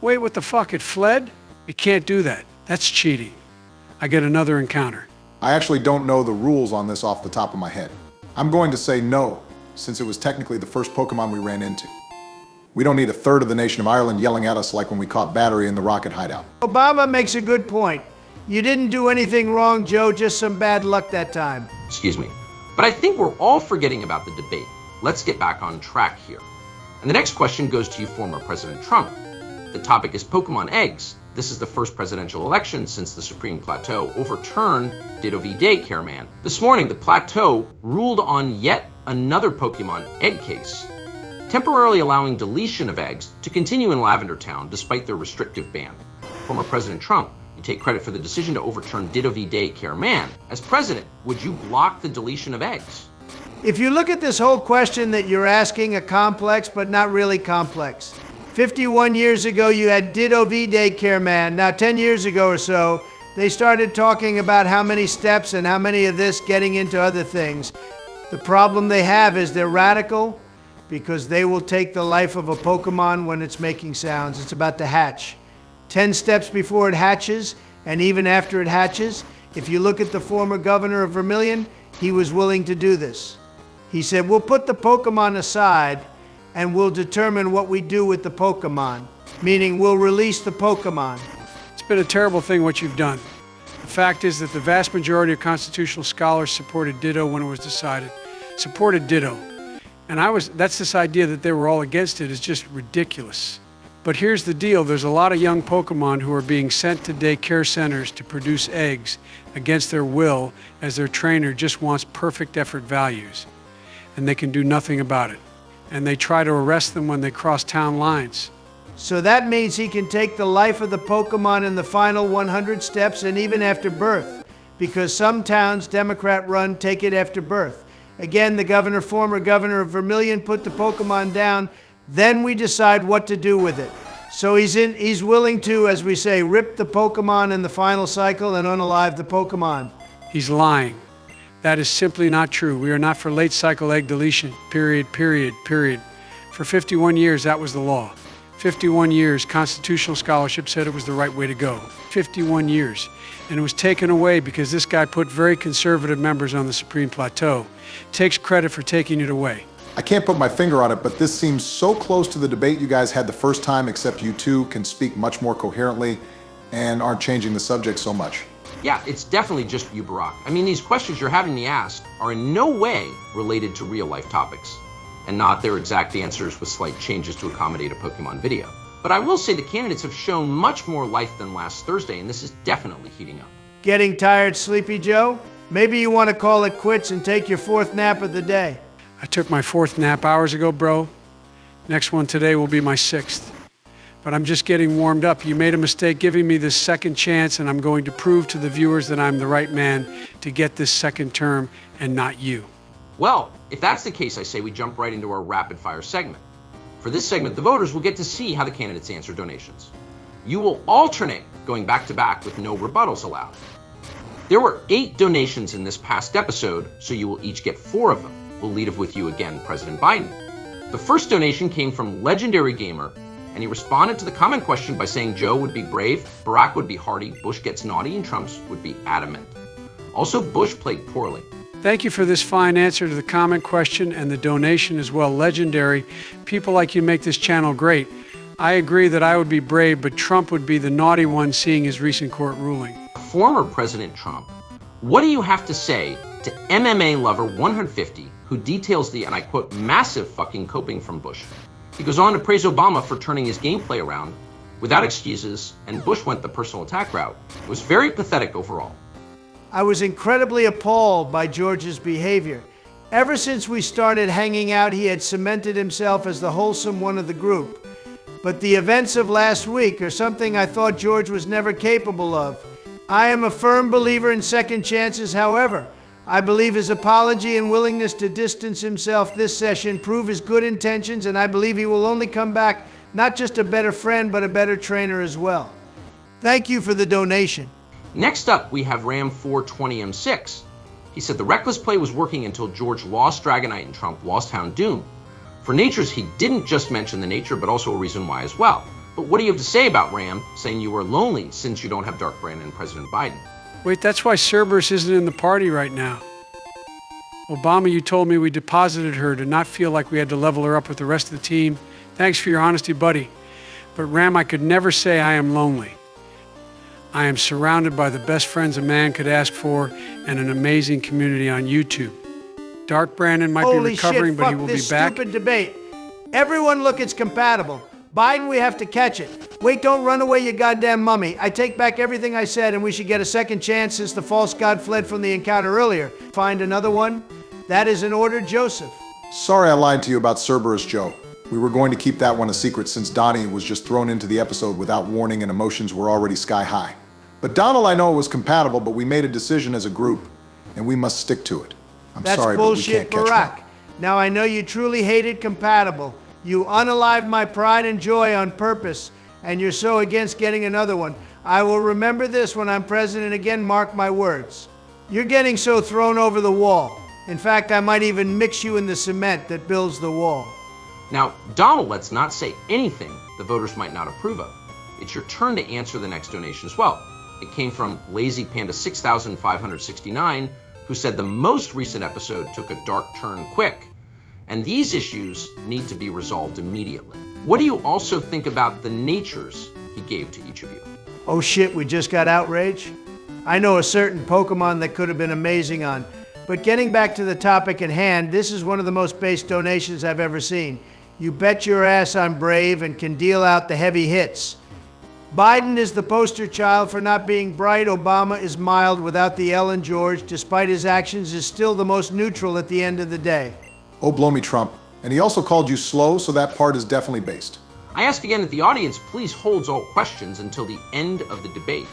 Wait, what the fuck? It fled? It can't do that. That's cheating. I get another encounter. I actually don't know the rules on this off the top of my head. I'm going to say no, since it was technically the first Pokemon we ran into. We don't need a third of the nation of Ireland yelling at us like when we caught Battery in the rocket hideout. Obama makes a good point. You didn't do anything wrong, Joe, just some bad luck that time. Excuse me. But I think we're all forgetting about the debate. Let's get back on track here. And the next question goes to you, former President Trump. The topic is Pokemon eggs. This is the first presidential election since the Supreme Plateau overturned Ditto v. Daycare Man. This morning, the Plateau ruled on yet another Pokemon egg case, temporarily allowing deletion of eggs to continue in Lavender Town despite their restrictive ban. Former President Trump, you take credit for the decision to overturn Ditto v. Daycare Man. As president, would you block the deletion of eggs? If you look at this whole question that you're asking, a complex but not really complex. 51 years ago, you had Ditto v. Daycare Man. Now, 10 years ago or so, they started talking about how many steps and how many of this getting into other things. The problem they have is they're radical because they will take the life of a Pokemon when it's making sounds. It's about to hatch. 10 steps before it hatches, and even after it hatches, if you look at the former governor of Vermilion, he was willing to do this. He said, we'll put the Pokemon aside and we'll determine what we do with the Pokemon, meaning we'll release the Pokemon. It's been a terrible thing what you've done. The fact is that the vast majority of constitutional scholars supported Ditto when it was decided. Supported Ditto. And that's this idea that they were all against it is just ridiculous. But here's the deal, there's a lot of young Pokemon who are being sent to daycare centers to produce eggs against their will as their trainer just wants perfect effort values. And they can do nothing about it. And they try to arrest them when they cross town lines. So that means he can take the life of the Pokemon in the final 100 steps and even after birth, because some towns, Democrat-run, take it after birth. Again, the former governor of Vermilion put the Pokemon down, then we decide what to do with it. So he's willing to, as we say, rip the Pokemon in the final cycle and unalive the Pokemon. He's lying. That is simply not true. We are not for late cycle egg deletion, period. For 51 years, that was the law. 51 years, constitutional scholarship said it was the right way to go. 51 years. And it was taken away because this guy put very conservative members on the Supreme Plateau. Takes credit for taking it away. I can't put my finger on it, but this seems so close to the debate you guys had the first time, except you two can speak much more coherently and aren't changing the subject so much. Yeah, it's definitely just you, Barack. I mean, these questions you're having me ask are in no way related to real-life topics, and not their exact answers with slight changes to accommodate a Pokemon video. But I will say the candidates have shown much more life than last Thursday, and this is definitely heating up. Getting tired, Sleepy Joe? Maybe you want to call it quits and take your 4th nap of the day. I took my 4th nap hours ago, bro. Next one today will be my 6th. But I'm just getting warmed up. You made a mistake giving me this second chance, and I'm going to prove to the viewers that I'm the right man to get this second term and not you. Well, if that's the case, I say we jump right into our rapid fire segment. For this segment, the voters will get to see how the candidates answer donations. You will alternate going back to back with no rebuttals allowed. There were 8 donations in this past episode, so you will each get 4 of them. We'll lead off with you again, President Biden. The first donation came from Legendary Gamer, and he responded to the comment question by saying Joe would be brave, Barack would be hearty, Bush gets naughty, and Trump's would be adamant. Also, Bush played poorly. Thank you for this fine answer to the comment question and the donation as well. Legendary. People like you make this channel great. I agree that I would be brave, but Trump would be the naughty one seeing his recent court ruling. Former President Trump, what do you have to say to MMA Lover 150, who details the, and I quote, massive fucking coping from Bush? He goes on to praise Obama for turning his gameplay around without excuses, and Bush went the personal attack route. It was very pathetic overall. I was incredibly appalled by George's behavior. Ever since we started hanging out, he had cemented himself as the wholesome one of the group. But the events of last week are something I thought George was never capable of. I am a firm believer in second chances, however. I believe his apology and willingness to distance himself this session prove his good intentions, and I believe he will only come back not just a better friend, but a better trainer as well. Thank you for the donation. Next up, we have Ram420M6. He said the reckless play was working until George lost Dragonite and Trump lost Houndoom. For natures, he didn't just mention the nature, but also a reason why as well. But what do you have to say about Ram saying you were lonely since you don't have Dark Brandon and President Biden? Wait, that's why Cerberus isn't in the party right now. Obama, you told me we deposited her to not feel like we had to level her up with the rest of the team. Thanks for your honesty, buddy. But Ram, I could never say I am lonely. I am surrounded by the best friends a man could ask for and an amazing community on YouTube. Dark Brandon might be recovering, but he will be back. Stupid debate. Everyone look, it's compatible. Biden, we have to catch it. Wait, don't run away, you goddamn mummy. I take back everything I said, and we should get a second chance since the false god fled from the encounter earlier. Find another one? That is in order, Joseph. Sorry I lied to you about Cerberus, Joe. We were going to keep that one a secret since Donnie was just thrown into the episode without warning and emotions were already sky high. But Donald, I know it was compatible, but we made a decision as a group, and we must stick to it. I'm sorry, but we bullshit, can't catch Barack. one. Now I know you truly hated compatible. You unalived my pride and joy on purpose, and you're so against getting another one. I will remember this when I'm president again, mark my words. You're getting so thrown over the wall. In fact, I might even mix you in the cement that builds the wall. Now, Donald let's not say anything the voters might not approve of. It's your turn to answer the next donation as well. It came from Lazy Panda 6569, who said the most recent episode took a dark turn quick, and these issues need to be resolved immediately. What do you also think about the natures he gave to each of you? Oh shit, we just got outrage? I know a certain Pokemon that could have been amazing on. But getting back to the topic at hand, this is one of the most base donations I've ever seen. You bet your ass I'm brave and can deal out the heavy hits. Biden is the poster child for not being bright. Obama is mild without the L and George. Despite his actions, is still the most neutral at the end of the day. Oh, blow me, Trump. And he also called you slow, so that part is definitely based. I ask again that the audience please holds all questions until the end of the debate.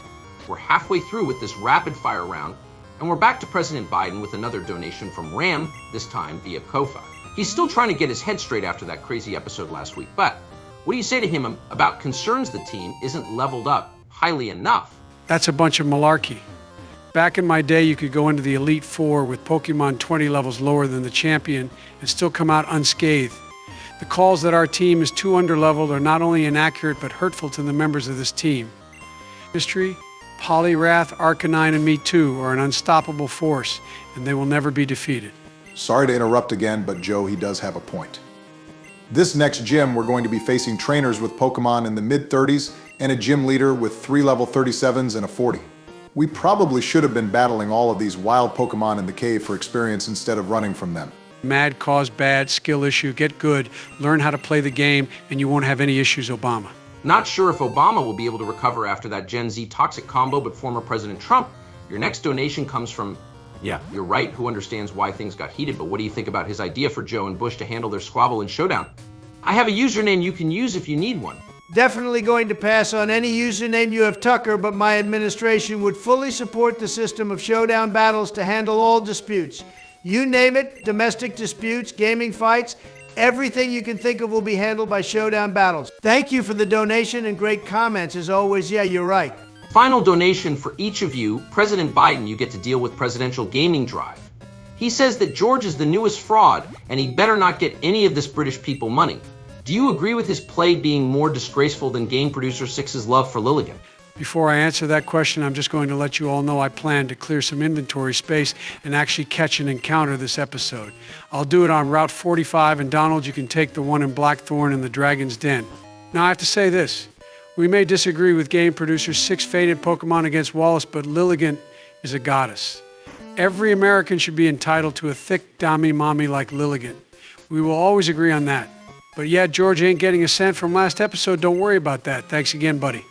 We're halfway through with this rapid fire round, and we're back to President Biden with another donation from Ram, this time via Ko-Fi. He's still trying to get his head straight after that crazy episode last week, but what do you say to him about concerns the team isn't leveled up highly enough? That's a bunch of malarkey. Back in my day, you could go into the Elite Four with Pokemon 20 levels lower than the champion and still come out unscathed. The calls that our team is too underleveled are not only inaccurate but hurtful to the members of this team. Mystery, Poliwrath, Arcanine, and me too are an unstoppable force, and they will never be defeated. Sorry to interrupt again, but Joe, he does have a point. This next gym, we're going to be facing trainers with Pokemon in the mid-30s and a gym leader with 3 level 37s and a 40. We probably should have been battling all of these wild Pokemon in the cave for experience instead of running from them. Mad cause bad, skill issue, get good, learn how to play the game, and you won't have any issues, Obama. Not sure if Obama will be able to recover after that Gen Z toxic combo, but former President Trump, your next donation comes from, yeah, you're right, who understands why things got heated, but what do you think about his idea for Joe and Bush to handle their squabble in Showdown? I have a username you can use if you need one. Definitely going to pass on any username you have, Tucker, but my administration would fully support the system of showdown battles to handle all disputes. You name it, domestic disputes, gaming fights, everything you can think of will be handled by showdown battles. Thank you for the donation and great comments. As always, yeah, you're right. Final donation for each of you. President Biden, you get to deal with Presidential Gaming Drive. He says that George is the newest fraud and he better not get any of this British people money. Do you agree with his play being more disgraceful than game producer Six's love for Lilligan? Before I answer that question, I'm just going to let you all know I plan to clear some inventory space and actually catch an encounter this episode. I'll do it on Route 45, and Donald, you can take the one in Blackthorn and the Dragon's Den. Now, I have to say this. We may disagree with game producer Six faded Pokemon against Wallace, but Lilligan is a goddess. Every American should be entitled to a thick dummy mommy like Lilligan. We will always agree on that. But yeah, George ain't getting a cent from last episode. Don't worry about that. Thanks again, buddy.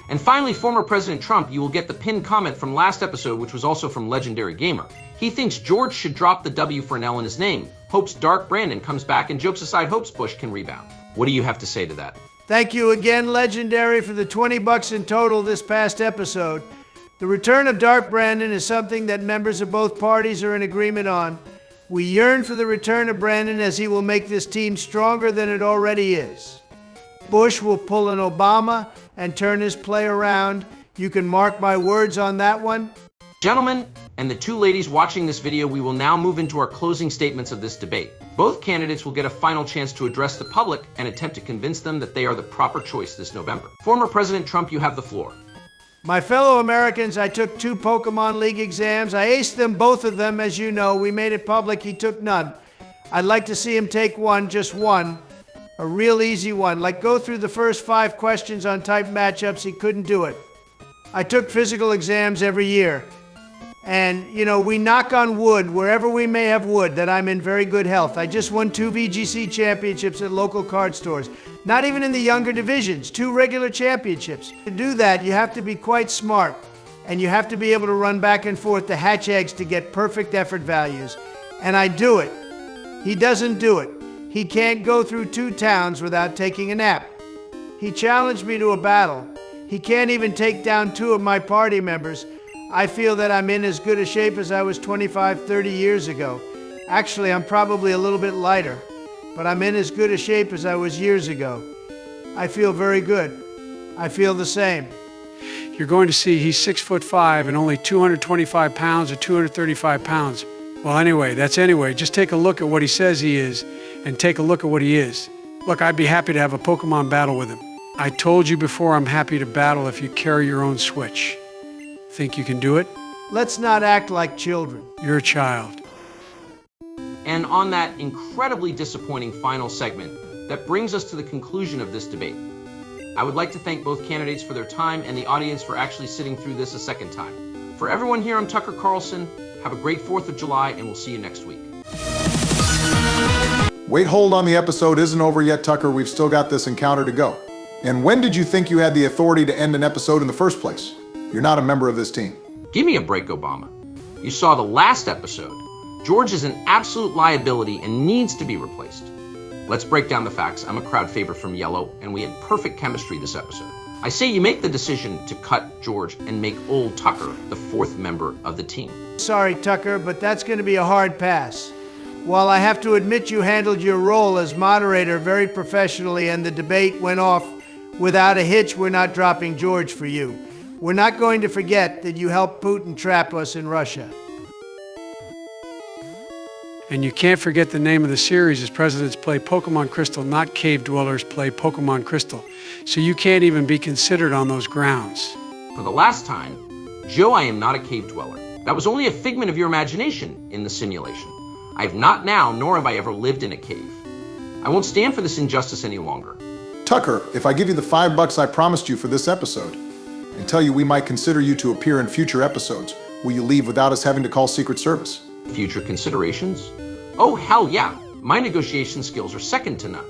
And finally, former President Trump, you will get the pinned comment from last episode, which was also from Legendary Gamer. He thinks George should drop the W for an L in his name, hopes Dark Brandon comes back, and jokes aside, hopes Bush can rebound. What do you have to say to that? Thank you again, Legendary, for the $20 in total this past episode. The return of Dark Brandon is something that members of both parties are in agreement on. We yearn for the return of Brandon as he will make this team stronger than it already is. Bush will pull an Obama and turn his play around. You can mark my words on that one. Gentlemen, and the two ladies watching this video, we will now move into our closing statements of this debate. Both candidates will get a final chance to address the public and attempt to convince them that they are the proper choice this November. Former President Trump, you have the floor. My fellow Americans, I took 2 Pokemon League exams. I aced them, both of them, as you know. We made it public. He took none. I'd like to see him take one, just one. A real easy one. Like go through the first 5 questions on type matchups. He couldn't do it. I took physical exams every year. And, you know, we knock on wood, wherever we may have wood, that I'm in very good health. I just won 2 VGC championships at local card stores. Not even in the younger divisions, 2 regular championships. To do that, you have to be quite smart. And you have to be able to run back and forth to hatch eggs to get perfect effort values. And I do it. He doesn't do it. He can't go through 2 towns without taking a nap. He challenged me to a battle. He can't even take down 2 of my party members. I feel that I'm in as good a shape as I was 25, 30 years ago. Actually, I'm probably a little bit lighter, but I'm in as good a shape as I was years ago. I feel very good. I feel the same. You're going to see he's 6'5" and only 225 pounds or 235 pounds. Well, anyway, that's anyway. Just take a look at what he says he is and take a look at what he is. Look, I'd be happy to have a Pokemon battle with him. I told you before I'm happy to battle if you carry your own Switch. Think you can do it? Let's not act like children. You're a child. And on that incredibly disappointing final segment, that brings us to the conclusion of this debate. I would like to thank both candidates for their time and the audience for actually sitting through this a second time. For everyone here, I'm Tucker Carlson. Have a great 4th of July, and we'll see you next week. Wait, hold on, the episode isn't over yet, Tucker. We've still got this encounter to go. And when did you think you had the authority to end an episode in the first place? You're not a member of this team. Give me a break, Obama. You saw the last episode. George is an absolute liability and needs to be replaced. Let's break down the facts. I'm a crowd favorite from Yellow, and we had perfect chemistry this episode. I say you make the decision to cut George and make old Tucker the 4th member of the team. Sorry, Tucker, but that's going to be a hard pass. While I have to admit you handled your role as moderator very professionally and the debate went off without a hitch, we're not dropping George for you. We're not going to forget that you helped Putin trap us in Russia. And you can't forget the name of the series is Presidents Play Pokemon Crystal, not Cave Dwellers Play Pokemon Crystal. So you can't even be considered on those grounds. For the last time, Joe, I am not a cave dweller. That was only a figment of your imagination in the simulation. I have not now, nor have I ever lived in a cave. I won't stand for this injustice any longer. Tucker, if I give you the $5 I promised you for this episode, and tell you we might consider you to appear in future episodes, will you leave without us having to call Secret Service? Future considerations? Oh, hell yeah. My negotiation skills are second to none.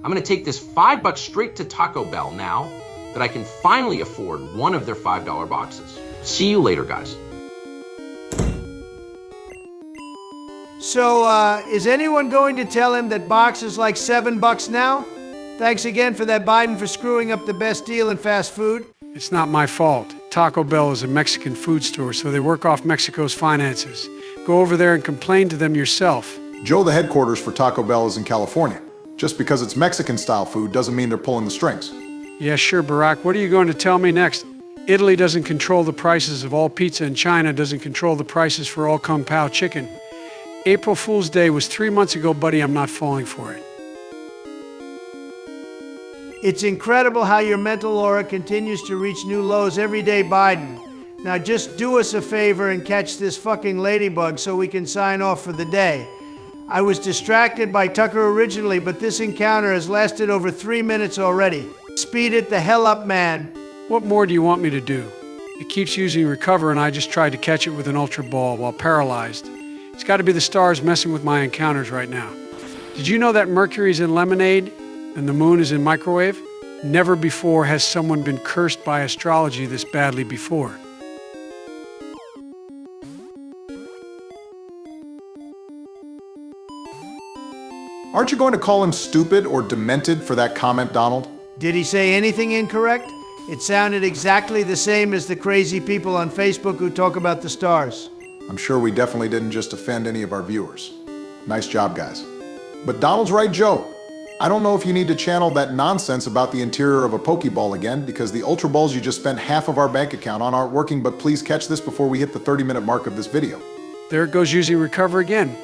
I'm going to take this $5 straight to Taco Bell now that I can finally afford one of their $5 boxes. See you later, guys. So, is anyone going to tell him that box is like $7 now? Thanks again for that, Biden, for screwing up the best deal in fast food. It's not my fault. Taco Bell is a Mexican food store, so they work off Mexico's finances. Go over there and complain to them yourself. Joe, the headquarters for Taco Bell is in California. Just because it's Mexican-style food doesn't mean they're pulling the strings. Yeah, sure, Barack. What are you going to tell me next? Italy doesn't control the prices of all pizza, and China doesn't control the prices for all Kung Pao chicken. April Fool's Day was 3 months ago, buddy. I'm not falling for it. It's incredible how your mental aura continues to reach new lows every day, Biden. Now just do us a favor and catch this fucking ladybug so we can sign off for the day. I was distracted by Tucker originally, but this encounter has lasted over 3 minutes already. Speed it the hell up, man. What more do you want me to do? It keeps using recover, and I just tried to catch it with an ultra ball while paralyzed. It's got to be the stars messing with my encounters right now. Did you know that Mercury's in lemonade and the moon is in microwave? Never before has someone been cursed by astrology this badly before. Aren't you going to call him stupid or demented for that comment, Donald? Did he say anything incorrect? It sounded exactly the same as the crazy people on Facebook who talk about the stars. I'm sure we definitely didn't just offend any of our viewers. Nice job, guys. But Donald's right, Joe. I don't know if you need to channel that nonsense about the interior of a Pokeball again, because the Ultra Balls you just spent half of our bank account on aren't working, but please catch this before we hit the 30-minute mark of this video. There it goes using Recover again.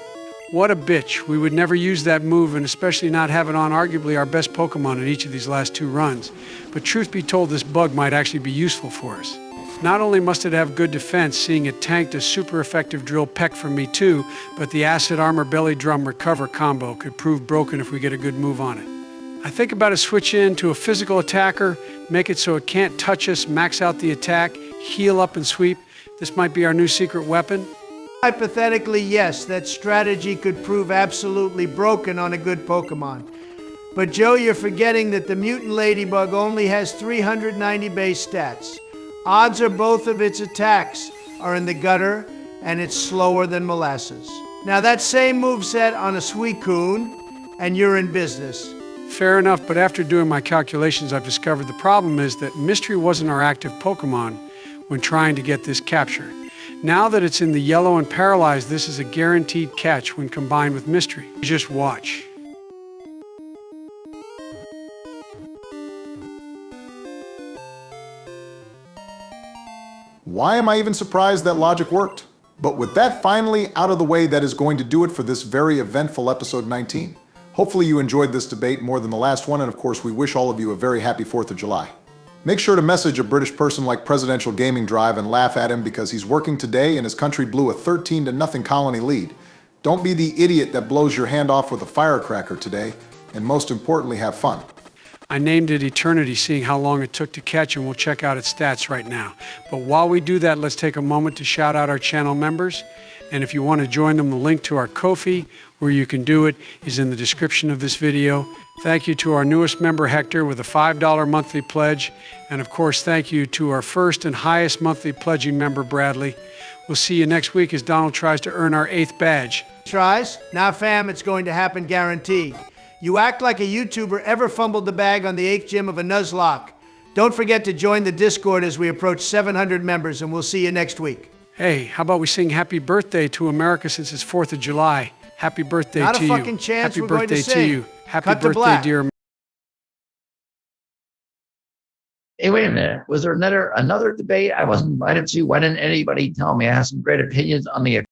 What a bitch. We would never use that move, and especially not have it on arguably our best Pokemon in each of these last 2 runs. But truth be told, this bug might actually be useful for us. Not only must it have good defense, seeing it tanked a super effective drill peck from me too, but the Acid Armor Belly Drum Recover combo could prove broken if we get a good move on it. I think about a switch in to a physical attacker, make it so it can't touch us, max out the attack, heal up and sweep. This might be our new secret weapon. Hypothetically, yes, that strategy could prove absolutely broken on a good Pokemon. But Joe, you're forgetting that the Mutant Ladybug only has 390 base stats. Odds are both of its attacks are in the gutter, and it's slower than molasses. Now that same moveset on a Suicune, and you're in business. Fair enough, but after doing my calculations, I've discovered the problem is that Mystery wasn't our active Pokemon when trying to get this captured. Now that it's in the yellow and paralyzed, this is a guaranteed catch when combined with Mystery. Just watch. Why am I even surprised that logic worked? But with that finally out of the way, that is going to do it for this very eventful episode 19. Hopefully you enjoyed this debate more than the last one, and of course we wish all of you a very happy 4th of July. Make sure to message a British person like Presidential Gaming Drive and laugh at him because he's working today and his country blew a 13-0 colony lead. Don't be the idiot that blows your hand off with a firecracker today, and most importantly, have fun. I named it Eternity, seeing how long it took to catch, and we'll check out its stats right now. But while we do that, let's take a moment to shout out our channel members. And if you want to join them, the link to our Ko-fi, where you can do it, is in the description of this video. Thank you to our newest member, Hector, with a $5 monthly pledge. And of course, thank you to our first and highest monthly pledging member, Bradley. We'll see you next week as Donald tries to earn our 8th badge. Tries? Nah, fam, it's going to happen guaranteed. You act like a YouTuber ever fumbled the bag on the 8th gym of a Nuzlocke. Don't forget to join the Discord as we approach 700 members, and we'll see you next week. Hey, how about we sing happy birthday to America since it's 4th of July? Happy birthday Not to a you. fucking chance Happy we're going to birthday to sing. you. Happy Cut to birthday, black. dear America. Hey, wait a minute. Was there another debate I wasn't invited to? Why didn't anybody tell me? I have some great opinions on the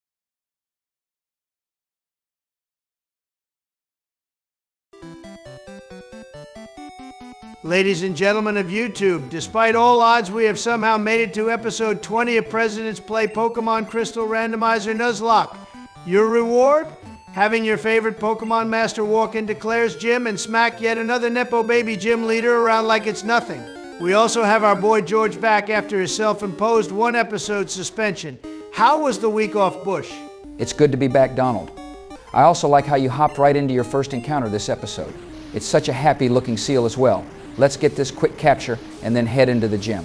Ladies and gentlemen of YouTube, despite all odds, we have somehow made it to episode 20 of President's Play Pokemon Crystal Randomizer Nuzlocke. Your reward? Having your favorite Pokemon Master walk into Claire's gym and smack yet another Nepo baby gym leader around like it's nothing. We also have our boy George back after his self-imposed 1-episode suspension. How was the week off Bush? It's good to be back, Donald. I also like how you hopped right into your first encounter this episode. It's such a happy-looking seal as well. Let's get this quick capture and then head into the gym.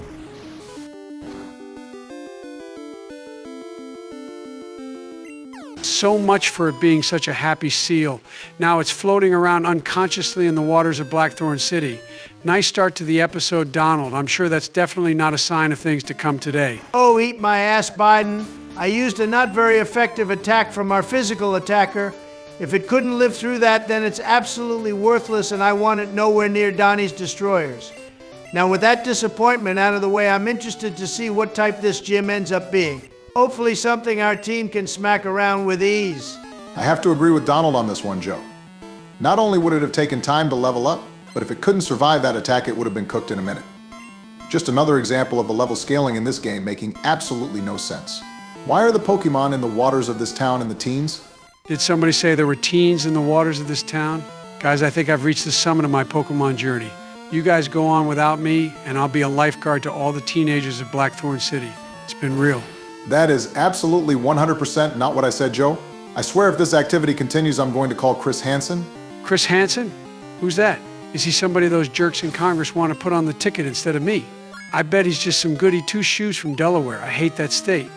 So much for it being such a happy seal. Now it's floating around unconsciously in the waters of Blackthorn City. Nice start to the episode, Donald. I'm sure that's definitely not a sign of things to come today. Oh, eat my ass, Biden. I used a not very effective attack from our physical attacker. If it couldn't live through that, then it's absolutely worthless, and I want it nowhere near Donnie's destroyers. Now, with that disappointment out of the way, I'm interested to see what type this gym ends up being. Hopefully something our team can smack around with ease. I have to agree with Donald on this one, Joe. Not only would it have taken time to level up, but if it couldn't survive that attack, it would have been cooked in a minute. Just another example of the level scaling in this game making absolutely no sense. Why are the Pokemon in the waters of this town in the teens? Did somebody say there were teens in the waters of this town? Guys, I think I've reached the summit of my Pokemon journey. You guys go on without me, and I'll be a lifeguard to all the teenagers of Blackthorn City. It's been real. That is absolutely 100% not what I said, Joe. I swear if this activity continues, I'm going to call Chris Hansen. Chris Hansen? Who's that? Is he somebody those jerks in Congress want to put on the ticket instead of me? I bet he's just some goody two-shoes from Delaware. I hate that state.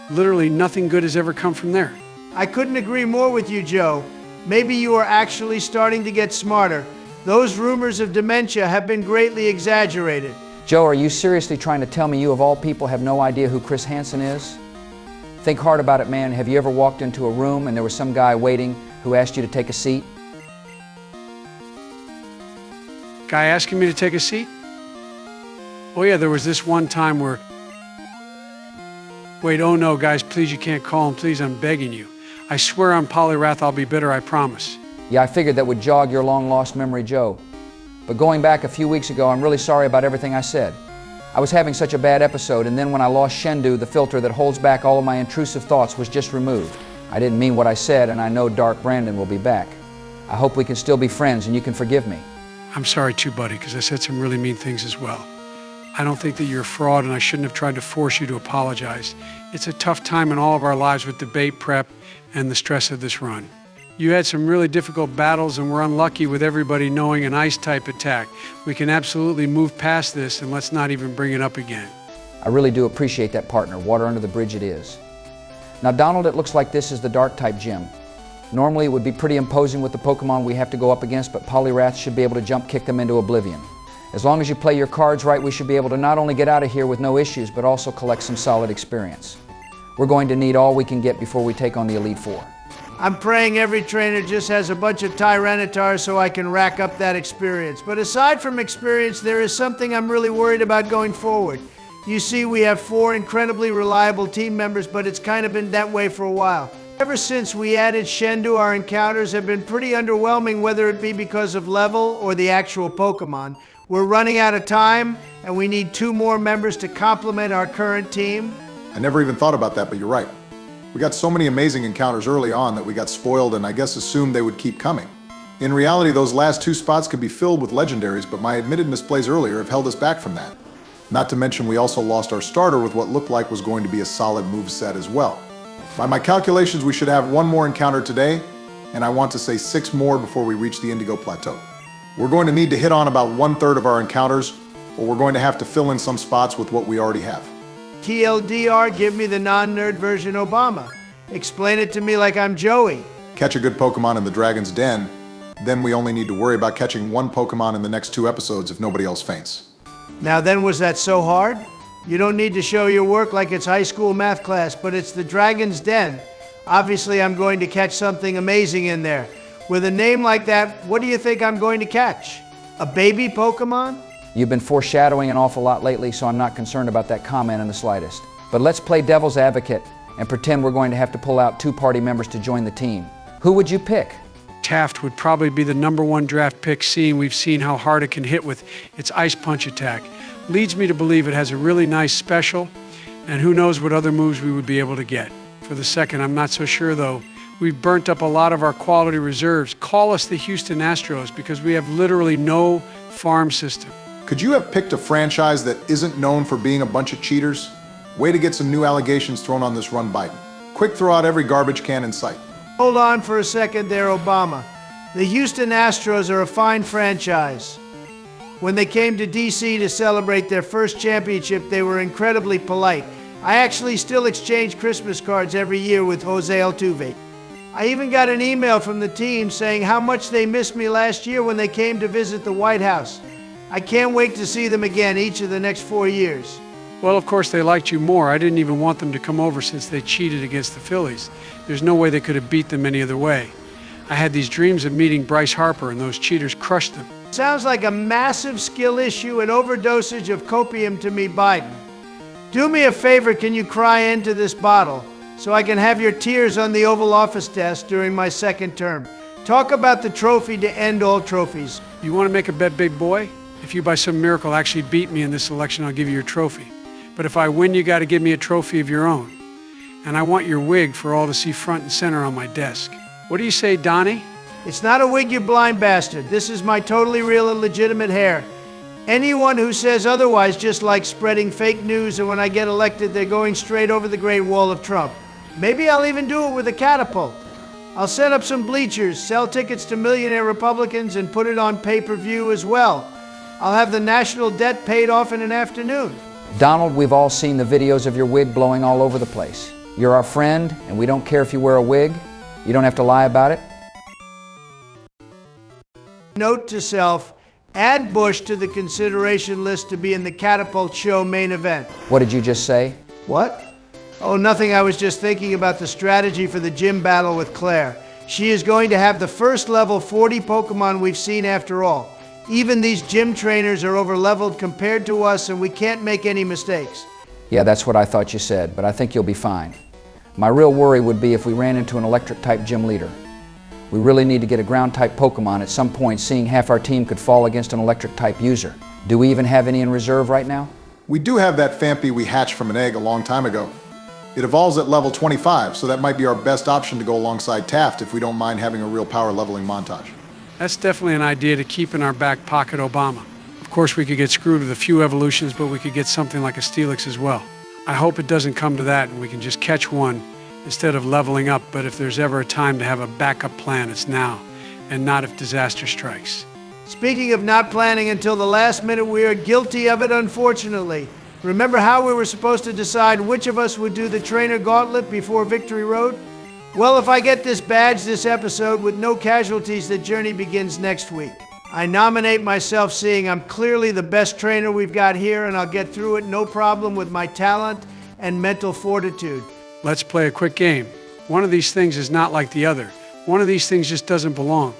Literally nothing good has ever come from there. I couldn't agree more with you, Joe. Maybe you are actually starting to get smarter. Those rumors of dementia have been greatly exaggerated. Joe, are you seriously trying to tell me you of all people have no idea who Chris Hansen is? Think hard about it, man. Have you ever walked into a room and there was some guy waiting who asked you to take a seat? Guy asking me to take a seat? Oh yeah, there was this one time where... Wait, oh no, guys, please, you can't call him, please, I'm begging you. I swear on Polyrath I'll be bitter, I promise. Yeah, I figured that would jog your long-lost memory, Joe. But going back a few weeks ago, I'm really sorry about everything I said. I was having such a bad episode, and then when I lost Shendu, the filter that holds back all of my intrusive thoughts was just removed. I didn't mean what I said, and I know Dark Brandon will be back. I hope we can still be friends and you can forgive me. I'm sorry too, buddy, because I said some really mean things as well. I don't think that you're a fraud, and I shouldn't have tried to force you to apologize. It's a tough time in all of our lives with debate prep and the stress of this run. You had some really difficult battles, and we're unlucky with everybody knowing an ice-type attack. We can absolutely move past this, and let's not even bring it up again. I really do appreciate that, partner. Water under the bridge it is. Now, Donald, it looks like this is the Dark-type gym. Normally, it would be pretty imposing with the Pokemon we have to go up against, but Polyrath should be able to jump kick them into oblivion. As long as you play your cards right, we should be able to not only get out of here with no issues, but also collect some solid experience. We're going to need all we can get before we take on the Elite Four. I'm praying every trainer just has a bunch of Tyrannitars so I can rack up that experience. But aside from experience, there is something I'm really worried about going forward. You see, we have 4 incredibly reliable team members, but it's kind of been that way for a while. Ever since we added Shendu, our encounters have been pretty underwhelming, whether it be because of level or the actual Pokemon. We're running out of time, and we need 2 more members to complement our current team. I never even thought about that, but you're right. We got so many amazing encounters early on that we got spoiled and I guess assumed they would keep coming. In reality, those last 2 spots could be filled with legendaries, but my admitted misplays earlier have held us back from that. Not to mention we also lost our starter with what looked like was going to be a solid moveset as well. By my calculations, we should have 1 more encounter today, and I want to say 6 more before we reach the Indigo Plateau. We're going to need to hit on about 1/3 of our encounters, or we're going to have to fill in some spots with what we already have. TLDR, give me the non-nerd version Obama. Explain it to me like I'm Joey. Catch a good Pokemon in the Dragon's Den, then we only need to worry about catching 1 Pokemon in the next 2 episodes if nobody else faints. Now then, was that so hard? You don't need to show your work like it's high school math class, but it's the Dragon's Den. Obviously, I'm going to catch something amazing in there. With a name like that, what do you think I'm going to catch? A baby Pokemon? You've been foreshadowing an awful lot lately, so I'm not concerned about that comment in the slightest. But let's play devil's advocate and pretend we're going to have to pull out 2 party members to join the team. Who would you pick? Taft would probably be the #1 draft pick, seeing we've seen how hard it can hit with its Ice Punch attack. Leads me to believe it has a really nice special, and who knows what other moves we would be able to get. For the second, I'm not so sure though. We've burnt up a lot of our quality reserves. Call us the Houston Astros because we have literally no farm system. Could you have picked a franchise that isn't known for being a bunch of cheaters? Way to get some new allegations thrown on this run, Biden. Quick, throw out every garbage can in sight. Hold on for a second there, Obama. The Houston Astros are a fine franchise. When they came to DC to celebrate their first championship, they were incredibly polite. I actually still exchange Christmas cards every year with Jose Altuve. I even got an email from the team saying how much they missed me last year when they came to visit the White House. I can't wait to see them again each of the next 4 years. Well, of course, they liked you more. I didn't even want them to come over since they cheated against the Phillies. There's no way they could have beat them any other way. I had these dreams of meeting Bryce Harper, and those cheaters crushed them. Sounds like a massive skill issue and overdosage of copium to me, Biden. Do me a favor, can you cry into this bottle so I can have your tears on the Oval Office desk during my 2nd term? Talk about the trophy to end all trophies. You want to make a bet, big boy? If you by some miracle actually beat me in this election, I'll give you your trophy. But if I win, you got to give me a trophy of your own. And I want your wig for all to see front and center on my desk. What do you say, Donnie? It's not a wig, you blind bastard. This is my totally real and legitimate hair. Anyone who says otherwise just likes spreading fake news, and when I get elected, they're going straight over the Great Wall of Trump. Maybe I'll even do it with a catapult. I'll set up some bleachers, sell tickets to millionaire Republicans, and put it on pay-per-view as well. I'll have the national debt paid off in an afternoon. Donald, we've all seen the videos of your wig blowing all over the place. You're our friend, and we don't care if you wear a wig. You don't have to lie about it. Note to self, add Bush to the consideration list to be in the Catapult Show main event. What did you just say? What? Oh, nothing. I was just thinking about the strategy for the gym battle with Claire. She is going to have the first level 40 Pokemon we've seen after all. Even these gym trainers are overleveled compared to us, and we can't make any mistakes. Yeah, that's what I thought you said, but I think you'll be fine. My real worry would be if we ran into an electric-type gym leader. We really need to get a ground-type Pokemon at some point, seeing half our team could fall against an electric-type user. Do we even have any in reserve right now? We do have that Phanpy we hatched from an egg a long time ago. It evolves at level 25, so that might be our best option to go alongside Taft if we don't mind having a real power leveling montage. That's definitely an idea to keep in our back pocket, Obama. Of course, we could get screwed with a few evolutions, but we could get something like a Steelix as well. I hope it doesn't come to that and we can just catch one instead of leveling up, but if there's ever a time to have a backup plan, it's now, and not if disaster strikes. Speaking of not planning until the last minute, we are guilty of it, unfortunately. Remember how we were supposed to decide which of us would do the trainer gauntlet before Victory Road? Well, if I get this badge this episode with no casualties, the journey begins next week. I nominate myself, seeing I'm clearly the best trainer we've got here, and I'll get through it no problem with my talent and mental fortitude. Let's play a quick game. One of these things is not like the other. One of these things just doesn't belong.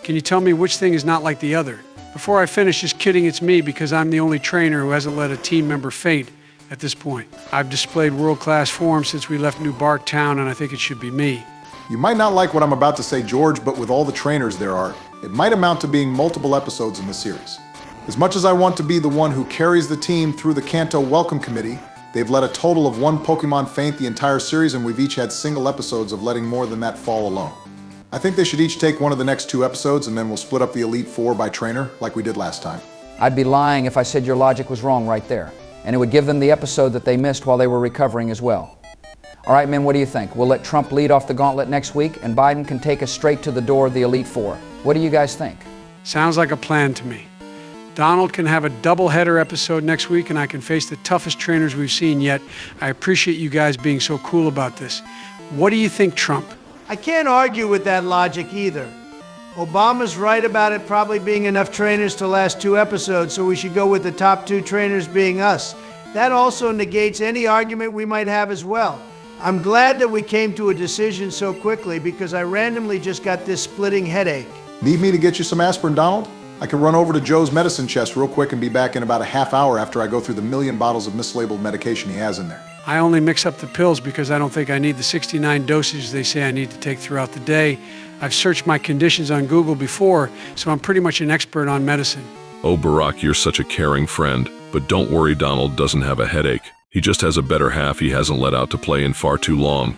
Can you tell me which thing is not like the other? Before I finish, just kidding, it's me, because I'm the only trainer who hasn't let a team member faint at this point. I've displayed world-class form since we left New Bark Town, and I think it should be me. You might not like what I'm about to say, George, but with all the trainers there are, it might amount to being multiple episodes in the series. As much as I want to be the one who carries the team through the Kanto Welcome Committee, they've let a total of 1 Pokemon faint the entire series, and we've each had single episodes of letting more than that fall alone. I think they should each take one of the next 2 episodes, and then we'll split up the Elite Four by trainer, like we did last time. I'd be lying if I said your logic was wrong right there. And it would give them the episode that they missed while they were recovering as well. All right, men, what do you think? We'll let Trump lead off the gauntlet next week, and Biden can take us straight to the door of the Elite Four. What do you guys think? Sounds like a plan to me. Donald can have a double-header episode next week, and I can face the toughest trainers we've seen yet. I appreciate you guys being so cool about this. What do you think, Trump? I can't argue with that logic either. Obama's right about it probably being enough trainers to last 2 episodes, so we should go with the top 2 trainers being us. That also negates any argument we might have as well. I'm glad that we came to a decision so quickly, because I randomly just got this splitting headache. Need me to get you some aspirin, Donald? I can run over to Joe's medicine chest real quick and be back in about a half hour after I go through the 1,000,000 bottles of mislabeled medication he has in there. I only mix up the pills because I don't think I need the 69 dosages they say I need to take throughout the day. I've searched my conditions on Google before, so I'm pretty much an expert on medicine. Oh, Barack, you're such a caring friend. But don't worry, Donald doesn't have a headache. He just has a better half he hasn't let out to play in far too long.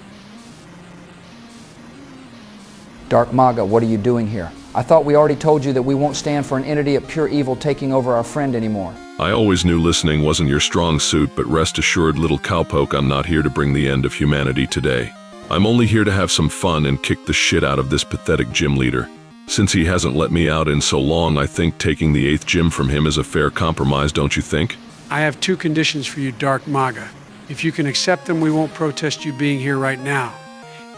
Dark Maga, what are you doing here? I thought we already told you that we won't stand for an entity of pure evil taking over our friend anymore. I always knew listening wasn't your strong suit, but rest assured, little cowpoke, I'm not here to bring the end of humanity today. I'm only here to have some fun and kick the shit out of this pathetic gym leader. Since he hasn't let me out in so long, I think taking the 8th gym from him is a fair compromise, don't you think? I have 2 conditions for you, Dark Maga. If you can accept them, we won't protest you being here right now.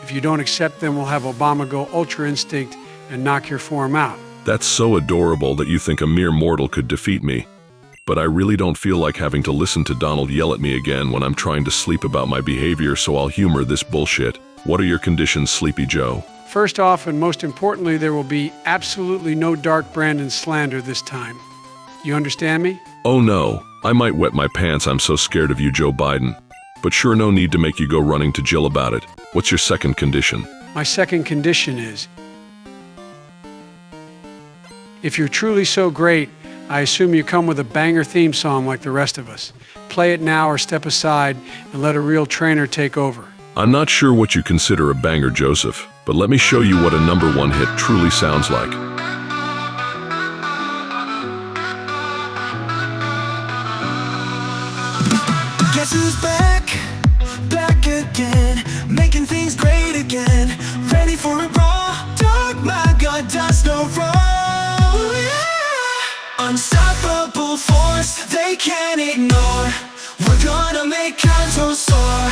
If you don't accept them, we'll have Obama go Ultra Instinct and knock your form out. That's so adorable that you think a mere mortal could defeat me. But I really don't feel like having to listen to Donald yell at me again when I'm trying to sleep about my behavior, so I'll humor this bullshit. What are your conditions, Sleepy Joe? First off, and most importantly, there will be absolutely no Dark Brandon slander this time. You understand me? Oh no, I might wet my pants, I'm so scared of you, Joe Biden. But sure, no need to make you go running to Jill about it. What's your second condition? My second condition is, if you're truly so great, I assume you come with a banger theme song like the rest of us. Play it now or step aside and let a real trainer take over. I'm not sure what you consider a banger, Joseph, but let me show you what a #1 hit truly sounds like. Guess who's back? Back again, making things great again. Ready for a brawl? Dark Maga does no wrong. Yeah. Unstoppable force, they can't ignore. We're gonna make Kanto soar.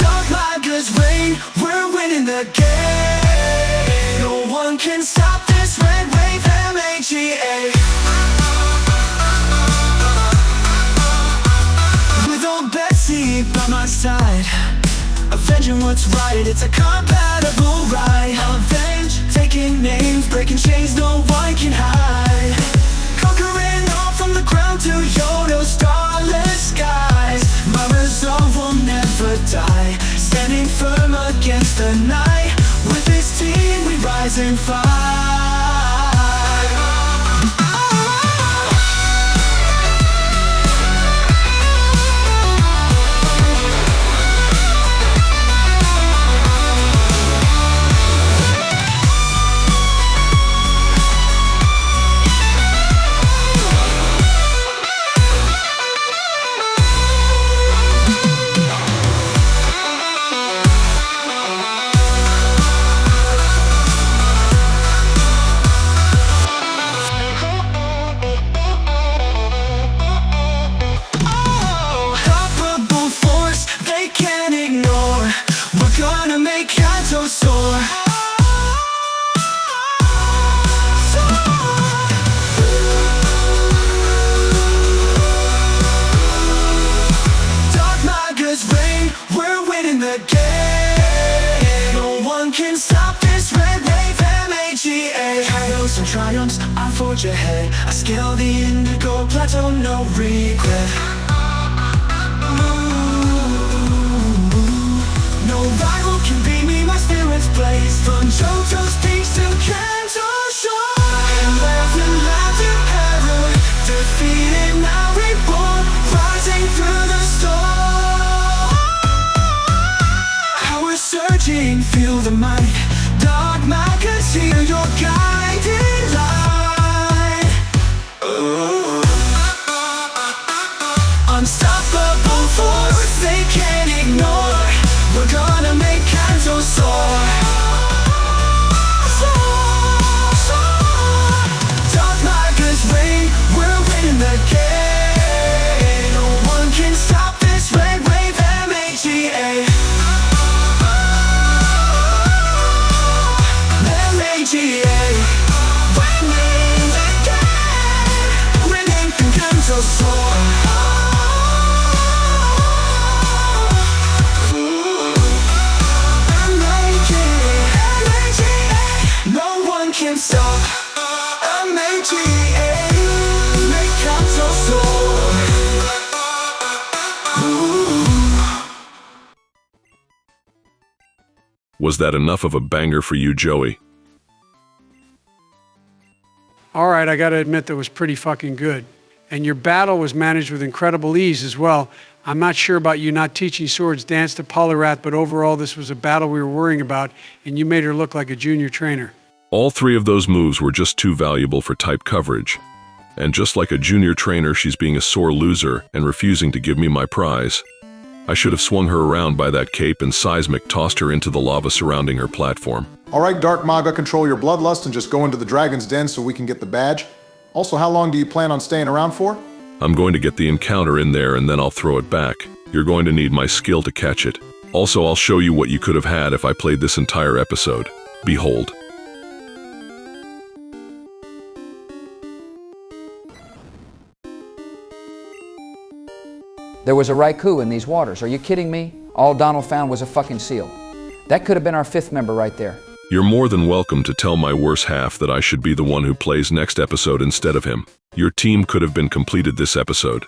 Dark Maga's reign, we're winning the game. No one can stop this red wave, MAGA. With old Betsy by my side, avenging what's right, it's a compatible ride. Avenge taking names, breaking chains, no one can hide. Conquering all from the ground to Yodo's starless skies. My resolve will never die, standing firm against the night. With this team we rise and fight. Triumphs, I forge ahead. I scale the indigo plateau, no regret. No rival can beat me, my spirit's blaze. From Johto's peaks to Kanto's shore. And laughter ever defeated, now reborn, rising through the storm. How we're surging, feel the might. Dark maggots, hear your guiding light. Unstoppable force, they can't ignore. We're gonna make Kanto soar. Dark maggots reign, we're winning the game. No one can stop this red wave, MAGA. Winning again, winning can come so soar. No one can stop. MAGA, make Kanto soar. Was that enough of a banger for you, Joey? All right, I gotta admit that was pretty fucking good. And your battle was managed with incredible ease as well. I'm not sure about you not teaching Sword's dance to Poliwrath, but overall this was a battle we were worrying about, and you made her look like a junior trainer. All three of those moves were just too valuable for type coverage. And just like a junior trainer, she's being a sore loser and refusing to give me my prize. I should have swung her around by that cape and seismic tossed her into the lava surrounding her platform. All right, Dark Maga, control your bloodlust and just go into the dragon's den so we can get the badge. Also, how long do you plan on staying around for? I'm going to get the encounter in there and then I'll throw it back. You're going to need my skill to catch it. Also, I'll show you what you could have had if I played this entire episode. Behold. There was a Raikou in these waters. Are you kidding me? All Donald found was a fucking seal. That could have been our fifth member right there. You're more than welcome to tell my worse half that I should be the one who plays next episode instead of him. Your team could have been completed this episode.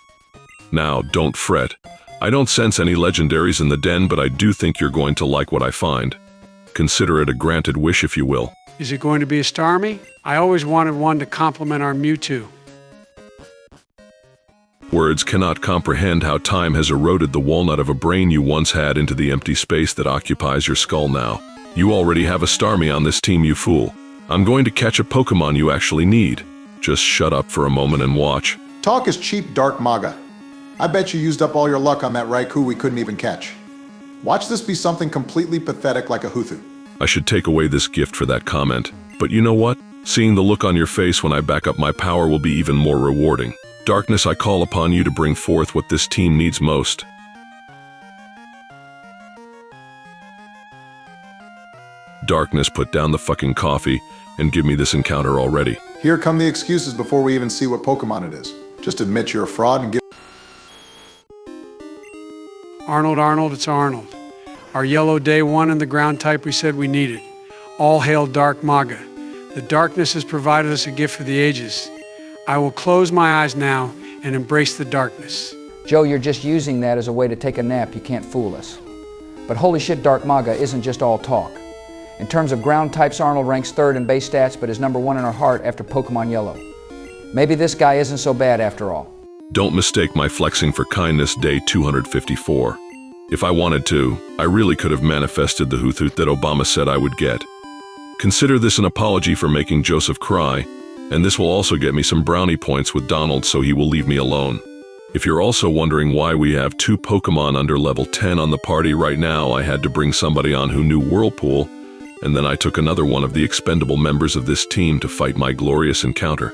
Now, don't fret. I don't sense any legendaries in the den, but I do think you're going to like what I find. Consider it a granted wish, if you will. Is it going to be a Starmie? I always wanted one to complement our Mewtwo. Words cannot comprehend how time has eroded the walnut of a brain you once had into the empty space that occupies your skull now. You already have a Starmie on this team, you fool. I'm going to catch a Pokemon you actually need. Just shut up for a moment and watch. Talk is cheap, Dark Maga. I bet you used up all your luck on that Raikou we couldn't even catch. Watch this be something completely pathetic like a Houndoom. I should take away this gift for that comment. But you know what? Seeing the look on your face when I back up my power will be even more rewarding. Darkness, I call upon you to bring forth what this team needs most. Darkness, put down the fucking coffee and give me this encounter already. Here come the excuses before we even see what Pokemon it is. Just admit you're a fraud and give... Arnold, it's Arnold. Our yellow day one and the ground type we said we needed. All hail Dark Maga. The darkness has provided us a gift for the ages. I will close my eyes now and embrace the darkness. Joe, you're just using that as a way to take a nap. You can't fool us. But holy shit, Dark Maga isn't just all talk. In terms of ground types, Arnold ranks third in base stats, but is number one in our heart after Pokemon Yellow. Maybe this guy isn't so bad after all. Don't mistake my flexing for kindness day 254. If I wanted to, I really could have manifested the hoot that Obama said I would get. Consider this an apology for making Joseph cry, and this will also get me some brownie points with Donald so he will leave me alone. If you're also wondering why we have 2 Pokemon under level 10 on the party right now, I had to bring somebody on who knew Whirlpool, and then I took another one of the expendable members of this team to fight my glorious encounter.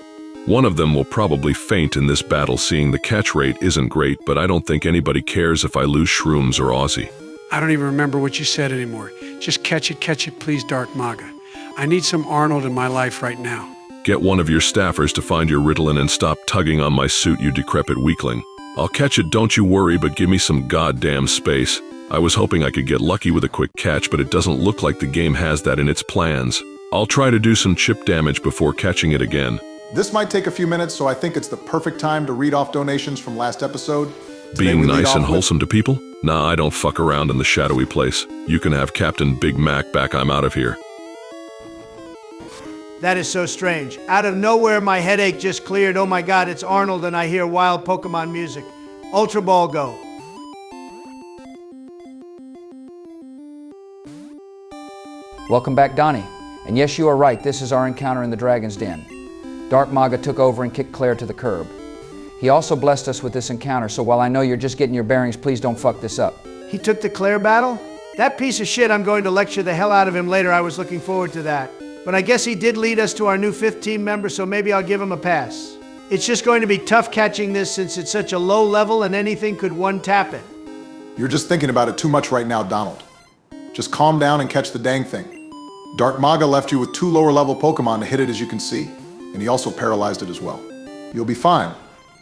One of them will probably faint in this battle, seeing the catch rate isn't great, but I don't think anybody cares if I lose Shrooms or Ozzy. I don't even remember what you said anymore. Just catch it, please, Dark Maga. I need some Arnold in my life right now. Get one of your staffers to find your Ritalin and stop tugging on my suit, you decrepit weakling. I'll catch it, don't you worry, but give me some goddamn space. I was hoping I could get lucky with a quick catch, but it doesn't look like the game has that in its plans. I'll try to do some chip damage before catching it again. This might take a few minutes, so I think it's the perfect time to read off donations from last episode. Being nice and wholesome to people? Nah, I don't fuck around in the shadowy place. You can have Captain Big Mac back, I'm out of here. That is so strange. Out of nowhere, my headache just cleared. Oh my God, it's Arnold, and I hear wild Pokemon music. Ultra Ball, go. Welcome back, Donnie. And yes, you are right, this is our encounter in the Dragon's Den. Dark Maga took over and kicked Claire to the curb. He also blessed us with this encounter, so while I know you're just getting your bearings, please don't fuck this up. He took the Claire battle? That piece of shit, I'm going to lecture the hell out of him later. I was looking forward to that. But I guess he did lead us to our new 5th team member, so maybe I'll give him a pass. It's just going to be tough catching this since it's such a low level and anything could one-tap it. You're just thinking about it too much right now, Donald. Just calm down and catch the dang thing. Dark Maga left you with 2 lower level Pokemon to hit it, as you can see, and he also paralyzed it as well. You'll be fine.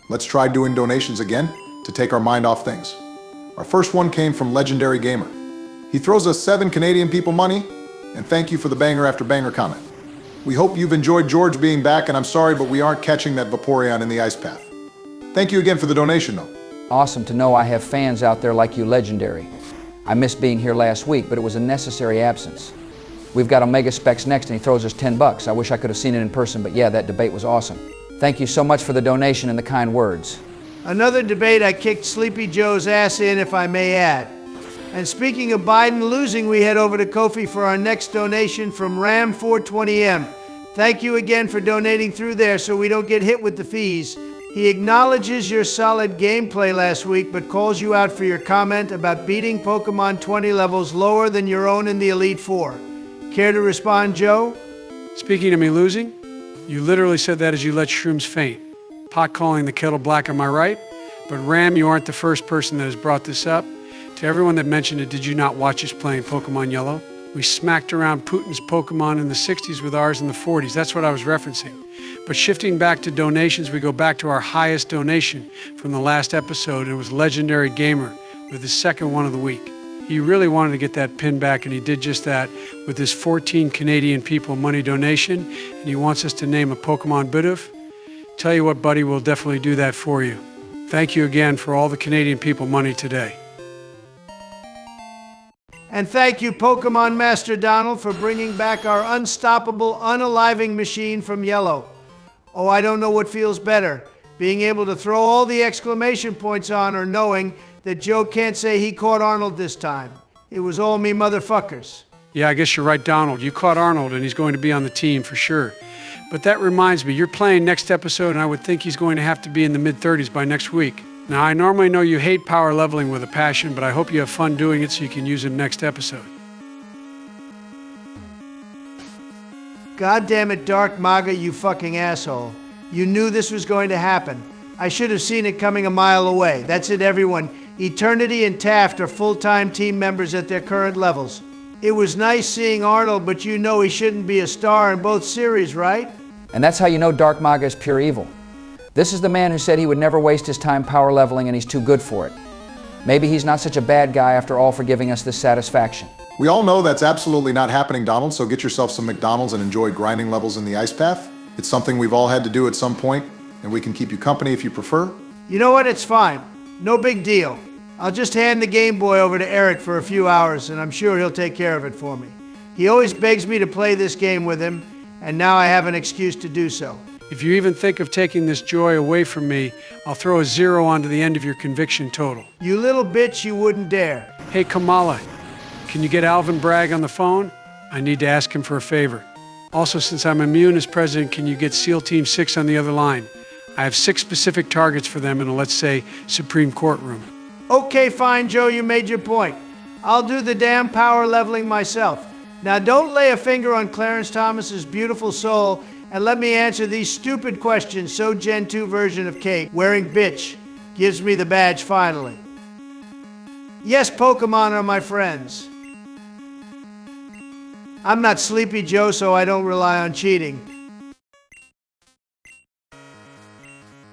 Let's try doing donations again to take our mind off things. Our first one came from Legendary Gamer. He throws us 7 Canadian people money, and thank you for the banger after banger comment. We hope you've enjoyed George being back, and I'm sorry, but we aren't catching that Vaporeon in the ice path. Thank you again for the donation, though. Awesome to know I have fans out there like you, Legendary. I missed being here last week, but it was a necessary absence. We've got Omega Specs next, and he throws us $10. I wish I could have seen it in person, but yeah, that debate was awesome. Thank you so much for the donation and the kind words. Another debate I kicked Sleepy Joe's ass in, if I may add. And speaking of Biden losing, we head over to Ko-fi for our next donation from Ram420M. Thank you again for donating through there so we don't get hit with the fees. He acknowledges your solid gameplay last week, but calls you out for your comment about beating Pokemon 20 levels lower than your own in the Elite Four. Care to respond, Joe? Speaking of me losing, you literally said that as you let Shrooms faint. Pot calling the kettle black, am I right? But Ram, you aren't the first person that has brought this up. To everyone that mentioned it, did you not watch us playing Pokemon Yellow? We smacked around Putin's Pokemon in the 60s with ours in the 40s. That's what I was referencing. But shifting back to donations, we go back to our highest donation from the last episode, and it was Legendary Gamer with his second one of the week. He really wanted to get that pin back, and he did just that with his 14 Canadian people money donation, and he wants us to name a Pokemon Bidoof. Tell you what, buddy, we'll definitely do that for you. Thank you again for all the Canadian people money today. And thank you, Pokemon Master Donald, for bringing back our unstoppable, unaliving machine from Yellow. Oh, I don't know what feels better, being able to throw all the exclamation points on or knowing that Joe can't say he caught Arnold this time. It was all me motherfuckers. Yeah, I guess you're right, Donald. You caught Arnold, and he's going to be on the team for sure. But that reminds me, you're playing next episode, and I would think he's going to have to be in the mid-30s by next week. Now, I normally know you hate power leveling with a passion, but I hope you have fun doing it so you can use him next episode. God damn it, Dark Maga, you fucking asshole. You knew this was going to happen. I should have seen it coming a mile away. That's it, everyone. Eternity and Taft are full-time team members at their current levels. It was nice seeing Arnold, but you know he shouldn't be a star in both series, right? And that's how you know Dark Maga is pure evil. This is the man who said he would never waste his time power leveling, and he's too good for it. Maybe he's not such a bad guy after all for giving us this satisfaction. We all know that's absolutely not happening, Donald, so get yourself some McDonald's and enjoy grinding levels in the ice path. It's something we've all had to do at some point, and we can keep you company if you prefer. You know what? It's fine. No big deal. I'll just hand the Game Boy over to Eric for a few hours, and I'm sure he'll take care of it for me. He always begs me to play this game with him, and now I have an excuse to do so. If you even think of taking this joy away from me, I'll throw a 0 onto the end of your conviction total. You little bitch, you wouldn't dare. Hey, Kamala, can you get Alvin Bragg on the phone? I need to ask him for a favor. Also, since I'm immune as president, can you get SEAL Team 6 on the other line? I have 6 specific targets for them in a, let's say, Supreme Court room. Okay, fine, Joe, you made your point. I'll do the damn power leveling myself. Now, don't lay a finger on Clarence Thomas's beautiful soul and let me answer these stupid questions so Gen 2 version of Kate, wearing bitch, gives me the badge finally. Yes, Pokemon are my friends. I'm not Sleepy Joe, so I don't rely on cheating.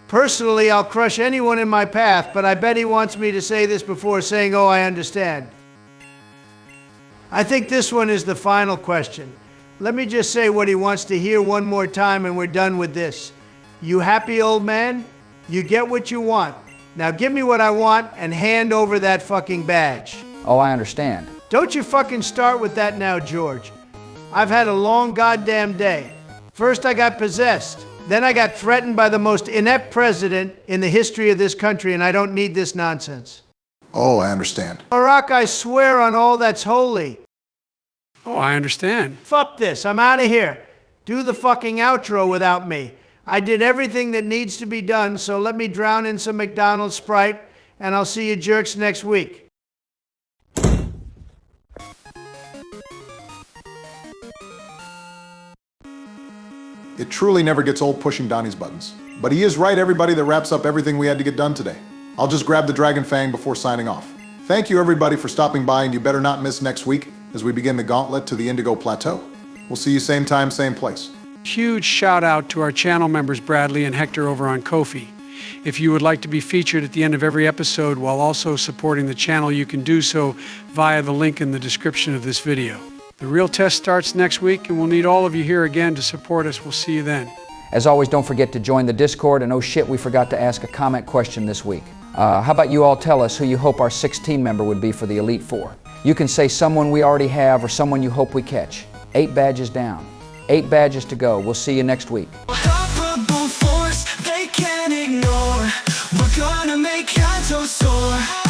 Personally, I'll crush anyone in my path, but I bet he wants me to say this before saying, oh, I understand. I think this one is the final question. Let me just say what he wants to hear one more time and we're done with this. You happy, old man? You get what you want. Now give me what I want and hand over that fucking badge. Oh, I understand. Don't you fucking start with that now, George. I've had a long goddamn day. First I got possessed. Then I got threatened by the most inept president in the history of this country, and I don't need this nonsense. Oh, I understand. Barack, I swear on all that's holy. Oh, I understand. Fuck this, I'm out of here. Do the fucking outro without me. I did everything that needs to be done, so let me drown in some McDonald's Sprite, and I'll see you jerks next week. It truly never gets old pushing Donnie's buttons. But he is right, everybody, that wraps up everything we had to get done today. I'll just grab the Dragon Fang before signing off. Thank you, everybody, for stopping by, and you better not miss next week as we begin the gauntlet to the Indigo Plateau. We'll see you same time, same place. Huge shout out to our channel members Bradley and Hector over on Ko-fi. If you would like to be featured at the end of every episode while also supporting the channel, you can do so via the link in the description of this video. The real test starts next week, and we'll need all of you here again to support us. We'll see you then. As always, don't forget to join the Discord, and oh shit, we forgot to ask a comment question this week. How about you all tell us who you hope our 6th team member would be for the Elite Four? You can say someone we already have or someone you hope we catch. 8 badges down. 8 badges to go. We'll see you next week. Unstoppable force they can't ignore. We're gonna make Kanto soar.